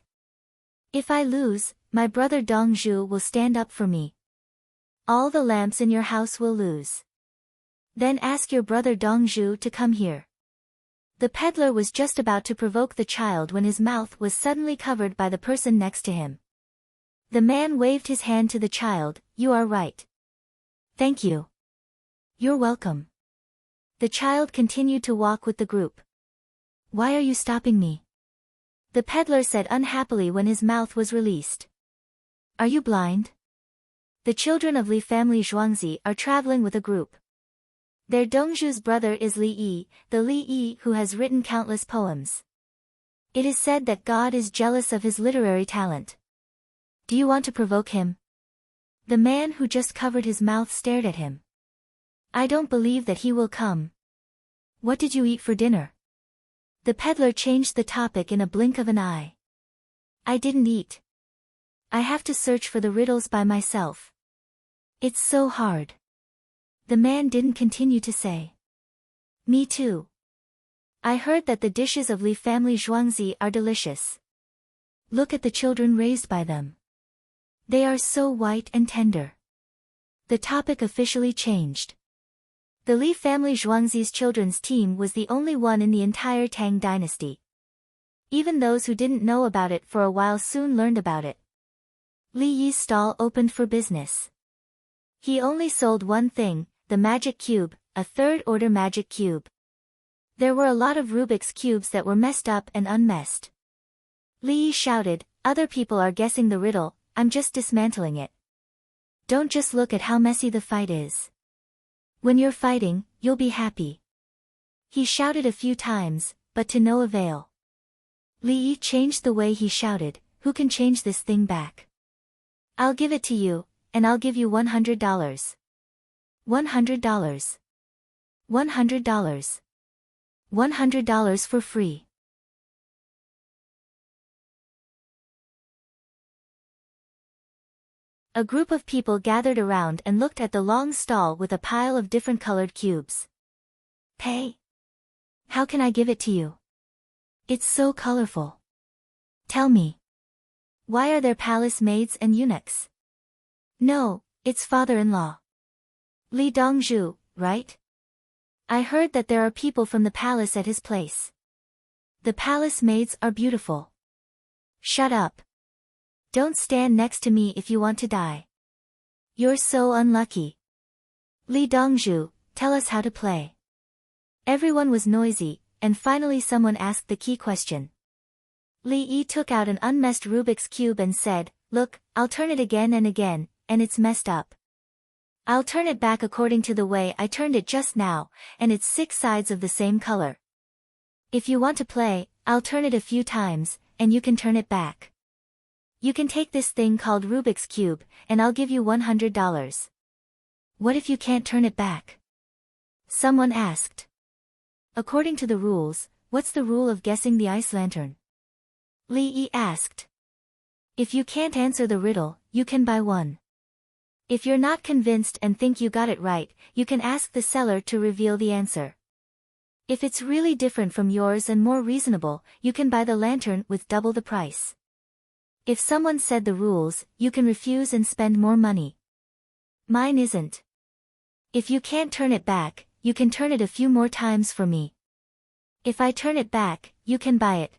If I lose, my brother Dongzhu will stand up for me. All the lamps in your house will lose. Then ask your brother Dongzhu to come here. The peddler was just about to provoke the child when his mouth was suddenly covered by the person next to him. The man waved his hand to the child. You are right. Thank you. You're welcome. The child continued to walk with the group. Why are you stopping me? The peddler said unhappily when his mouth was released. Are you blind? The children of Li family Zhuangzi are traveling with a group. Their Dongzhu's brother is Li Yi, the Li Yi who has written countless poems. It is said that God is jealous of his literary talent. Do you want to provoke him? The man who just covered his mouth stared at him. I don't believe that he will come. What did you eat for dinner? The peddler changed the topic in a blink of an eye. I didn't eat. I have to search for the riddles by myself. It's so hard. The man didn't continue to say. Me too. I heard that the dishes of Li family Zhuangzi are delicious. Look at the children raised by them. They are so white and tender. The topic officially changed. The Li family Zhuangzi's children's team was the only one in the entire Tang dynasty. Even those who didn't know about it for a while soon learned about it. Li Yi's stall opened for business. He only sold one thing, the magic cube, a third-order magic cube. There were a lot of Rubik's cubes that were messed up and unmessed. Li Yi shouted, other people are guessing the riddle, I'm just dismantling it. Don't just look at how messy the fight is. When you're fighting, you'll be happy. He shouted a few times, but to no avail. Li Yi changed the way he shouted, who can change this thing back? I'll give it to you, and I'll give you $100. $100. $100. $100 for free. A group of people gathered around and looked at the long stall with a pile of different colored cubes. Pay? How can I give it to you? It's so colorful. Tell me. Why are there palace maids and eunuchs? No, it's father-in-law. Li Dongzhu, right? I heard that there are people from the palace at his place. The palace maids are beautiful. Shut up. Don't stand next to me if you want to die. You're so unlucky. Li Dongzhu, tell us how to play. Everyone was noisy, and finally someone asked the key question. Li Yi took out an unmessed Rubik's Cube and said, look, I'll turn it again and again, and it's messed up. I'll turn it back according to the way I turned it just now, and it's 6 sides of the same color. If you want to play, I'll turn it a few times, and you can turn it back. You can take this thing called Rubik's Cube, and I'll give you $100. What if you can't turn it back? Someone asked. According to the rules, what's the rule of guessing the ice lantern? Li Yi asked. If you can't answer the riddle, you can buy one. If you're not convinced and think you got it right, you can ask the seller to reveal the answer. If it's really different from yours and more reasonable, you can buy the lantern with double the price. If someone said the rules, you can refuse and spend more money. Mine isn't. If you can't turn it back, you can turn it a few more times for me. If I turn it back, you can buy it.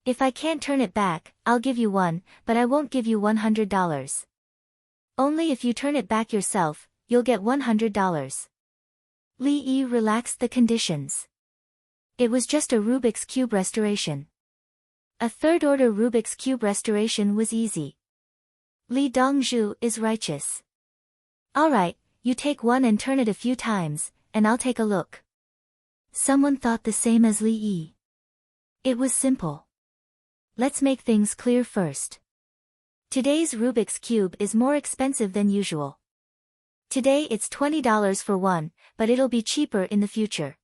If I can't turn it back, I'll give you one, but I won't give you $100. Only if you turn it back yourself, you'll get $100. Li Yi relaxed the conditions. It was just a Rubik's Cube restoration. A third-order Rubik's Cube restoration was easy. Li Dongzhu is righteous. Alright, you take one and turn it a few times, and I'll take a look. Someone thought the same as Li Yi. It was simple. Let's make things clear first. Today's Rubik's Cube is more expensive than usual. Today it's $20 for one, but it'll be cheaper in the future.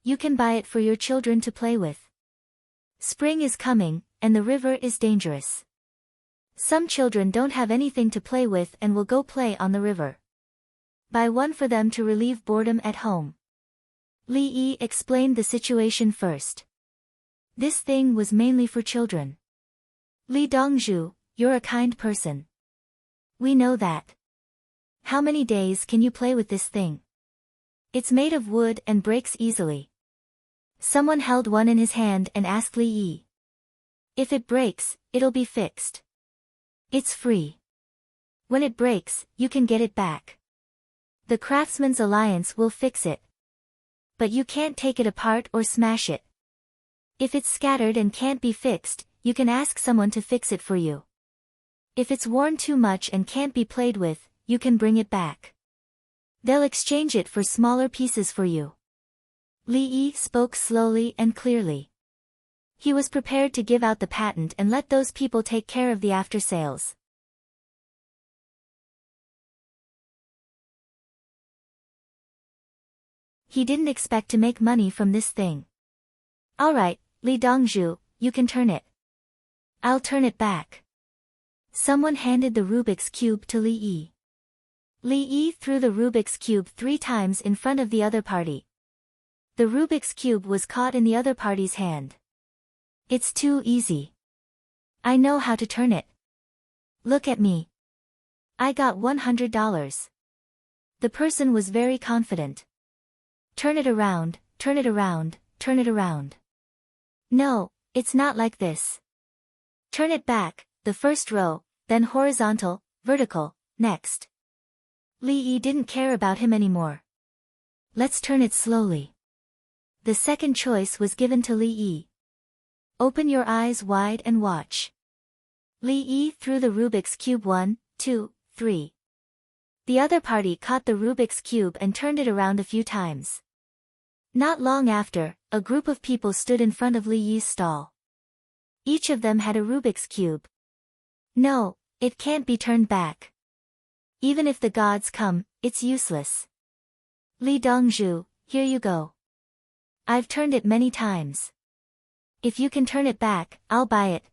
You can buy it for your children to play with. Spring is coming, and the river is dangerous. Some children don't have anything to play with and will go play on the river. Buy one for them to relieve boredom at home. Li Yi explained the situation first. This thing was mainly for children. Li Dongzhu, you're a kind person. We know that. How many days can you play with this thing? It's made of wood and breaks easily. Someone held one in his hand and asked Li Yi. If it breaks, it'll be fixed. It's free. When it breaks, you can get it back. The Craftsman's Alliance will fix it. But you can't take it apart or smash it. If it's scattered and can't be fixed, you can ask someone to fix it for you. If it's worn too much and can't be played with, you can bring it back. They'll exchange it for smaller pieces for you. Li Yi spoke slowly and clearly. He was prepared to give out the patent and let those people take care of the after-sales. He didn't expect to make money from this thing. Alright, Li Dongzhu, you can turn it. I'll turn it back. Someone handed the Rubik's Cube to Li Yi. Li Yi threw the Rubik's Cube 3 times in front of the other party. The Rubik's Cube was caught in the other party's hand. It's too easy. I know how to turn it. Look at me. I got $100. The person was very confident. Turn it around, turn it around, turn it around. No, it's not like this. Turn it back, the first row, then horizontal, vertical, next. Li Yi didn't care about him anymore. Let's turn it slowly. The second choice was given to Li Yi. Open your eyes wide and watch. Li Yi threw the Rubik's Cube 1, 2, 3. The other party caught the Rubik's Cube and turned it around a few times. Not long after, a group of people stood in front of Li Yi's stall. Each of them had a Rubik's Cube. No, it can't be turned back. Even if the gods come, it's useless. Li Dongzhu, here you go. I've turned it many times. If you can turn it back, I'll buy it.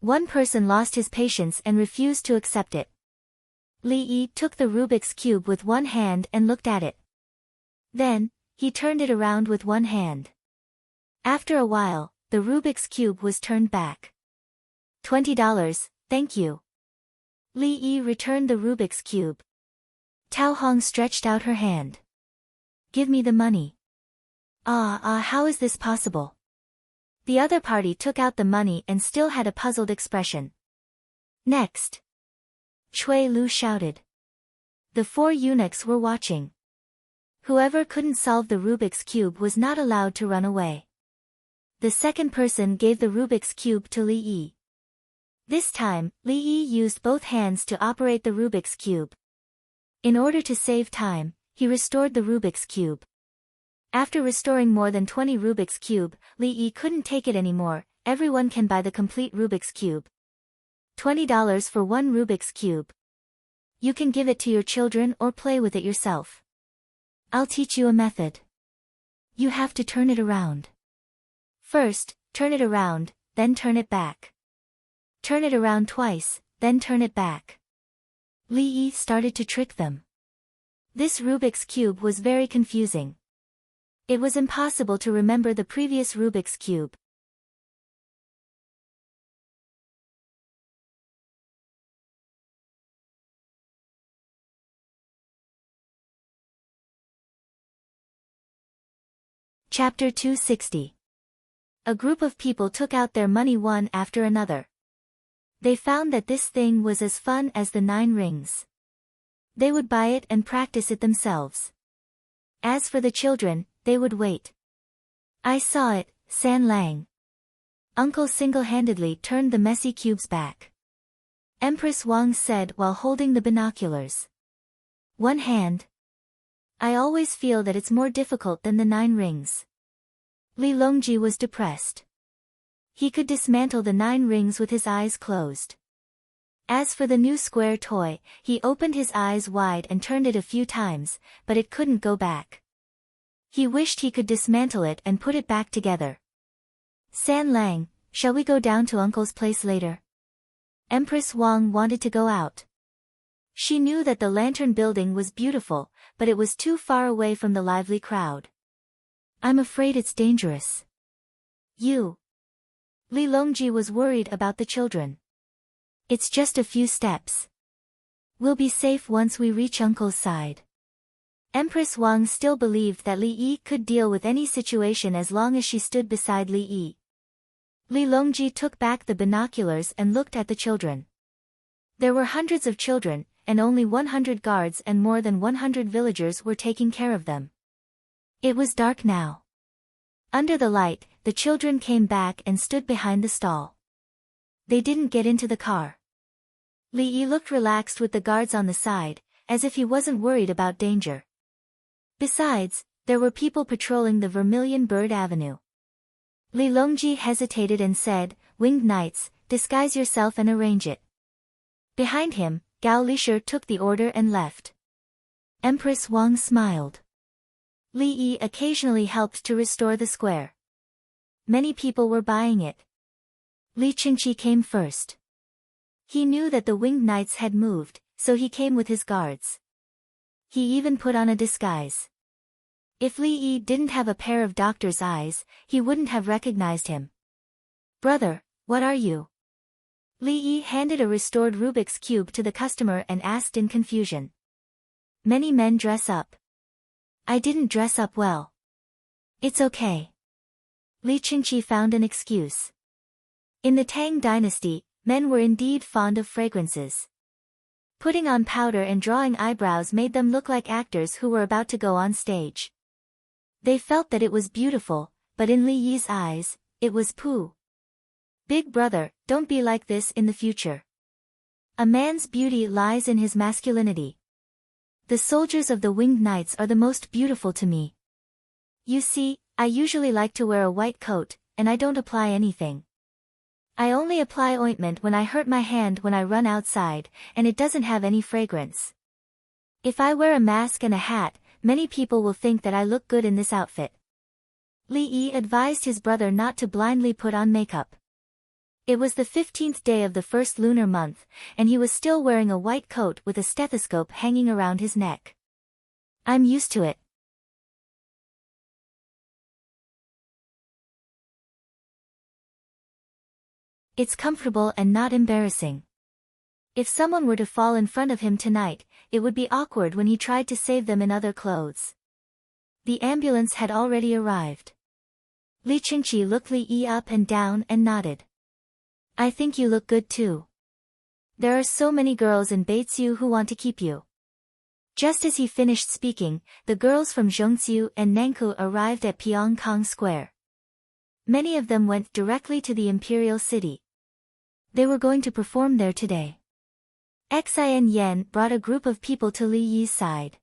One person lost his patience and refused to accept it. Li Yi took the Rubik's Cube with one hand and looked at it. Then, he turned it around with one hand. After a while, the Rubik's Cube was turned back. $20, thank you. Li Yi returned the Rubik's Cube. Tao Hong stretched out her hand. Give me the money. How is this possible? The other party took out the money and still had a puzzled expression. Next. Chui Lu shouted. The 4 eunuchs were watching. Whoever couldn't solve the Rubik's Cube was not allowed to run away. The second person gave the Rubik's Cube to Li Yi. This time, Li Yi used both hands to operate the Rubik's Cube. In order to save time, he restored the Rubik's Cube. After restoring more than 20 Rubik's Cube, Li Yi couldn't take it anymore. Everyone can buy the complete Rubik's Cube. $20 for one Rubik's Cube. You can give it to your children or play with it yourself. I'll teach you a method. You have to turn it around. First, turn it around, then turn it back. Turn it around twice, then turn it back. Li Yi started to trick them. This Rubik's Cube was very confusing. It was impossible to remember the previous Rubik's Cube. Chapter 260. A group of people took out their money one after another. They found that this thing was as fun as the 9 rings. They would buy it and practice it themselves. As for the children, they would wait. I saw it, San Lang. Uncle single-handedly turned the messy cubes back. Empress Wang said while holding the binoculars. One hand. I always feel that it's more difficult than the 9 rings. Li Longji was depressed. He could dismantle the 9 rings with his eyes closed. As for the new square toy, he opened his eyes wide and turned it a few times, but it couldn't go back. He wished he could dismantle it and put it back together. San Lang, shall we go down to Uncle's place later? Empress Wang wanted to go out. She knew that the lantern building was beautiful, but it was too far away from the lively crowd. I'm afraid it's dangerous. You. Li Longji was worried about the children. It's just a few steps. We'll be safe once we reach Uncle's side. Empress Wang still believed that Li Yi could deal with any situation as long as she stood beside Li Yi. Li Longji took back the binoculars and looked at the children. There were hundreds of children, and only 100 guards and more than 100 villagers were taking care of them. It was dark now. Under the light, the children came back and stood behind the stall. They didn't get into the car. Li Yi looked relaxed with the guards on the side, as if he wasn't worried about danger. Besides, there were people patrolling the Vermilion Bird Avenue. Li Longji hesitated and said, "Winged Knights, disguise yourself and arrange it." Behind him, Gao Lisher took the order and left. Empress Wang smiled. Li Yi occasionally helped to restore the square. Many people were buying it. Li Qingqi came first. He knew that the Winged Knights had moved, so he came with his guards. He even put on a disguise. If Li Yi didn't have a pair of doctor's eyes, he wouldn't have recognized him. "Brother, what are you?" Li Yi handed a restored Rubik's Cube to the customer and asked in confusion. "Many men dress up. I didn't dress up well." "It's okay." Li Qingqi found an excuse. In the Tang dynasty, men were indeed fond of fragrances. Putting on powder and drawing eyebrows made them look like actors who were about to go on stage. They felt that it was beautiful, but in Li Yi's eyes, it was poo. "Big brother, don't be like this in the future. A man's beauty lies in his masculinity. The soldiers of the Winged Knights are the most beautiful to me. You see, I usually like to wear a white coat, and I don't apply anything. I only apply ointment when I hurt my hand when I run outside, and it doesn't have any fragrance. If I wear a mask and a hat, many people will think that I look good in this outfit." Li Yi advised his brother not to blindly put on makeup. It was the 15th day of the first lunar month, and he was still wearing a white coat with a stethoscope hanging around his neck. "I'm used to it." It's comfortable and not embarrassing. If someone were to fall in front of him tonight, it would be awkward when he tried to save them in other clothes. The ambulance had already arrived. Li Qingqi looked Li Yi up and down and nodded. "I think you look good too. There are so many girls in Beitsiu who want to keep you." Just as he finished speaking, the girls from Zhongqiu and Nankou arrived at Pyongkang Square. Many of them went directly to the imperial city. They were going to perform there today. Xin Yan brought a group of people to Li Yi's side.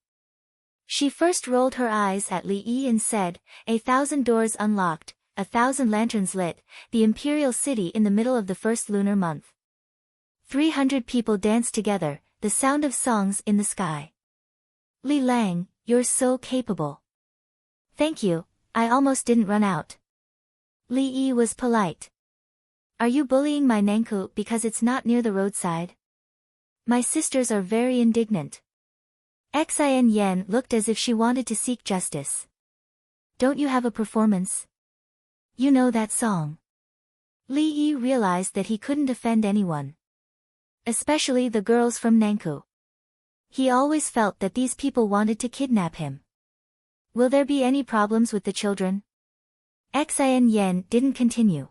She first rolled her eyes at Li Yi and said, "1,000 doors unlocked, 1,000 lanterns lit, the imperial city in the middle of the first lunar month. 300 people danced together, the sound of songs in the sky. Li Lang, you're so capable." "Thank you, I almost didn't run out." Li Yi was polite. "Are you bullying my Nankou because it's not near the roadside? My sisters are very indignant." Xin Yan looked as if she wanted to seek justice. "Don't you have a performance? You know that song." Li Yi realized that he couldn't offend anyone. Especially the girls from Nankou. He always felt that these people wanted to kidnap him. "Will there be any problems with the children?" Xin Yan didn't continue.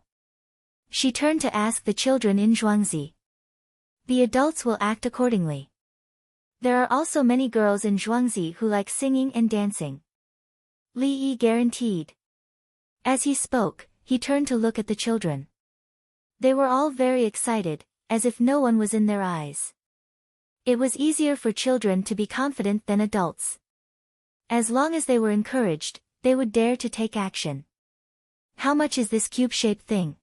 She turned to ask the children in Zhuangzi. "The adults will act accordingly. There are also many girls in Zhuangzi who like singing and dancing." Li Yi guaranteed. As he spoke, he turned to look at the children. They were all very excited, as if no one was in their eyes. It was easier for children to be confident than adults. As long as they were encouraged, they would dare to take action. "How much is this cube-shaped thing?"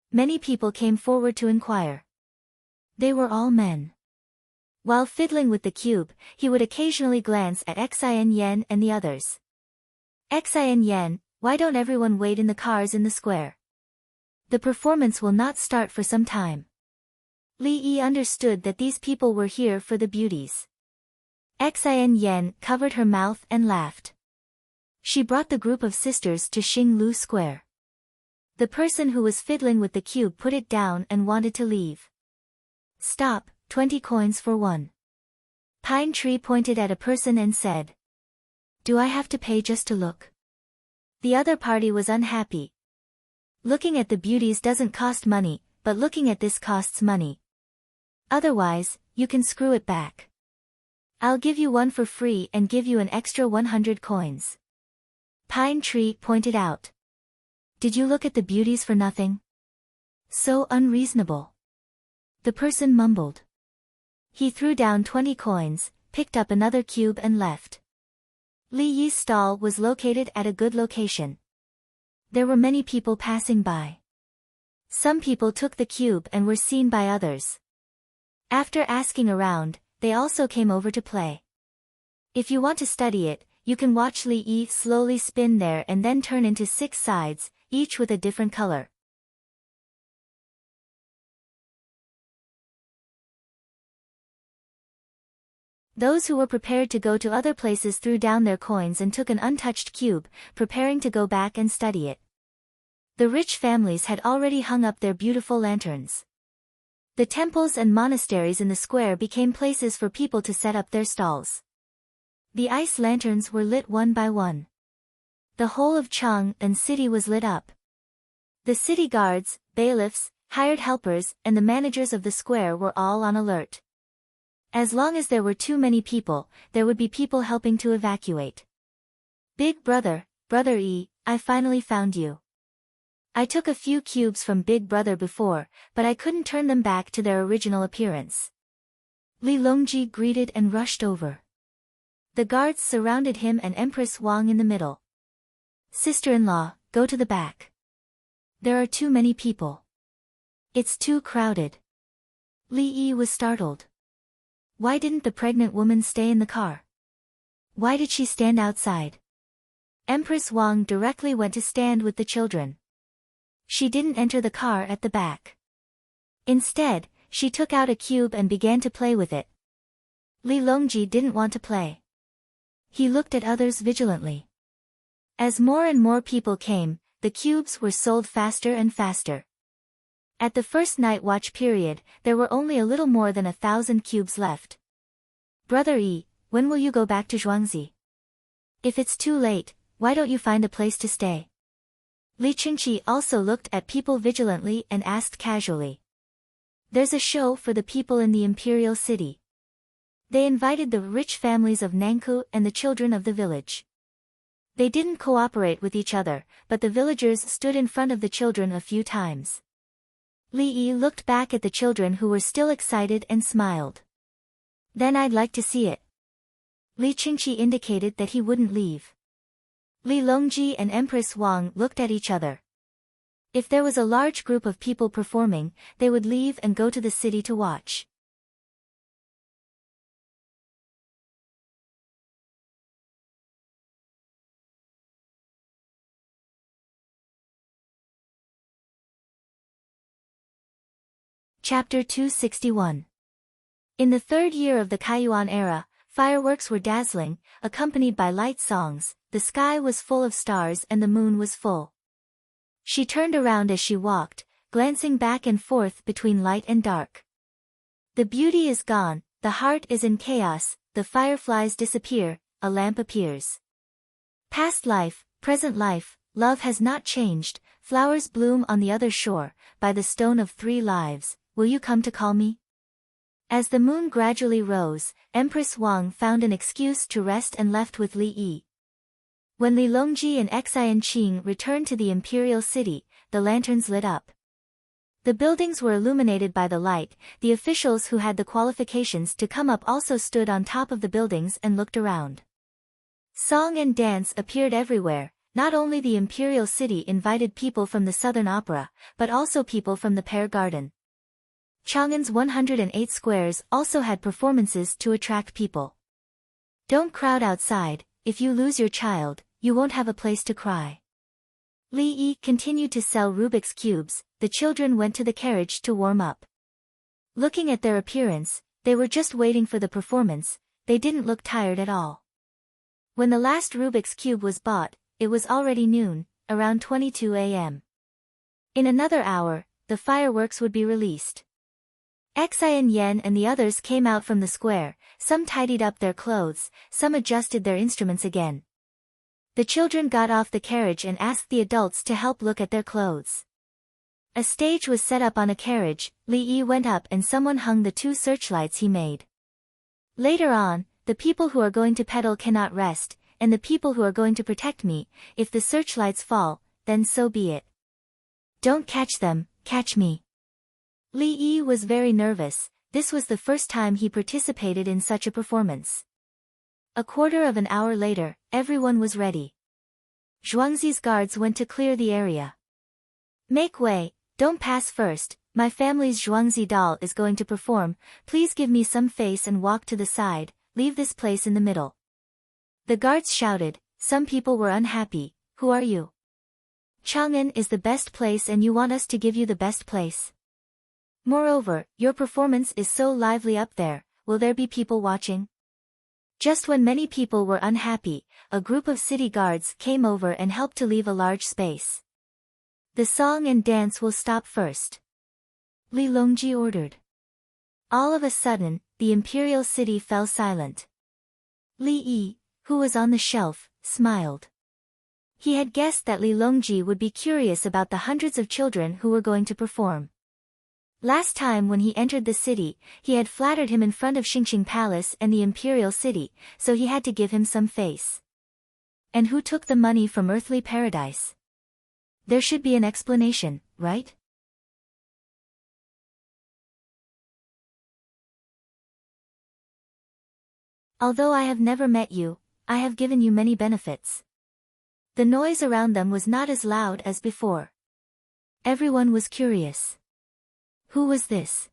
Many people came forward to inquire. They were all men. While fiddling with the cube, he would occasionally glance at Xin Yan and the others. "Xin Yan, why don't everyone wait in the cars in the square? The performance will not start for some time." Li Yi understood that these people were here for the beauties. Xin Yan covered her mouth and laughed. She brought the group of sisters to Xinglu Square. The person who was fiddling with the cube put it down and wanted to leave. "Stop, 20 coins for one." Pine Tree pointed at a person and said. Do I have to pay just to look? The other party was unhappy. Looking at the beauties doesn't cost money, but looking at this costs money. Otherwise, you can screw it back. I'll give you one for free and give you an extra 100 coins. Pine Tree pointed out. Did you look at the beauties for nothing? So unreasonable. The person mumbled. He threw down 20 coins, picked up another cube and left. Li Yi's stall was located at a good location. There were many people passing by. Some people took the cube and were seen by others. After asking around, they also came over to play. If you want to study it, you can watch Li Yi slowly spin there and then turn into 6 sides, each with a different color. Those who were prepared to go to other places threw down their coins and took an untouched cube, preparing to go back and study it. The rich families had already hung up their beautiful lanterns. The temples and monasteries in the square became places for people to set up their stalls. The ice lanterns were lit one by one. The whole of Chang'an city was lit up. The city guards, bailiffs, hired helpers, and the managers of the square were all on alert. As long as there were too many people, there would be people helping to evacuate. Big brother, Brother Yi, I finally found you. I took a few cubes from Big Brother before, but I couldn't turn them back to their original appearance. Li Longji greeted and rushed over. The guards surrounded him and Empress Wang in the middle. Sister-in-law, go to the back. There are too many people. It's too crowded. Li Yi was startled. Why didn't the pregnant woman stay in the car? Why did she stand outside? Empress Wang directly went to stand with the children. She didn't enter the car at the back. Instead, she took out a cube and began to play with it. Li Longji didn't want to play. He looked at others vigilantly. As more and more people came, the cubes were sold faster and faster. At the first night watch period, there were only a little more than 1,000 cubes left. Brother Yi, when will you go back to Zhuangzi? If it's too late, why don't you find a place to stay? Li Qingqi also looked at people vigilantly and asked casually. There's a show for the people in the imperial city. They invited the rich families of Nankou and the children of the village. They didn't cooperate with each other, but the villagers stood in front of the children a few times. Li Yi looked back at the children who were still excited and smiled. Then I'd like to see it. Li Qingqi indicated that he wouldn't leave. Li Longji and Empress Wang looked at each other. If there was a large group of people performing, they would leave and go to the city to watch. Chapter 261. In the 3rd year of the Kaiyuan era, fireworks were dazzling, accompanied by light songs, the sky was full of stars and the moon was full. She turned around as she walked, glancing back and forth between light and dark. The beauty is gone, the heart is in chaos, the fireflies disappear, a lamp appears. Past life, present life, love has not changed, flowers bloom on the other shore, by the stone of 3 lives. Will you come to call me? As the moon gradually rose, Empress Wang found an excuse to rest and left with Li Yi. When Li Longji and Xian Qing returned to the imperial city, the lanterns lit up. The buildings were illuminated by the light, the officials who had the qualifications to come up also stood on top of the buildings and looked around. Song and dance appeared everywhere, not only the imperial city invited people from the Southern Opera, but also people from the Pear Garden. Chang'an's 108 squares also had performances to attract people. Don't crowd outside, if you lose your child, you won't have a place to cry. Li Yi continued to sell Rubik's cubes, the children went to the carriage to warm up. Looking at their appearance, they were just waiting for the performance, they didn't look tired at all. When the last Rubik's cube was bought, it was already noon, around 22 a.m. In another hour, the fireworks would be released. Xian Yan and the others came out from the square, some tidied up their clothes, some adjusted their instruments again. The children got off the carriage and asked the adults to help look at their clothes. A stage was set up on a carriage, Li Yi went up and someone hung the 2 searchlights he made. Later on, the people who are going to peddle cannot rest, and the people who are going to protect me, if the searchlights fall, then so be it. Don't catch them, catch me. Li Yi was very nervous, this was the first time he participated in such a performance. A quarter of an hour later, everyone was ready. Zhuangzi's guards went to clear the area. Make way, don't pass first, my family's Zhuangzi doll is going to perform, please give me some face and walk to the side, leave this place in the middle. The guards shouted, some people were unhappy, who are you? Chang'an is the best place and you want us to give you the best place. Moreover, your performance is so lively up there, will there be people watching? Just when many people were unhappy, a group of city guards came over and helped to leave a large space. The song and dance will stop first. Li Longji ordered. All of a sudden, the imperial city fell silent. Li Yi, who was on the shelf, smiled. He had guessed that Li Longji would be curious about the hundreds of children who were going to perform. Last time when he entered the city, he had flattered him in front of Xingqing Palace and the imperial city, so he had to give him some face. And who took the money from earthly paradise? There should be an explanation, right? Although I have never met you, I have given you many benefits. The noise around them was not as loud as before. Everyone was curious. Who was this?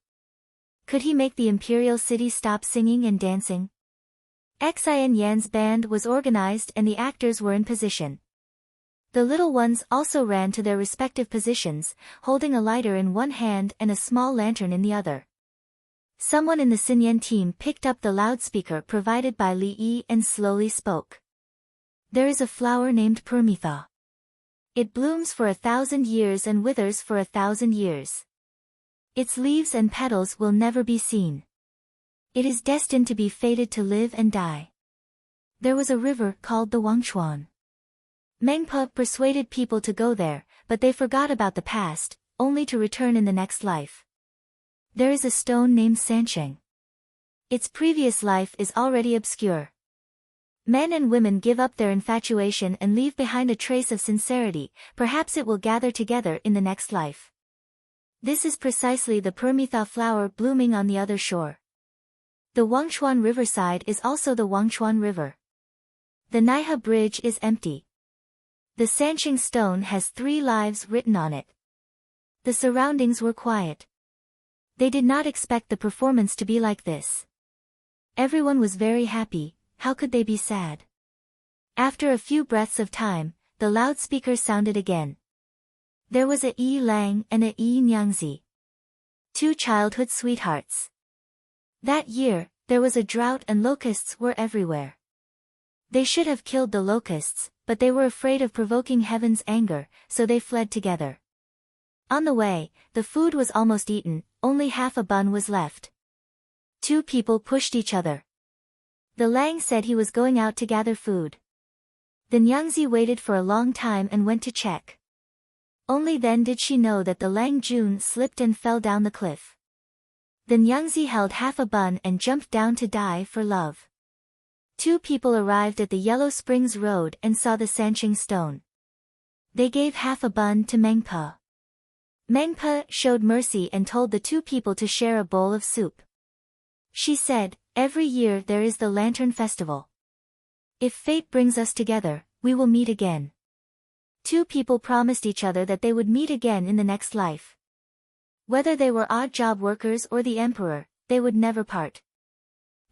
Could he make the imperial city stop singing and dancing? Xian Yan's band was organized and the actors were in position. The little ones also ran to their respective positions, holding a lighter in one hand and a small lantern in the other. Someone in the Xinyan team picked up the loudspeaker provided by Li Yi and slowly spoke. There is a flower named Permitha. It blooms for 1,000 years and withers for 1,000 years. Its leaves and petals will never be seen. It is destined to be fated to live and die. There was a river called the Wangchuan. Mengpa persuaded people to go there, but they forgot about the past, only to return in the next life. There is a stone named Sansheng. Its previous life is already obscure. Men and women give up their infatuation and leave behind a trace of sincerity, perhaps it will gather together in the next life. This is precisely the Permitha flower blooming on the other shore. The Wangchuan riverside is also the Wangchuan River. The Naiha Bridge is empty. The Sansheng stone has 3 lives written on it. The surroundings were quiet. They did not expect the performance to be like this. Everyone was very happy, how could they be sad? After a few breaths of time, the loudspeaker sounded again. There was a Yi Lang and a Yi Nyangzi. 2 childhood sweethearts. That year, there was a drought and locusts were everywhere. They should have killed the locusts, but they were afraid of provoking heaven's anger, so they fled together. On the way, the food was almost eaten, only half a bun was left. 2 people pushed each other. The Lang said he was going out to gather food. The Nyangzi waited for a long time and went to check. Only then did she know that the Lang Jun slipped and fell down the cliff. The Nyangzi held half a bun and jumped down to die for love. 2 people arrived at the Yellow Springs Road and saw the Sansheng stone. They gave half a bun to Mengpa. Mengpa showed mercy and told the 2 people to share a bowl of soup. She said, every year there is the Lantern Festival. If fate brings us together, we will meet again. 2 people promised each other that they would meet again in the next life. Whether they were odd job workers or the emperor, they would never part.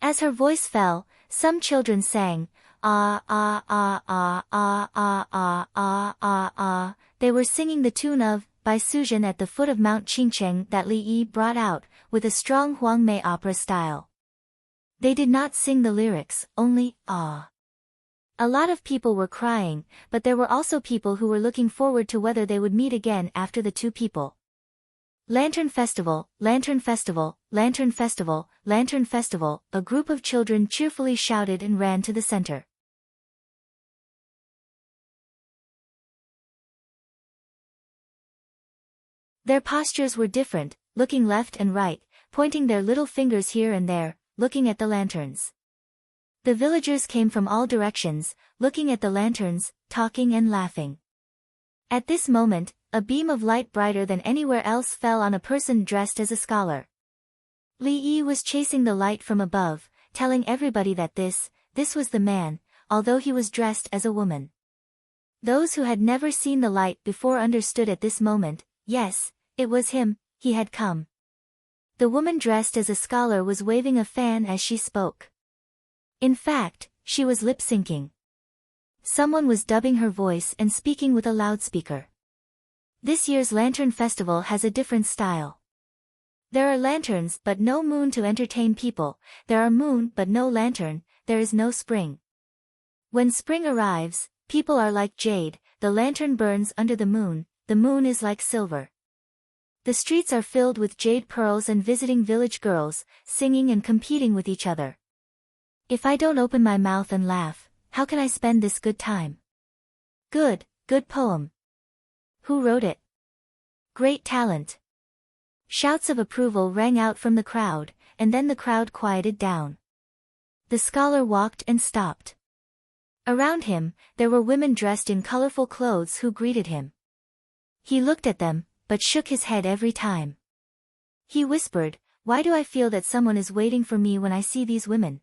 As her voice fell, some children sang, ah ah ah ah ah ah ah ah ah ah. They were singing the tune of, by Suzhen at the foot of Mount Qingcheng that Li Yi brought out, with a strong Huangmei opera style. They did not sing the lyrics, only, ah. A lot of people were crying, but there were also people who were looking forward to whether they would meet again after the 2 people. Lantern Festival, Lantern Festival, Lantern Festival, Lantern Festival, a group of children cheerfully shouted and ran to the center. Their postures were different, looking left and right, pointing their little fingers here and there, looking at the lanterns. The villagers came from all directions, looking at the lanterns, talking and laughing. At this moment, a beam of light brighter than anywhere else fell on a person dressed as a scholar. Li Yi was chasing the light from above, telling everybody that this was the man, although he was dressed as a woman. Those who had never seen the light before understood at this moment, yes, it was him, he had come. The woman dressed as a scholar was waving a fan as she spoke. In fact, she was lip-syncing. Someone was dubbing her voice and speaking with a loudspeaker. This year's Lantern Festival has a different style. There are lanterns but no moon to entertain people, there are moon but no lantern, there is no spring. When spring arrives, people are like jade, the lantern burns under the moon is like silver. The streets are filled with jade pearls and visiting village girls, singing and competing with each other. If I don't open my mouth and laugh, how can I spend this good time? Good poem. Who wrote it? Great talent. Shouts of approval rang out from the crowd, and then the crowd quieted down. The scholar walked and stopped. Around him, there were women dressed in colorful clothes who greeted him. He looked at them, but shook his head every time. He whispered, "Why do I feel that someone is waiting for me when I see these women?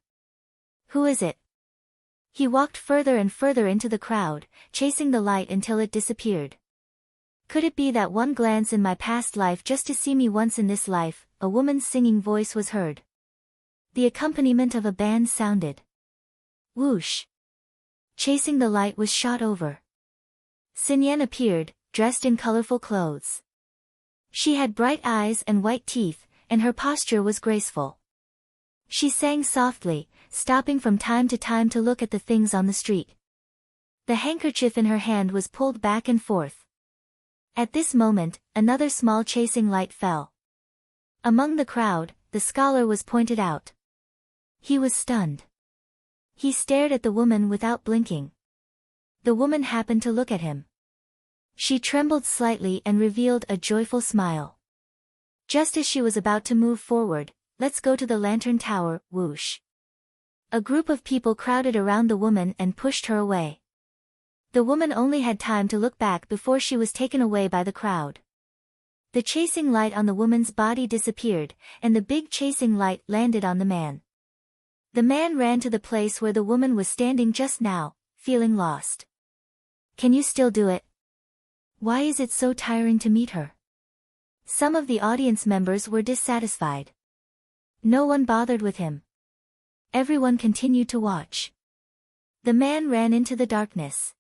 Who is it?" He walked further and further into the crowd, chasing the light until it disappeared. Could it be that one glance in my past life just to see me once in this life? A woman's singing voice was heard. The accompaniment of a band sounded. Whoosh! Chasing the light was shot over. Xinyan appeared, dressed in colorful clothes. She had bright eyes and white teeth, and her posture was graceful. She sang softly, stopping from time to look at the things on the street. The handkerchief in her hand was pulled back and forth. At this moment, another small chasing light fell. Among the crowd, the scholar was pointed out. He was stunned. He stared at the woman without blinking. The woman happened to look at him. She trembled slightly and revealed a joyful smile. Just as she was about to move forward, "Let's go to the lantern tower," whoosh. A group of people crowded around the woman and pushed her away. The woman only had time to look back before she was taken away by the crowd. The chasing light on the woman's body disappeared, and the big chasing light landed on the man. The man ran to the place where the woman was standing just now, feeling lost. "Can you still do it? Why is it so tiring to meet her?" Some of the audience members were dissatisfied. No one bothered with him. Everyone continued to watch. The man ran into the darkness.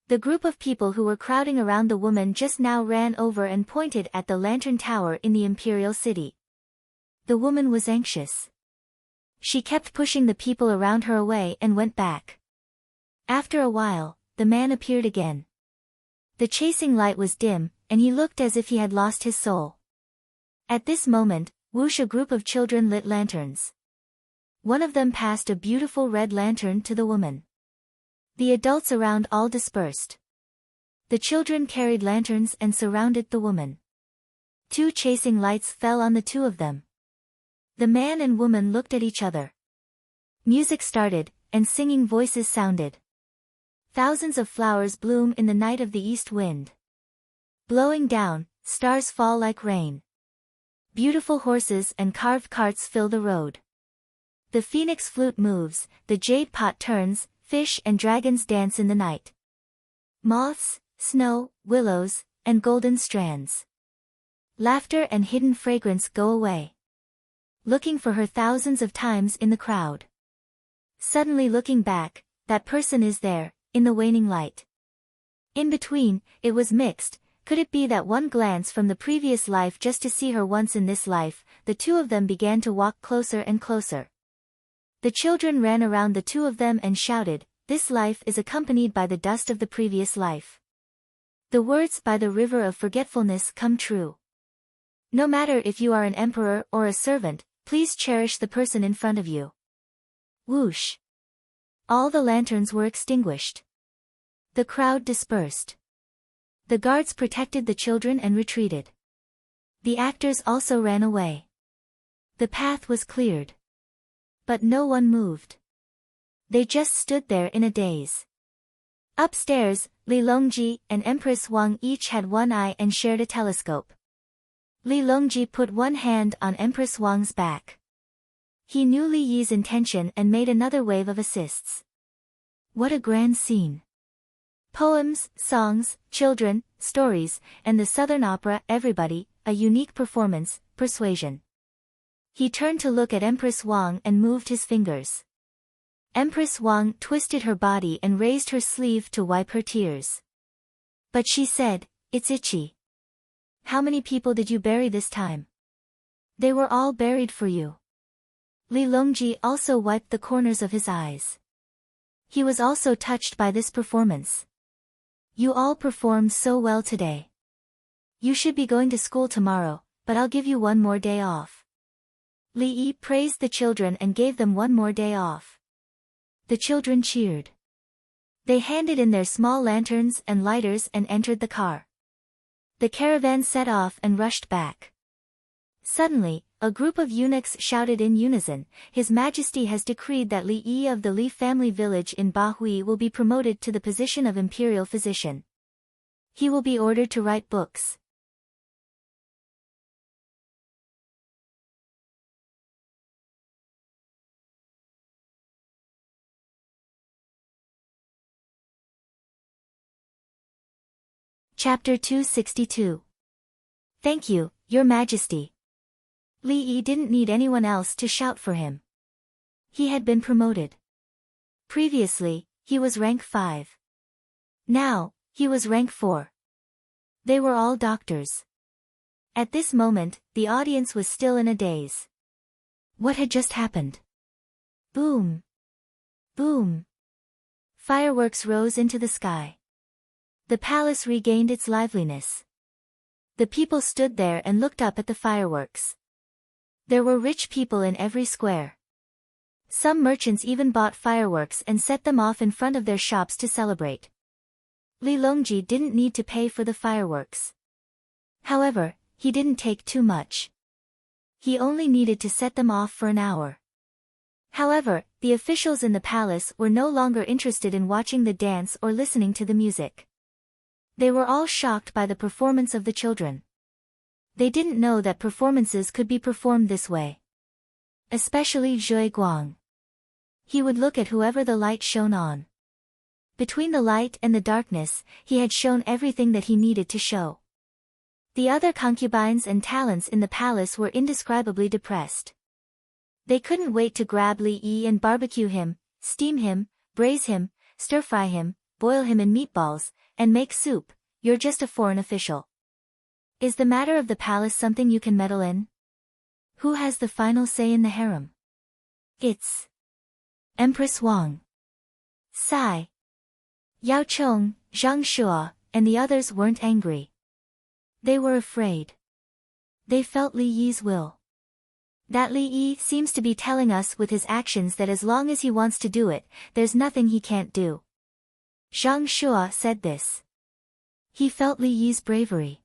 The group of people who were crowding around the woman just now ran over and pointed at the lantern tower in the imperial city. The woman was anxious. She kept pushing the people around her away and went back. After a while, the man appeared again. The chasing light was dim, and he looked as if he had lost his soul. At this moment, whoosh, a group of children lit lanterns. One of them passed a beautiful red lantern to the woman. The adults around all dispersed. The children carried lanterns and surrounded the woman. 2 chasing lights fell on the 2 of them. The man and woman looked at each other. Music started, and singing voices sounded. Thousands of flowers bloom in the night of the east wind. Blowing down, stars fall like rain. Beautiful horses and carved carts fill the road. The phoenix flute moves, the jade pot turns, fish and dragons dance in the night. Moths, snow, willows, and golden strands. Laughter and hidden fragrance go away. Looking for her thousands of times in the crowd. Suddenly looking back, that person is there, in the waning light. In between, it was mixed. Could it be that one glance from the previous life just to see her once in this life? The 2 of them began to walk closer and closer. The children ran around the 2 of them and shouted, "This life is accompanied by the dust of the previous life." The words "by the river of forgetfulness" come true. No matter if you are an emperor or a servant, please cherish the person in front of you. Whoosh! All the lanterns were extinguished. The crowd dispersed. The guards protected the children and retreated. The actors also ran away. The path was cleared. But no one moved. They just stood there in a daze. Upstairs, Li Longji and Empress Wang each had one eye and shared a telescope. Li Longji put one hand on Empress Wang's back. He knew Li Yi's intention and made another wave of assists. What a grand scene! Poems, songs, children, stories, and the Southern Opera, everybody, a unique performance, persuasion. He turned to look at Empress Wang and moved his fingers. Empress Wang twisted her body and raised her sleeve to wipe her tears. But she said, "It's itchy. How many people did you bury this time?" "They were all buried for you." Li Longji also wiped the corners of his eyes. He was also touched by this performance. "You all performed so well today. You should be going to school tomorrow, but I'll give you one more day off." Li Yi praised the children and gave them one more day off. The children cheered. They handed in their small lanterns and lighters and entered the car. The caravan set off and rushed back. Suddenly, a group of eunuchs shouted in unison, "His Majesty has decreed that Li Yi of the Li family village in Bahui will be promoted to the position of imperial physician. He will be ordered to write books." Chapter 262. Thank you, Your Majesty. Li Yi didn't need anyone else to shout for him. He had been promoted. Previously, he was rank 5. Now, he was rank 4. They were all doctors. At this moment, the audience was still in a daze. What had just happened? Boom! Boom! Fireworks rose into the sky. The palace regained its liveliness. The people stood there and looked up at the fireworks. There were rich people in every square. Some merchants even bought fireworks and set them off in front of their shops to celebrate. Li Longji didn't need to pay for the fireworks. However, he didn't take too much. He only needed to set them off for an hour. However, the officials in the palace were no longer interested in watching the dance or listening to the music. They were all shocked by the performance of the children. They didn't know that performances could be performed this way. Especially Zhui Guang. He would look at whoever the light shone on. Between the light and the darkness, he had shown everything that he needed to show. The other concubines and talents in the palace were indescribably depressed. They couldn't wait to grab Li Yi and barbecue him, steam him, braise him, stir-fry him, boil him in meatballs, and make soup. You're just a foreign official. Is the matter of the palace something you can meddle in? Who has the final say in the harem? It's Empress Wang. Sigh. Yao Chong, Zhang Shua, and the others weren't angry. They were afraid. They felt Li Yi's will. That Li Yi seems to be telling us with his actions that as long as he wants to do it, there's nothing he can't do. Zhang Shua said this. He felt Li Yi's bravery.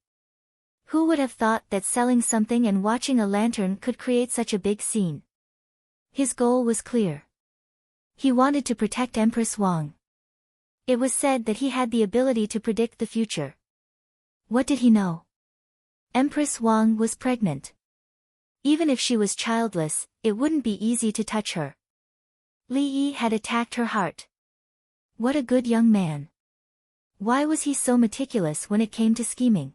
Who would have thought that selling something and watching a lantern could create such a big scene? His goal was clear. He wanted to protect Empress Wang. It was said that he had the ability to predict the future. What did he know? Empress Wang was pregnant. Even if she was childless, it wouldn't be easy to touch her. Li Yi had attacked her heart. What a good young man. Why was he so meticulous when it came to scheming?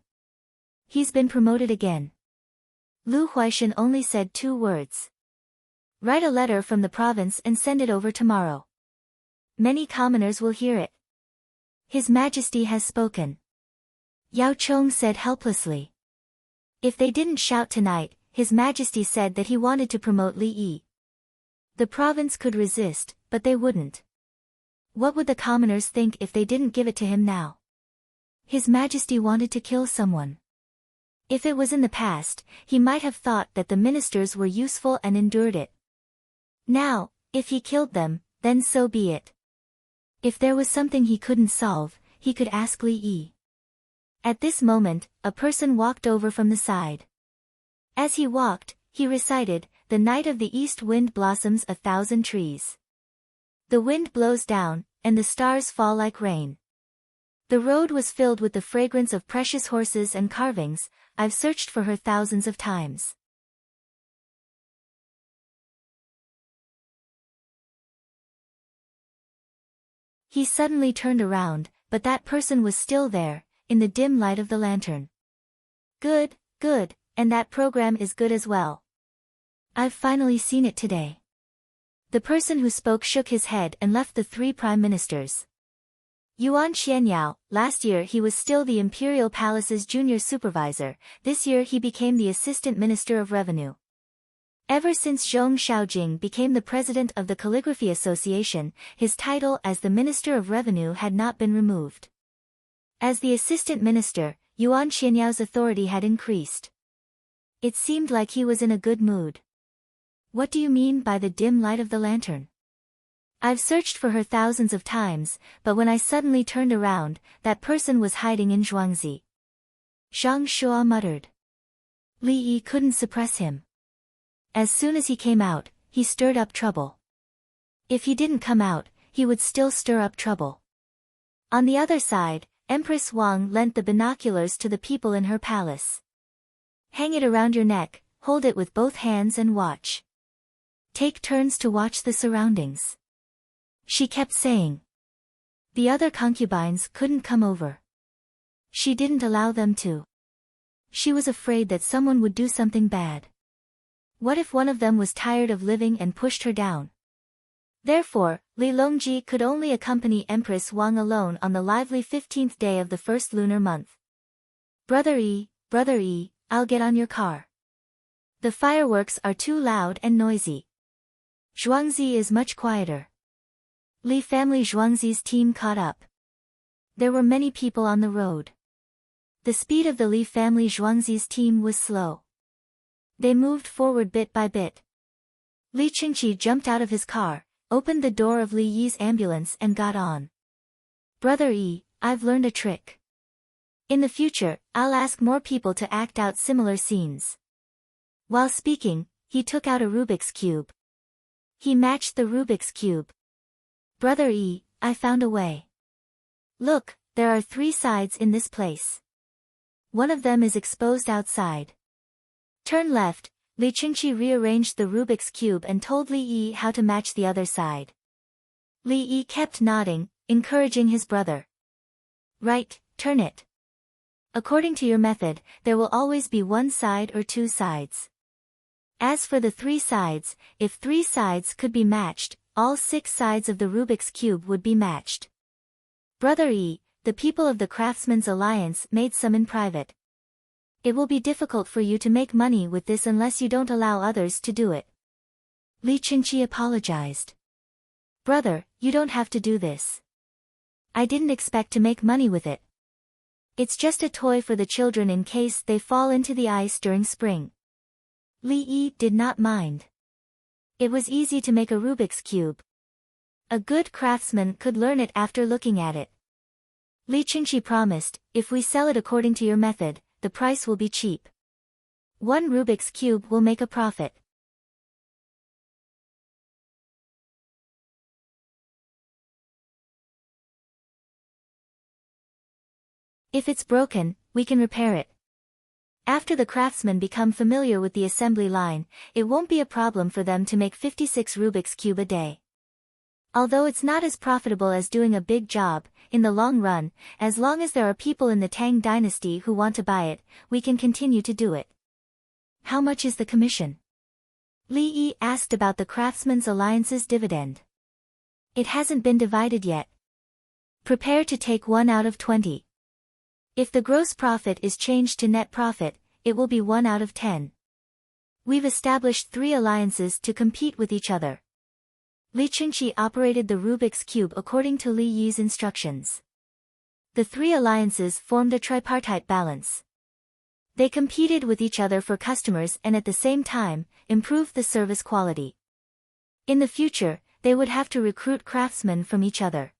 He's been promoted again. Lu Huaishan only said 2 words. Write a letter from the province and send it over tomorrow. Many commoners will hear it. His Majesty has spoken. Yao Chong said helplessly. If they didn't shout tonight, His Majesty said that he wanted to promote Li Yi. The province could resist, but they wouldn't. What would the commoners think if they didn't give it to him now? His Majesty wanted to kill someone. If it was in the past, he might have thought that the ministers were useful and endured it. Now, if he killed them, then so be it. If there was something he couldn't solve, he could ask Li Yi. At this moment, a person walked over from the side. As he walked, he recited, "The night of the east wind blossoms 1,000 trees. The wind blows down, and the stars fall like rain. The road was filled with the fragrance of precious horses and carvings. I've searched for her thousands of times." He suddenly turned around, but that person was still there, in the dim light of the lantern. "Good, good, and that program is good as well. I've finally seen it today." The person who spoke shook his head and left the three prime ministers. Yuan Xianyao, last year he was still the Imperial Palace's junior supervisor, this year he became the Assistant Minister of Revenue. Ever since Zhong Xiaojing became the president of the Calligraphy Association, his title as the Minister of Revenue had not been removed. As the assistant minister, Yuan Xianyao's authority had increased. It seemed like he was in a good mood. "What do you mean by the dim light of the lantern?" "I've searched for her thousands of times, but when I suddenly turned around, that person was hiding in Zhuangzi." Zhang Shuo muttered. Li Yi couldn't suppress him. As soon as he came out, he stirred up trouble. If he didn't come out, he would still stir up trouble. On the other side, Empress Wang lent the binoculars to the people in her palace. "Hang it around your neck, hold it with both hands and watch. Take turns to watch the surroundings," she kept saying. The other concubines couldn't come over. She didn't allow them to. She was afraid that someone would do something bad. What if one of them was tired of living and pushed her down? Therefore, Li Longji could only accompany Empress Wang alone on the lively 15th day of the first lunar month. Brother Yi, I'll get on your car. The fireworks are too loud and noisy. Zhuangzi is much quieter." Li family Zhuangzi's team caught up. There were many people on the road. The speed of the Li family Zhuangzi's team was slow. They moved forward bit by bit. Li Qingqi jumped out of his car, opened the door of Li Yi's ambulance and got on. "Brother Yi, I've learned a trick. In the future, I'll ask more people to act out similar scenes." While speaking, he took out a Rubik's Cube. He matched the Rubik's Cube. "Brother Yi, I found a way. Look, there are 3 sides in this place. One of them is exposed outside. Turn left." Li Qingqi rearranged the Rubik's Cube and told Li Yi how to match the other side. Li Yi kept nodding, encouraging his brother. "Right, turn it. According to your method, there will always be 1 side or 2 sides. As for the 3 sides, if 3 sides could be matched, all 6 sides of the Rubik's Cube would be matched. Brother Yi, the people of the Craftsmen's Alliance made some in private. It will be difficult for you to make money with this unless you don't allow others to do it." Li Qingqi apologized. "Brother, you don't have to do this. I didn't expect to make money with it. It's just a toy for the children in case they fall into the ice during spring." Li Yi did not mind. It was easy to make a Rubik's Cube. A good craftsman could learn it after looking at it. Li Qingqi promised, "If we sell it according to your method, the price will be cheap. 1 Rubik's Cube will make a profit." "If it's broken, we can repair it. After the craftsmen become familiar with the assembly line, it won't be a problem for them to make 56 Rubik's Cube a day. Although it's not as profitable as doing a big job, in the long run, as long as there are people in the Tang dynasty who want to buy it, we can continue to do it." "How much is the commission?" Li Yi asked about the Craftsmen's Alliance's dividend. "It hasn't been divided yet. Prepare to take 1 out of 20. If the gross profit is changed to net profit, it will be 1 out of 10. We've established 3 alliances to compete with each other." Li Qingqi operated the Rubik's Cube according to Li Yi's instructions. The 3 alliances formed a tripartite balance. They competed with each other for customers and at the same time, improved the service quality. In the future, they would have to recruit craftsmen from each other.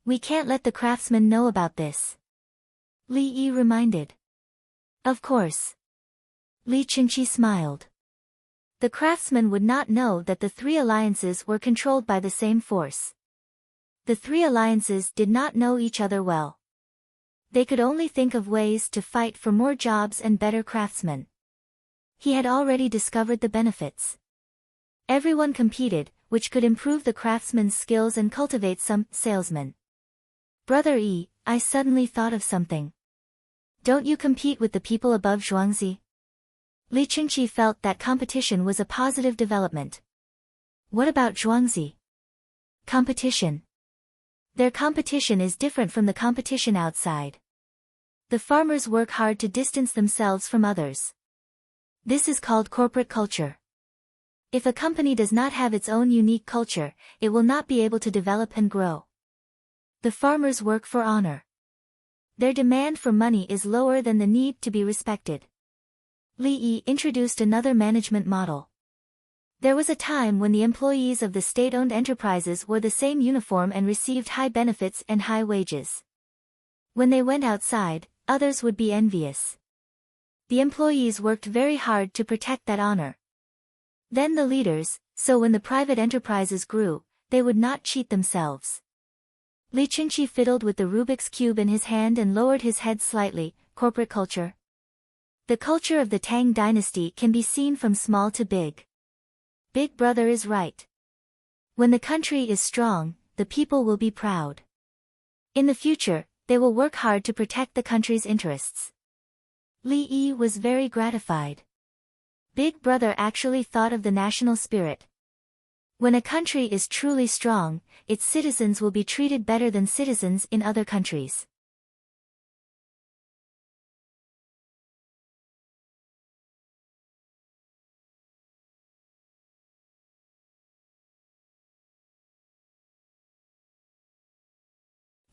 We can't let the craftsmen know about this. Li Yi reminded. Of course. Li Qingqi smiled. The craftsmen would not know that the three alliances were controlled by the same force. The three alliances did not know each other well. They could only think of ways to fight for more jobs and better craftsmen. He had already discovered the benefits. Everyone competed, which could improve the craftsmen's skills and cultivate some salesmen. Brother Yi, I suddenly thought of something. Don't you compete with the people above Zhuangzi? Li Qingqi felt that competition was a positive development. What about Zhuangzi? Competition. Their competition is different from the competition outside. The farmers work hard to distance themselves from others. This is called corporate culture. If a company does not have its own unique culture, it will not be able to develop and grow. The farmers work for honor. Their demand for money is lower than the need to be respected. Li Yi introduced another management model. There was a time when the employees of the state-owned enterprises wore the same uniform and received high benefits and high wages. When they went outside, others would be envious. The employees worked very hard to protect that honor. Then the leaders, so when the private enterprises grew, they would not cheat themselves. Li Qingqi fiddled with the Rubik's Cube in his hand and lowered his head slightly. Corporate culture. The culture of the Tang dynasty can be seen from small to big. Big Brother is right. When the country is strong, the people will be proud. In the future, they will work hard to protect the country's interests. Li Yi was very gratified. Big Brother actually thought of the national spirit. When a country is truly strong, its citizens will be treated better than citizens in other countries.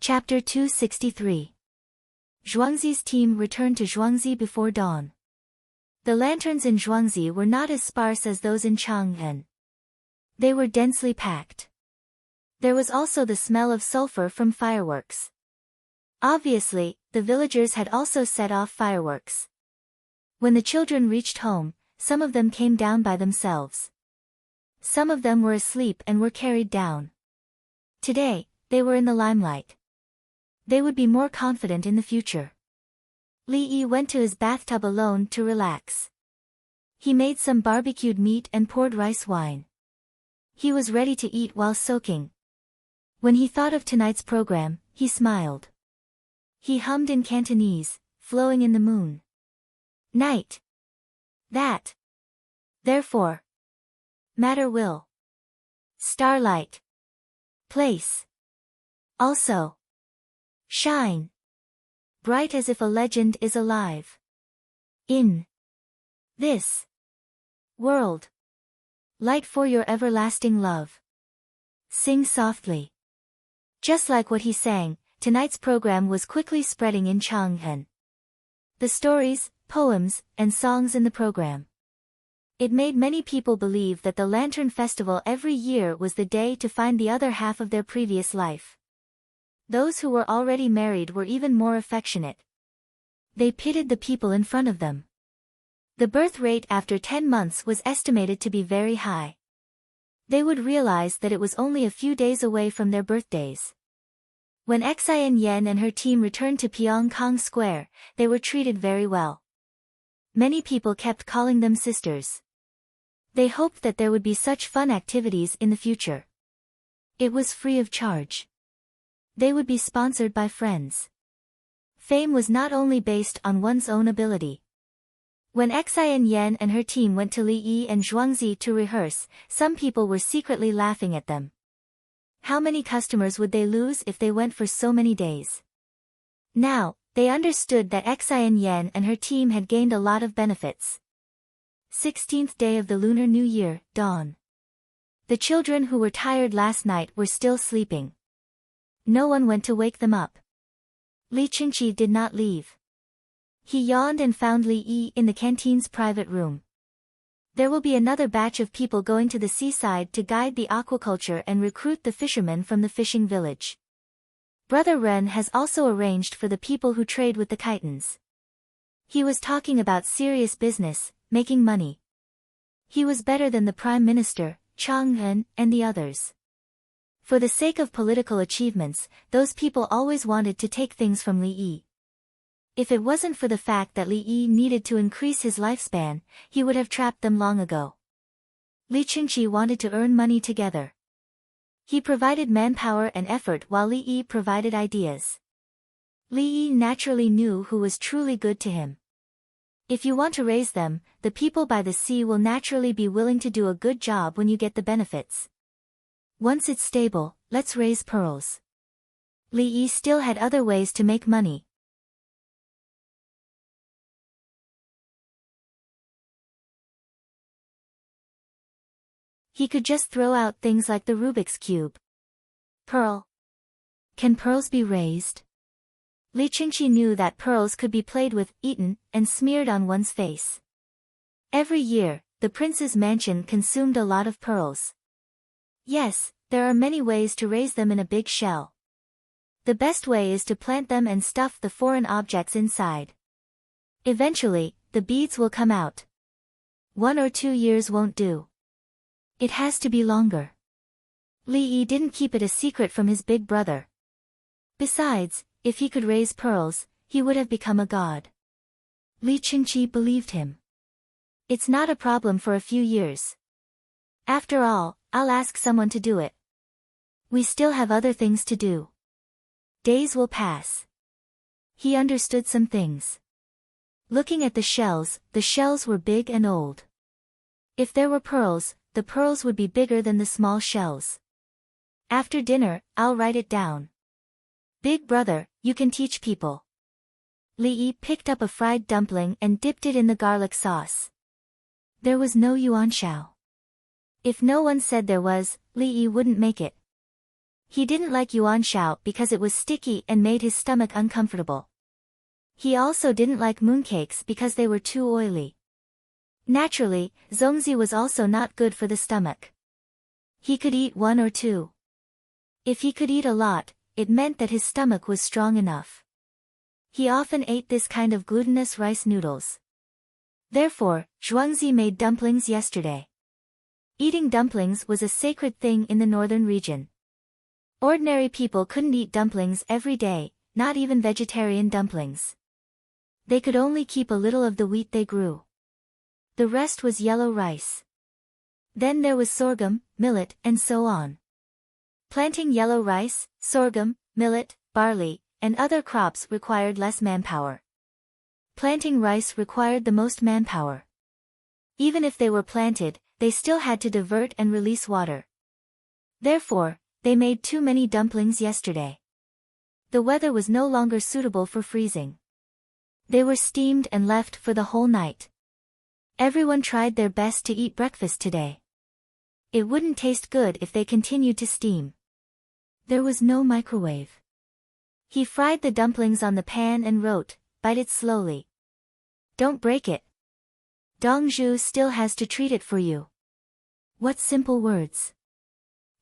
Chapter 263. Zhuangzi's team returned to Zhuangzi before dawn. The lanterns in Zhuangzi were not as sparse as those in Chang'an. They were densely packed. There was also the smell of sulfur from fireworks. Obviously, the villagers had also set off fireworks. When the children reached home, some of them came down by themselves. Some of them were asleep and were carried down. Today, they were in the limelight. They would be more confident in the future. Li Yi went to his bathtub alone to relax. He made some barbecued meat and poured rice wine. He was ready to eat while soaking. When he thought of tonight's program, he smiled. He hummed in Cantonese, flowing in the moon. Night. That. Therefore. Matter will. Starlight. Place. Also. Shine. Bright as if a legend is alive. In. This. World. Light for your everlasting love. Sing softly. Just like what he sang, tonight's program was quickly spreading in Chang'an. The stories, poems, and songs in the program. It made many people believe that the Lantern Festival every year was the day to find the other half of their previous life. Those who were already married were even more affectionate. They pitied the people in front of them. The birth rate after 10 months was estimated to be very high. They would realize that it was only a few days away from their birthdays. When Xian Yan and her team returned to Pyongkang Square, they were treated very well. Many people kept calling them sisters. They hoped that there would be such fun activities in the future. It was free of charge. They would be sponsored by friends. Fame was not only based on one's own ability. When Xian Yan and her team went to Li Yi and Zhuangzi to rehearse, some people were secretly laughing at them. How many customers would they lose if they went for so many days? Now, they understood that Xian Yan and her team had gained a lot of benefits. 16th day of the Lunar New Year, dawn. The children who were tired last night were still sleeping. No one went to wake them up. Li Qingqi did not leave. He yawned and found Li Yi in the canteen's private room. There will be another batch of people going to the seaside to guide the aquaculture and recruit the fishermen from the fishing village. Brother Ren has also arranged for the people who trade with the Kitans. He was talking about serious business, making money. He was better than the Prime Minister, Chang En, and the others. For the sake of political achievements, those people always wanted to take things from Li Yi. If it wasn't for the fact that Li Yi needed to increase his lifespan, he would have trapped them long ago. Li Qingqi wanted to earn money together. He provided manpower and effort while Li Yi provided ideas. Li Yi naturally knew who was truly good to him. If you want to raise them, the people by the sea will naturally be willing to do a good job when you get the benefits. Once it's stable, let's raise pearls. Li Yi still had other ways to make money. He could just throw out things like the Rubik's Cube. Pearl. Can pearls be raised? Li Qingqi knew that pearls could be played with, eaten, and smeared on one's face. Every year, the prince's mansion consumed a lot of pearls. Yes, there are many ways to raise them in a big shell. The best way is to plant them and stuff the foreign objects inside. Eventually, the beads will come out. 1 or 2 years won't do. It has to be longer. Li Yi didn't keep it a secret from his big brother. Besides, if he could raise pearls, he would have become a god. Li Qingqi believed him. It's not a problem for a few years. After all, I'll ask someone to do it. We still have other things to do. Days will pass. He understood some things. Looking at the shells were big and old. If there were pearls, the pearls would be bigger than the small shells. After dinner, I'll write it down. Big brother, you can teach people. Li Yi picked up a fried dumpling and dipped it in the garlic sauce. There was no yuanxiao. If no one said there was, Li Yi wouldn't make it. He didn't like yuanxiao because it was sticky and made his stomach uncomfortable. He also didn't like mooncakes because they were too oily. Naturally, zongzi was also not good for the stomach. He could eat 1 or 2. If he could eat a lot, it meant that his stomach was strong enough. He often ate this kind of glutinous rice noodles. Therefore, Zhuangzi made dumplings yesterday. Eating dumplings was a sacred thing in the northern region. Ordinary people couldn't eat dumplings every day, not even vegetarian dumplings. They could only keep a little of the wheat they grew. The rest was yellow rice. Then there was sorghum, millet, and so on. Planting yellow rice, sorghum, millet, barley, and other crops required less manpower. Planting rice required the most manpower. Even if they were planted, they still had to divert and release water. Therefore, they made too many dumplings yesterday. The weather was no longer suitable for freezing. They were steamed and left for the whole night. Everyone tried their best to eat breakfast today. It wouldn't taste good if they continued to steam. There was no microwave. He fried the dumplings on the pan and wrote, "Bite it slowly. Don't break it. Dongzhu still has to treat it for you." What simple words.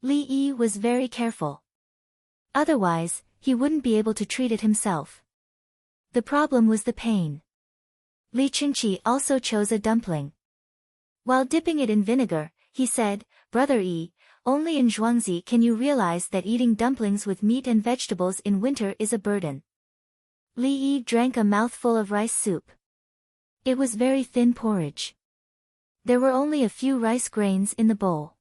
Li Yi was very careful. Otherwise, he wouldn't be able to treat it himself. The problem was the pain. Li Qingqi also chose a dumpling. While dipping it in vinegar, he said, "Brother Yi, only in Zhuangzi can you realize that eating dumplings with meat and vegetables in winter is a burden." Li Yi drank a mouthful of rice soup. It was very thin porridge. There were only a few rice grains in the bowl.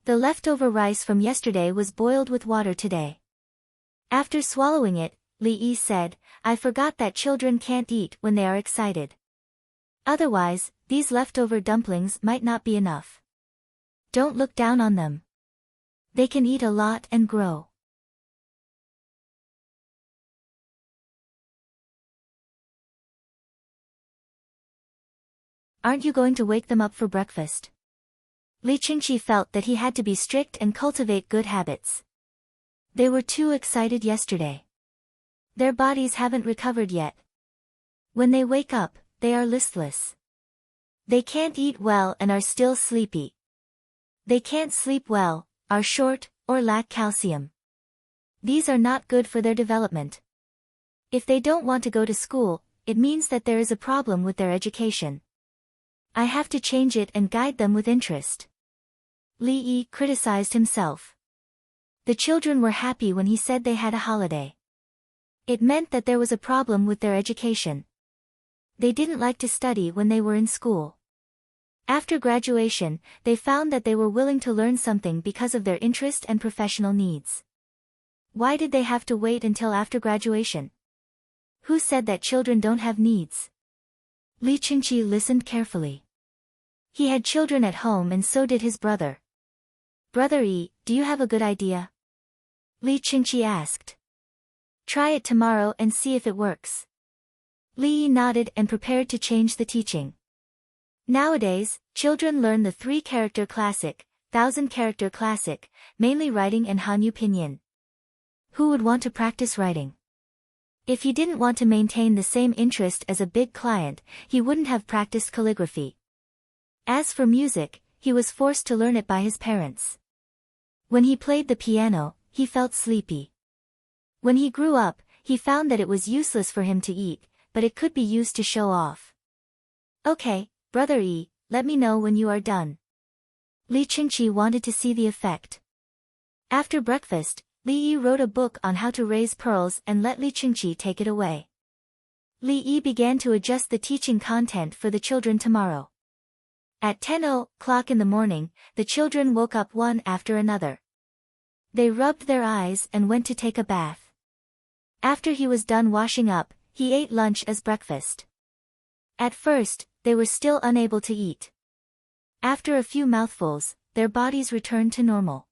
The leftover rice from yesterday was boiled with water today. After swallowing it, Li Yi said, "I forgot that children can't eat when they are excited. Otherwise, these leftover dumplings might not be enough. Don't look down on them. They can eat a lot and grow." Aren't you going to wake them up for breakfast? Li Qingqi felt that he had to be strict and cultivate good habits. They were too excited yesterday. Their bodies haven't recovered yet. When they wake up, they are listless. They can't eat well and are still sleepy. They can't sleep well, are short, or lack calcium. these are not good for their development. If they don't want to go to school, it means that there is a problem with their education. I have to change it and guide them with interest. Li Yi criticized himself. The children were happy when he said they had a holiday. It meant that there was a problem with their education. They didn't like to study when they were in school. After graduation, they found that they were willing to learn something because of their interest and professional needs. Why did they have to wait until after graduation? Who said that children don't have needs? Li Qingqi listened carefully. He had children at home and so did his brother. Brother Yi, do you have a good idea? Li Qingqi asked. Try it tomorrow and see if it works. Li Yi nodded and prepared to change the teaching. Nowadays, children learn the 3-character classic, 1,000-character classic, mainly writing and Hanyu pinyin. Who would want to practice writing? If he didn't want to maintain the same interest as a big client, he wouldn't have practiced calligraphy. As for music, he was forced to learn it by his parents. When he played the piano, he felt sleepy. When he grew up, he found that it was useless for him to eat, but it could be used to show off. Okay, Brother Yi, let me know when you are done. Li Qingqi wanted to see the effect. After breakfast, Li Yi wrote a book on how to raise pearls and let Li Qingqi take it away. Li Yi began to adjust the teaching content for the children tomorrow. At 10:00 in the morning, the children woke up one after another. They rubbed their eyes and went to take a bath. After he was done washing up, he ate lunch as breakfast. At first, they were still unable to eat. After a few mouthfuls, their bodies returned to normal.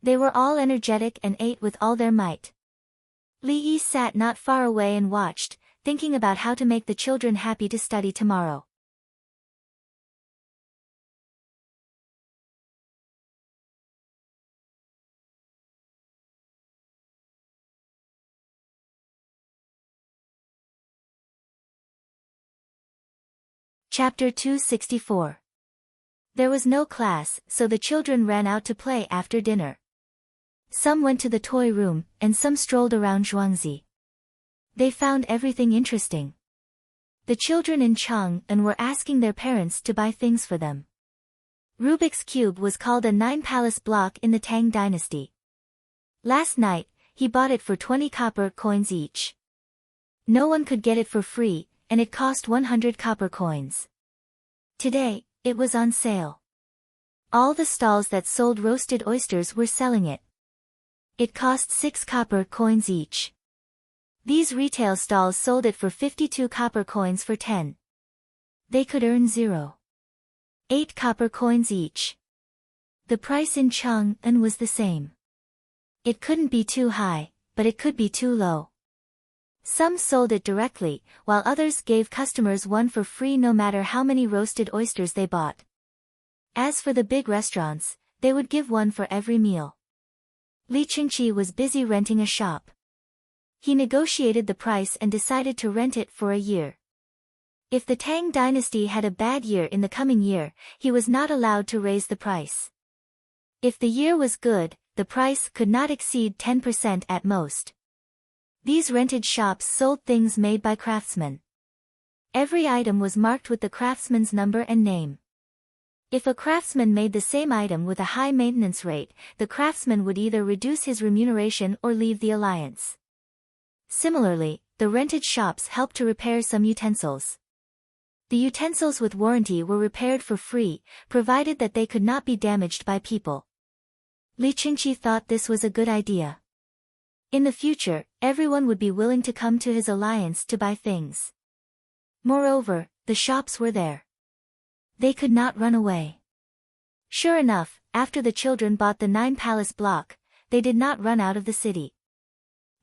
They were all energetic and ate with all their might. Li Yi sat not far away and watched, thinking about how to make the children happy to study tomorrow. Chapter 264. There was no class, so the children ran out to play after dinner. Some went to the toy room, and some strolled around Zhuangzi. They found everything interesting. The children in Chang'an were asking their parents to buy things for them. Rubik's Cube was called a 9-palace block in the Tang dynasty. Last night, he bought it for 20 copper coins each. No one could get it for free, and it cost 100 copper coins. Today, it was on sale. All the stalls that sold roasted oysters were selling it. It cost 6 copper coins each. These retail stalls sold it for 52 copper coins for 10. They could earn 0.8 copper coins each. The price in Chang'an was the same. It couldn't be too high, but it could be too low. Some sold it directly, while others gave customers one for free no matter how many roasted oysters they bought. As for the big restaurants, they would give one for every meal. Li Qingqi was busy renting a shop. He negotiated the price and decided to rent it for a year. If the Tang dynasty had a bad year in the coming year, he was not allowed to raise the price. If the year was good, the price could not exceed 10% at most. These rented shops sold things made by craftsmen. Every item was marked with the craftsman's number and name. If a craftsman made the same item with a high maintenance rate, the craftsman would either reduce his remuneration or leave the alliance. Similarly, the rented shops helped to repair some utensils. The utensils with warranty were repaired for free, provided that they could not be damaged by people. Li Qingqi thought this was a good idea. In the future, everyone would be willing to come to his alliance to buy things. Moreover, the shops were there. They could not run away. Sure enough, after the children bought the 9-palace block, they did not run out of the city.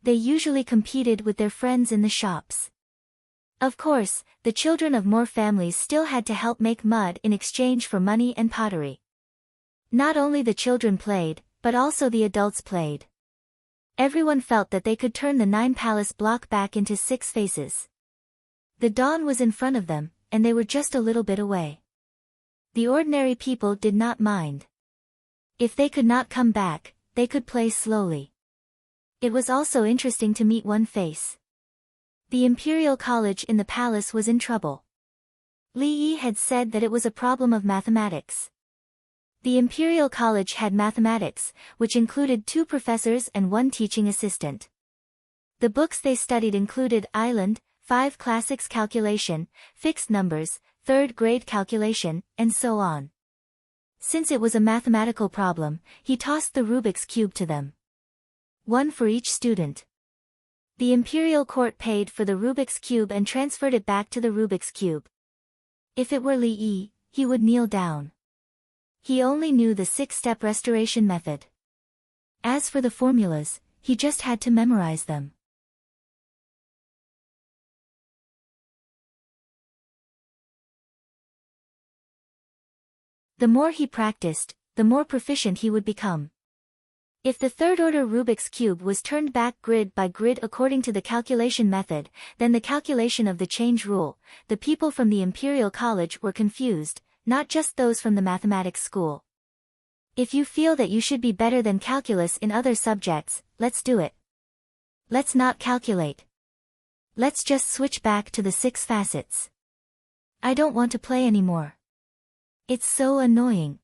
They usually competed with their friends in the shops. Of course, the children of more families still had to help make mud in exchange for money and pottery. Not only the children played, but also the adults played. Everyone felt that they could turn the 9-palace block back into 6 faces. The dawn was in front of them, and they were just a little bit away. The ordinary people did not mind. If they could not come back, they could play slowly. It was also interesting to meet one face. The Imperial College in the palace was in trouble. Li Yi had said that it was a problem of mathematics. The Imperial College had mathematics, which included 2 professors and 1 teaching assistant. The books they studied included Island, 5 Classics Calculation, Fixed Numbers, 3rd Grade Calculation, and so on. Since it was a mathematical problem, he tossed the Rubik's Cube to them. 1 for each student. The Imperial Court paid for the Rubik's Cube and transferred it back to the Rubik's Cube. If it were Li Yi, he would kneel down. He only knew the 6-step restoration method. As for the formulas, he just had to memorize them. The more he practiced, the more proficient he would become. If the 3rd-order Rubik's Cube was turned back grid by grid according to the calculation method, then the calculation of the change rule, the people from the Imperial College were confused, not just those from the mathematics school. If you feel that you should be better than calculus in other subjects, let's do it. Let's not calculate. Let's just switch back to the 6 facets. I don't want to play anymore. It's so annoying.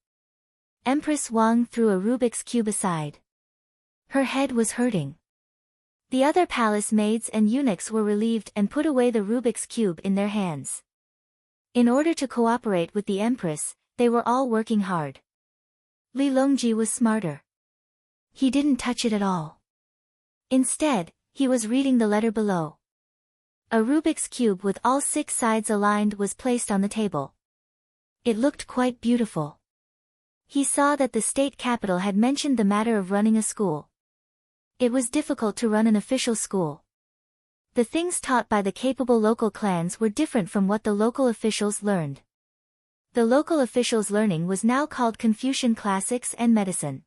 Empress Wang threw a Rubik's Cube aside. Her head was hurting. The other palace maids and eunuchs were relieved and put away the Rubik's Cube in their hands. In order to cooperate with the Empress, they were all working hard. Li Longji was smarter. He didn't touch it at all. Instead, he was reading the letter below. A Rubik's Cube with all 6 sides aligned was placed on the table. It looked quite beautiful. He saw that the state capital had mentioned the matter of running a school. It was difficult to run an official school. The things taught by the capable local clans were different from what the local officials learned. The local officials' learning was now called Confucian Classics and Medicine.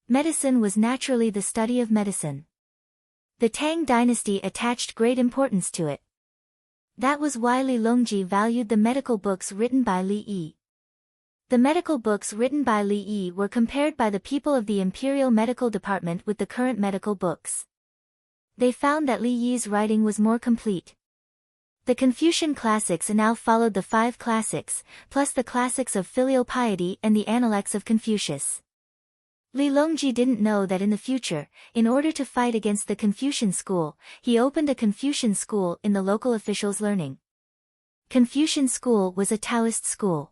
Medicine was naturally the study of medicine. The Tang dynasty attached great importance to it. That was why Li Longji valued the medical books written by Li Yi. The medical books written by Li Yi were compared by the people of the Imperial Medical Department with the current medical books. They found that Li Yi's writing was more complete. The Confucian classics now followed the 5 classics, plus the classics of filial piety and the Analects of Confucius. Li Longji didn't know that in the future, in order to fight against the Confucian school, he opened a Confucian school in the local officials' learning. Confucian school was a Taoist school.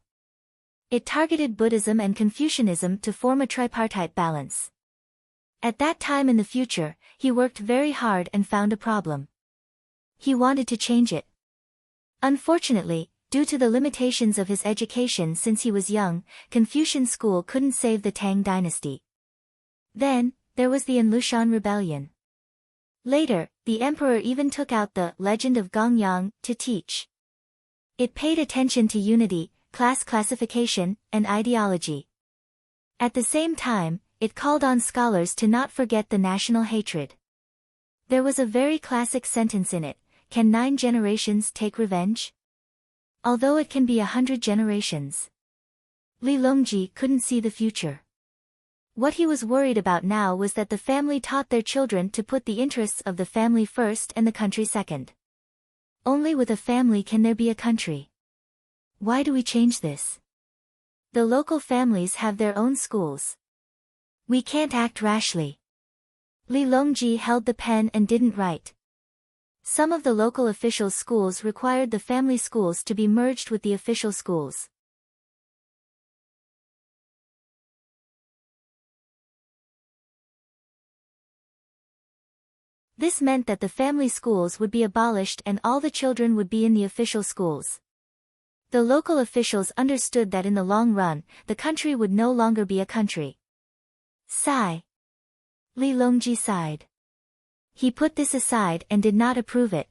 It targeted Buddhism and Confucianism to form a tripartite balance. At that time in the future, he worked very hard and found a problem. He wanted to change it. Unfortunately, due to the limitations of his education since he was young, Confucian school couldn't save the Tang dynasty. Then, there was the Anlushan rebellion. Later, the emperor even took out the Legend of Gongyang to teach. It paid attention to unity, class classification, and ideology. At the same time, it called on scholars to not forget the national hatred. There was a very classic sentence in it: can 9 generations take revenge? Although it can be 100 generations. Li Longji couldn't see the future. What he was worried about now was that the family taught their children to put the interests of the family first and the country second. Only with a family can there be a country. Why do we change this? The local families have their own schools. We can't act rashly. Li Longji held the pen and didn't write. Some of the local officials' schools required the family schools to be merged with the official schools. This meant that the family schools would be abolished and all the children would be in the official schools. The local officials understood that in the long run, the country would no longer be a country. Sigh. Li Longji sighed. He put this aside and did not approve it.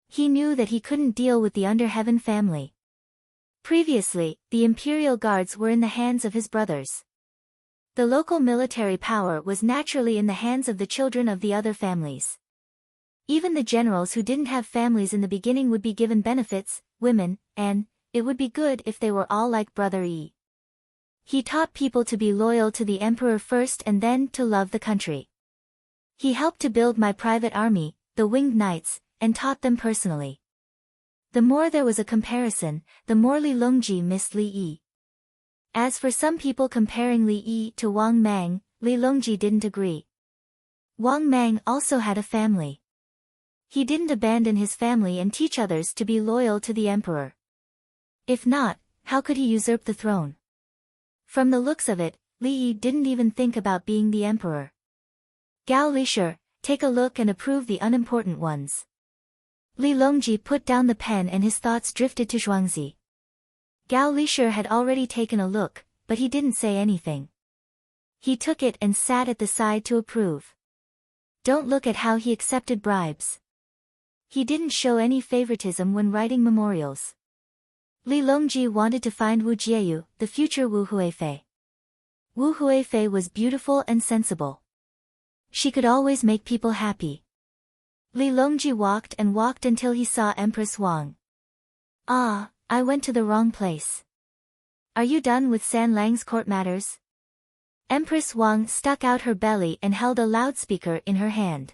He knew that he couldn't deal with the Underheaven family. Previously, the imperial guards were in the hands of his brothers. The local military power was naturally in the hands of the children of the other families. Even the generals who didn't have families in the beginning would be given benefits, women, and it would be good if they were all like Brother Yi. He taught people to be loyal to the emperor first and then to love the country. He helped to build my private army, the Winged Knights, and taught them personally. The more there was a comparison, the more Li Longji missed Li Yi. As for some people comparing Li Yi to Wang Mang, Li Longji didn't agree. Wang Mang also had a family. He didn't abandon his family and teach others to be loyal to the emperor. If not, how could he usurp the throne? From the looks of it, Li Yi didn't even think about being the emperor. Gao Lisher, take a look and approve the unimportant ones. Li Longji put down the pen and his thoughts drifted to Zhuangzi. Gao Lisher had already taken a look, but he didn't say anything. He took it and sat at the side to approve. Don't look at how he accepted bribes. He didn't show any favoritism when writing memorials. Li Longji wanted to find Wu Jieyu, the future Wu Huifei. Wu Huifei was beautiful and sensible. She could always make people happy. Li Longji walked and walked until he saw Empress Wang. Ah, I went to the wrong place. Are you done with San Lang's court matters? Empress Wang stuck out her belly and held a loudspeaker in her hand.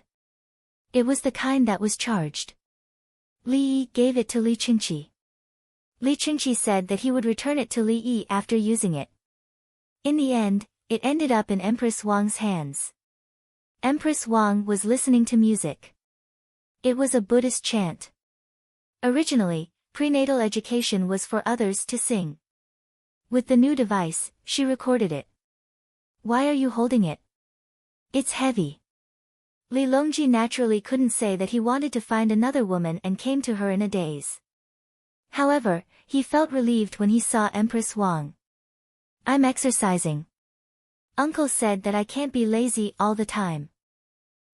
It was the kind that was charged. Li Yi gave it to Li Qingqi. Li Qingqi said that he would return it to Li Yi after using it. In the end, it ended up in Empress Wang's hands. Empress Wang was listening to music. It was a Buddhist chant. Originally, prenatal education was for others to sing. With the new device, she recorded it. Why are you holding it? It's heavy. Li Longji naturally couldn't say that he wanted to find another woman and came to her in a daze. However, he felt relieved when he saw Empress Wang. I'm exercising. Uncle said that I can't be lazy all the time.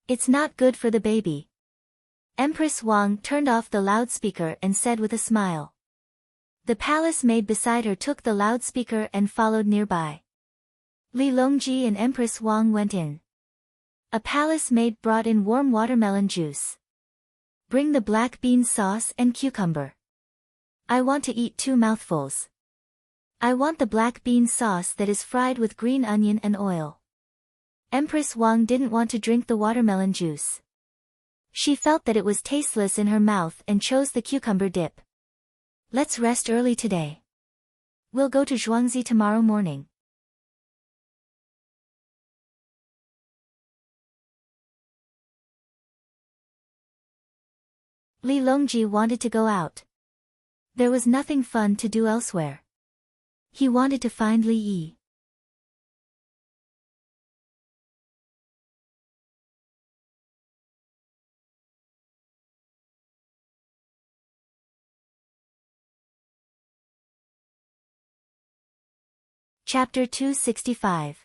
It's not good for the baby. Empress Wang turned off the loudspeaker and said with a smile. The palace maid beside her took the loudspeaker and followed nearby. Li Longji and Empress Wang went in. A palace maid brought in warm watermelon juice. Bring the black bean sauce and cucumber. I want to eat 2 mouthfuls. I want the black bean sauce that is fried with green onion and oil. Empress Wang didn't want to drink the watermelon juice. She felt that it was tasteless in her mouth and chose the cucumber dip. Let's rest early today. We'll go to Zhuangzi tomorrow morning. Li Longji wanted to go out. There was nothing fun to do elsewhere. He wanted to find Li Yi. Chapter 265.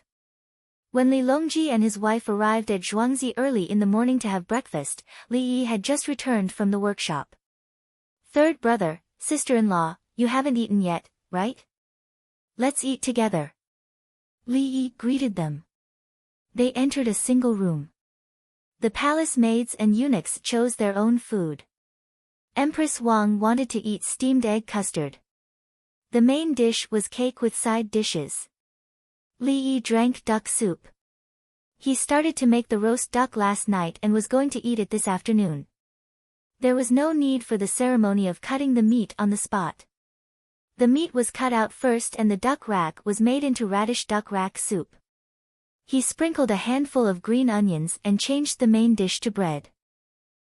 When Li Longji and his wife arrived at Zhuangzi early in the morning to have breakfast, Li Yi had just returned from the workshop. Third brother, sister-in-law, you haven't eaten yet, right? Let's eat together. Li Yi greeted them. They entered a single room. The palace maids and eunuchs chose their own food. Empress Wang wanted to eat steamed egg custard. The main dish was cake with side dishes. Li Yi drank duck soup. He started to make the roast duck last night and was going to eat it this afternoon. There was no need for the ceremony of cutting the meat on the spot. The meat was cut out first and the duck rack was made into radish duck rack soup. He sprinkled a handful of green onions and changed the main dish to bread.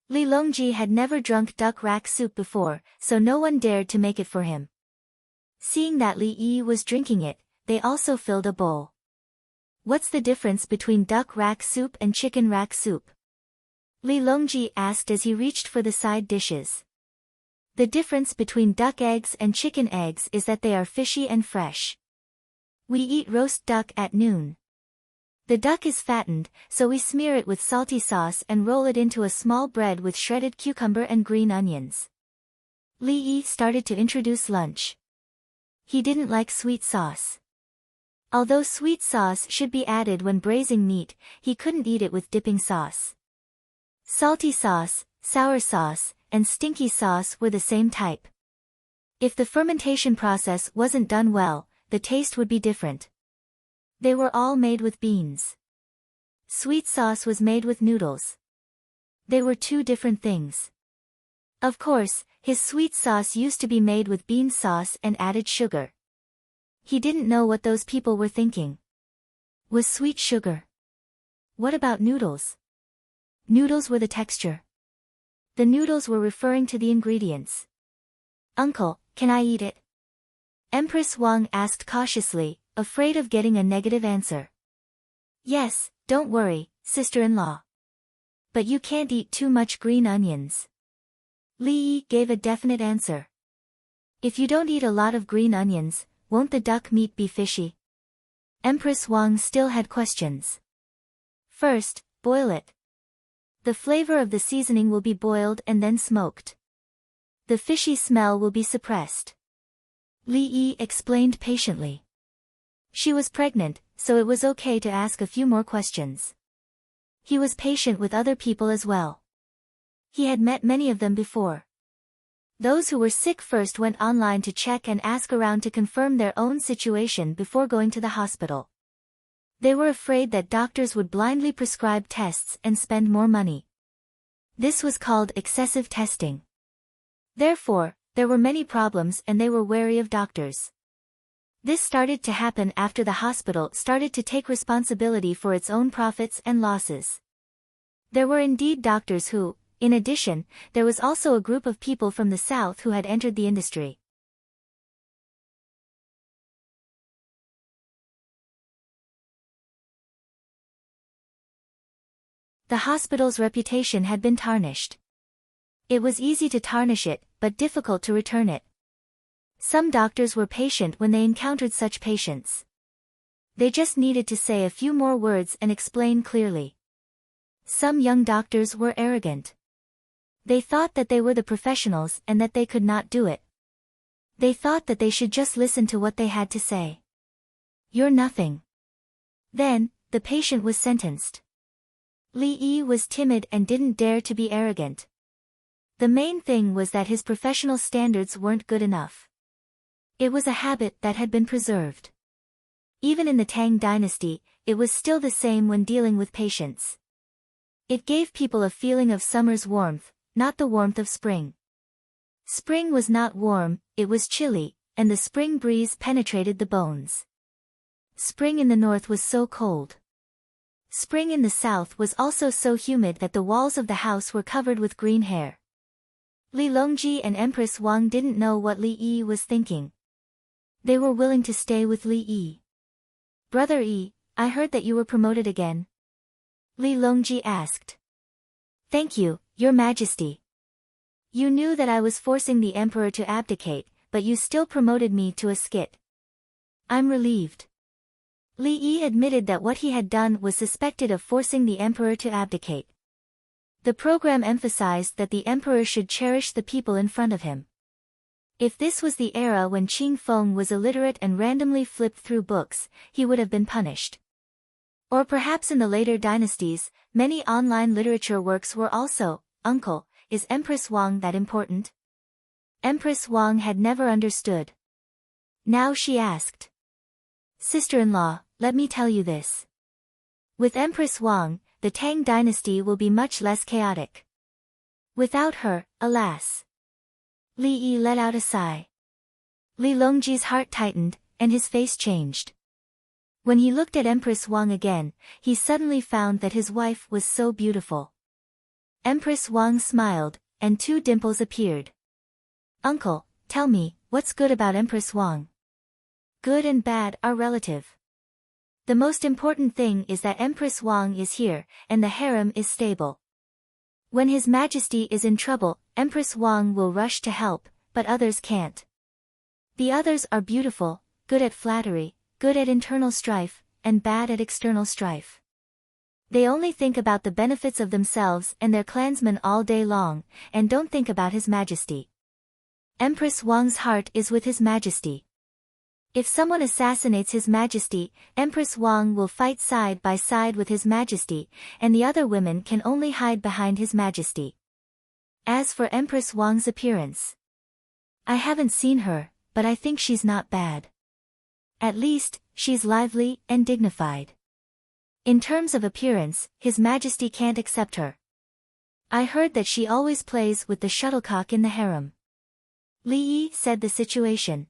Li Longji had never drunk duck rack soup before, so no one dared to make it for him. Seeing that Li Yi was drinking it, they also filled a bowl. What's the difference between duck rack soup and chicken rack soup? Li Longji asked as he reached for the side dishes. The difference between duck eggs and chicken eggs is that they are fishy and fresh. We eat roast duck at noon. The duck is fattened, so we smear it with salty sauce and roll it into a small bread with shredded cucumber and green onions. Li Yi started to introduce lunch. He didn't like sweet sauce. Although sweet sauce should be added when braising meat, he couldn't eat it with dipping sauce. Salty sauce, sour sauce, and stinky sauce were the same type. If the fermentation process wasn't done well, the taste would be different. They were all made with beans. Sweet sauce was made with noodles. They were two different things. Of course, his sweet sauce used to be made with bean sauce and added sugar. He didn't know what those people were thinking. Was sweet sugar? What about noodles? Noodles were the texture. The noodles were referring to the ingredients. Uncle, can I eat it? Empress Wang asked cautiously, afraid of getting a negative answer. Yes, don't worry, sister-in-law. But you can't eat too much green onions. Li Yi gave a definite answer. If you don't eat a lot of green onions, won't the duck meat be fishy? Empress Wang still had questions. First, boil it. The flavor of the seasoning will be boiled and then smoked. The fishy smell will be suppressed. Li Yi explained patiently. She was pregnant, so it was okay to ask a few more questions. He was patient with other people as well. He had met many of them before. Those who were sick first went online to check and ask around to confirm their own situation before going to the hospital. They were afraid that doctors would blindly prescribe tests and spend more money. This was called excessive testing. Therefore, there were many problems and they were wary of doctors. This started to happen after the hospital started to take responsibility for its own profits and losses. There were indeed doctors who, in addition, there was also a group of people from the south who had entered the industry. The hospital's reputation had been tarnished. It was easy to tarnish it, but difficult to return it. Some doctors were patient when they encountered such patients. They just needed to say a few more words and explain clearly. Some young doctors were arrogant. They thought that they were the professionals and that they could not do it. They thought that they should just listen to what they had to say. You're nothing. Then, the patient was sentenced. Li Yi was timid and didn't dare to be arrogant. The main thing was that his professional standards weren't good enough. It was a habit that had been preserved. Even in the Tang dynasty, it was still the same when dealing with patients. It gave people a feeling of summer's warmth, not the warmth of spring. Spring was not warm, it was chilly, and the spring breeze penetrated the bones. Spring in the north was so cold. Spring in the south was also so humid that the walls of the house were covered with green hair. Li Longji and Empress Wang didn't know what Li Yi was thinking. They were willing to stay with Li Yi. Brother Yi, I heard that you were promoted again. Li Longji asked. Thank you, Your Majesty. You knew that I was forcing the emperor to abdicate, but you still promoted me to a skit. I'm relieved. Li Yi admitted that what he had done was suspected of forcing the emperor to abdicate. The program emphasized that the emperor should cherish the people in front of him. If this was the era when Qing Feng was illiterate and randomly flipped through books, he would have been punished. Or perhaps in the later dynasties, many online literature works were also, Uncle, is Empress Wang that important? Empress Wang had never understood. Now she asked. Sister-in-law, let me tell you this. With Empress Wang, the Tang dynasty will be much less chaotic. Without her, alas. Li Yi let out a sigh. Li Longji's heart tightened, and his face changed. When he looked at Empress Wang again, he suddenly found that his wife was so beautiful. Empress Wang smiled, and two dimples appeared. Uncle, tell me, what's good about Empress Wang? Good and bad are relative. The most important thing is that Empress Wang is here, and the harem is stable. When His Majesty is in trouble, Empress Wang will rush to help, but others can't. The others are beautiful, good at flattery, good at internal strife, and bad at external strife. They only think about the benefits of themselves and their clansmen all day long, and don't think about His Majesty. Empress Wang's heart is with His Majesty. If someone assassinates His Majesty, Empress Wang will fight side by side with His Majesty, and the other women can only hide behind His Majesty. As for Empress Wang's appearance, I haven't seen her, but I think she's not bad. At least, she's lively and dignified. In terms of appearance, His Majesty can't accept her. I heard that she always plays with the shuttlecock in the harem. Li Yi said the situation.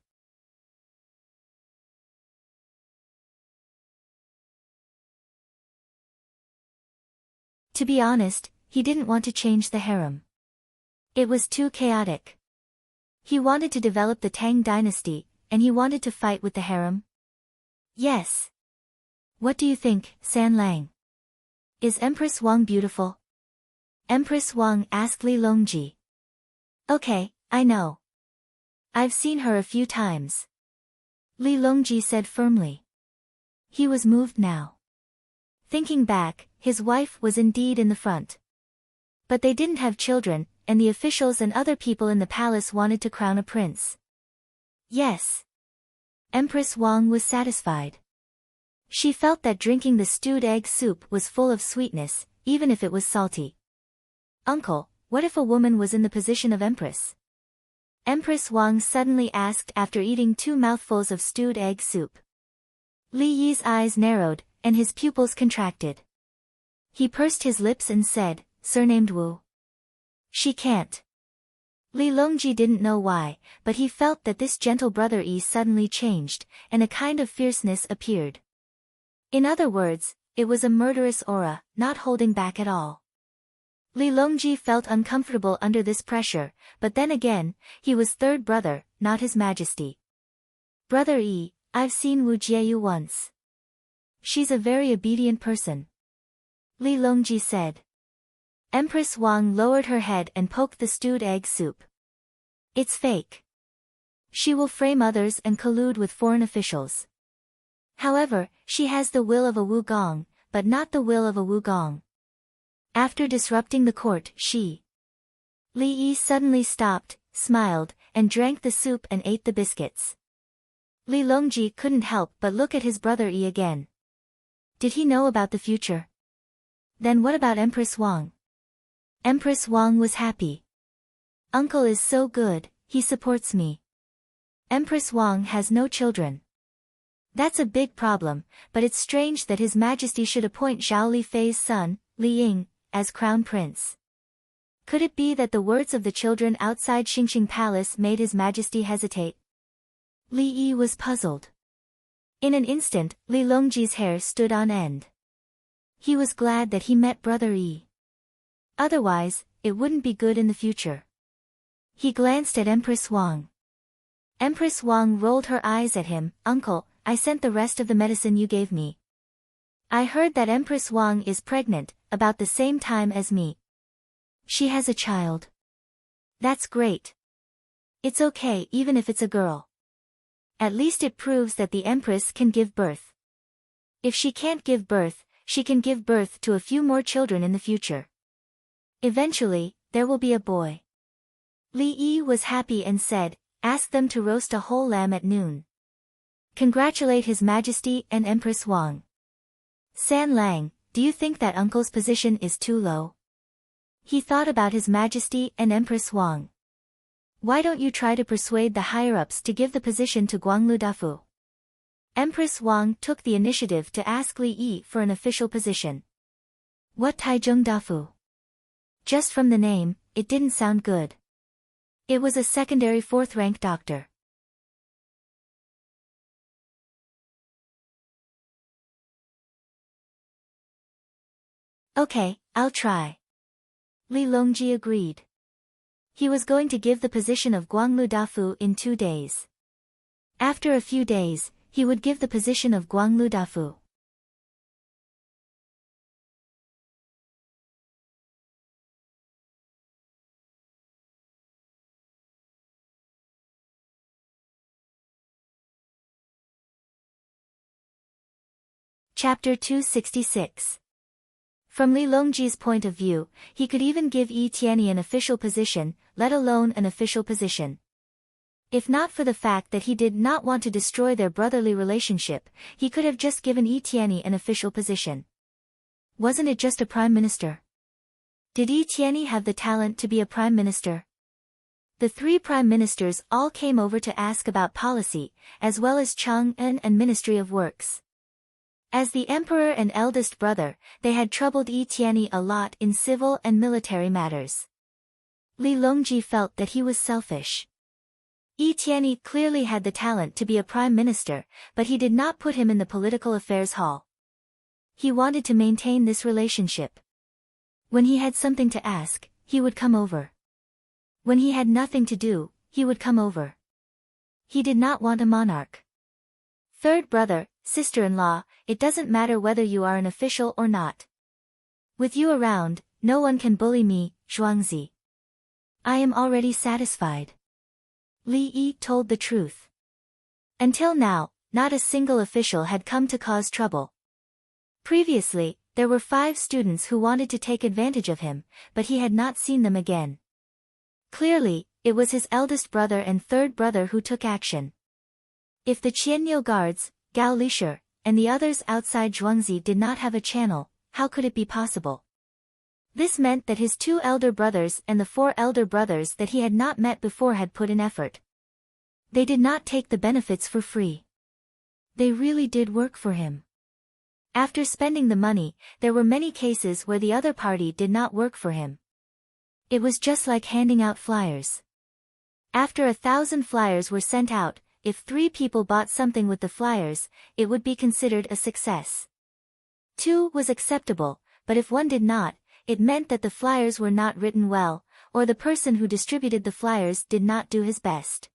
To be honest, he didn't want to change the harem. It was too chaotic. He wanted to develop the Tang dynasty, and he wanted to fight with the harem. Yes. What do you think, San Lang? Is Empress Wang beautiful? Empress Wang asked Li Longji. Okay, I know. I've seen her a few times. Li Longji said firmly. He was moved now. Thinking back, his wife was indeed in the front. But they didn't have children, and the officials and other people in the palace wanted to crown a prince. Yes. Empress Wang was satisfied. She felt that drinking the stewed egg soup was full of sweetness, even if it was salty. Uncle, what if a woman was in the position of empress? Empress Wang suddenly asked after eating 2 mouthfuls of stewed egg soup. Li Yi's eyes narrowed, and his pupils contracted. He pursed his lips and said, surnamed Wu. She can't. Li Longji didn't know why, but he felt that this gentle brother Yi suddenly changed, and a kind of fierceness appeared. In other words, it was a murderous aura, not holding back at all. Li Longji felt uncomfortable under this pressure, but then again, he was third brother, not His Majesty. Brother Yi, I've seen Wu Jieyu once. She's a very obedient person. Li Longji said. Empress Wang lowered her head and poked the stewed egg soup. It's fake. She will frame others and collude with foreign officials. However, she has the will of a Wu Gong, but not the will of a Wu Gong. After disrupting the court, Li Yi suddenly stopped, smiled, and drank the soup and ate the biscuits. Li Longji couldn't help but look at his brother Yi again. Did he know about the future? Then what about Empress Wang? Empress Wang was happy. Uncle is so good, he supports me. Empress Wang has no children. That's a big problem, but it's strange that His Majesty should appoint Zhao Li Fei's son, Li Ying, as crown prince. Could it be that the words of the children outside Xingxing Palace made His Majesty hesitate? Li Yi was puzzled. In an instant, Li Longji's hair stood on end. He was glad that he met brother Yi. Otherwise, it wouldn't be good in the future. He glanced at Empress Wang. Empress Wang rolled her eyes at him. Uncle, I sent the rest of the medicine you gave me. I heard that Empress Wang is pregnant, about the same time as me. She has a child. That's great. It's okay even if it's a girl. At least it proves that the Empress can give birth. If she can't give birth, she can give birth to a few more children in the future. Eventually, there will be a boy. Li Yi was happy and said, ask them to roast a whole lamb at noon. Congratulate His Majesty and Empress Wang. San Lang, do you think that uncle's position is too low? He thought about His Majesty and Empress Wang. Why don't you try to persuade the higher-ups to give the position to Guanglu Dafu? Empress Wang took the initiative to ask Li Yi for an official position. What Taizhong Dafu? Just from the name, it didn't sound good. It was a secondary 4th-rank doctor. Okay, I'll try. Li Longji agreed. He was going to give the position of Guanglu Dafu in 2 days. After a few days, he would give the position of Guanglu Dafu. Chapter 266. From Li Longji's point of view, he could even give Yi Tianyi an official position, let alone an official position. If not for the fact that he did not want to destroy their brotherly relationship, he could have just given Yi Tianyi an official position. Wasn't it just a prime minister? Did Yi Tianyi have the talent to be a prime minister? The 3 prime ministers all came over to ask about policy, as well as Chang'an and Ministry of Works. As the emperor and eldest brother, they had troubled Yi Tianyi a lot in civil and military matters. Li Longji felt that he was selfish. Yi Tianyi clearly had the talent to be a prime minister, but he did not put him in the political affairs hall. He wanted to maintain this relationship. When he had something to ask, he would come over. When he had nothing to do, he would come over. He did not want a monarch. Third brother, sister-in-law, it doesn't matter whether you are an official or not. With you around, no one can bully me, Zhuangzi. I am already satisfied. Li Yi told the truth. Until now, not a single official had come to cause trouble. Previously, there were 5 students who wanted to take advantage of him, but he had not seen them again. Clearly, it was his eldest brother and third brother who took action. If the Qianniu guards, Gao Lisher, and the others outside Zhuangzi did not have a channel, how could it be possible? This meant that his 2 elder brothers and the 4 elder brothers that he had not met before had put in effort. They did not take the benefits for free. They really did work for him. After spending the money, there were many cases where the other party did not work for him. It was just like handing out flyers. After 1,000 flyers were sent out, if 3 people bought something with the flyers, it would be considered a success. 2 was acceptable, but if 1 did not, it meant that the flyers were not written well, or the person who distributed the flyers did not do his best.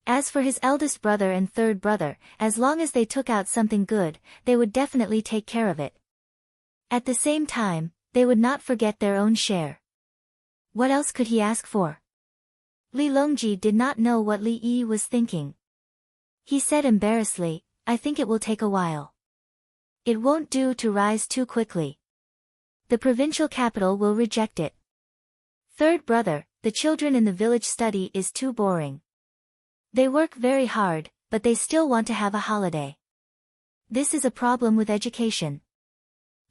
As for his eldest brother and third brother, as long as they took out something good, they would definitely take care of it. At the same time, they would not forget their own share. What else could he ask for? Li Longji did not know what Li Yi was thinking. He said embarrassedly, I think it will take a while. It won't do to rise too quickly. The provincial capital will reject it. Third brother, the children in the village study is too boring. They work very hard, but they still want to have a holiday. This is a problem with education.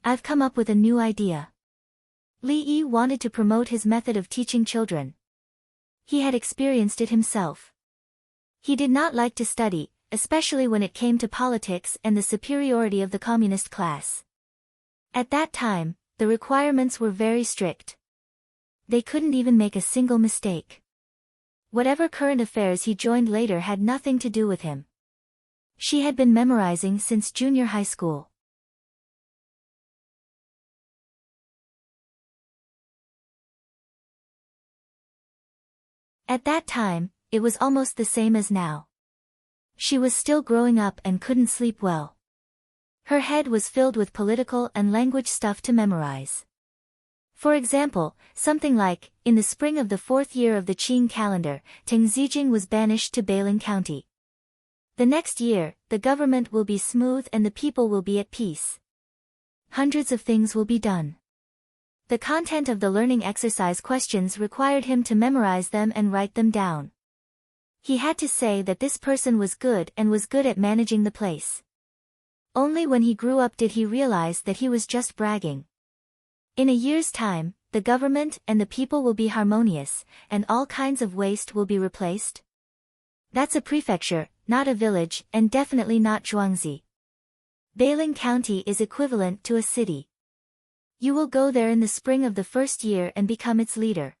I've come up with a new idea. Li Yi wanted to promote his method of teaching children. He had experienced it himself. He did not like to study, especially when it came to politics and the superiority of the communist class. At that time, the requirements were very strict. They couldn't even make a single mistake. Whatever current affairs he joined later had nothing to do with him. She had been memorizing since junior high school. At that time, it was almost the same as now. She was still growing up and couldn't sleep well. Her head was filled with political and language stuff to memorize. For example, something like, in the spring of the 4th year of the Qing calendar, Teng Zijing was banished to Beiling County. The next year, the government will be smooth and the people will be at peace. Hundreds of things will be done. The content of the learning exercise questions required him to memorize them and write them down. He had to say that this person was good and was good at managing the place. Only when he grew up did he realize that he was just bragging. In a year's time, the government and the people will be harmonious, and all kinds of waste will be replaced. That's a prefecture, not a village, and definitely not Zhuangzi. Beiling County is equivalent to a city. You will go there in the spring of the 1st year and become its leader.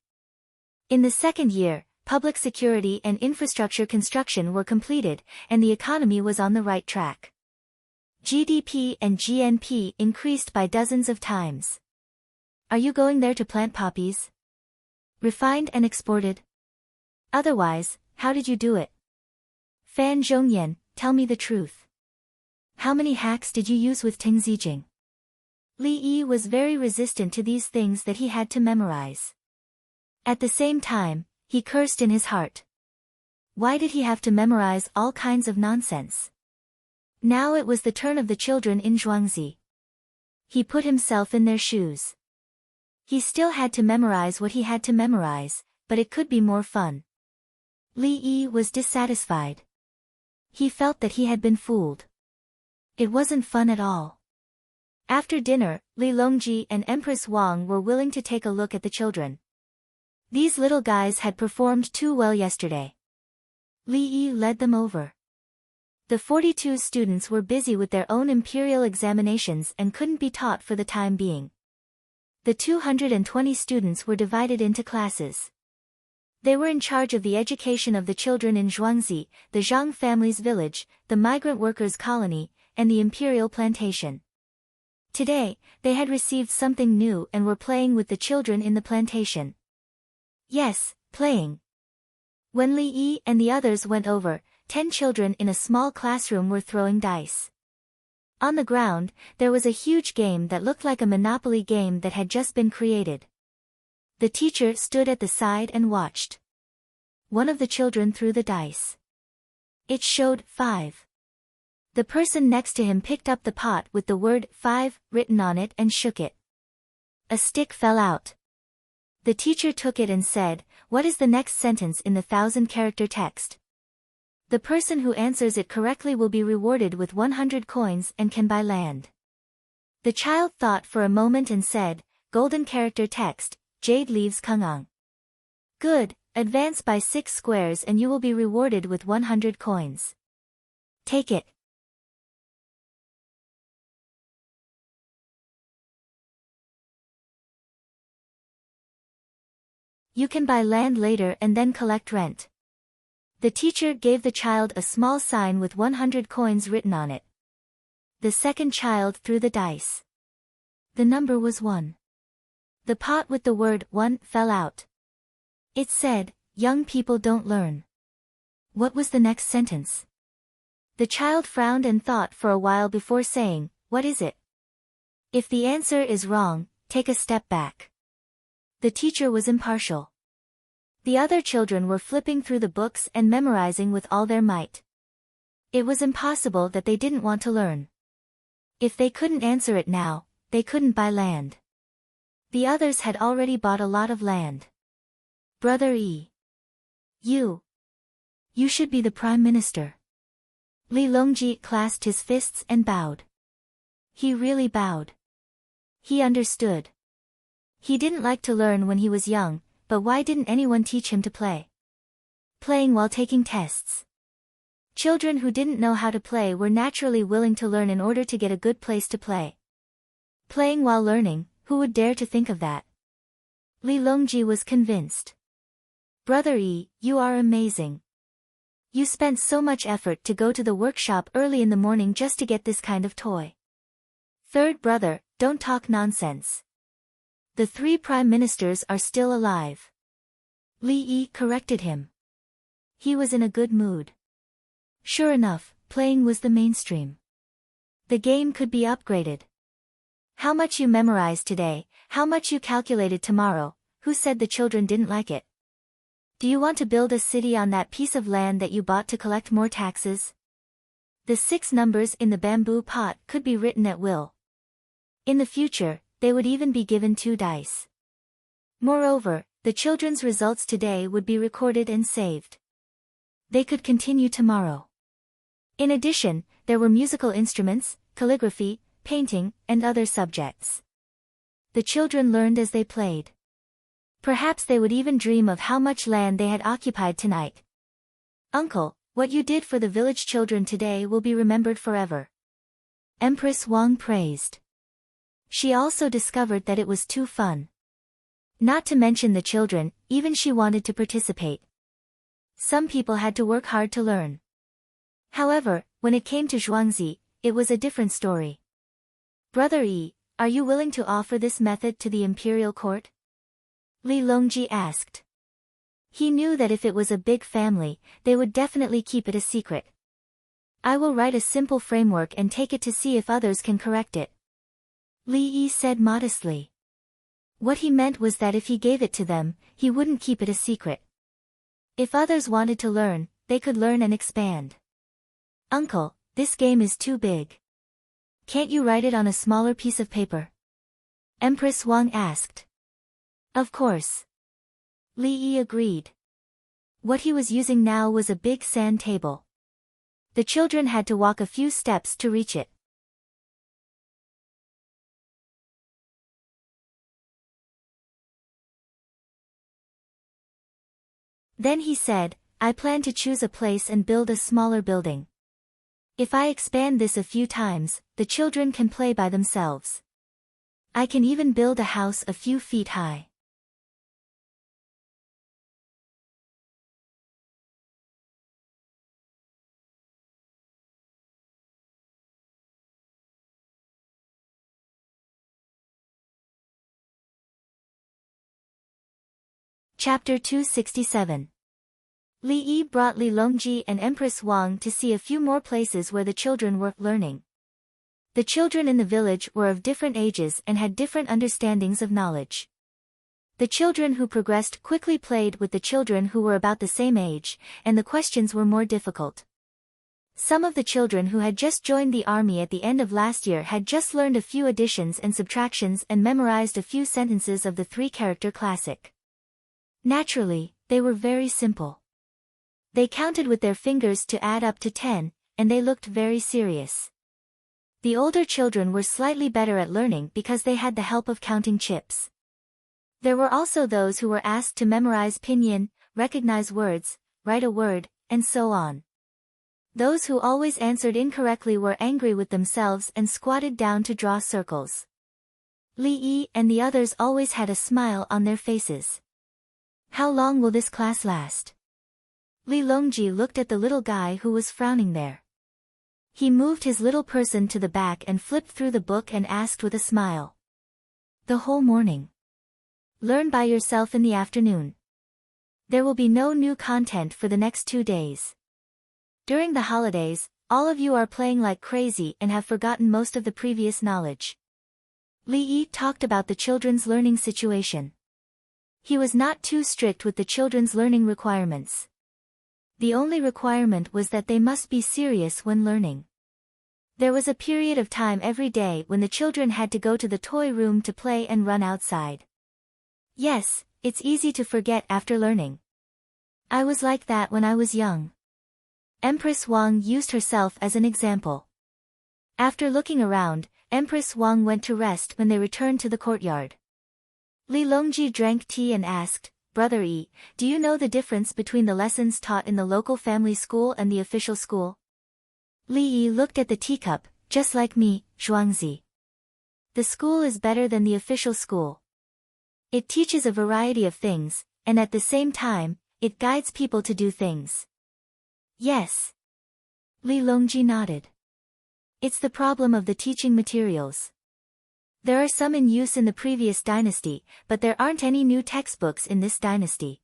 In the 2nd year, public security and infrastructure construction were completed, and the economy was on the right track. GDP and GNP increased by dozens of times. Are you going there to plant poppies? Refined and exported? Otherwise, how did you do it? Fan Zhongyan, tell me the truth. How many hacks did you use with Teng Zijing? Li Yi was very resistant to these things that he had to memorize. At the same time, he cursed in his heart. Why did he have to memorize all kinds of nonsense? Now it was the turn of the children in Zhuangzi. He put himself in their shoes. He still had to memorize what he had to memorize, but it could be more fun. Li Yi was dissatisfied. He felt that he had been fooled. It wasn't fun at all. After dinner, Li Longji and Empress Wang were willing to take a look at the children. These little guys had performed too well yesterday. Li Yi led them over. The 42 students were busy with their own imperial examinations and couldn't be taught for the time being. The 220 students were divided into classes. They were in charge of the education of the children in Zhuangzi, the Zhang family's village, the migrant workers' colony, and the imperial plantation. Today, they had received something new and were playing with the children in the plantation. Yes, playing. When Li Yi and the others went over, 10 children in a small classroom were throwing dice. On the ground, there was a huge game that looked like a Monopoly game that had just been created. The teacher stood at the side and watched. One of the children threw the dice. It showed 5. The person next to him picked up the pot with the word 5 written on it and shook it. A stick fell out. The teacher took it and said, "What is the next sentence in the 1,000-character text?" The person who answers it correctly will be rewarded with 100 coins and can buy land. The child thought for a moment and said, "Golden character text, Jade leaves Kangang." Good, advance by 6 squares and you will be rewarded with 100 coins. Take it. You can buy land later and then collect rent. The teacher gave the child a small sign with 100 coins written on it. The second child threw the dice. The number was 1. The pot with the word 1 fell out. It said, "Young people don't learn." What was the next sentence? The child frowned and thought for a while before saying, "What is it?" If the answer is wrong, take a step back. The teacher was impartial. The other children were flipping through the books and memorizing with all their might. It was impossible that they didn't want to learn. If they couldn't answer it now, they couldn't buy land. The others had already bought a lot of land. Brother E. You should be the Prime Minister. Li Longji clasped his fists and bowed. He really bowed. He understood. He didn't like to learn when he was young, but why didn't anyone teach him to play? Playing while taking tests. Children who didn't know how to play were naturally willing to learn in order to get a good place to play. Playing while learning, who would dare to think of that? Li Longji was convinced. Brother E, you are amazing. You spent so much effort to go to the workshop early in the morning just to get this kind of toy. Third brother, don't talk nonsense. The 3 prime ministers are still alive. Li Yi corrected him. He was in a good mood. Sure enough, playing was the mainstream. The game could be upgraded. How much you memorized today, how much you calculated tomorrow, who said the children didn't like it? Do you want to build a city on that piece of land that you bought to collect more taxes? The 6 numbers in the bamboo pot could be written at will. In the future, they would even be given 2 dice. Moreover, the children's results today would be recorded and saved. They could continue tomorrow. In addition, there were musical instruments, calligraphy, painting, and other subjects. The children learned as they played. Perhaps they would even dream of how much land they had occupied tonight. Uncle, what you did for the village children today will be remembered forever. Empress Wang praised. She also discovered that it was too fun. Not to mention the children, even she wanted to participate. Some people had to work hard to learn. However, when it came to Zhuangzi, it was a different story. Brother E, are you willing to offer this method to the imperial court? Li Longji asked. He knew that if it was a big family, they would definitely keep it a secret. I will write a simple framework and take it to see if others can correct it. Li Yi said modestly. What he meant was that if he gave it to them, he wouldn't keep it a secret. If others wanted to learn, they could learn and expand. Uncle, this game is too big. Can't you write it on a smaller piece of paper? Empress Wang asked. Of course. Li Yi agreed. What he was using now was a big sand table. The children had to walk a few steps to reach it. Then he said, I plan to choose a place and build a smaller building. If I expand this a few times, the children can play by themselves. I can even build a house a few feet high. Chapter 267. Li Yi brought Li Longji and Empress Wang to see a few more places where the children were learning. The children in the village were of different ages and had different understandings of knowledge. The children who progressed quickly played with the children who were about the same age, and the questions were more difficult. Some of the children who had just joined the army at the end of last year had just learned a few additions and subtractions and memorized a few sentences of the three-character classic. Naturally, they were very simple. They counted with their fingers to add up to 10, and they looked very serious. The older children were slightly better at learning because they had the help of counting chips. There were also those who were asked to memorize pinyin, recognize words, write a word, and so on. Those who always answered incorrectly were angry with themselves and squatted down to draw circles. Li Yi and the others always had a smile on their faces. How long will this class last? Li Longji looked at the little guy who was frowning there. He moved his little person to the back and flipped through the book and asked with a smile. The whole morning. Learn by yourself in the afternoon. There will be no new content for the next 2 days. During the holidays, all of you are playing like crazy and have forgotten most of the previous knowledge. Li Yi talked about the children's learning situation. He was not too strict with the children's learning requirements. The only requirement was that they must be serious when learning. There was a period of time every day when the children had to go to the toy room to play and run outside. Yes, it's easy to forget after learning. I was like that when I was young. Empress Wang used herself as an example. After looking around, Empress Wang went to rest when they returned to the courtyard. Li Longji drank tea and asked, Brother Yi, do you know the difference between the lessons taught in the local family school and the official school? Li Yi looked at the teacup, just like me, Zhuangzi. The school is better than the official school. It teaches a variety of things, and at the same time, it guides people to do things. Yes. Li Longji nodded. It's the problem of the teaching materials. There are some in use in the previous dynasty, but there aren't any new textbooks in this dynasty.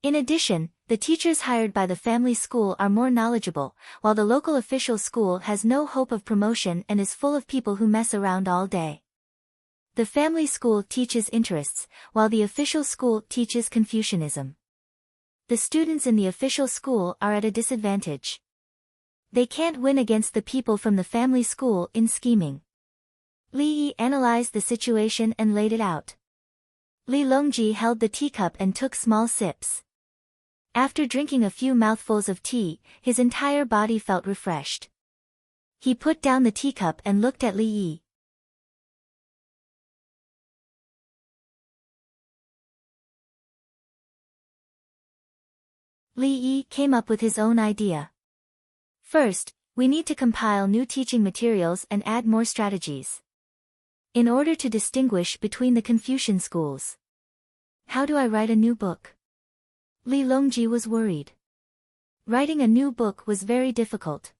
In addition, the teachers hired by the family school are more knowledgeable, while the local official school has no hope of promotion and is full of people who mess around all day. The family school teaches interests, while the official school teaches Confucianism. The students in the official school are at a disadvantage. They can't win against the people from the family school in scheming. Li Yi analyzed the situation and laid it out. Li Longji held the teacup and took small sips. After drinking a few mouthfuls of tea, his entire body felt refreshed. He put down the teacup and looked at Li Yi. Li Yi came up with his own idea. First, we need to compile new teaching materials and add more strategies. In order to distinguish between the Confucian schools. How do I write a new book? Li Longji was worried. Writing a new book was very difficult.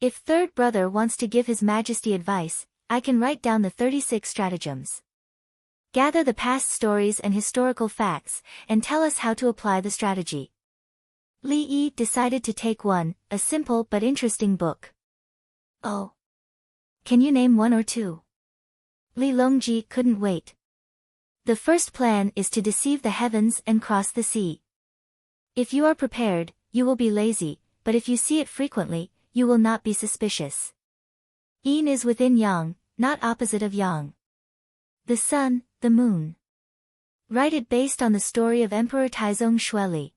If third brother wants to give His Majesty advice, I can write down the 36 stratagems. Gather the past stories and historical facts, and tell us how to apply the strategy. Li Yi decided to take a simple but interesting book. Oh. Can you name one or two? Li Longji couldn't wait. The first plan is to deceive the heavens and cross the sea. If you are prepared, you will be lazy, but if you see it frequently, you will not be suspicious. Yin is within yang, not opposite of yang. The sun, the moon. Write it based on the story of Emperor Taizong Xueli.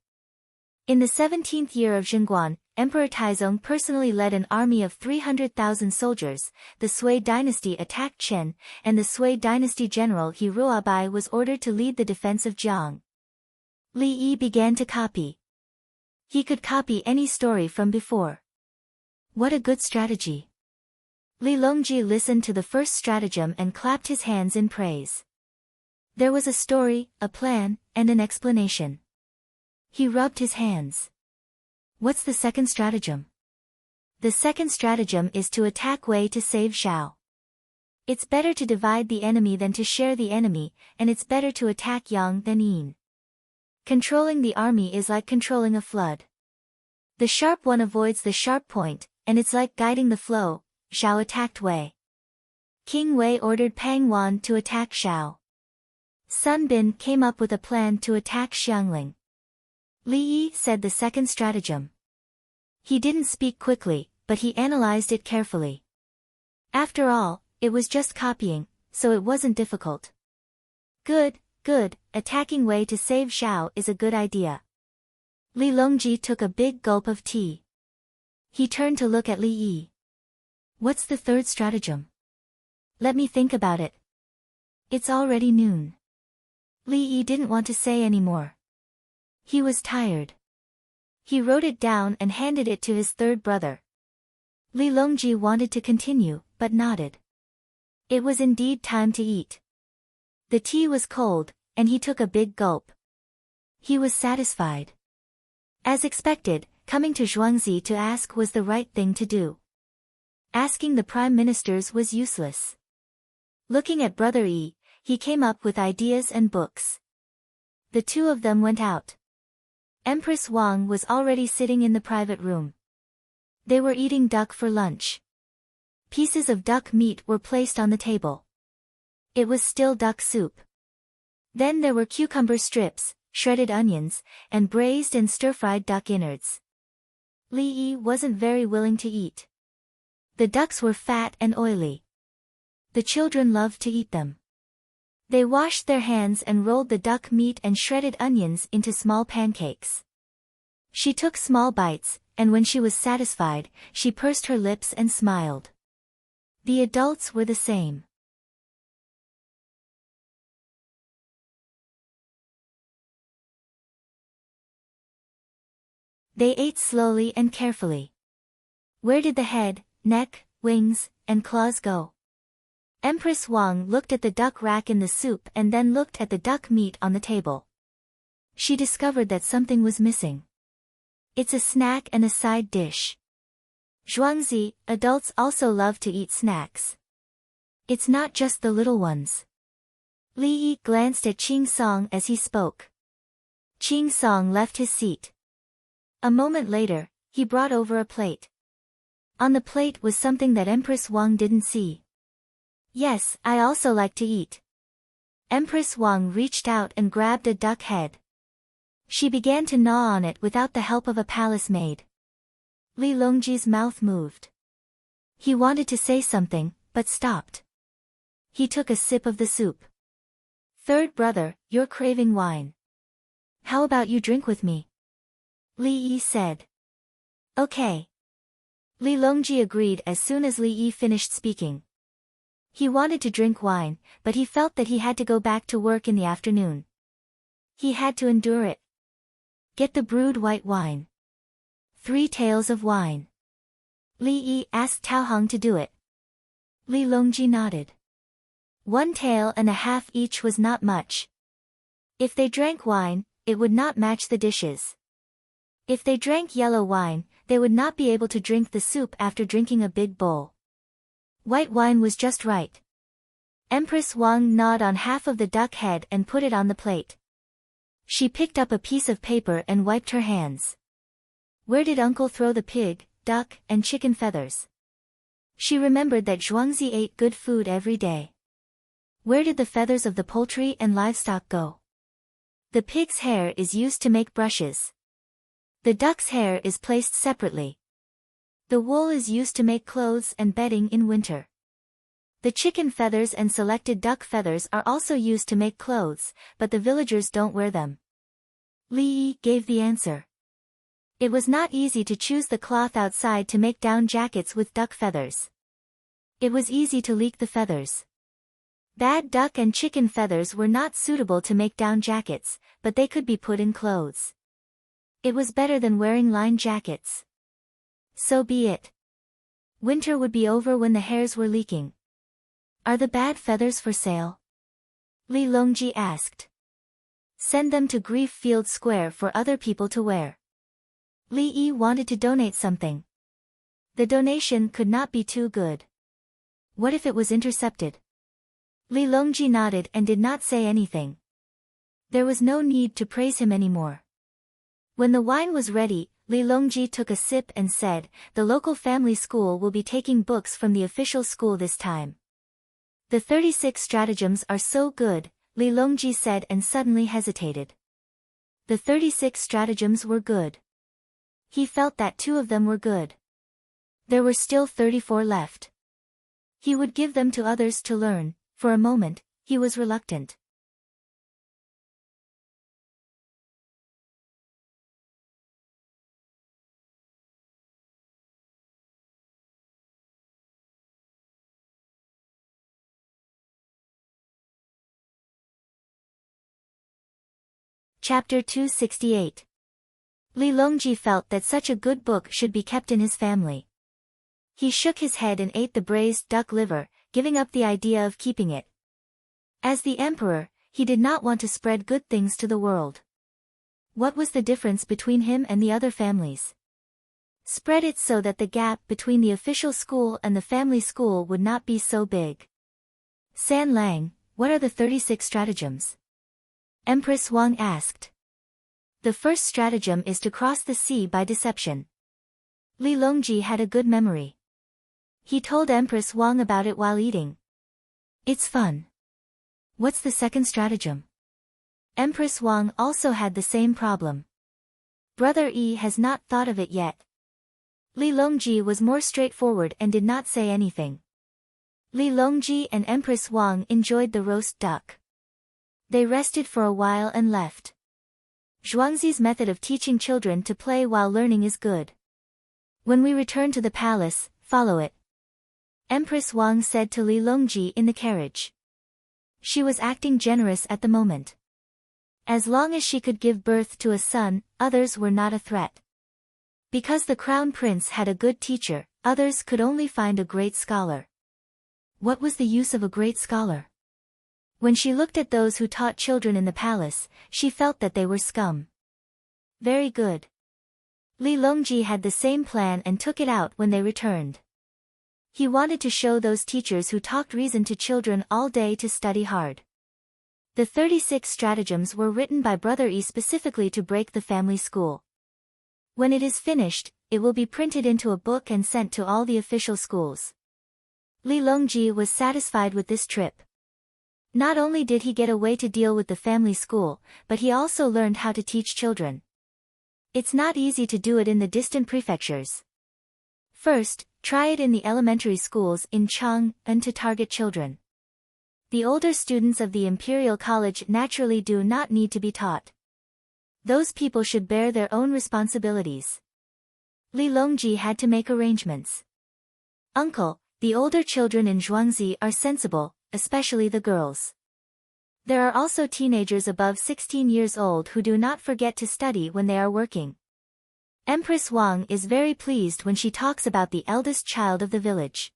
In the 17th year of Zhenguan, Emperor Taizong personally led an army of 300,000 soldiers. The Sui dynasty attacked Chen, and the Sui dynasty general He Ruobai was ordered to lead the defense of Jiang. Li Yi began to copy. He could copy any story from before. What a good strategy. Li Longji listened to the first stratagem and clapped his hands in praise. There was a story, a plan, and an explanation. He rubbed his hands. What's the second stratagem? The second stratagem is to attack Wei to save Xiao. It's better to divide the enemy than to share the enemy, and it's better to attack Yang than Yin. Controlling the army is like controlling a flood. The sharp one avoids the sharp point, and it's like guiding the flow. Xiao attacked Wei. King Wei ordered Pang Wan to attack Xiao. Sun Bin came up with a plan to attack Xiangling. Li Yi said the second stratagem. He didn't speak quickly, but he analyzed it carefully. After all, it was just copying, so it wasn't difficult. Good, attacking Wei to save Xiao is a good idea. Li Longji took a big gulp of tea. He turned to look at Li Yi. What's the third stratagem? Let me think about it. It's already noon. Li Yi didn't want to say any more. He was tired. He wrote it down and handed it to his third brother. Li Longji wanted to continue, but nodded. It was indeed time to eat. The tea was cold, and he took a big gulp. He was satisfied. As expected, coming to Zhuangzi to ask was the right thing to do. Asking the prime ministers was useless. Looking at Brother Yi, he came up with ideas and books. The two of them went out. Empress Wang was already sitting in the private room. They were eating duck for lunch. Pieces of duck meat were placed on the table. It was still duck soup. Then there were cucumber strips, shredded onions, and braised and stir-fried duck innards. Li Yi wasn't very willing to eat. The ducks were fat and oily. The children loved to eat them. They washed their hands and rolled the duck meat and shredded onions into small pancakes. She took small bites, and when she was satisfied, she pursed her lips and smiled. The adults were the same. They ate slowly and carefully. Where did the head, neck, wings, and claws go? Empress Wang looked at the duck rack in the soup and then looked at the duck meat on the table. She discovered that something was missing. It's a snack and a side dish. Zhuangzi, adults also love to eat snacks. It's not just the little ones. Li Yi glanced at Qing Song as he spoke. Qing Song left his seat. A moment later, he brought over a plate. On the plate was something that Empress Wang didn't see. Yes, I also like to eat. Empress Wang reached out and grabbed a duck head. She began to gnaw on it without the help of a palace maid. Li Longji's mouth moved. He wanted to say something, but stopped. He took a sip of the soup. Third brother, you're craving wine. How about you drink with me? Li Yi said. Okay. Li Longji agreed as soon as Li Yi finished speaking. He wanted to drink wine, but he felt that he had to go back to work in the afternoon. He had to endure it. Get the brewed white wine. 3 taels of wine. Li Yi asked Tao Hong to do it. Li Longji nodded. 1 tael and a half each was not much. If they drank wine, it would not match the dishes. If they drank yellow wine, they would not be able to drink the soup after drinking a big bowl. White wine was just right. Empress Wang gnawed on half of the duck head and put it on the plate. She picked up a piece of paper and wiped her hands. Where did Uncle throw the pig, duck, and chicken feathers? She remembered that Zhuangzi ate good food every day. Where did the feathers of the poultry and livestock go? The pig's hair is used to make brushes. The duck's hair is placed separately. The wool is used to make clothes and bedding in winter. The chicken feathers and selected duck feathers are also used to make clothes, but the villagers don't wear them. Li Yi gave the answer. It was not easy to choose the cloth outside to make down jackets with duck feathers. It was easy to leak the feathers. Bad duck and chicken feathers were not suitable to make down jackets, but they could be put in clothes. It was better than wearing lined jackets. So be it. Winter would be over when the hairs were leaking. Are the bad feathers for sale? Li Longji asked. Send them to Grief Field Square for other people to wear. Li Yi wanted to donate something. The donation could not be too good. What if it was intercepted? Li Longji nodded and did not say anything. There was no need to praise him anymore. When the wine was ready, Li Longji took a sip and said, the local family school will be taking books from the official school this time. The 36 stratagems are so good, Li Longji said and suddenly hesitated. The 36 stratagems were good. He felt that 2 of them were good. There were still 34 left. He would give them to others to learn. For a moment, he was reluctant. Chapter 268. Li Longji felt that such a good book should be kept in his family. He shook his head and ate the braised duck liver, giving up the idea of keeping it. As the emperor, he did not want to spread good things to the world. What was the difference between him and the other families? Spread it so that the gap between the official school and the family school would not be so big. San Lang, what are the 36 stratagems? Empress Wang asked. The first stratagem is to cross the sea by deception. Li Longji had a good memory. He told Empress Wang about it while eating. It's fun. What's the second stratagem? Empress Wang also had the same problem. Brother Yi has not thought of it yet. Li Longji was more straightforward and did not say anything. Li Longji and Empress Wang enjoyed the roast duck. They rested for a while and left. Zhuangzi's method of teaching children to play while learning is good. When we return to the palace, follow it. Empress Wang said to Li Longji in the carriage. She was acting generous at the moment. As long as she could give birth to a son, others were not a threat. Because the crown prince had a good teacher, others could only find a great scholar. What was the use of a great scholar? When she looked at those who taught children in the palace, she felt that they were scum. Very good. Li Longji had the same plan and took it out when they returned. He wanted to show those teachers who talked reason to children all day to study hard. The 36 stratagems were written by Brother Yi specifically to break the family school. When it is finished, it will be printed into a book and sent to all the official schools. Li Longji was satisfied with this trip. Not only did he get a way to deal with the family school, but he also learned how to teach children. It's not easy to do it in the distant prefectures. First, try it in the elementary schools in Chang'an to target children. The older students of the Imperial College naturally do not need to be taught. Those people should bear their own responsibilities. Li Longji had to make arrangements. Uncle, the older children in Zhuangzi are sensible, especially the girls. There are also teenagers above 16 years old who do not forget to study when they are working. Empress Wang is very pleased when she talks about the eldest child of the village.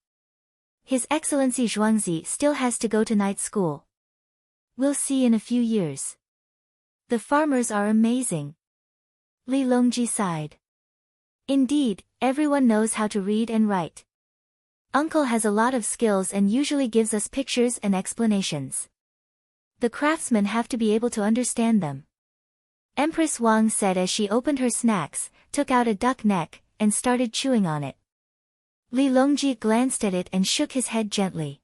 His Excellency Zhuangzi still has to go to night school. We'll see in a few years. The farmers are amazing. Li Longji sighed. Indeed, everyone knows how to read and write. Uncle has a lot of skills and usually gives us pictures and explanations. The craftsmen have to be able to understand them. Empress Wang said as she opened her snacks, took out a duck neck, and started chewing on it. Li Longji glanced at it and shook his head gently.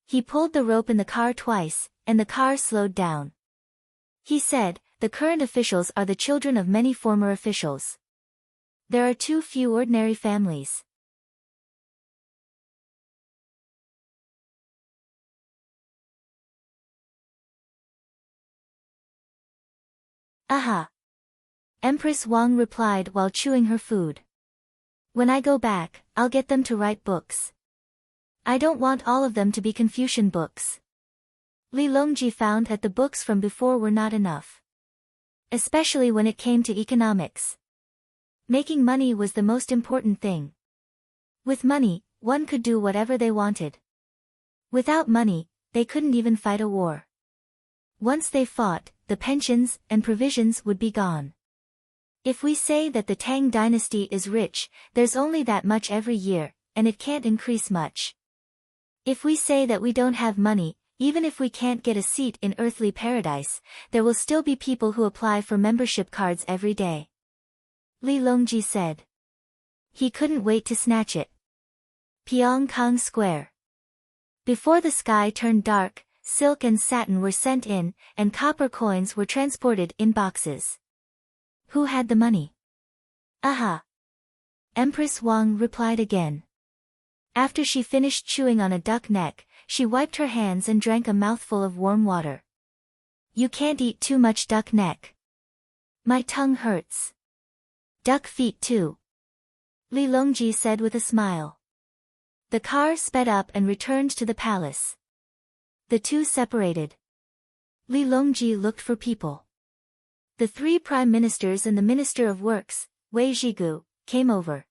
He pulled the rope in the car twice, and the car slowed down. He said, the current officials are the children of many former officials. There are too few ordinary families. Aha! Empress Wang replied while chewing her food. When I go back, I'll get them to write books. I don't want all of them to be Confucian books. Li Longji found that the books from before were not enough. Especially when it came to economics. Making money was the most important thing. With money, one could do whatever they wanted. Without money, they couldn't even fight a war. Once they fought, the pensions and provisions would be gone. If we say that the Tang dynasty is rich, there's only that much every year, and it can't increase much. If we say that we don't have money, even if we can't get a seat in earthly paradise, there will still be people who apply for membership cards every day. Li Longji said. He couldn't wait to snatch it. Pyongkang Square. Before the sky turned dark, silk and satin were sent in, and copper coins were transported in boxes. Who had the money? Aha! Empress Wang replied again. After she finished chewing on a duck neck, she wiped her hands and drank a mouthful of warm water. You can't eat too much duck neck. My tongue hurts. Duck feet too. Li Longji said with a smile. The car sped up and returned to the palace. The two separated. Li Longji looked for people. The three prime ministers and the minister of works, Wei Zhigu, came over.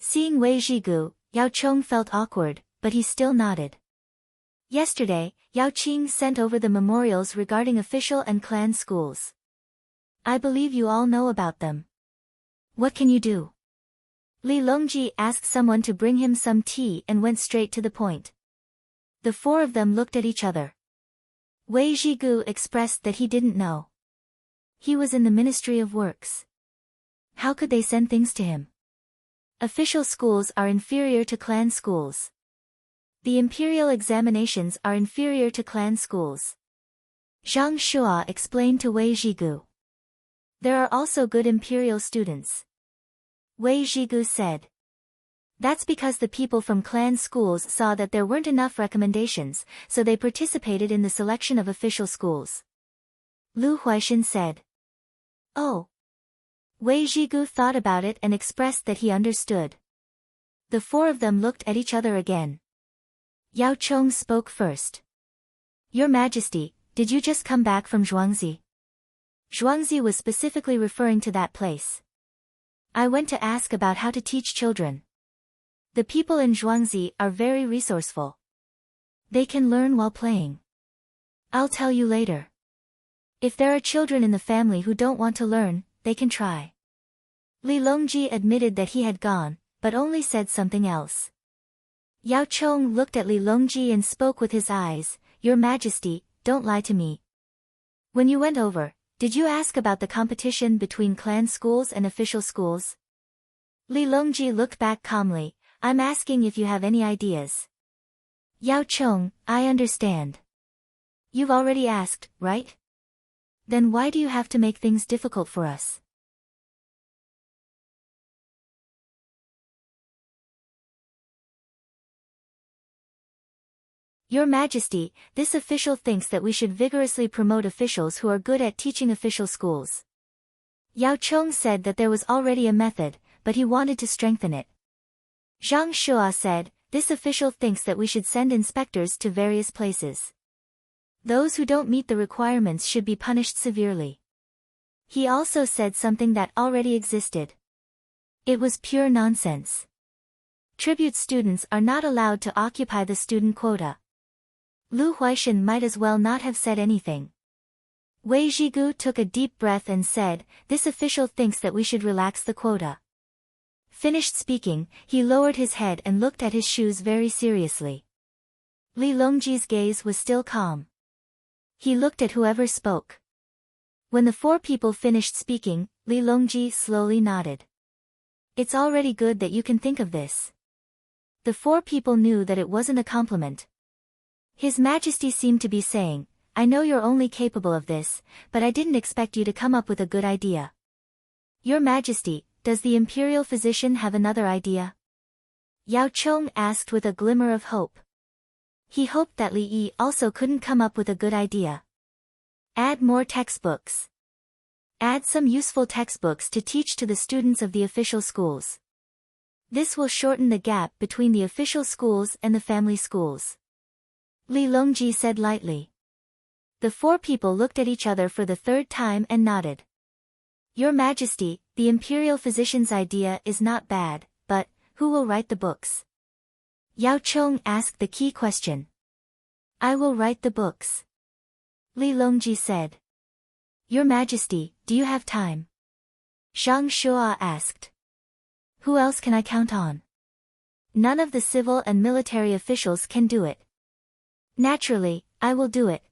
Seeing Wei Zhigu, Yao Chong felt awkward, but he still nodded. Yesterday, Yao Qing sent over the memorials regarding official and clan schools. I believe you all know about them. What can you do? Li Longji asked someone to bring him some tea and went straight to the point. The four of them looked at each other. Wei Zhigu expressed that he didn't know. He was in the Ministry of Works. How could they send things to him? Official schools are inferior to clan schools. The imperial examinations are inferior to clan schools. Zhang Shua explained to Wei Zhigu. There are also good imperial students. Wei Zhigu said. That's because the people from clan schools saw that there weren't enough recommendations, so they participated in the selection of official schools. Lu Huaixin said. Oh. Wei Zhigu thought about it and expressed that he understood. The four of them looked at each other again. Yao Chong spoke first. Your Majesty, did you just come back from Zhuangzi? Zhuangzi was specifically referring to that place. I went to ask about how to teach children. The people in Zhuangzi are very resourceful. They can learn while playing. I'll tell you later. If there are children in the family who don't want to learn, they can try. Li Longji admitted that he had gone, but only said something else. Yao Chong looked at Li Longji and spoke with his eyes. Your Majesty, don't lie to me. When you went over, did you ask about the competition between clan schools and official schools? Li Longji looked back calmly. I'm asking if you have any ideas. Yao Chong, I understand. You've already asked, right? Then why do you have to make things difficult for us? Your Majesty, this official thinks that we should vigorously promote officials who are good at teaching official schools. Yao Chong said that there was already a method, but he wanted to strengthen it. Zhang Shua said, this official thinks that we should send inspectors to various places. Those who don't meet the requirements should be punished severely. He also said something that already existed. It was pure nonsense. Tribute students are not allowed to occupy the student quota. Lu Huaixin might as well not have said anything. Wei Zhigu took a deep breath and said, this official thinks that we should relax the quota. Finished speaking, he lowered his head and looked at his shoes very seriously. Li Longji's gaze was still calm. He looked at whoever spoke. When the four people finished speaking, Li Longji slowly nodded. It's already good that you can think of this. The four people knew that it wasn't a compliment. His Majesty seemed to be saying, I know you're only capable of this, but I didn't expect you to come up with a good idea. Your Majesty, does the imperial physician have another idea? Yao Chong asked with a glimmer of hope. He hoped that Li Yi also couldn't come up with a good idea. Add more textbooks. Add some useful textbooks to teach to the students of the official schools. This will shorten the gap between the official schools and the family schools. Li Longji said lightly. The four people looked at each other for the third time and nodded. Your Majesty, the imperial physician's idea is not bad, but Who will write the books? Yao Chong asked the key question. I will write the books. Li Longji said. Your Majesty, do you have time? Zhang Shua asked. Who else can I count on? None of the civil and military officials can do it. Naturally, I will do it.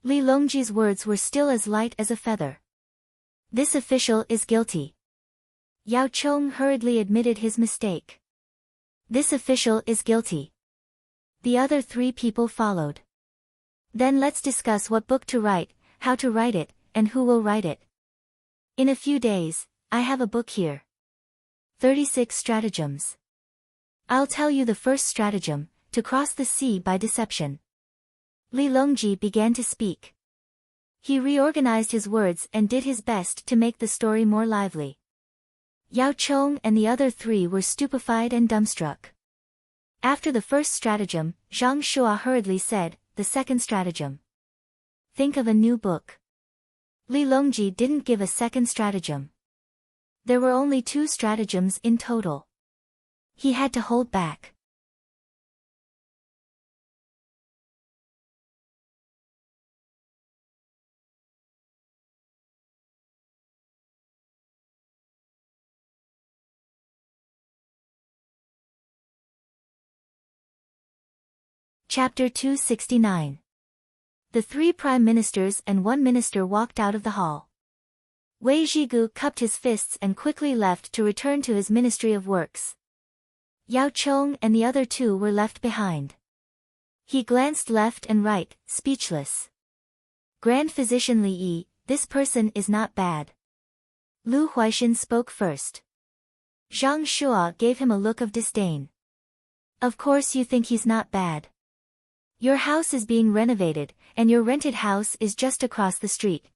Li Longji's words were still as light as a feather. This official is guilty. Yao Chong hurriedly admitted his mistake. This official is guilty. The other three people followed. Then let's discuss what book to write, how to write it, and who will write it. In a few days, I have a book here. 36 stratagems. I'll tell you the first stratagem, to cross the sea by deception. Li Longji began to speak. He reorganized his words and did his best to make the story more lively. Yao Chong and the other three were stupefied and dumbstruck. After the first stratagem, Zhang Shua hurriedly said, the second stratagem. Think of a new book. Li Longji didn't give a second stratagem. There were only 2 stratagems in total. He had to hold back. Chapter 269. The 3 prime ministers and 1 minister walked out of the hall. Wei Zhigu cupped his fists and quickly left to return to his Ministry of Works. Yao Chong and the other 2 were left behind. He glanced left and right, speechless. Grand Physician Li Yi, this person is not bad. Lu Huaixin spoke first. Zhang Shua gave him a look of disdain. Of course you think he's not bad. Your house is being renovated, and your rented house is just across the street.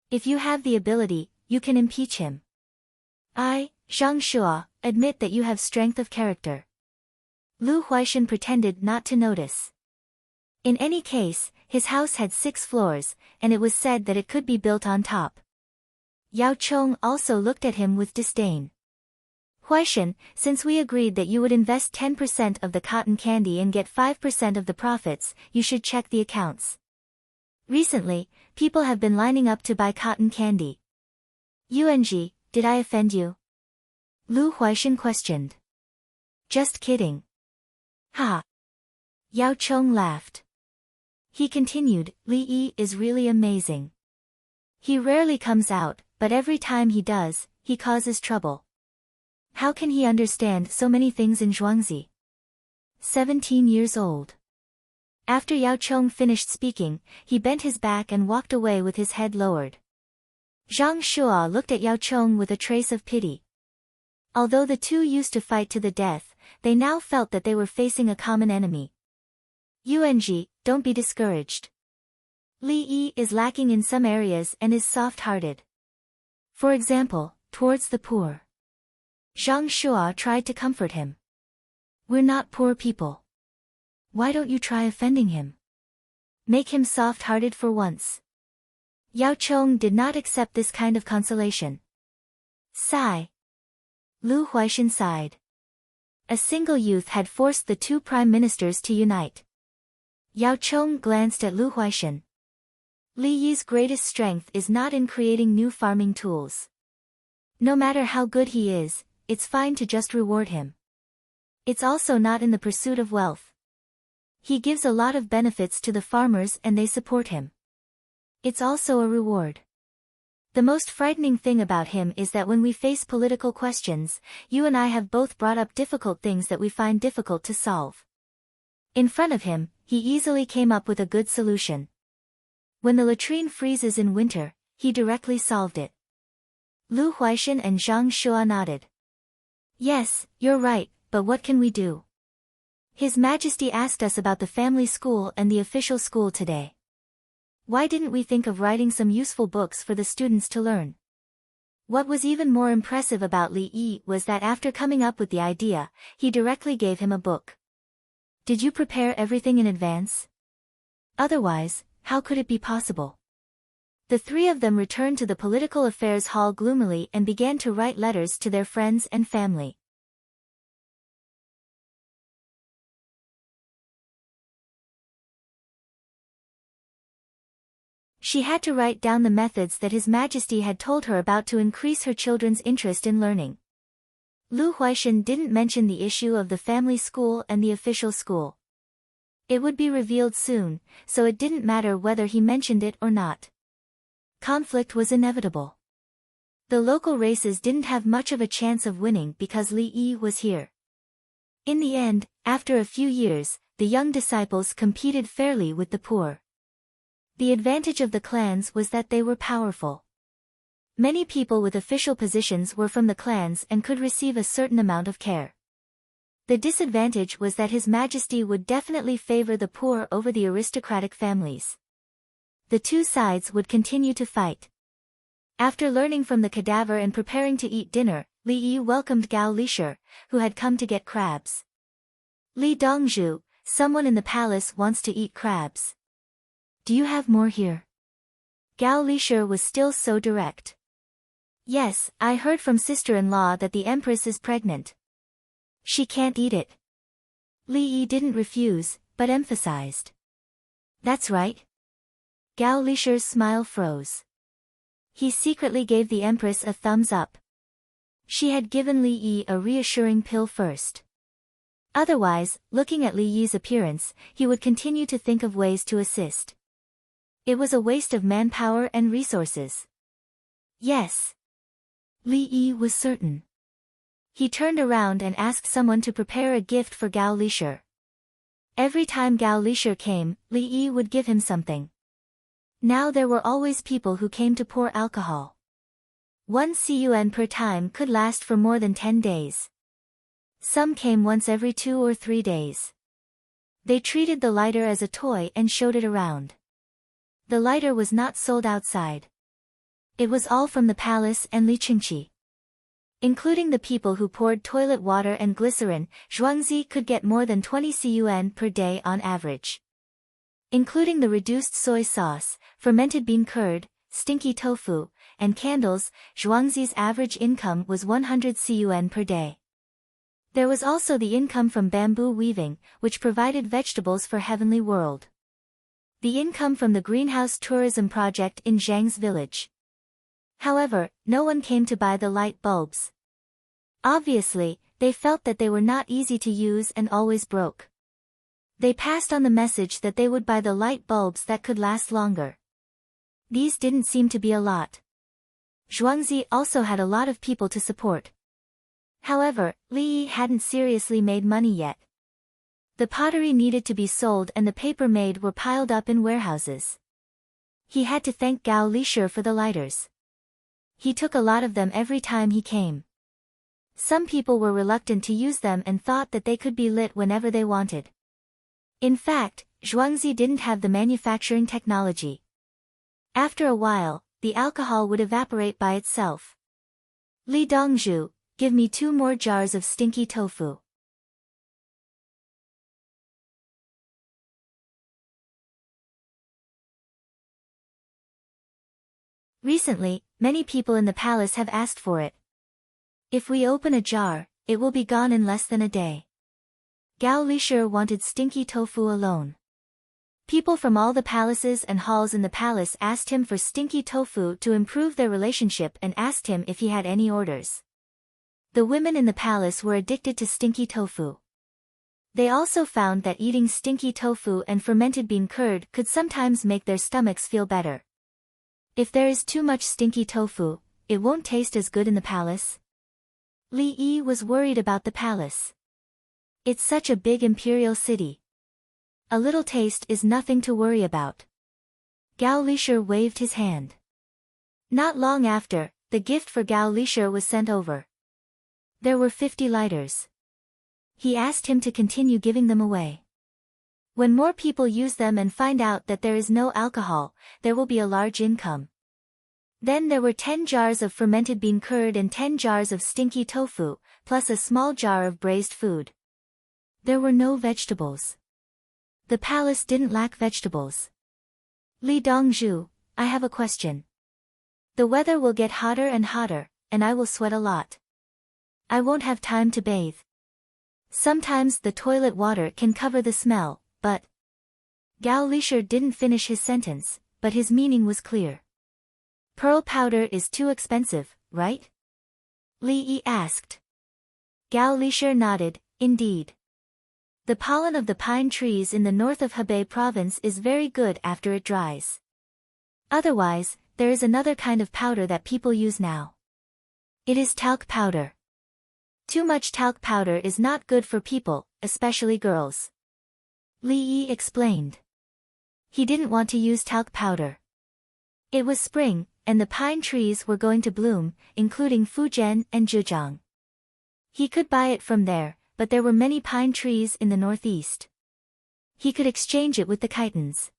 If you have the ability, you can impeach him. I, Zhang Shua, admit that you have strength of character. Lu Huaixin pretended not to notice. In any case, his house had 6 floors, and it was said that it could be built on top. Yao Chong also looked at him with disdain. Huaixin, since we agreed that you would invest 10% of the cotton candy and get 5% of the profits, you should check the accounts. Recently, people have been lining up to buy cotton candy. Yuanji, did I offend you? Lu Huaixin questioned. Just kidding. Ha! Yao Chong laughed. He continued, Li Yi is really amazing. He rarely comes out, but every time he does, he causes trouble. How can he understand so many things in Zhuangzi? 17 years old. After Yao Chong finished speaking, he bent his back and walked away with his head lowered. Zhang Shua looked at Yao Chong with a trace of pity. Although the 2 used to fight to the death, they now felt that they were facing a common enemy. Yuanji, don't be discouraged. Li Yi is lacking in some areas and is soft-hearted. For example, towards the poor. Zhang Shua tried to comfort him. We're not poor people. Why don't you try offending him? Make him soft-hearted for once. Yao Chong did not accept this kind of consolation. Sigh. Lu Huaixin sighed. A single youth had forced the 2 prime ministers to unite. Yao Chong glanced at Lu Huaixin. Li Yi's greatest strength is not in creating new farming tools. No matter how good he is, it's fine to just reward him. It's also not in the pursuit of wealth. He gives a lot of benefits to the farmers and they support him. It's also a reward. The most frightening thing about him is that when we face political questions, you and I have both brought up difficult things that we find difficult to solve. In front of him, he easily came up with a good solution. When the latrine freezes in winter, he directly solved it. Lu Huaixin and Zhang Shua nodded. Yes, you're right, but what can we do? His Majesty asked us about the family school and the official school today. Why didn't we think of writing some useful books for the students to learn? What was even more impressive about Li Yi was that after coming up with the idea, he directly gave him a book. Did you prepare everything in advance? Otherwise, how could it be possible? The 3 of them returned to the political affairs hall gloomily and began to write letters to their friends and family. She had to write down the methods that His Majesty had told her about to increase her children's interest in learning. Lu Huaishan didn't mention the issue of the family school and the official school. It would be revealed soon, so it didn't matter whether he mentioned it or not. Conflict was inevitable. The local races didn't have much of a chance of winning because Li Yi was here. In the end, after a few years, the young disciples competed fairly with the poor. The advantage of the clans was that they were powerful. Many people with official positions were from the clans and could receive a certain amount of care. The disadvantage was that His Majesty would definitely favor the poor over the aristocratic families. The two sides would continue to fight. After learning from the cadaver and preparing to eat dinner, Li Yi welcomed Gao Lishur, who had come to get crabs. Li Dongzhu, someone in the palace wants to eat crabs. Do you have more here? Gao Lishur was still so direct. Yes, I heard from sister-in-law that the empress is pregnant. She can't eat it. Li Yi didn't refuse, but emphasized. That's right. Gao Lishur's smile froze. He secretly gave the empress a thumbs up. She had given Li Yi a reassuring pill first. Otherwise, looking at Li Yi's appearance, he would continue to think of ways to assist. It was a waste of manpower and resources. Yes. Li Yi was certain. He turned around and asked someone to prepare a gift for Gao Lishur. Every time Gao Lishur came, Li Yi would give him something. Now there were always people who came to pour alcohol. 1 CUN per time could last for more than 10 days. Some came once every 2 or 3 days. They treated the lighter as a toy and showed it around. The lighter was not sold outside. It was all from the palace and Li Qingqi. Including the people who poured toilet water and glycerin, Zhuangzi could get more than 20 CUN per day on average. Including the reduced soy sauce, fermented bean curd, stinky tofu, and candles, Zhuangzi's average income was 100 CUN per day. There was also the income from bamboo weaving, which provided vegetables for Heavenly World. The income from the greenhouse tourism project in Zhang's village. However, no one came to buy the light bulbs. Obviously, they felt that they were not easy to use and always broke. They passed on the message that they would buy the light bulbs that could last longer. These didn't seem to be a lot. Zhuangzi also had a lot of people to support. However, Li Yi hadn't seriously made money yet. The pottery needed to be sold and the paper made were piled up in warehouses. He had to thank Gao Lishur for the lighters. He took a lot of them every time he came. Some people were reluctant to use them and thought that they could be lit whenever they wanted. In fact, Zhuangzi didn't have the manufacturing technology. After a while, the alcohol would evaporate by itself. Li Dongzhu, give me 2 more jars of stinky tofu. Recently, many people in the palace have asked for it. If we open a jar, it will be gone in less than a day. Gao Lishur wanted stinky tofu alone. People from all the palaces and halls in the palace asked him for stinky tofu to improve their relationship and asked him if he had any orders. The women in the palace were addicted to stinky tofu. They also found that eating stinky tofu and fermented bean curd could sometimes make their stomachs feel better. If there is too much stinky tofu, it won't taste as good in the palace. Li Yi was worried about the palace. It's such a big imperial city. A little taste is nothing to worry about. Gao Lishur waved his hand. Not long after, the gift for Gao Lishur was sent over. There were 50 lighters. He asked him to continue giving them away. When more people use them and find out that there is no alcohol, there will be a large income. Then there were 10 jars of fermented bean curd and 10 jars of stinky tofu, plus a small jar of braised food. There were no vegetables. The palace didn't lack vegetables. Li Dongzhu, I have a question. The weather will get hotter and hotter, and I will sweat a lot. I won't have time to bathe. Sometimes the toilet water can cover the smell, but... Gao Lishur didn't finish his sentence, but his meaning was clear. Pearl powder is too expensive, right? Li Yi asked. Gao Lisher nodded, indeed. The pollen of the pine trees in the north of Hebei province is very good after it dries. Otherwise, there is another kind of powder that people use now. It is talc powder. Too much talc powder is not good for people, especially girls. Li Yi explained. He didn't want to use talc powder. It was spring, and the pine trees were going to bloom, including Fujian and Zhejiang. He could buy it from there, but there were many pine trees in the northeast. He could exchange it with the chitons.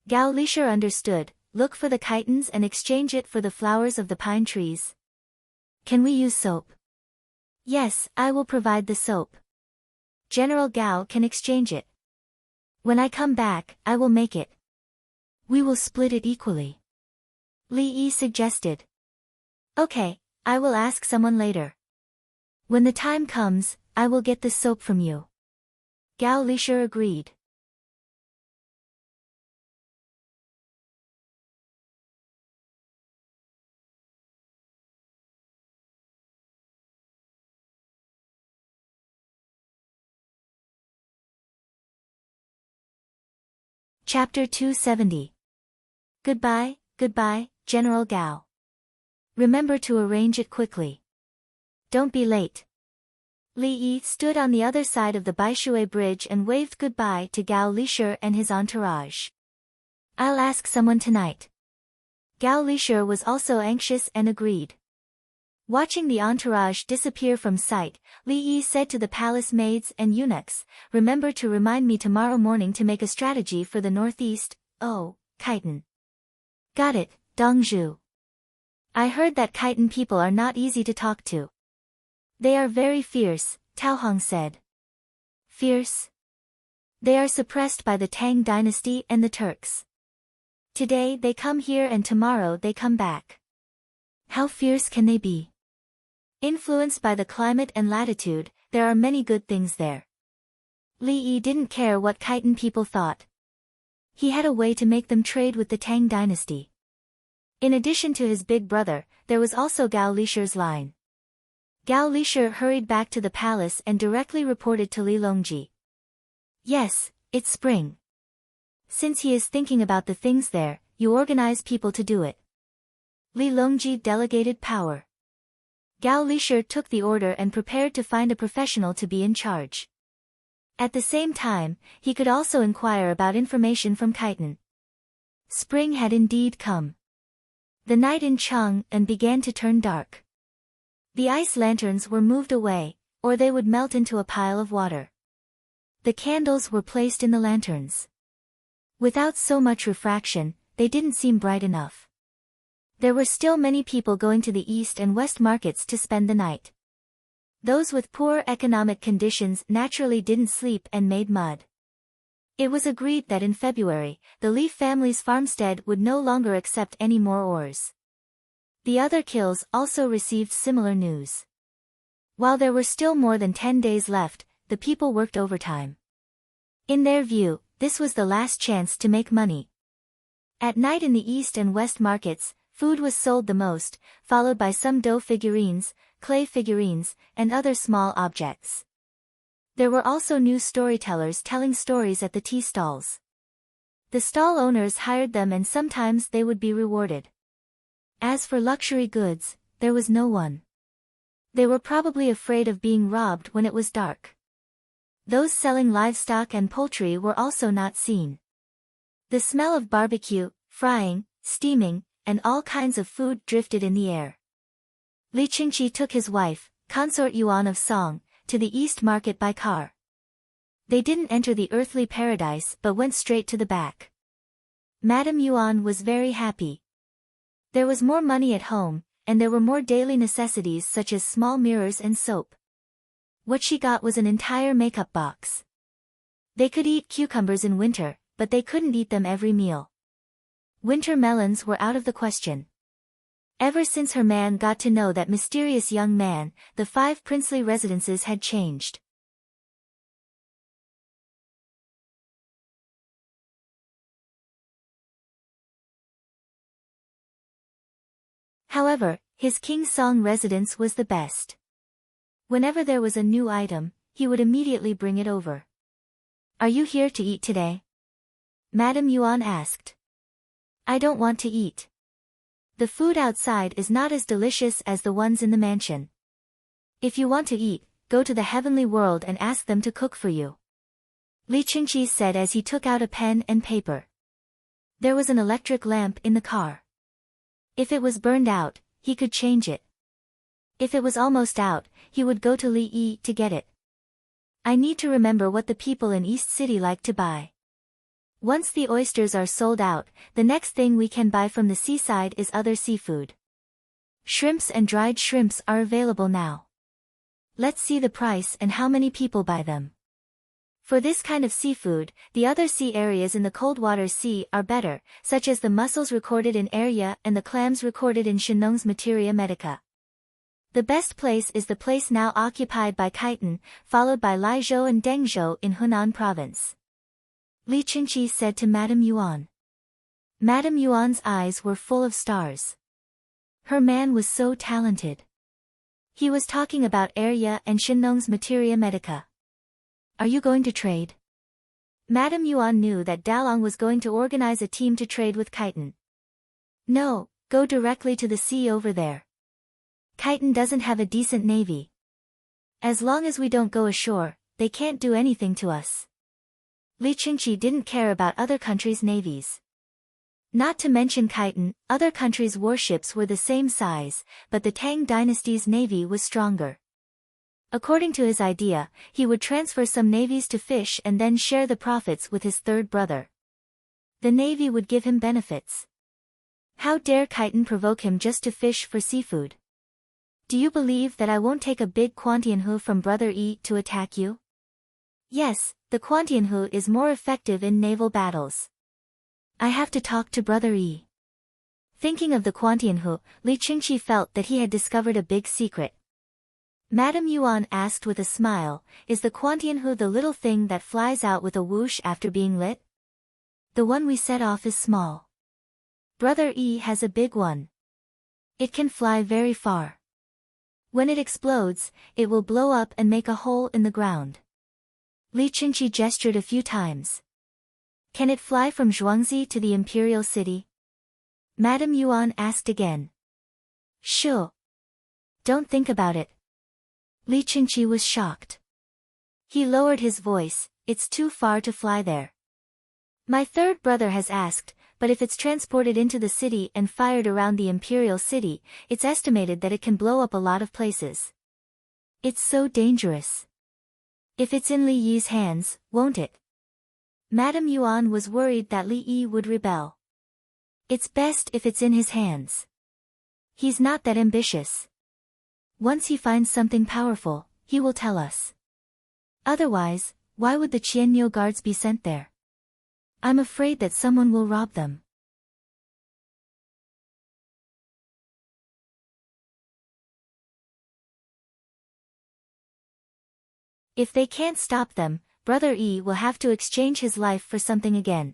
Gao Lisher understood, look for the chitons and exchange it for the flowers of the pine trees. Can we use soap? Yes, I will provide the soap. General Gao can exchange it. When I come back, I will make it. We will split it equally. Li Yi suggested. Okay, I will ask someone later. When the time comes, I will get the soap from you. Gao Lisher agreed. Chapter 270. Goodbye, goodbye, General Gao. Remember to arrange it quickly. Don't be late. Li Yi stood on the other side of the Baishui Bridge and waved goodbye to Gao Lisher and his entourage. I'll ask someone tonight. Gao Lisher was also anxious and agreed. Watching the entourage disappear from sight, Li Yi said to the palace maids and eunuchs, remember to remind me tomorrow morning to make a strategy for the northeast. Oh, chiton. Got it, Dongzhu. I heard that chiton people are not easy to talk to. They are very fierce, Tao Hong said. Fierce? They are suppressed by the Tang dynasty and the Turks. Today they come here and tomorrow they come back. How fierce can they be? Influenced by the climate and latitude, there are many good things there. Li Yi didn't care what chiton people thought. He had a way to make them trade with the Tang dynasty. In addition to his big brother, there was also Gao Lisher's line. Gao Lisher hurried back to the palace and directly reported to Li Longji. Yes, it's spring. Since he is thinking about the things there, you organize people to do it. Li Longji delegated power. Gao Lisher took the order and prepared to find a professional to be in charge. At the same time, he could also inquire about information from chiton. Spring had indeed come. The night in Chang'an began to turn dark. The ice lanterns were moved away, or they would melt into a pile of water. The candles were placed in the lanterns. Without so much refraction, they didn't seem bright enough. There were still many people going to the east and west markets to spend the night. Those with poor economic conditions naturally didn't sleep and made mud. It was agreed that in February, the Li family's farmstead would no longer accept any more ores. The other kills also received similar news. While there were still more than 10 days left, the people worked overtime. In their view, this was the last chance to make money. At night in the east and west markets, food was sold the most, followed by some dough figurines, clay figurines, and other small objects. There were also news storytellers telling stories at the tea stalls. The stall owners hired them and sometimes they would be rewarded. As for luxury goods, there was no one. They were probably afraid of being robbed when it was dark. Those selling livestock and poultry were also not seen. The smell of barbecue, frying, steaming, and all kinds of food drifted in the air. Li Qingqi took his wife, Consort Yuan of Song, to the east market by car. They didn't enter the earthly paradise but went straight to the back. Madame Yuan was very happy. There was more money at home, and there were more daily necessities such as small mirrors and soap. What she got was an entire makeup box. They could eat cucumbers in winter, but they couldn't eat them every meal. Winter melons were out of the question. Ever since her man got to know that mysterious young man, the 5 princely residences had changed. However, his King's Song residence was the best. Whenever there was a new item, he would immediately bring it over. "Are you here to eat today?" Madame Yuan asked. "I don't want to eat. The food outside is not as delicious as the ones in the mansion. If you want to eat, go to the heavenly world and ask them to cook for you," Li Qingqi said as he took out a pen and paper. There was an electric lamp in the car. If it was burned out, he could change it. If it was almost out, he would go to Li Yi to get it. "I need to remember what the people in East City like to buy. Once the oysters are sold out, the next thing we can buy from the seaside is other seafood. Shrimps and dried shrimps are available now. Let's see the price and how many people buy them. For this kind of seafood, the other sea areas in the Coldwater Sea are better, such as the mussels recorded in area and the clams recorded in Shenong's Materia Medica. The best place is the place now occupied by Khitan, followed by Laizhou and Dengzhou in Hunan province," Li Qingqi said to Madame Yuan. Madame Yuan's eyes were full of stars. Her man was so talented. He was talking about area and Shenong's Materia Medica. "Are you going to trade?" Madame Yuan knew that Datang was going to organize a team to trade with Khitan. "No, go directly to the sea over there. Khitan doesn't have a decent navy. As long as we don't go ashore, they can't do anything to us." Li Qingqi didn't care about other countries' navies. Not to mention Khitan, other countries' warships were the same size, but the Tang dynasty's navy was stronger. According to his idea, he would transfer some navies to fish and then share the profits with his third brother. The navy would give him benefits. How dare Khitan provoke him just to fish for seafood? "Do you believe that I won't take a big Quantianhu from Brother Yi to attack you?" "Yes, the Quantianhu is more effective in naval battles. I have to talk to Brother Yi." Thinking of the Quantianhu, Li Qingqi felt that he had discovered a big secret. Madame Yuan asked with a smile, "Is the Quantianhu the little thing that flies out with a whoosh after being lit?" "The one we set off is small. Brother Yi has a big one. It can fly very far. When it explodes, it will blow up and make a hole in the ground." Li Qingqi gestured a few times. "Can it fly from Zhuangzi to the imperial city?" Madame Yuan asked again. "Sure. Don't think about it." Li Qingqi was shocked. He lowered his voice, "It's too far to fly there. My third brother has asked, but if it's transported into the city and fired around the imperial city, it's estimated that it can blow up a lot of places. It's so dangerous. If it's in Li Yi's hands, won't it?" Madame Yuan was worried that Li Yi would rebel. "It's best if it's in his hands. He's not that ambitious. Once he finds something powerful, he will tell us. Otherwise, why would the Qianniu guards be sent there? I'm afraid that someone will rob them." If they can't stop them, Brother Yi will have to exchange his life for something again.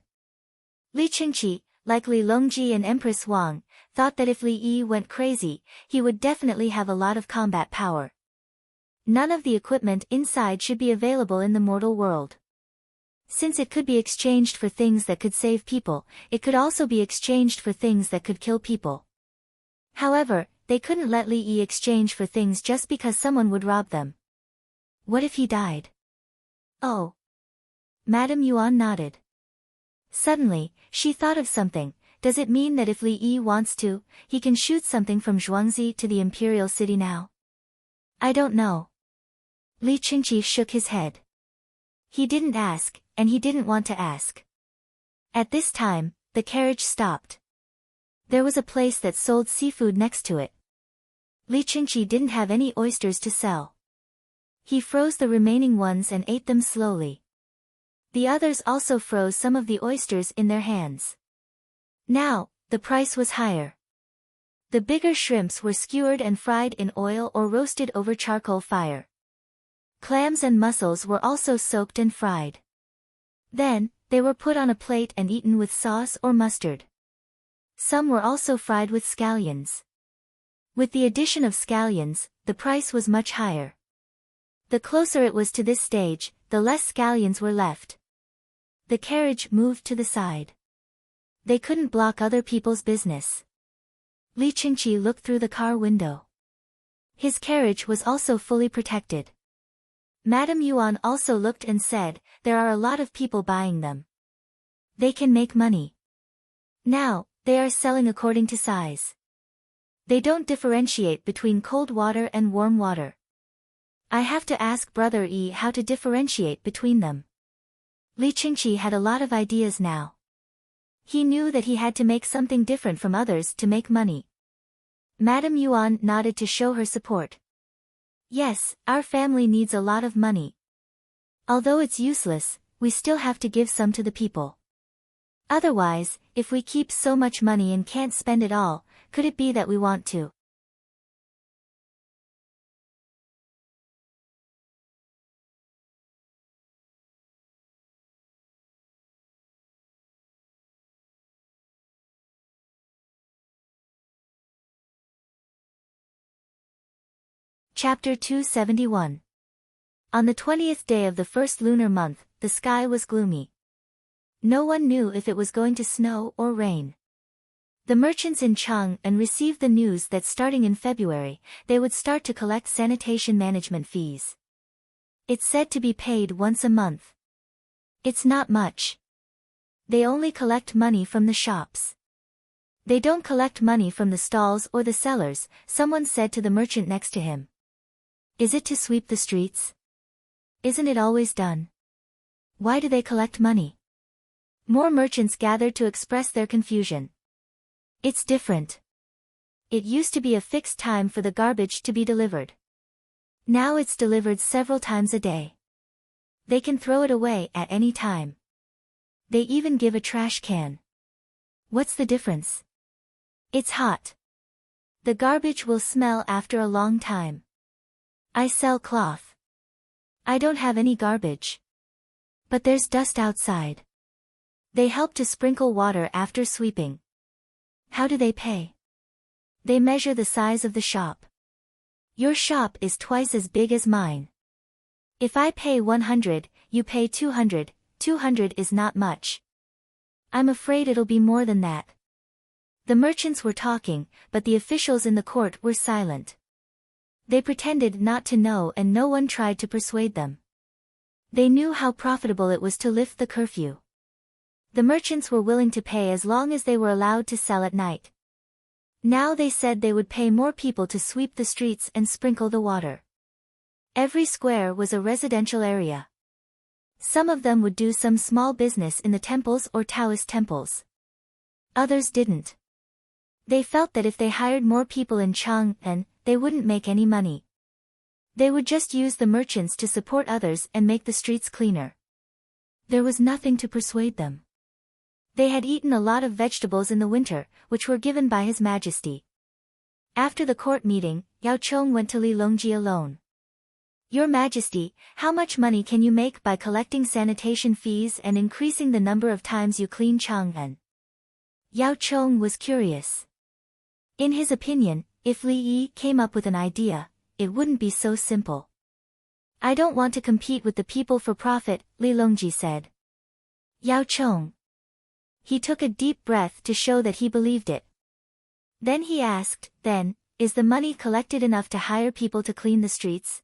Li Qingqi, like Li Longji and Empress Wang, thought that if Li Yi went crazy, he would definitely have a lot of combat power. None of the equipment inside should be available in the mortal world. Since it could be exchanged for things that could save people, it could also be exchanged for things that could kill people. However, they couldn't let Li Yi exchange for things just because someone would rob them. What if he died? Oh. Madame Yuan nodded. Suddenly, she thought of something. Does it mean that if Li Yi wants to, he can shoot something from Zhuangzi to the imperial city now? I don't know. Li Qingqi shook his head. He didn't ask, and he didn't want to ask. At this time, the carriage stopped. There was a place that sold seafood next to it. Li Qingqi didn't have any oysters to sell. He froze the remaining ones and ate them slowly. The others also froze some of the oysters in their hands. Now, the price was higher. The bigger shrimps were skewered and fried in oil or roasted over charcoal fire. Clams and mussels were also soaked and fried. Then, they were put on a plate and eaten with sauce or mustard. Some were also fried with scallions. With the addition of scallions, the price was much higher. The closer it was to this stage, the less scallions were left. The carriage moved to the side. They couldn't block other people's business. Li Qingqi looked through the car window. His carriage was also fully protected. Madame Yuan also looked and said, there are a lot of people buying them. They can make money. Now, they are selling according to size. They don't differentiate between cold water and warm water. I have to ask Brother Yi how to differentiate between them. Li Qingqi had a lot of ideas now. He knew that he had to make something different from others to make money. Madame Yuan nodded to show her support. Yes, our family needs a lot of money. Although it's useless, we still have to give some to the people. Otherwise, if we keep so much money and can't spend it all, could it be that we want to? Chapter 271. On the 20th day of the first lunar month, the sky was gloomy. No one knew if it was going to snow or rain. The merchants in Chang'an received the news that starting in February, they would start to collect sanitation management fees. It's said to be paid once a month. It's not much. They only collect money from the shops. They don't collect money from the stalls or the sellers, someone said to the merchant next to him. Is it to sweep the streets? Isn't it always done? Why do they collect money? More merchants gathered to express their confusion. It's different. It used to be a fixed time for the garbage to be delivered. Now it's delivered several times a day. They can throw it away at any time. They even give a trash can. What's the difference? It's hot. The garbage will smell after a long time. I sell cloth. I don't have any garbage. But there's dust outside. They help to sprinkle water after sweeping. How do they pay? They measure the size of the shop. Your shop is twice as big as mine. If I pay 100, you pay 200, 200 is not much. I'm afraid it'll be more than that. The merchants were talking, but the officials in the court were silent. They pretended not to know and no one tried to persuade them. They knew how profitable it was to lift the curfew. The merchants were willing to pay as long as they were allowed to sell at night. Now they said they would pay more people to sweep the streets and sprinkle the water. Every square was a residential area. Some of them would do some small business in the temples or Taoist temples. Others didn't. They felt that if they hired more people in Chang'an, they wouldn't make any money. They would just use the merchants to support others and make the streets cleaner. There was nothing to persuade them. They had eaten a lot of vegetables in the winter, which were given by His Majesty. After the court meeting, Yao Chong went to Li Longji alone. Your Majesty, how much money can you make by collecting sanitation fees and increasing the number of times you clean Chang'an? Yao Chong was curious. In his opinion, if Li Yi came up with an idea, it wouldn't be so simple. I don't want to compete with the people for profit, Li Longji said. Yao Chong. He took a deep breath to show that he believed it. Then he asked, then, is the money collected enough to hire people to clean the streets?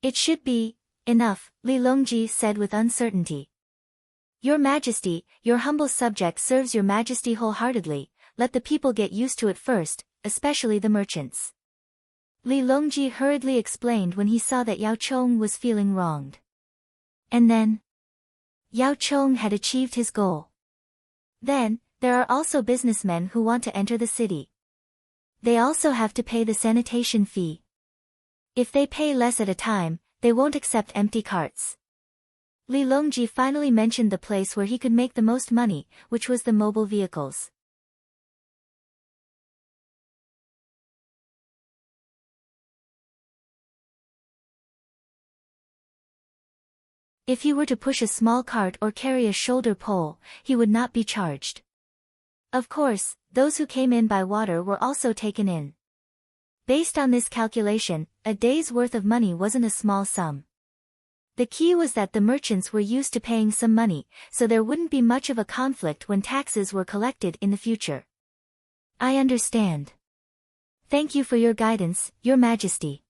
It should be enough, Li Longji said with uncertainty. Your Majesty, your humble subject serves your Majesty wholeheartedly, let the people get used to it first, especially the merchants. Li Longji hurriedly explained when he saw that Yao Chong was feeling wronged. And then? Yao Chong had achieved his goal. Then, there are also businessmen who want to enter the city. They also have to pay the sanitation fee. If they pay less at a time, they won't accept empty carts. Li Longji finally mentioned the place where he could make the most money, which was the mobile vehicles. If he were to push a small cart or carry a shoulder pole, he would not be charged. Of course, those who came in by water were also taken in. Based on this calculation, a day's worth of money wasn't a small sum. The key was that the merchants were used to paying some money, so there wouldn't be much of a conflict when taxes were collected in the future. I understand. Thank you for your guidance, Your Majesty.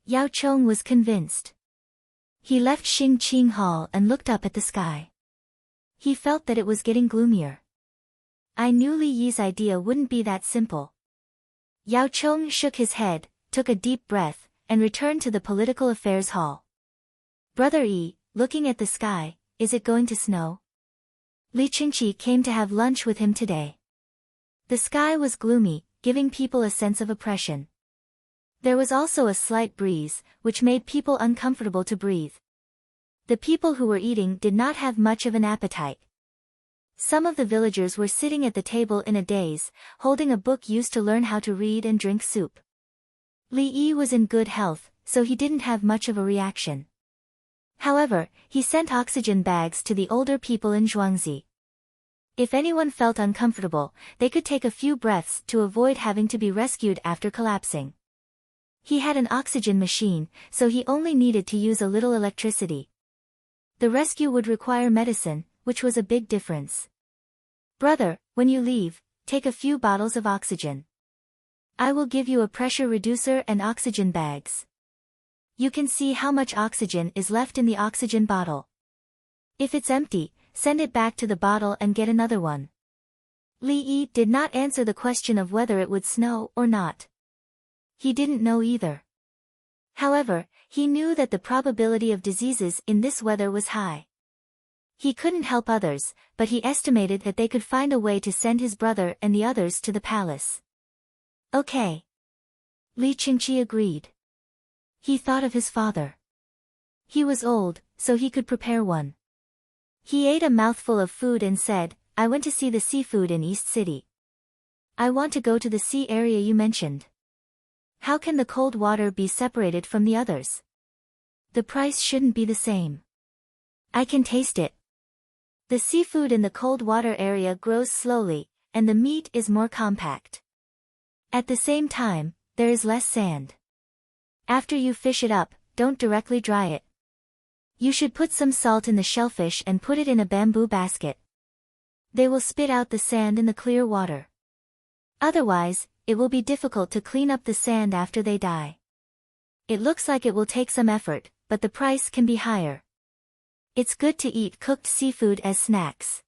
Yao Chong was convinced. He left Xingqing Hall and looked up at the sky. He felt that it was getting gloomier. I knew Li Yi's idea wouldn't be that simple. Yao Chong shook his head, took a deep breath, and returned to the Political Affairs Hall. Brother Yi, looking at the sky, is it going to snow? Li Qingqi came to have lunch with him today. The sky was gloomy, giving people a sense of oppression. There was also a slight breeze, which made people uncomfortable to breathe. The people who were eating did not have much of an appetite. Some of the villagers were sitting at the table in a daze, holding a book used to learn how to read and drink soup. Li Yi was in good health, so he didn't have much of a reaction. However, he sent oxygen bags to the older people in Zhuangzi. If anyone felt uncomfortable, they could take a few breaths to avoid having to be rescued after collapsing. He had an oxygen machine, so he only needed to use a little electricity. The rescue would require medicine, which was a big difference. Brother, when you leave, take a few bottles of oxygen. I will give you a pressure reducer and oxygen bags. You can see how much oxygen is left in the oxygen bottle. If it's empty, send it back to the bottle and get another one. Li Yi did not answer the question of whether it would snow or not. He didn't know either. However, he knew that the probability of diseases in this weather was high. He couldn't help others, but he estimated that they could find a way to send his brother and the others to the palace. Okay. Li Qingqi agreed. He thought of his father. He was old, so he could prepare one. He ate a mouthful of food and said, I went to see the seafood in East City. I want to go to the sea area you mentioned. How can the cold water be separated from the others? The price shouldn't be the same. I can taste it. The seafood in the cold water area grows slowly, and the meat is more compact. At the same time, there is less sand. After you fish it up, don't directly dry it. You should put some salt in the shellfish and put it in a bamboo basket. They will spit out the sand in the clear water. Otherwise, it will be difficult to clean up the sand after they die. It looks like it will take some effort, but the price can be higher. It's good to eat cooked seafood as snacks.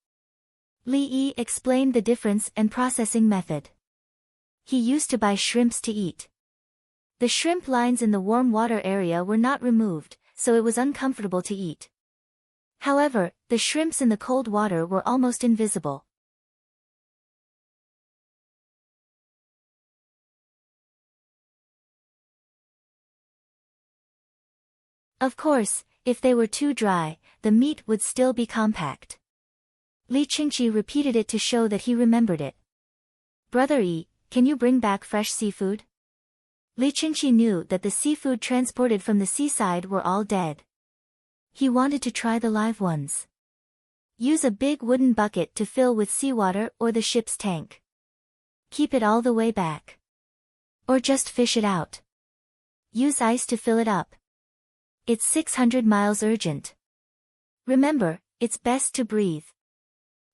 Li Yi explained the difference and processing method. He used to buy shrimps to eat. The shrimp lines in the warm water area were not removed, so it was uncomfortable to eat. However, the shrimps in the cold water were almost invisible. Of course, if they were too dry, the meat would still be compact. Li Qingqi repeated it to show that he remembered it. Brother Yi, can you bring back fresh seafood? Li Qingqi knew that the seafood transported from the seaside were all dead. He wanted to try the live ones. Use a big wooden bucket to fill with seawater or the ship's tank. Keep it all the way back. Or just fish it out. Use ice to fill it up. It's 600 miles urgent. Remember, it's best to breathe.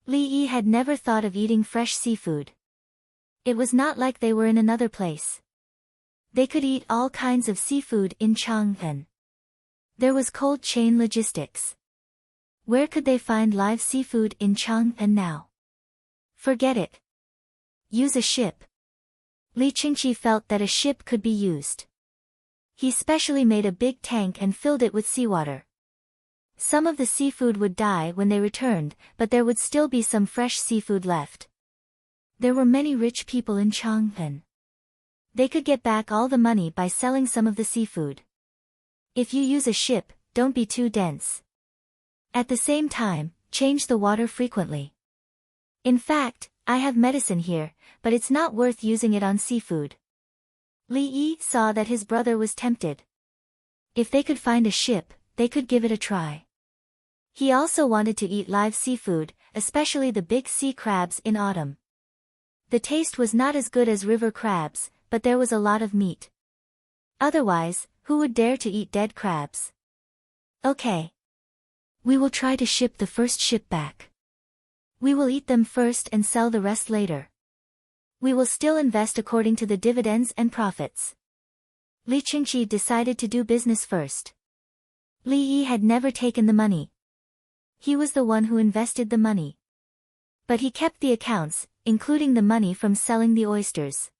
Li Yi had never thought of eating fresh seafood. It was not like they were in another place. They could eat all kinds of seafood in Chang'an. There was cold chain logistics. Where could they find live seafood in Chang'an now? Forget it. Use a ship. Li Qingqi felt that a ship could be used. He specially made a big tank and filled it with seawater. Some of the seafood would die when they returned, but there would still be some fresh seafood left. There were many rich people in Chang'an. They could get back all the money by selling some of the seafood. If you use a ship, don't be too dense. At the same time, change the water frequently. In fact, I have medicine here, but it's not worth using it on seafood. Li Yi saw that his brother was tempted. If they could find a ship, they could give it a try. He also wanted to eat live seafood, especially the big sea crabs in autumn. The taste was not as good as river crabs, but there was a lot of meat. Otherwise, who would dare to eat dead crabs? Okay. We will try to ship the first ship back. We will eat them first and sell the rest later. We will still invest according to the dividends and profits. Li Qingqi decided to do business first. Li Yi had never taken the money. He was the one who invested the money. But he kept the accounts, including the money from selling the oysters.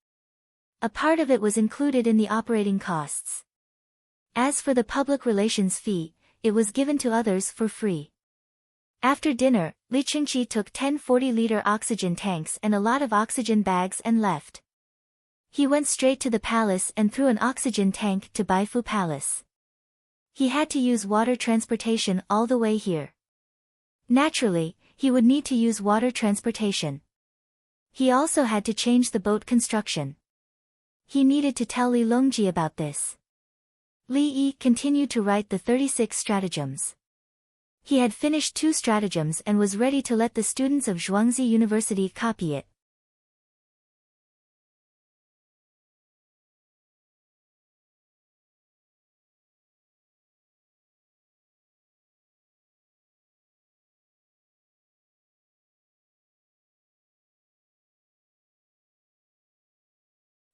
A part of it was included in the operating costs. As for the public relations fee, it was given to others for free. After dinner, Li Qingqi took 10 40-liter oxygen tanks and a lot of oxygen bags and left. He went straight to the palace and threw an oxygen tank to Baifu Palace. He had to use water transportation all the way here. Naturally, he would need to use water transportation. He also had to change the boat construction. He needed to tell Li Longji about this. Li Yi continued to write the 36 stratagems. He had finished 2 stratagems and was ready to let the students of Zhuangzi University copy it.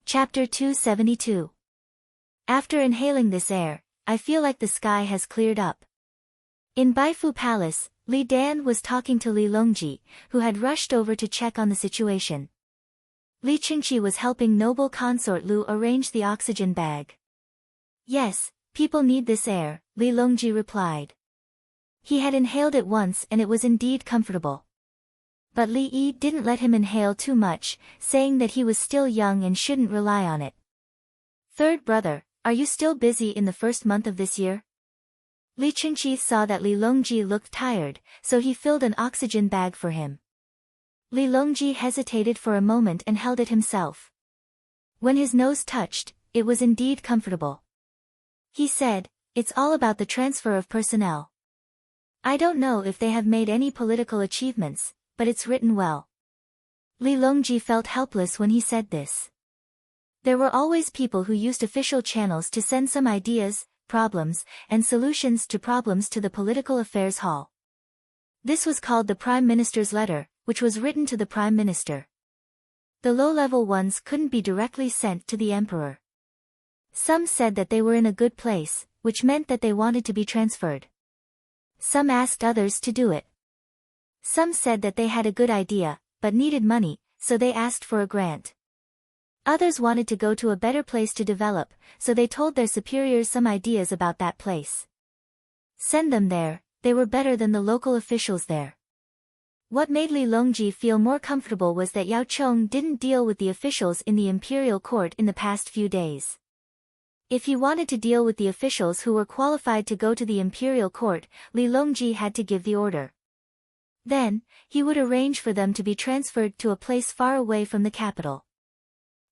Chapter 272. After inhaling this air, I feel like the sky has cleared up. In Baifu Palace, Li Dan was talking to Li Longji, who had rushed over to check on the situation. Li Qingqi was helping noble consort Lu arrange the oxygen bag. Yes, people need this air, Li Longji replied. He had inhaled it once and it was indeed comfortable. But Li Yi didn't let him inhale too much, saying that he was still young and shouldn't rely on it. Third brother, are you still busy in the first month of this year? Li Qingqi saw that Li Longji looked tired, so he filled an oxygen bag for him. Li Longji hesitated for a moment and held it himself. When his nose touched, it was indeed comfortable. He said, "It's all about the transfer of personnel. I don't know if they have made any political achievements, but it's written well." Li Longji felt helpless when he said this. There were always people who used official channels to send some ideas, problems, and solutions to problems to the Political Affairs Hall. This was called the Prime Minister's letter, which was written to the Prime Minister. The low-level ones couldn't be directly sent to the Emperor. Some said that they were in a good place, which meant that they wanted to be transferred. Some asked others to do it. Some said that they had a good idea, but needed money, so they asked for a grant. Others wanted to go to a better place to develop, so they told their superiors some ideas about that place. Send them there, they were better than the local officials there. What made Li Longji feel more comfortable was that Yao Chong didn't deal with the officials in the imperial court in the past few days. If he wanted to deal with the officials who were qualified to go to the imperial court, Li Longji had to give the order. Then, he would arrange for them to be transferred to a place far away from the capital.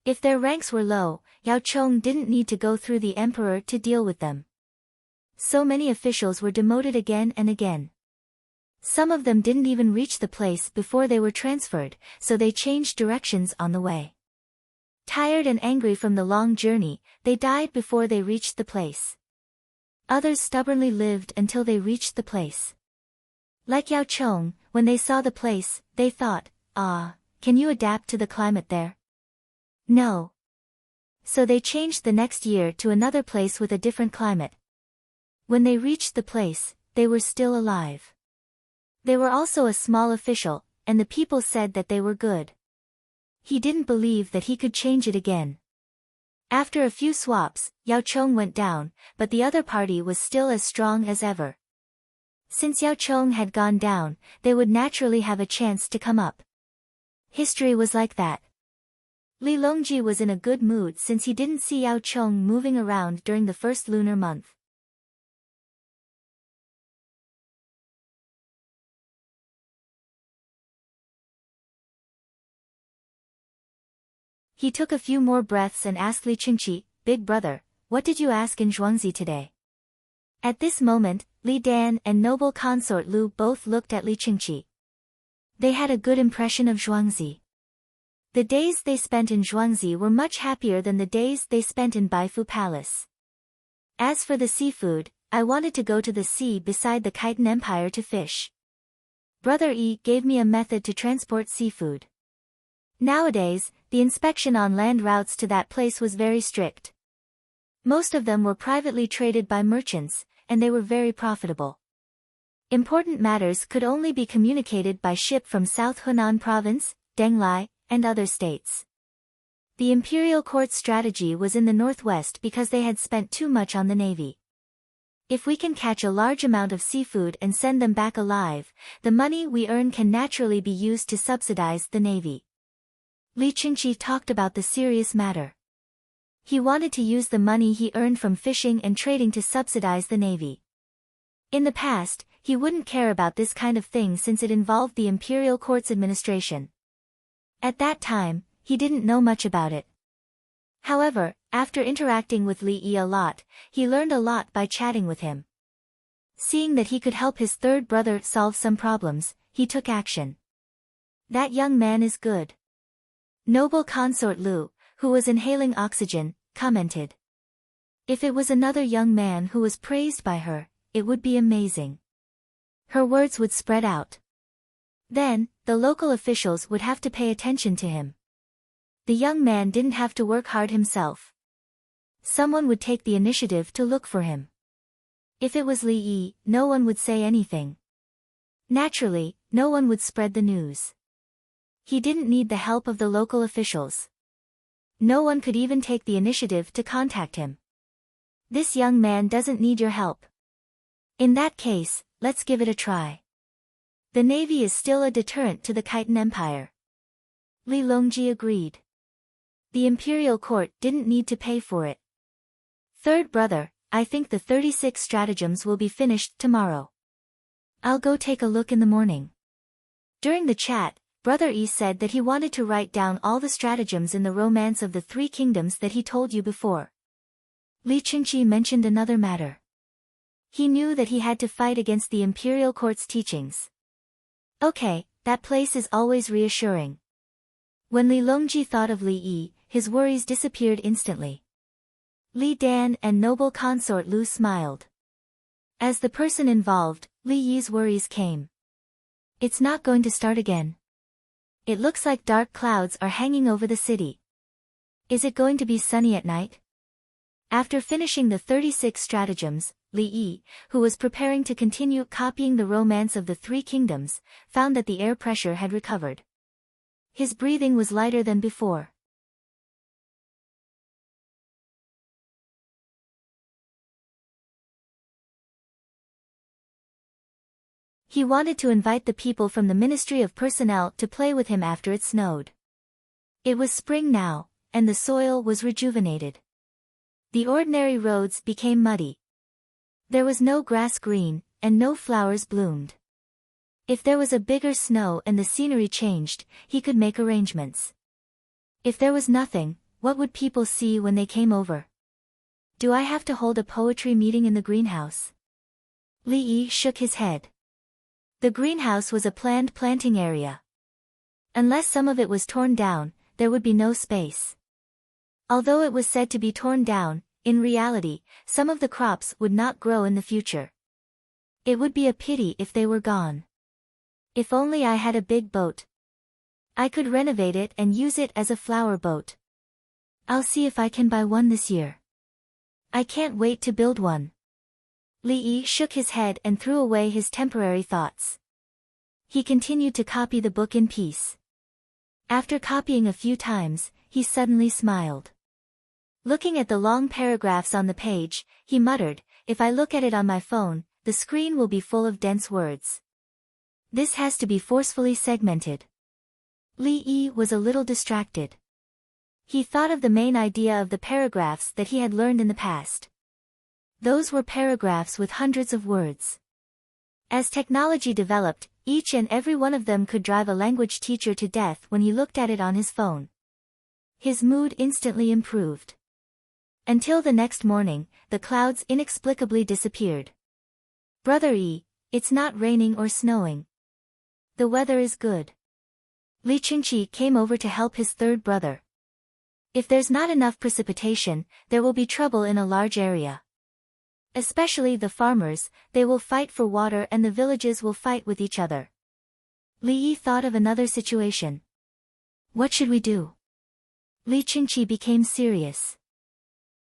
If their ranks were low, Yao Chong didn't need to go through the emperor to deal with them. So many officials were demoted again and again. Some of them didn't even reach the place before they were transferred, so they changed directions on the way. Tired and angry from the long journey, they died before they reached the place. Others stubbornly lived until they reached the place. Like Yao Chong, when they saw the place, they thought, can you adapt to the climate there? No. So they changed the next year to another place with a different climate. When they reached the place, they were still alive. They were also a small official, and the people said that they were good. He didn't believe that he could change it again. After a few swaps, Yao Chong went down, but the other party was still as strong as ever. Since Yao Chong had gone down, they would naturally have a chance to come up. History was like that. Li Longji was in a good mood since he didn't see Yao Chong moving around during the first lunar month. He took a few more breaths and asked Li Qingqi, "Big brother, what did you ask in Zhuangzi today?" At this moment, Li Dan and noble consort Lu both looked at Li Qingqi. They had a good impression of Zhuangzi. The days they spent in Zhuangzi were much happier than the days they spent in Baifu Palace. As for the seafood, I wanted to go to the sea beside the Khitan Empire to fish. Brother Yi gave me a method to transport seafood. Nowadays, the inspection on land routes to that place was very strict. Most of them were privately traded by merchants, and they were very profitable. Important matters could only be communicated by ship from South Hunan Province, Denglai, and other states. The imperial court's strategy was in the northwest because they had spent too much on the navy. If we can catch a large amount of seafood and send them back alive, the money we earn can naturally be used to subsidize the navy. Li Qingqi talked about the serious matter. He wanted to use the money he earned from fishing and trading to subsidize the navy. In the past, he wouldn't care about this kind of thing since it involved the imperial court's administration. At that time, he didn't know much about it. However, after interacting with Li Yi a lot, he learned a lot by chatting with him. Seeing that he could help his third brother solve some problems, he took action. That young man is good. Noble consort Lu, who was inhaling oxygen, commented. If it was another young man who was praised by her, it would be amazing. Her words would spread out. Then, the local officials would have to pay attention to him. The young man didn't have to work hard himself. Someone would take the initiative to look for him. If it was Li Yi, no one would say anything. Naturally, no one would spread the news. He didn't need the help of the local officials. No one could even take the initiative to contact him. This young man doesn't need your help. In that case, let's give it a try. The navy is still a deterrent to the Khitan Empire. Li Longji agreed. The imperial court didn't need to pay for it. Third brother, I think the 36 stratagems will be finished tomorrow. I'll go take a look in the morning. During the chat, Brother Yi said that he wanted to write down all the stratagems in the Romance of the Three Kingdoms that he told you before. Li Qingqi mentioned another matter. He knew that he had to fight against the imperial court's teachings. Okay, that place is always reassuring. When Li Longji thought of Li Yi, his worries disappeared instantly. Li Dan and noble consort Lu smiled. As the person involved, Li Yi's worries came. It's not going to start again. It looks like dark clouds are hanging over the city. Is it going to be sunny at night? After finishing the 36 stratagems, Li Yi, who was preparing to continue copying the Romance of the Three Kingdoms, found that the air pressure had recovered. His breathing was lighter than before. He wanted to invite the people from the Ministry of Personnel to play with him after it snowed. It was spring now, and the soil was rejuvenated. The ordinary roads became muddy. There was no grass green, and no flowers bloomed. If there was a bigger snow and the scenery changed, he could make arrangements. If there was nothing, what would people see when they came over? Do I have to hold a poetry meeting in the greenhouse? Li Yi shook his head. The greenhouse was a planned planting area. Unless some of it was torn down, there would be no space. Although it was said to be torn down, in reality, some of the crops would not grow in the future. It would be a pity if they were gone. If only I had a big boat. I could renovate it and use it as a flower boat. I'll see if I can buy one this year. I can't wait to build one. Li Yi shook his head and threw away his temporary thoughts. He continued to copy the book in peace. After copying a few times, he suddenly smiled. Looking at the long paragraphs on the page, he muttered, if I look at it on my phone, the screen will be full of dense words. This has to be forcefully segmented. Li Yi was a little distracted. He thought of the main idea of the paragraphs that he had learned in the past. Those were paragraphs with hundreds of words. As technology developed, each and every one of them could drive a language teacher to death when he looked at it on his phone. His mood instantly improved. Until the next morning, the clouds inexplicably disappeared. Brother Yi, it's not raining or snowing. The weather is good. Li Qingqi came over to help his third brother. If there's not enough precipitation, there will be trouble in a large area. Especially the farmers, they will fight for water and the villages will fight with each other. Li Yi thought of another situation. What should we do? Li Qingqi became serious.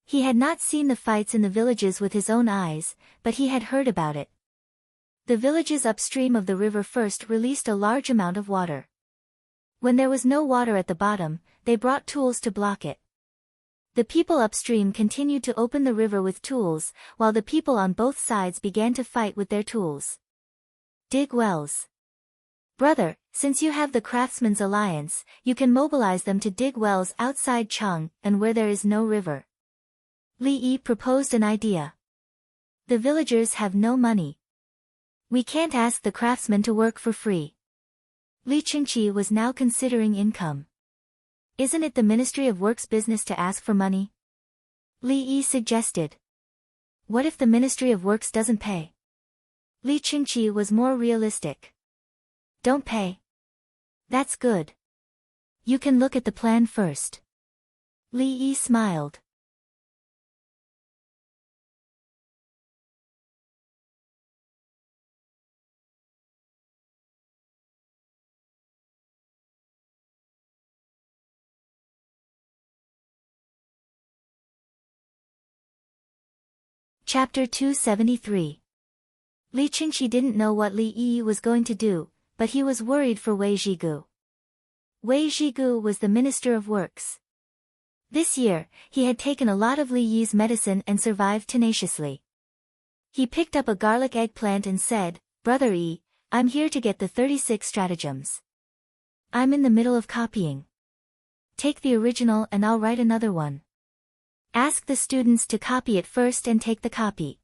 He had not seen the fights in the villages with his own eyes, but he had heard about it. The villages upstream of the river first released a large amount of water. When there was no water at the bottom, they brought tools to block it. The people upstream continued to open the river with tools, while the people on both sides began to fight with their tools. Dig wells. Brother, since you have the Craftsmen's Alliance, you can mobilize them to dig wells outside Chang and where there is no river. Li Yi proposed an idea. The villagers have no money. We can't ask the craftsmen to work for free. Li Qingqi was now considering income. Isn't it the Ministry of Work's business to ask for money? Li Yi suggested. What if the Ministry of Works doesn't pay? Li Qingqi was more realistic. Don't pay. That's good. You can look at the plan first. Li Yi smiled. Chapter 273. Li Qingqi didn't know what Li Yi was going to do, but he was worried for Wei Zhigu. Wei Zhigu was the Minister of Works. This year, he had taken a lot of Li Yi's medicine and survived tenaciously. He picked up a garlic eggplant and said, Brother Yi, I'm here to get the 36 stratagems. I'm in the middle of copying. Take the original and I'll write another one. Ask the students to copy it first and take the copy.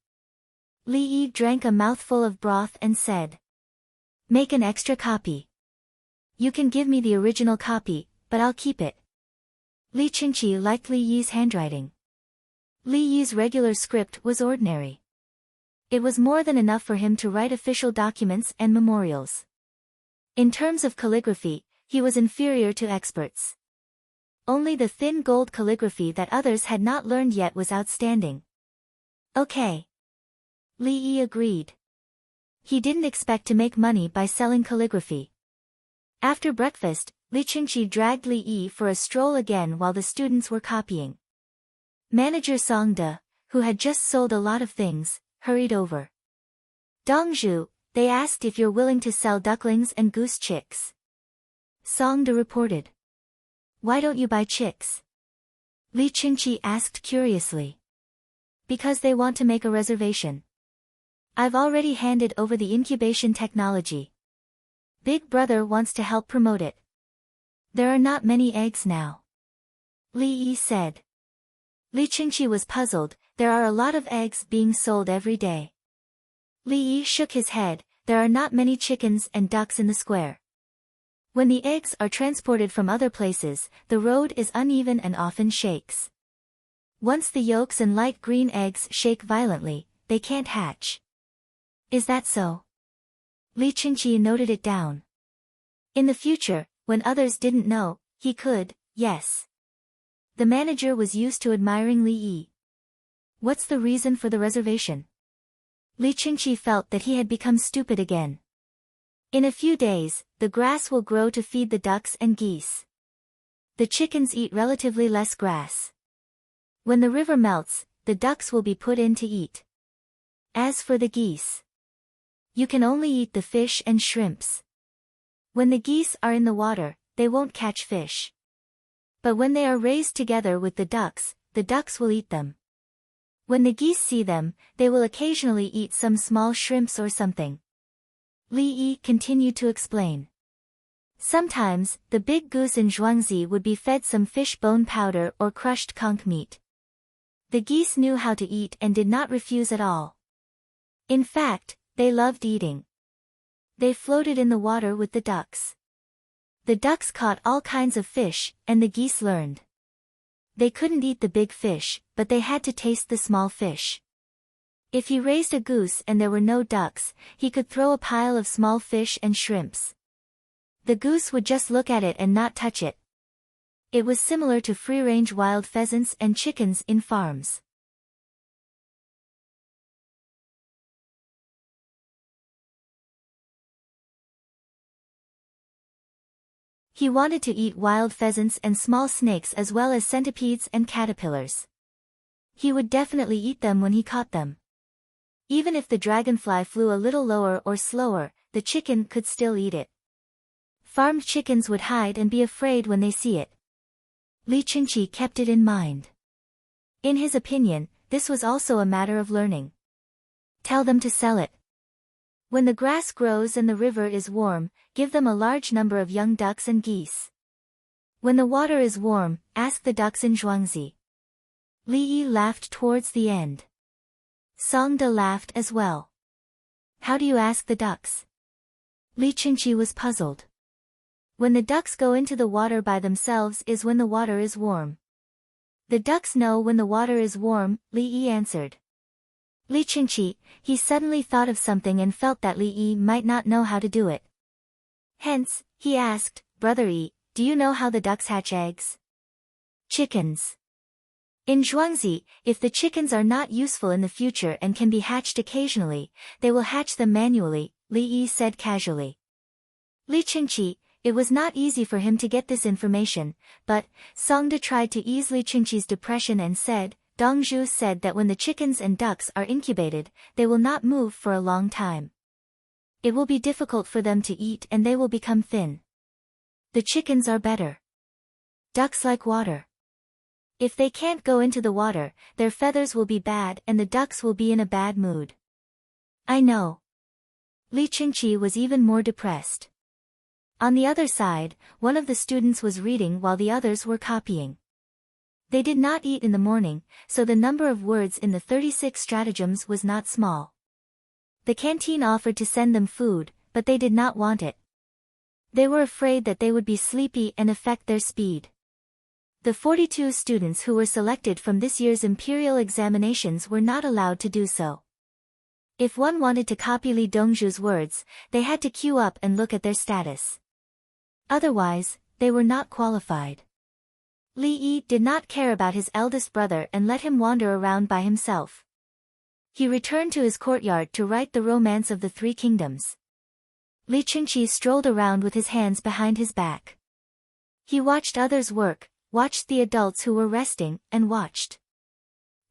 Li Yi drank a mouthful of broth and said. Make an extra copy. You can give me the original copy, but I'll keep it. Li Qingqi liked Li Yi's handwriting. Li Yi's regular script was ordinary. It was more than enough for him to write official documents and memorials. In terms of calligraphy, he was inferior to experts. Only the thin gold calligraphy that others had not learned yet was outstanding. Okay. Li Yi agreed. He didn't expect to make money by selling calligraphy. After breakfast, Li Qingqi dragged Li Yi for a stroll again while the students were copying. Manager Song De, who had just sold a lot of things, hurried over. Dongzhu, they asked if you're willing to sell ducklings and goose chicks. Song De reported. Why don't you buy chicks? Li Qingqi asked curiously. Because they want to make a reservation. I've already handed over the incubation technology. Big Brother wants to help promote it. There are not many eggs now. Li Yi said. Li Qingqi was puzzled, there are a lot of eggs being sold every day. Li Yi shook his head, there are not many chickens and ducks in the square. When the eggs are transported from other places, the road is uneven and often shakes. Once the yolks and light green eggs shake violently, they can't hatch. Is that so? Li Qingqi noted it down. In the future, when others didn't know, he could, yes. The manager was used to admiring Li Yi. What's the reason for the reservation? Li Qingqi felt that he had become stupid again. In a few days, the grass will grow to feed the ducks and geese. The chickens eat relatively less grass. When the river melts, the ducks will be put in to eat. As for the geese, you can only eat the fish and shrimps. When the geese are in the water, they won't catch fish. But when they are raised together with the ducks will eat them. When the geese see them, they will occasionally eat some small shrimps or something. Li Yi continued to explain. Sometimes, the big goose in Zhuangzi would be fed some fish bone powder or crushed conch meat. The geese knew how to eat and did not refuse at all. In fact, they loved eating. They floated in the water with the ducks. The ducks caught all kinds of fish, and the geese learned. They couldn't eat the big fish, but they had to taste the small fish. If he raised a goose and there were no ducks, he could throw a pile of small fish and shrimps. The goose would just look at it and not touch it. It was similar to free-range wild pheasants and chickens in farms. He wanted to eat wild pheasants and small snakes as well as centipedes and caterpillars. He would definitely eat them when he caught them. Even if the dragonfly flew a little lower or slower, the chicken could still eat it. Farmed chickens would hide and be afraid when they see it. Li Qingqi kept it in mind. In his opinion, this was also a matter of learning. Tell them to sell it. When the grass grows and the river is warm, give them a large number of young ducks and geese. When the water is warm, ask the ducks in Zhuangzi. Li Yi laughed towards the end. Song De laughed as well. How do you ask the ducks? Li Qingqi was puzzled. When the ducks go into the water by themselves is when the water is warm. The ducks know when the water is warm, Li Yi answered. Li Qingqi, he suddenly thought of something and felt that Li Yi might not know how to do it. Hence, he asked, Brother Yi, do you know how the ducks hatch eggs? Chickens. In Zhuangzi, if the chickens are not useful in the future and can be hatched occasionally, they will hatch them manually, Li Yi said casually. Li Qingqi, it was not easy for him to get this information, but Songde tried to ease Li Qingqi's depression and said, Dongzhu said that when the chickens and ducks are incubated, they will not move for a long time. It will be difficult for them to eat and they will become thin. The chickens are better. Ducks like water. If they can't go into the water, their feathers will be bad and the ducks will be in a bad mood. I know. Li Qingqi was even more depressed. On the other side, one of the students was reading while the others were copying. They did not eat in the morning, so the number of words in the 36 stratagems was not small. The canteen offered to send them food, but they did not want it. They were afraid that they would be sleepy and affect their speed. The 42 students who were selected from this year's imperial examinations were not allowed to do so. If one wanted to copy Li Dongzhu's words, they had to queue up and look at their status. Otherwise, they were not qualified. Li Yi did not care about his eldest brother and let him wander around by himself. He returned to his courtyard to write the Romance of the Three Kingdoms. Li Qingqi strolled around with his hands behind his back. He watched others work, watched the adults who were resting, and watched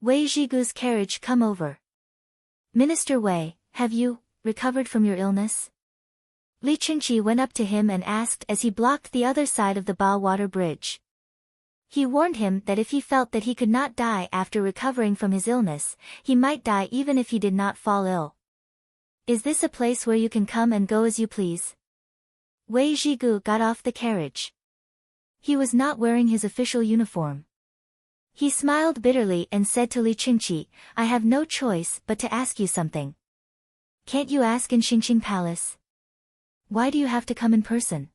Wei Zhigu's carriage come over. Minister Wei, have you recovered from your illness? Li Qingqi went up to him and asked as he blocked the other side of the Ba Water Bridge. He warned him that if he felt that he could not die after recovering from his illness, he might die even if he did not fall ill. Is this a place where you can come and go as you please? Wei Zhigu got off the carriage. He was not wearing his official uniform. He smiled bitterly and said to Li Qingqi, I have no choice but to ask you something. Can't you ask in Xingqing Palace? Why do you have to come in person?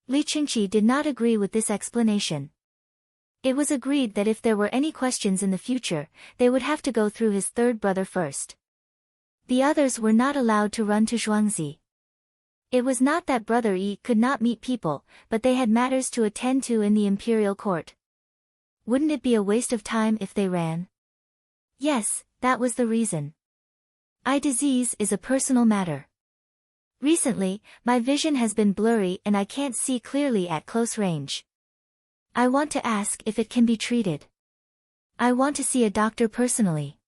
Li Qingqi did not agree with this explanation. It was agreed that if there were any questions in the future, they would have to go through his third brother first. The others were not allowed to run to Zhuangzi. It was not that Brother Yi could not meet people, but they had matters to attend to in the imperial court. Wouldn't it be a waste of time if they ran? Yes, that was the reason. Eye disease is a personal matter. Recently, my vision has been blurry and I can't see clearly at close range. I want to ask if it can be treated. I want to see a doctor personally.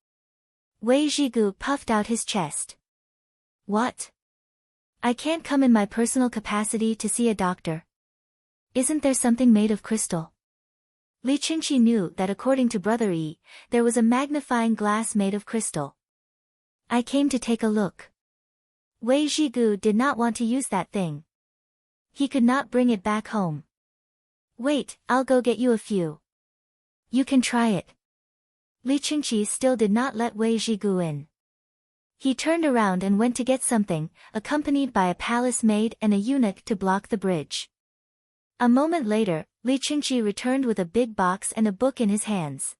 Wei Zhigu puffed out his chest. What? I can't come in my personal capacity to see a doctor. Isn't there something made of crystal? Li Qingqi knew that according to Brother Yi, there was a magnifying glass made of crystal. I came to take a look. Wei Zhigu did not want to use that thing. He could not bring it back home. Wait, I'll go get you a few. You can try it. Li Qingqi still did not let Wei Zhigu in. He turned around and went to get something, accompanied by a palace maid and a eunuch to block the bridge. A moment later, Li Qingqi returned with a big box and a book in his hands.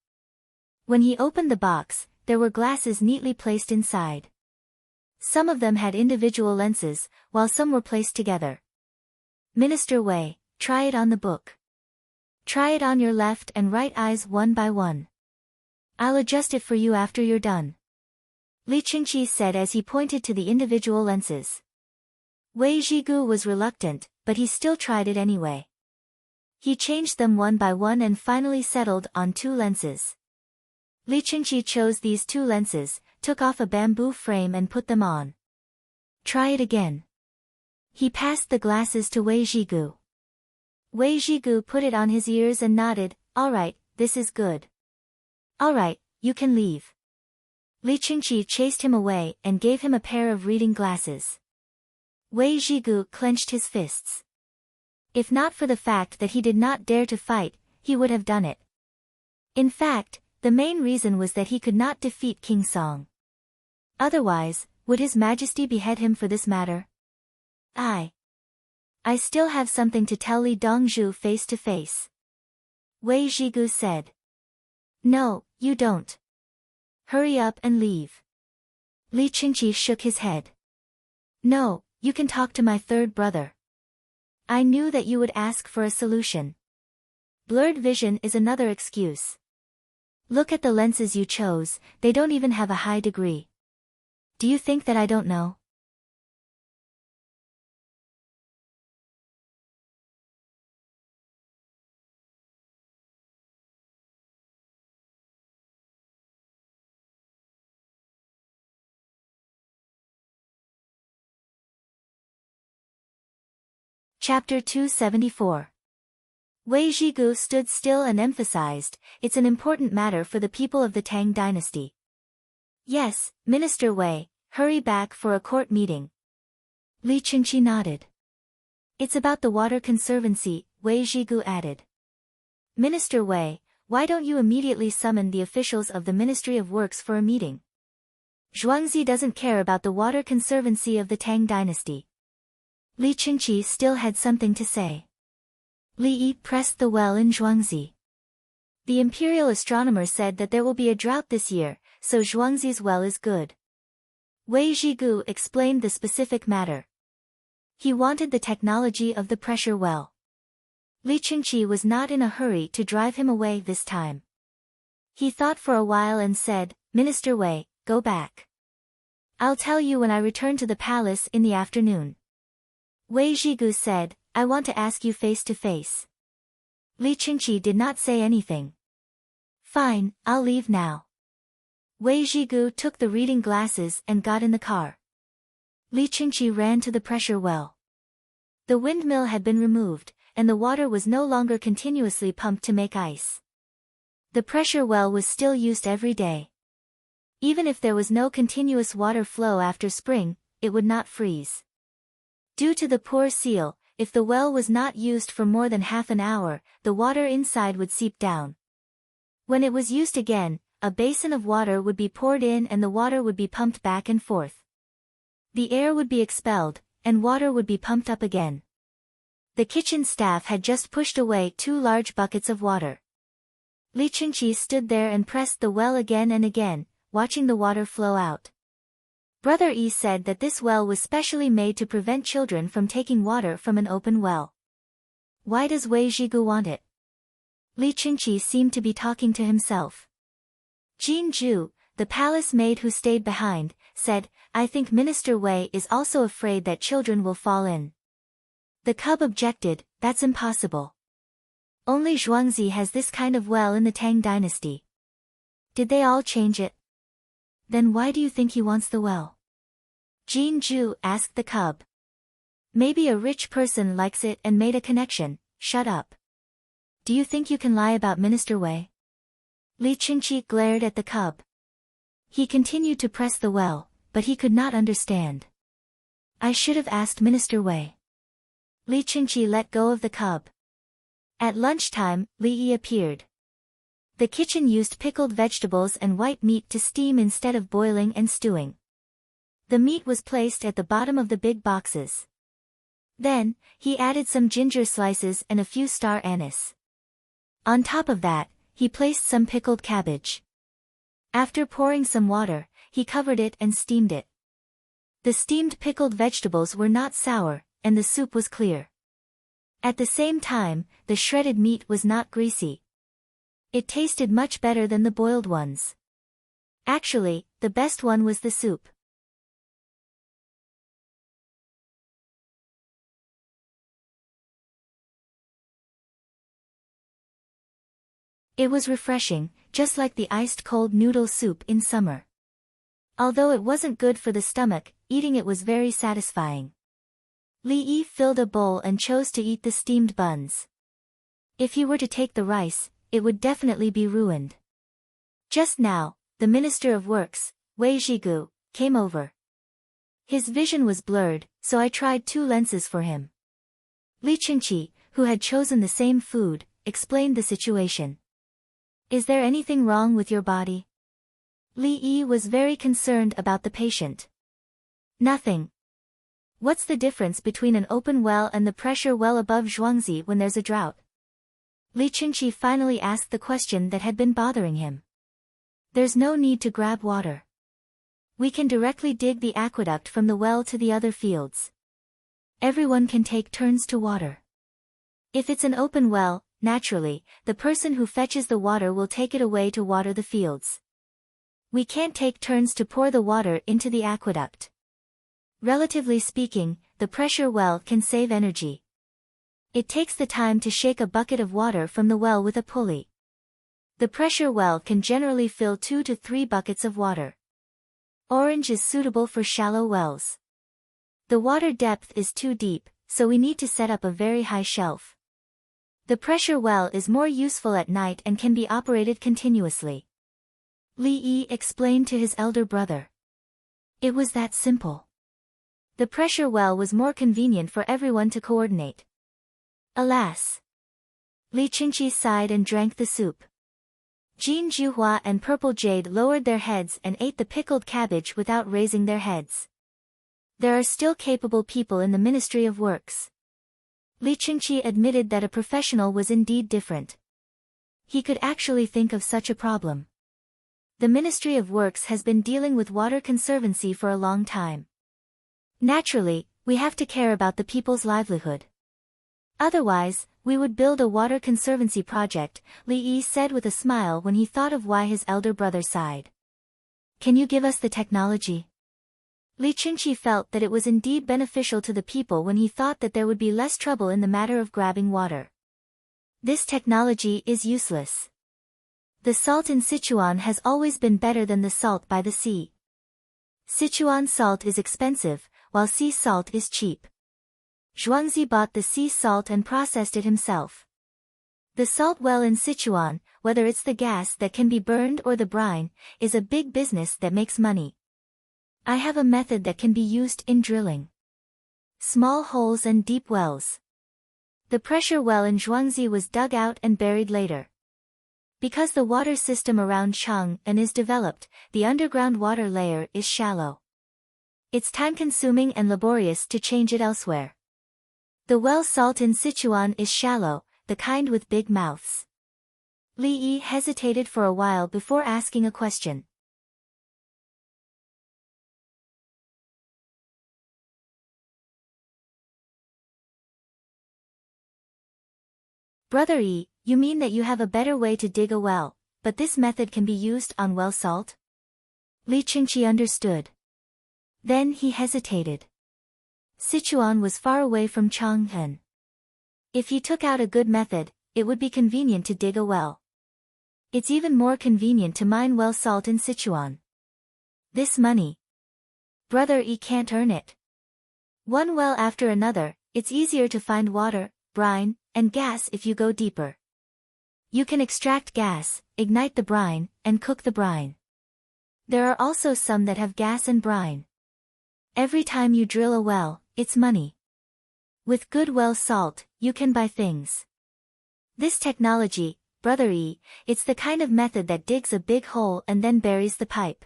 When he opened the box, there were glasses neatly placed inside. Some of them had individual lenses, while some were placed together. Minister Wei, try it on the book. Try it on your left and right eyes one by one. I'll adjust it for you after you're done. Li Qingqi said as he pointed to the individual lenses. Wei Zhigu was reluctant, but he still tried it anyway. He changed them one by one and finally settled on 2 lenses. Li Qingqi chose these 2 lenses, took off a bamboo frame and put them on. Try it again. He passed the glasses to Wei Zhigu. Wei Zhigu put it on his ears and nodded, "All right, this is good. All right, you can leave." Li Qingqi chased him away and gave him a pair of reading glasses. Wei Zhigu clenched his fists. If not for the fact that he did not dare to fight, he would have done it. In fact, the main reason was that he could not defeat King Song. Otherwise, would His Majesty behead him for this matter? I still have something to tell Li Dongzhu face to face. Wei Zhigu said. No, you don't. Hurry up and leave. Li Qingqi shook his head. No, you can talk to my 3rd brother. I knew that you would ask for a solution. Blurred vision is another excuse. Look at the lenses you chose, they don't even have a high degree. Do you think that I don't know? Chapter 274. Wei Zhigu stood still and emphasized, "It's an important matter for the people of the Tang dynasty." Yes, Minister Wei, hurry back for a court meeting. Li Qingqi nodded. It's about the water conservancy, Wei Zhigu added. Minister Wei, why don't you immediately summon the officials of the Ministry of Works for a meeting? Zhuangzi doesn't care about the water conservancy of the Tang dynasty. Li Qingqi still had something to say. Li Yi pressed the well in Zhuangzi. The imperial astronomer said that there will be a drought this year, so Zhuangzi's well is good. Wei Zhigu explained the specific matter. He wanted the technology of the pressure well. Li Qingqi was not in a hurry to drive him away this time. He thought for a while and said, Minister Wei, go back. I'll tell you when I return to the palace in the afternoon. Wei Zhigu said, I want to ask you face to face. Li Qingqi did not say anything. Fine, I'll leave now. Wei Zhigu took the reading glasses and got in the car. Li Qingqi ran to the pressure well. The windmill had been removed, and the water was no longer continuously pumped to make ice. The pressure well was still used every day. Even if there was no continuous water flow after spring, it would not freeze. Due to the poor seal, if the well was not used for more than half an hour, the water inside would seep down. When it was used again, a basin of water would be poured in and the water would be pumped back and forth. The air would be expelled, and water would be pumped up again. The kitchen staff had just pushed away 2 large buckets of water. Li Qingqi stood there and pressed the well again and again, watching the water flow out. Brother Yi said that this well was specially made to prevent children from taking water from an open well. Why does Wei Zhigu want it? Li Qingqi seemed to be talking to himself. Jin Zhu, the palace maid who stayed behind, said, I think Minister Wei is also afraid that children will fall in. The cub objected, that's impossible. Only Zhuangzi has this kind of well in the Tang dynasty. Did they all change it? Then why do you think he wants the well? Jin Zhu asked the cub. Maybe a rich person likes it and made a connection. Shut up. Do you think you can lie about Minister Wei? Li Qingqi glared at the cub. He continued to press the well, but he could not understand. I should have asked Minister Wei. Li Qingqi let go of the cub. At lunchtime, Li Yi appeared. The kitchen used pickled vegetables and white meat to steam instead of boiling and stewing. The meat was placed at the bottom of the big boxes. Then, he added some ginger slices and a few star anise. On top of that, he placed some pickled cabbage. After pouring some water, he covered it and steamed it. The steamed pickled vegetables were not sour, and the soup was clear. At the same time, the shredded meat was not greasy. It tasted much better than the boiled ones. Actually, the best one was the soup. It was refreshing, just like the iced cold noodle soup in summer. Although it wasn't good for the stomach, eating it was very satisfying. Li Yi filled a bowl and chose to eat the steamed buns. If he were to take the rice, it would definitely be ruined. Just now, the Minister of Works, Wei Zhigu, came over. His vision was blurred, so I tried 2 lenses for him. Li Qingqi, who had chosen the same food, explained the situation. Is there anything wrong with your body? Li Yi was very concerned about the patient. Nothing. What's the difference between an open well and the pressure well above Zhuangzi when there's a drought? Li Qingqi finally asked the question that had been bothering him. There's no need to grab water. We can directly dig the aqueduct from the well to the other fields. Everyone can take turns to water. If it's an open well, naturally, the person who fetches the water will take it away to water the fields. We can't take turns to pour the water into the aqueduct. Relatively speaking, the pressure well can save energy. It takes the time to shake a bucket of water from the well with a pulley. The pressure well can generally fill 2 to 3 buckets of water. Orange is suitable for shallow wells. The water depth is too deep, so we need to set up a very high shelf. The pressure well is more useful at night and can be operated continuously. Li Yi explained to his elder brother. It was that simple. The pressure well was more convenient for everyone to coordinate. Alas! Li Qingqi sighed and drank the soup. Jean Juhua and Purple Jade lowered their heads and ate the pickled cabbage without raising their heads. There are still capable people in the Ministry of Works. Li Qingqi admitted that a professional was indeed different. He could actually think of such a problem. The Ministry of Works has been dealing with water conservancy for a long time. Naturally, we have to care about the people's livelihood. Otherwise, we would build a water conservancy project, Li Yi said with a smile when he thought of why his elder brother sighed. Can you give us the technology? Li Qingqi felt that it was indeed beneficial to the people when he thought that there would be less trouble in the matter of grabbing water. This technology is useless. The salt in Sichuan has always been better than the salt by the sea. Sichuan salt is expensive, while sea salt is cheap. Zhuangzi bought the sea salt and processed it himself. The salt well in Sichuan, whether it's the gas that can be burned or the brine, is a big business that makes money. I have a method that can be used in drilling small holes and deep wells. The pressure well in Zhuangzi was dug out and buried later. Because the water system around Chang'an is developed, the underground water layer is shallow. It's time-consuming and laborious to change it elsewhere. The well salt in Sichuan is shallow, the kind with big mouths. Li Yi hesitated for a while before asking a question. Brother Yi, you mean that you have a better way to dig a well, but this method can be used on well salt? Li Qingqi understood. Then he hesitated. Sichuan was far away from Chang'an. If he took out a good method, it would be convenient to dig a well. It's even more convenient to mine well salt in Sichuan. This money. Brother Yi can't earn it. One well after another, it's easier to find water, brine, and gas if you go deeper. You can extract gas, ignite the brine, and cook the brine. There are also some that have gas and brine. Every time you drill a well, it's money. With good well salt, you can buy things. This technology, Brother E, it's the kind of method that digs a big hole and then buries the pipe.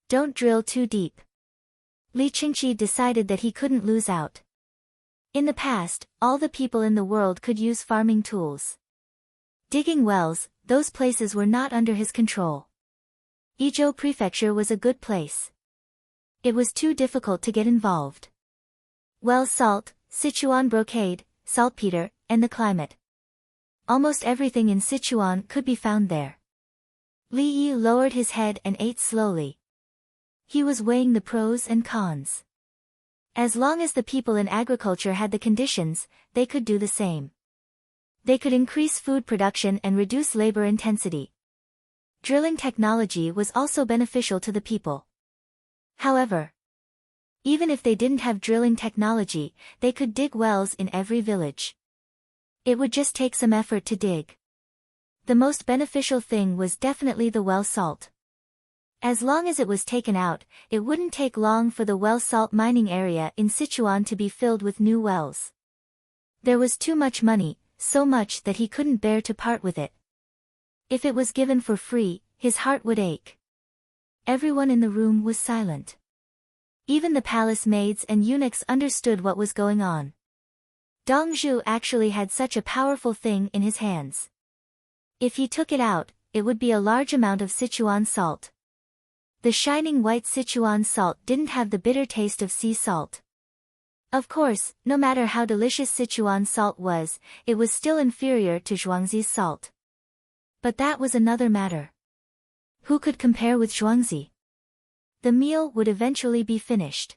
Don't drill too deep. Li Qingqi decided that he couldn't lose out. In the past, all the people in the world could use farming tools. Digging wells, those places were not under his control. Izhou Prefecture was a good place. It was too difficult to get involved. Well, salt, Sichuan brocade, saltpeter, and the climate. Almost everything in Sichuan could be found there. Li Yi lowered his head and ate slowly. He was weighing the pros and cons. As long as the people in agriculture had the conditions, they could do the same. They could increase food production and reduce labor intensity. Drilling technology was also beneficial to the people. However, even if they didn't have drilling technology, they could dig wells in every village. It would just take some effort to dig. The most beneficial thing was definitely the well salt. As long as it was taken out, it wouldn't take long for the well salt mining area in Sichuan to be filled with new wells. There was too much money, so much that he couldn't bear to part with it. If it was given for free, his heart would ache. Everyone in the room was silent. Even the palace maids and eunuchs understood what was going on. Dong Zhu actually had such a powerful thing in his hands. If he took it out, it would be a large amount of Sichuan salt. The shining white Sichuan salt didn't have the bitter taste of sea salt. Of course, no matter how delicious Sichuan salt was, it was still inferior to Zhuangzi's salt. But that was another matter. Who could compare with Zhuangzi? The meal would eventually be finished.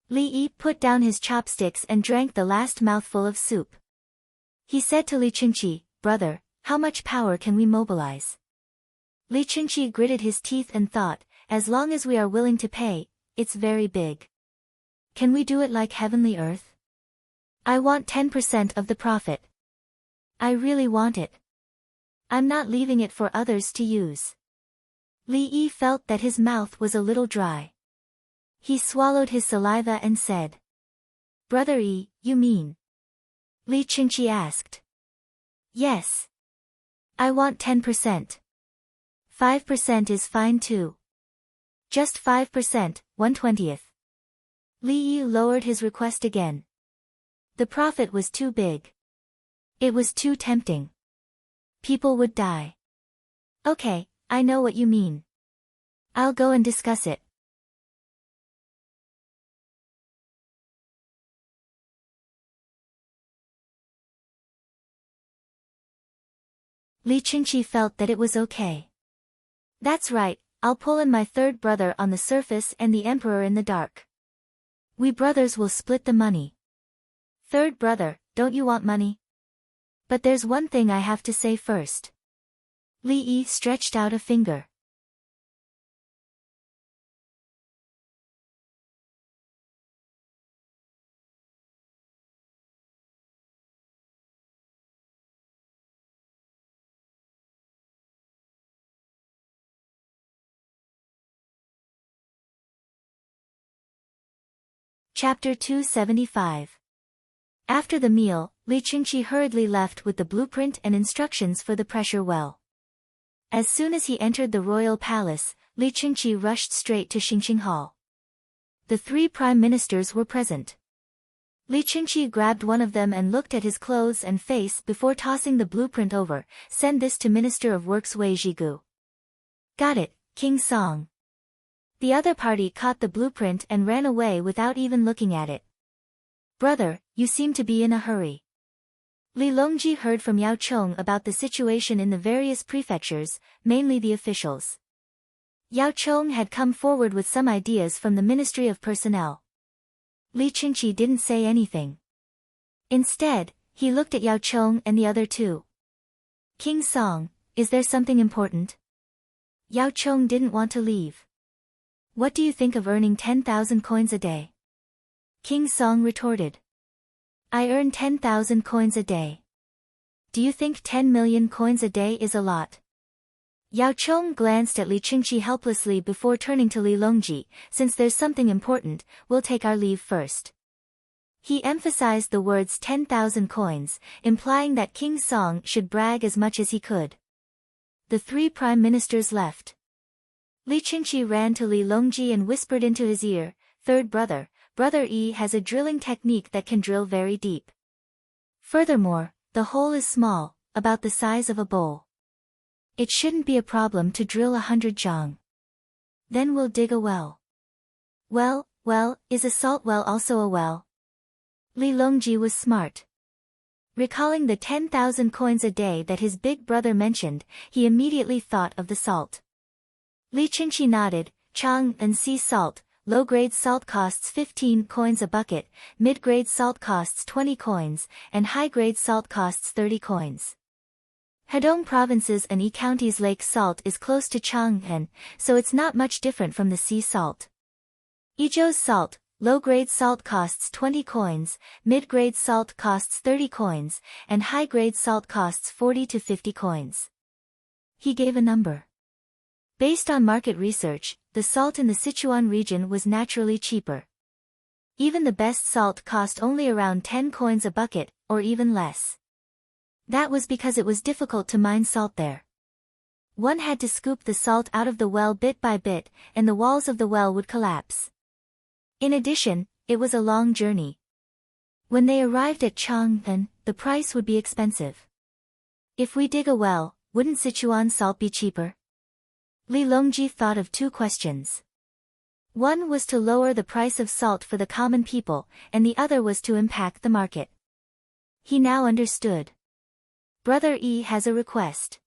Li Yi put down his chopsticks and drank the last mouthful of soup. He said to Li Qingqi, "Brother, how much power can we mobilize?" Li Qingqi gritted his teeth and thought, as long as we are willing to pay, it's very big. Can we do it like Heavenly Earth? I want 10% of the profit. I really want it. I'm not leaving it for others to use. Li Yi felt that his mouth was a little dry. He swallowed his saliva and said, "Brother Yi, you mean?" Li Qingqi asked. "Yes. I want 10%. 5% is fine too. Just 5%, 1/20th. Li Yi lowered his request again. The profit was too big. It was too tempting. People would die. Okay, I know what you mean. I'll go and discuss it. Li Qingqi felt that it was okay. That's right, I'll pull in my third brother on the surface and the emperor in the dark. We brothers will split the money. Third brother, don't you want money? But there's one thing I have to say first. Li Yi stretched out a finger. Chapter 275. After the meal, Li Qingqi hurriedly left with the blueprint and instructions for the pressure well. As soon as he entered the royal palace, Li Qingqi rushed straight to Xingqing Hall. The 3 prime ministers were present. Li Qingqi grabbed one of them and looked at his clothes and face before tossing the blueprint over. "Send this to Minister of Works Wei Zhigu." "Got it, King Song." The other party caught the blueprint and ran away without even looking at it. "Brother, you seem to be in a hurry." Li Longji heard from Yao Chong about the situation in the various prefectures, mainly the officials. Yao Chong had come forward with some ideas from the Ministry of Personnel. Li Qingqi didn't say anything. Instead, he looked at Yao Chong and the other 2. "King Song, is there something important?" Yao Chong didn't want to leave. "What do you think of earning 10,000 coins a day?" King Song retorted. "I earn 10,000 coins a day. Do you think 10 million coins a day is a lot?" Yao Chong glanced at Li Qingqi helplessly before turning to Li Longji. "Since there's something important, we'll take our leave first." He emphasized the words 10,000 coins, implying that King Song should brag as much as he could. The 3 prime ministers left. Li Qingqi ran to Li Longji and whispered into his ear, "Third brother, Brother Yi has a drilling technique that can drill very deep. Furthermore, the hole is small, about the size of a bowl. It shouldn't be a problem to drill 100 zhang. Then we'll dig a well. Well, is a salt well also a well? Li Longji was smart. Recalling the 10,000 coins a day that his big brother mentioned, he immediately thought of the salt. Li Qingqi nodded. Chang and sea salt, low-grade salt costs 15 coins a bucket, mid-grade salt costs 20 coins, and high-grade salt costs 30 coins. Hedong Province's and Yi County's lake salt is close to Chang'an, so it's not much different from the sea salt. Yizhou's salt, low-grade salt costs 20 coins, mid-grade salt costs 30 coins, and high-grade salt costs 40 to 50 coins. He gave a number. Based on market research, the salt in the Sichuan region was naturally cheaper. Even the best salt cost only around 10 coins a bucket, or even less. That was because it was difficult to mine salt there. One had to scoop the salt out of the well bit by bit, and the walls of the well would collapse. In addition, it was a long journey. When they arrived at Chang'an, the price would be expensive. If we dig a well, wouldn't Sichuan salt be cheaper? Li Longji thought of two questions. One was to lower the price of salt for the common people, and the other was to impact the market. He now understood. Brother Yi has a request.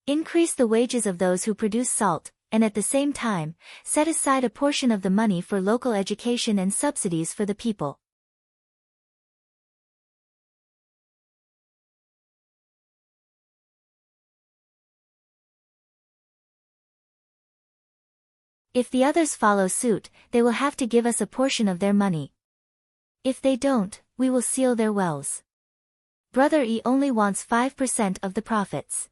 Increase the wages of those who produce salt, and at the same time, set aside a portion of the money for local education and subsidies for the people. If the others follow suit, they will have to give us a portion of their money. If they don't, we will seal their wells. Brother Yi only wants 5% of the profits.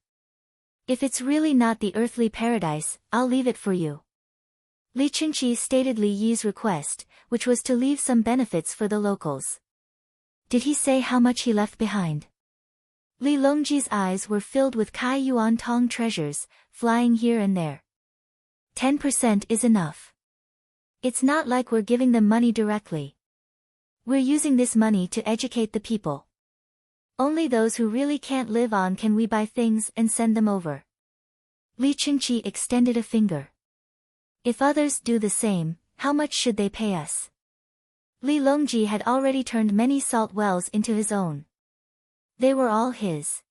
If it's really not the earthly paradise, I'll leave it for you. Li Qingqi stated Li Yi's request, which was to leave some benefits for the locals. Did he say how much he left behind? Li Longji's eyes were filled with Kai Yuan Tong treasures, flying here and there. 10% is enough. It's not like we're giving them money directly. We're using this money to educate the people. Only those who really can't live on can we buy things and send them over. Li Qingqi extended a finger. If others do the same, how much should they pay us? Li Longji had already turned many salt wells into his own. They were all his.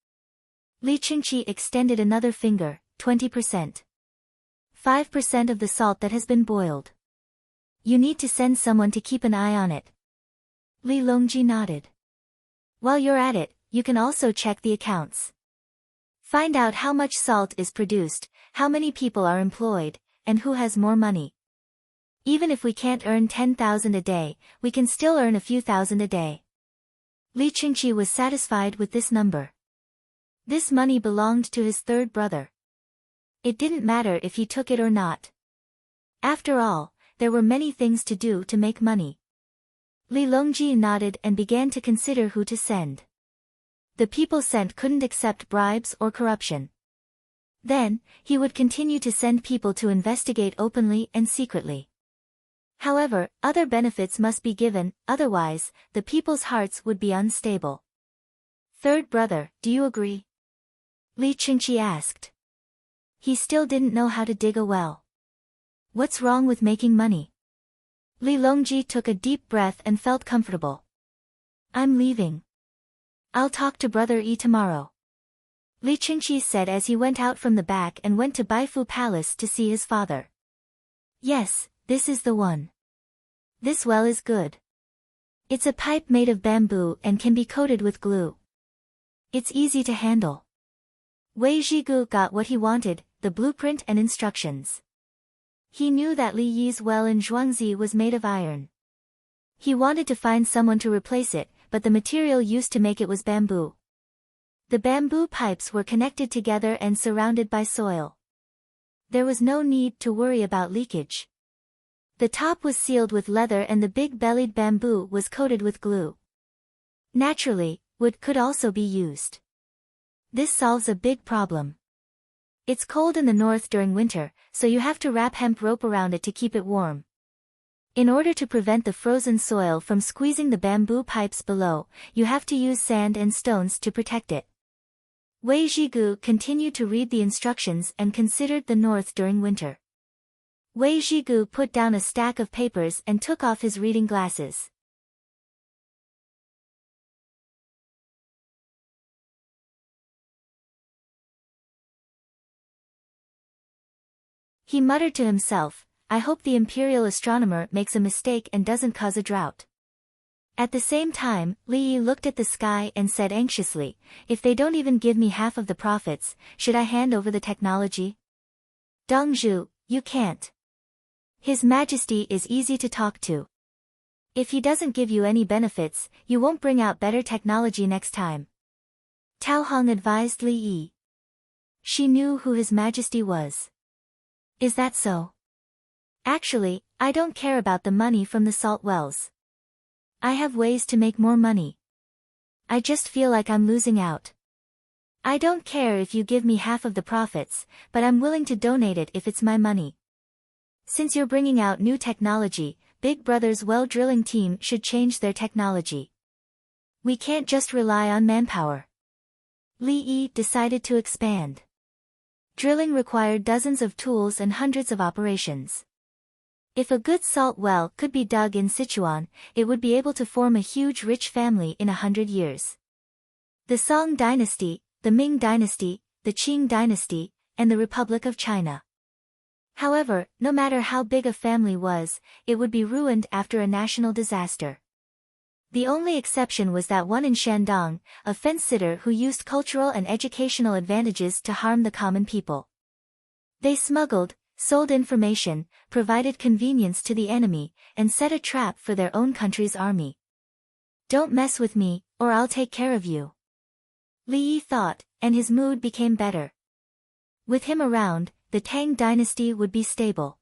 Li Qingqi extended another finger, 20%. 5% of the salt that has been boiled. You need to send someone to keep an eye on it. Li Longji nodded. While you're at it, you can also check the accounts. Find out how much salt is produced, how many people are employed, and who has more money. Even if we can't earn 10,000 a day, we can still earn a few thousand a day. Li Qingqi was satisfied with this number. This money belonged to his third brother. It didn't matter if he took it or not. After all, there were many things to do to make money. Li Longji nodded and began to consider who to send. The people sent couldn't accept bribes or corruption. Then, he would continue to send people to investigate openly and secretly. However, other benefits must be given, otherwise, the people's hearts would be unstable. Third brother, do you agree? Li Qingqi asked. He still didn't know how to dig a well. What's wrong with making money? Li Longji took a deep breath and felt comfortable. I'm leaving. I'll talk to Brother Yi tomorrow. Li Qingqi said as he went out from the back and went to Baifu Palace to see his father. Yes, this is the one. This well is good. It's a pipe made of bamboo and can be coated with glue. It's easy to handle. Wei Zhigu got what he wanted, the blueprint and instructions. He knew that Li Yi's well in Zhuangzi was made of iron. He wanted to find someone to replace it, but the material used to make it was bamboo. The bamboo pipes were connected together and surrounded by soil. There was no need to worry about leakage. The top was sealed with leather and the big-bellied bamboo was coated with glue. Naturally, wood could also be used. This solves a big problem. It's cold in the north during winter, so you have to wrap hemp rope around it to keep it warm. In order to prevent the frozen soil from squeezing the bamboo pipes below, you have to use sand and stones to protect it. Wei Zhigu continued to read the instructions and considered the north during winter. Wei Zhigu put down a stack of papers and took off his reading glasses. He muttered to himself, I hope the imperial astronomer makes a mistake and doesn't cause a drought. At the same time, Li Yi looked at the sky and said anxiously, if they don't even give me half of the profits, should I hand over the technology? Dongzhu, you can't. His Majesty is easy to talk to. If he doesn't give you any benefits, you won't bring out better technology next time. Tao Hong advised Li Yi. She knew who His Majesty was. Is that so? Actually, I don't care about the money from the salt wells. I have ways to make more money. I just feel like I'm losing out. I don't care if you give me half of the profits, but I'm willing to donate it if it's my money. Since you're bringing out new technology, Big Brother's well drilling team should change their technology. We can't just rely on manpower. Li Yi decided to expand. Drilling required dozens of tools and hundreds of operations. If a good salt well could be dug in Sichuan, it would be able to form a huge rich family in 100 years. The Song dynasty, the Ming dynasty, the Qing dynasty, and the Republic of China. However, no matter how big a family was, it would be ruined after a national disaster. The only exception was that one in Shandong, a fence-sitter who used cultural and educational advantages to harm the common people. They smuggled, sold information, provided convenience to the enemy, and set a trap for their own country's army. Don't mess with me, or I'll take care of you. Li Yi thought, and his mood became better. With him around, the Tang dynasty would be stable.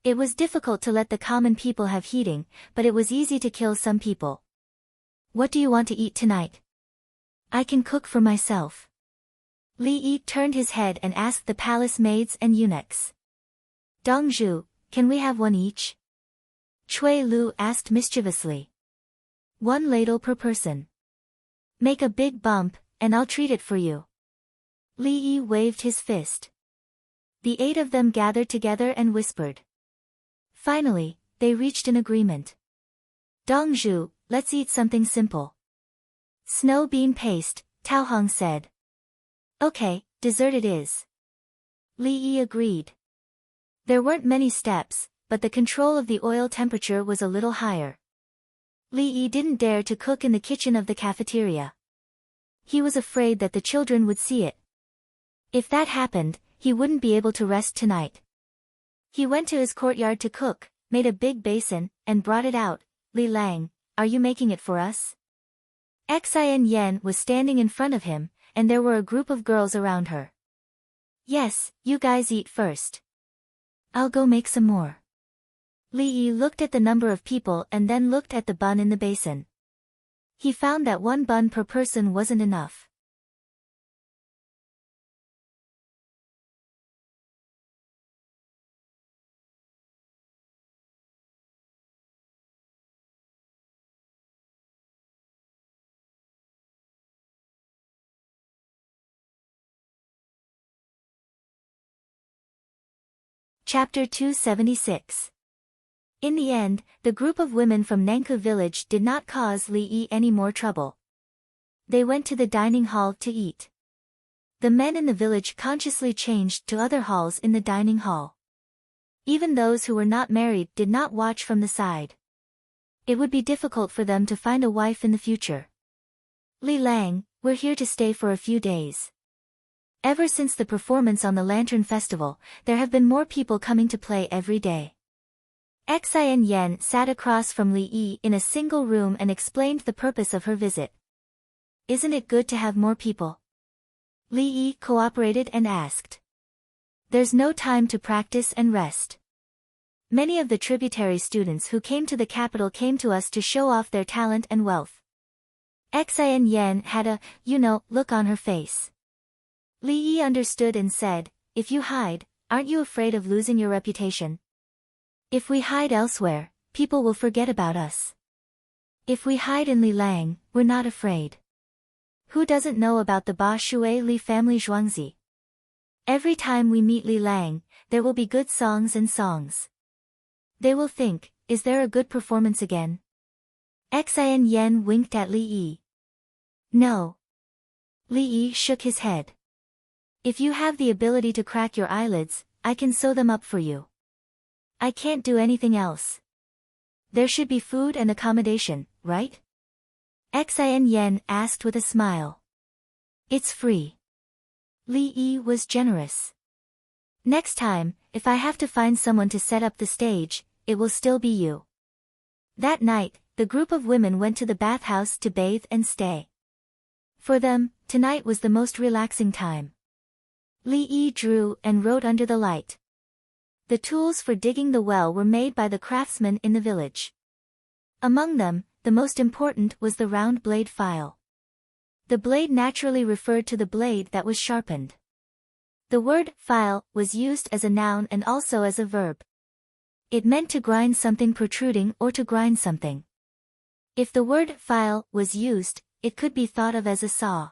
It was difficult to let the common people have heating, but it was easy to kill some people. What do you want to eat tonight? I can cook for myself. Li Yi turned his head and asked the palace maids and eunuchs. Dongzhu, can we have one each? Cui Lu asked mischievously. One ladle per person. Make a big bump, and I'll treat it for you. Li Yi waved his fist. The 8 of them gathered together and whispered. Finally, they reached an agreement. Dongzhu, let's eat something simple. Snow bean paste, Tao Hong said. Okay, dessert it is. Li Yi agreed. There weren't many steps, but the control of the oil temperature was a little higher. Li Yi didn't dare to cook in the kitchen of the cafeteria. He was afraid that the children would see it. If that happened, he wouldn't be able to rest tonight. He went to his courtyard to cook, made a big basin, and brought it out. Li Lang, are you making it for us? Xin Yan was standing in front of him, and there were a group of girls around her. Yes, you guys eat first. I'll go make some more. Li Yi looked at the number of people and then looked at the bun in the basin. He found that 1 bun per person wasn't enough. Chapter 276. In the end, the group of women from Nankou village did not cause Li Yi any more trouble. They went to the dining hall to eat. The men in the village consciously changed to other halls in the dining hall. Even those who were not married did not watch from the side. It would be difficult for them to find a wife in the future. Li Lang, we're here to stay for a few days. Ever since the performance on the Lantern Festival, there have been more people coming to play every day. Xin Yan sat across from Li Yi in a single room and explained the purpose of her visit. Isn't it good to have more people? Li Yi cooperated and asked. There's no time to practice and rest. Many of the tributary students who came to the capital came to us to show off their talent and wealth. Xin Yan had a, look on her face. Li Yi understood and said, if you hide, aren't you afraid of losing your reputation? If we hide elsewhere, people will forget about us. If we hide in Li Lang, we're not afraid. Who doesn't know about the Ba Shui Li family Zhuangzi? Every time we meet Li Lang, there will be good songs and songs. They will think, is there a good performance again? Xin Yen winked at Li Yi. No. Li Yi shook his head. If you have the ability to crack your eyelids, I can sew them up for you. I can't do anything else. There should be food and accommodation, right? Xin Yen asked with a smile. It's free. Li Yi was generous. Next time, if I have to find someone to set up the stage, it will still be you. That night, the group of women went to the bathhouse to bathe and stay. For them, tonight was the most relaxing time. Li Yi drew and wrote under the light. The tools for digging the well were made by the craftsmen in the village. Among them, the most important was the round blade file. The blade naturally referred to the blade that was sharpened. The word file was used as a noun and also as a verb. It meant to grind something protruding or to grind something. If the word file was used, it could be thought of as a saw.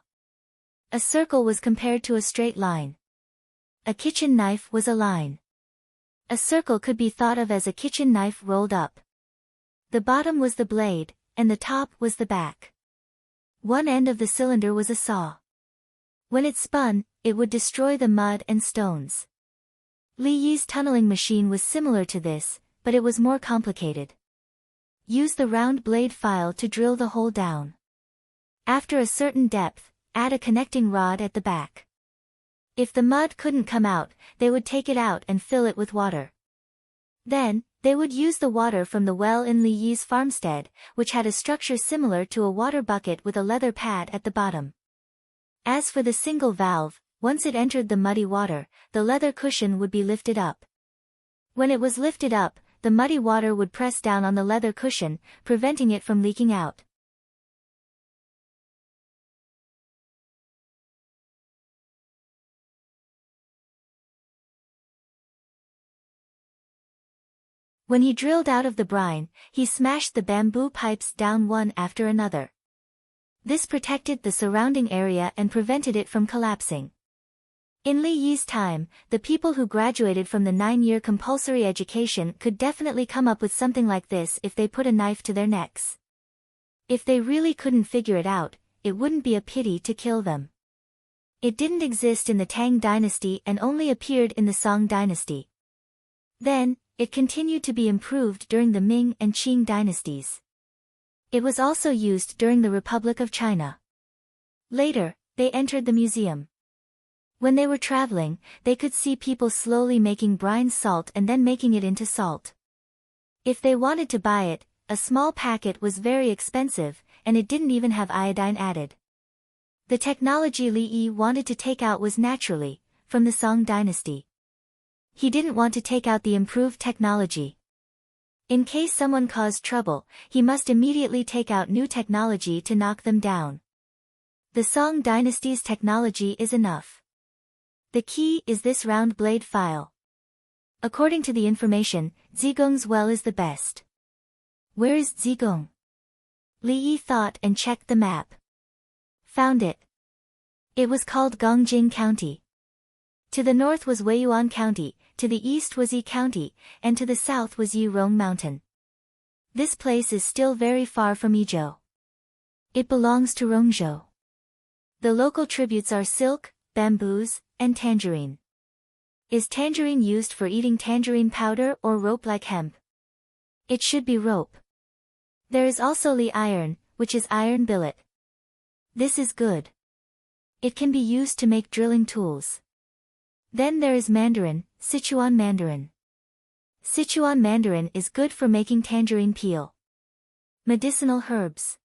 A circle was compared to a straight line. A kitchen knife was a line. A circle could be thought of as a kitchen knife rolled up. The bottom was the blade, and the top was the back. One end of the cylinder was a saw. When it spun, it would destroy the mud and stones. Li Yi's tunneling machine was similar to this, but it was more complicated. Use the round blade file to drill the hole down. After a certain depth, add a connecting rod at the back. If the mud couldn't come out, they would take it out and fill it with water. Then, they would use the water from the well in Li Yi's farmstead, which had a structure similar to a water bucket with a leather pad at the bottom. As for the single valve, once it entered the muddy water, the leather cushion would be lifted up. When it was lifted up, the muddy water would press down on the leather cushion, preventing it from leaking out. When he drilled out of the brine, he smashed the bamboo pipes down one after another. This protected the surrounding area and prevented it from collapsing. In Li Yi's time, the people who graduated from the 9-year compulsory education could definitely come up with something like this if they put a knife to their necks. If they really couldn't figure it out, it wouldn't be a pity to kill them. It didn't exist in the Tang dynasty and only appeared in the Song dynasty. Then, it continued to be improved during the Ming and Qing dynasties. It was also used during the Republic of China. Later, they entered the museum. When they were traveling, they could see people slowly making brine salt and then making it into salt. If they wanted to buy it, a small packet was very expensive, and it didn't even have iodine added. The technology Li Yi wanted to take out was naturally, from the Song dynasty. He didn't want to take out the improved technology. In case someone caused trouble, he must immediately take out new technology to knock them down. The Song dynasty's technology is enough. The key is this round blade file. According to the information, Zigong's well is the best. Where is Zigong? Li Yi thought and checked the map. Found it. It was called Gongjing County. To the north was Weiyuan County, to the east was Yi County, and to the south was Yirong Mountain. This place is still very far from Yizhou. It belongs to Rongzhou. The local tributes are silk, bamboos, and tangerine. Is tangerine used for eating tangerine powder or rope like hemp? It should be rope. There is also Li iron, which is iron billet. This is good. It can be used to make drilling tools. Then there is mandarin, Sichuan mandarin. Sichuan mandarin is good for making tangerine peel. Medicinal herbs.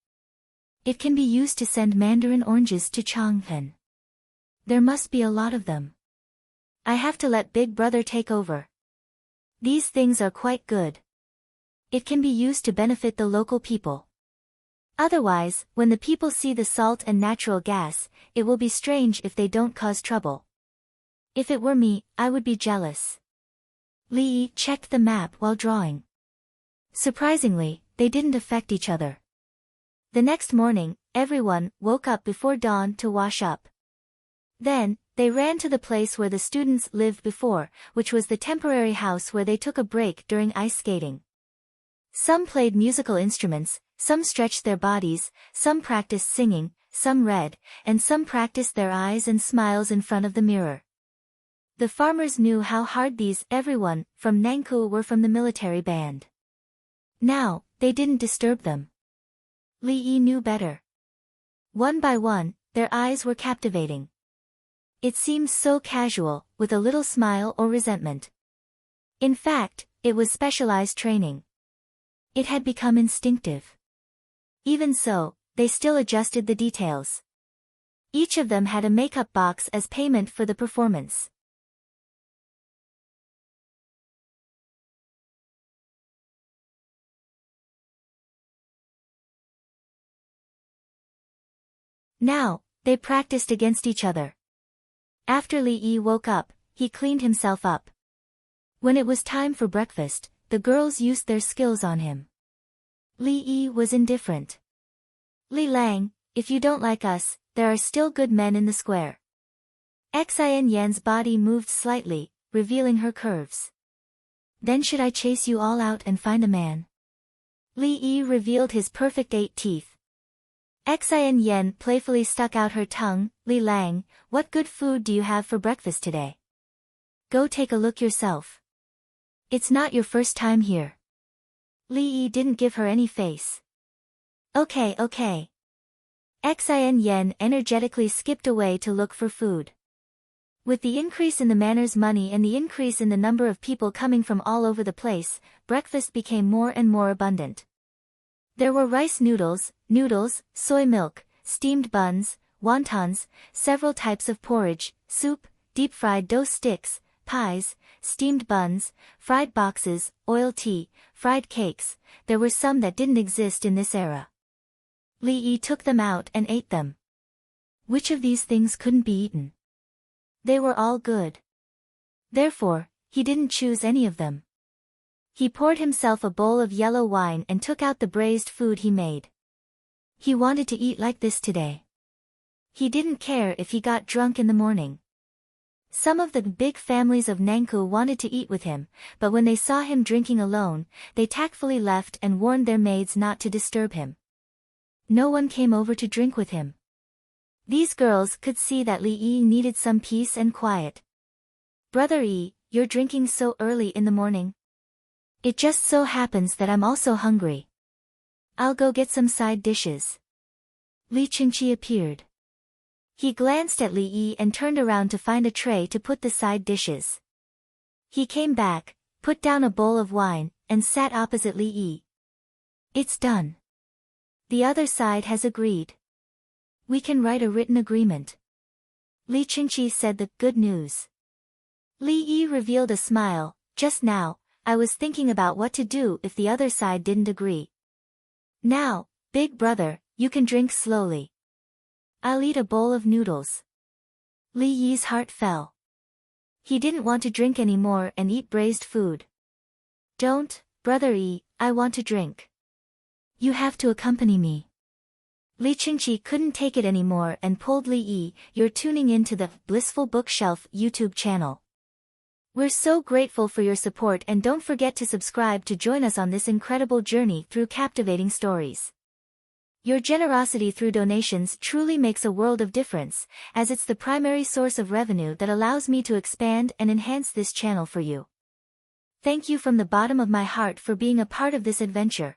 It can be used to send mandarin oranges to Chang'an. There must be a lot of them. I have to let Big Brother take over. These things are quite good. It can be used to benefit the local people. Otherwise, when the people see the salt and natural gas, it will be strange if they don't cause trouble. If it were me, I would be jealous. Li Yi checked the map while drawing. Surprisingly, they didn't affect each other. The next morning, everyone woke up before dawn to wash up. Then, they ran to the place where the students lived before, which was the temporary house where they took a break during ice skating. Some played musical instruments, some stretched their bodies, some practiced singing, some read, and some practiced their eyes and smiles in front of the mirror. The farmers knew how hard everyone from Nangkou were from the military band. Now, they didn't disturb them. Li Yi knew better. One by one, their eyes were captivating. It seemed so casual, with a little smile or resentment. In fact, it was specialized training. It had become instinctive. Even so, they still adjusted the details. Each of them had a makeup box as payment for the performance. Now, they practiced against each other. After Li Yi woke up, he cleaned himself up. When it was time for breakfast, the girls used their skills on him. Li Yi was indifferent. Li Lang, if you don't like us, there are still good men in the square. Xin Yan's body moved slightly, revealing her curves. Then should I chase you all out and find a man? Li Yi revealed his perfect 8 teeth. Xin Yan playfully stuck out her tongue. Li Lang, what good food do you have for breakfast today? Go take a look yourself. It's not your first time here. Li Yi didn't give her any face. Okay. Xin Yan energetically skipped away to look for food. With the increase in the manor's money and the increase in the number of people coming from all over the place, breakfast became more and more abundant. There were rice noodles, soy milk, steamed buns, wontons, several types of porridge, soup, deep-fried dough sticks, pies, steamed buns, fried boxes, oil tea, fried cakes. There were some that didn't exist in this era. Li Yi took them out and ate them. Which of these things couldn't be eaten? They were all good. Therefore, he didn't choose any of them. He poured himself a bowl of yellow wine and took out the braised food he made. He wanted to eat like this today. He didn't care if he got drunk in the morning. Some of the big families of Nangkou wanted to eat with him, but when they saw him drinking alone, they tactfully left and warned their maids not to disturb him. No one came over to drink with him. These girls could see that Li Yi needed some peace and quiet. Brother Yi, you're drinking so early in the morning? It just so happens that I'm also hungry. I'll go get some side dishes. Li Qingqi appeared. He glanced at Li Yi and turned around to find a tray to put the side dishes. He came back, put down a bowl of wine, and sat opposite Li Yi. It's done. The other side has agreed. We can write a written agreement. Li Qingqi said the good news. Li Yi revealed a smile. Just now, I was thinking about what to do if the other side didn't agree. Now, big brother, you can drink slowly. I'll eat a bowl of noodles. Li Yi's heart fell. He didn't want to drink anymore and eat braised food. Don't, brother Yi, I want to drink. You have to accompany me. Li Qingqi couldn't take it anymore and pulled Li Yi. You're tuning into the Blissful Bookshelf YouTube channel. We're so grateful for your support and don't forget to subscribe to join us on this incredible journey through captivating stories. Your generosity through donations truly makes a world of difference, as it's the primary source of revenue that allows me to expand and enhance this channel for you. Thank you from the bottom of my heart for being a part of this adventure.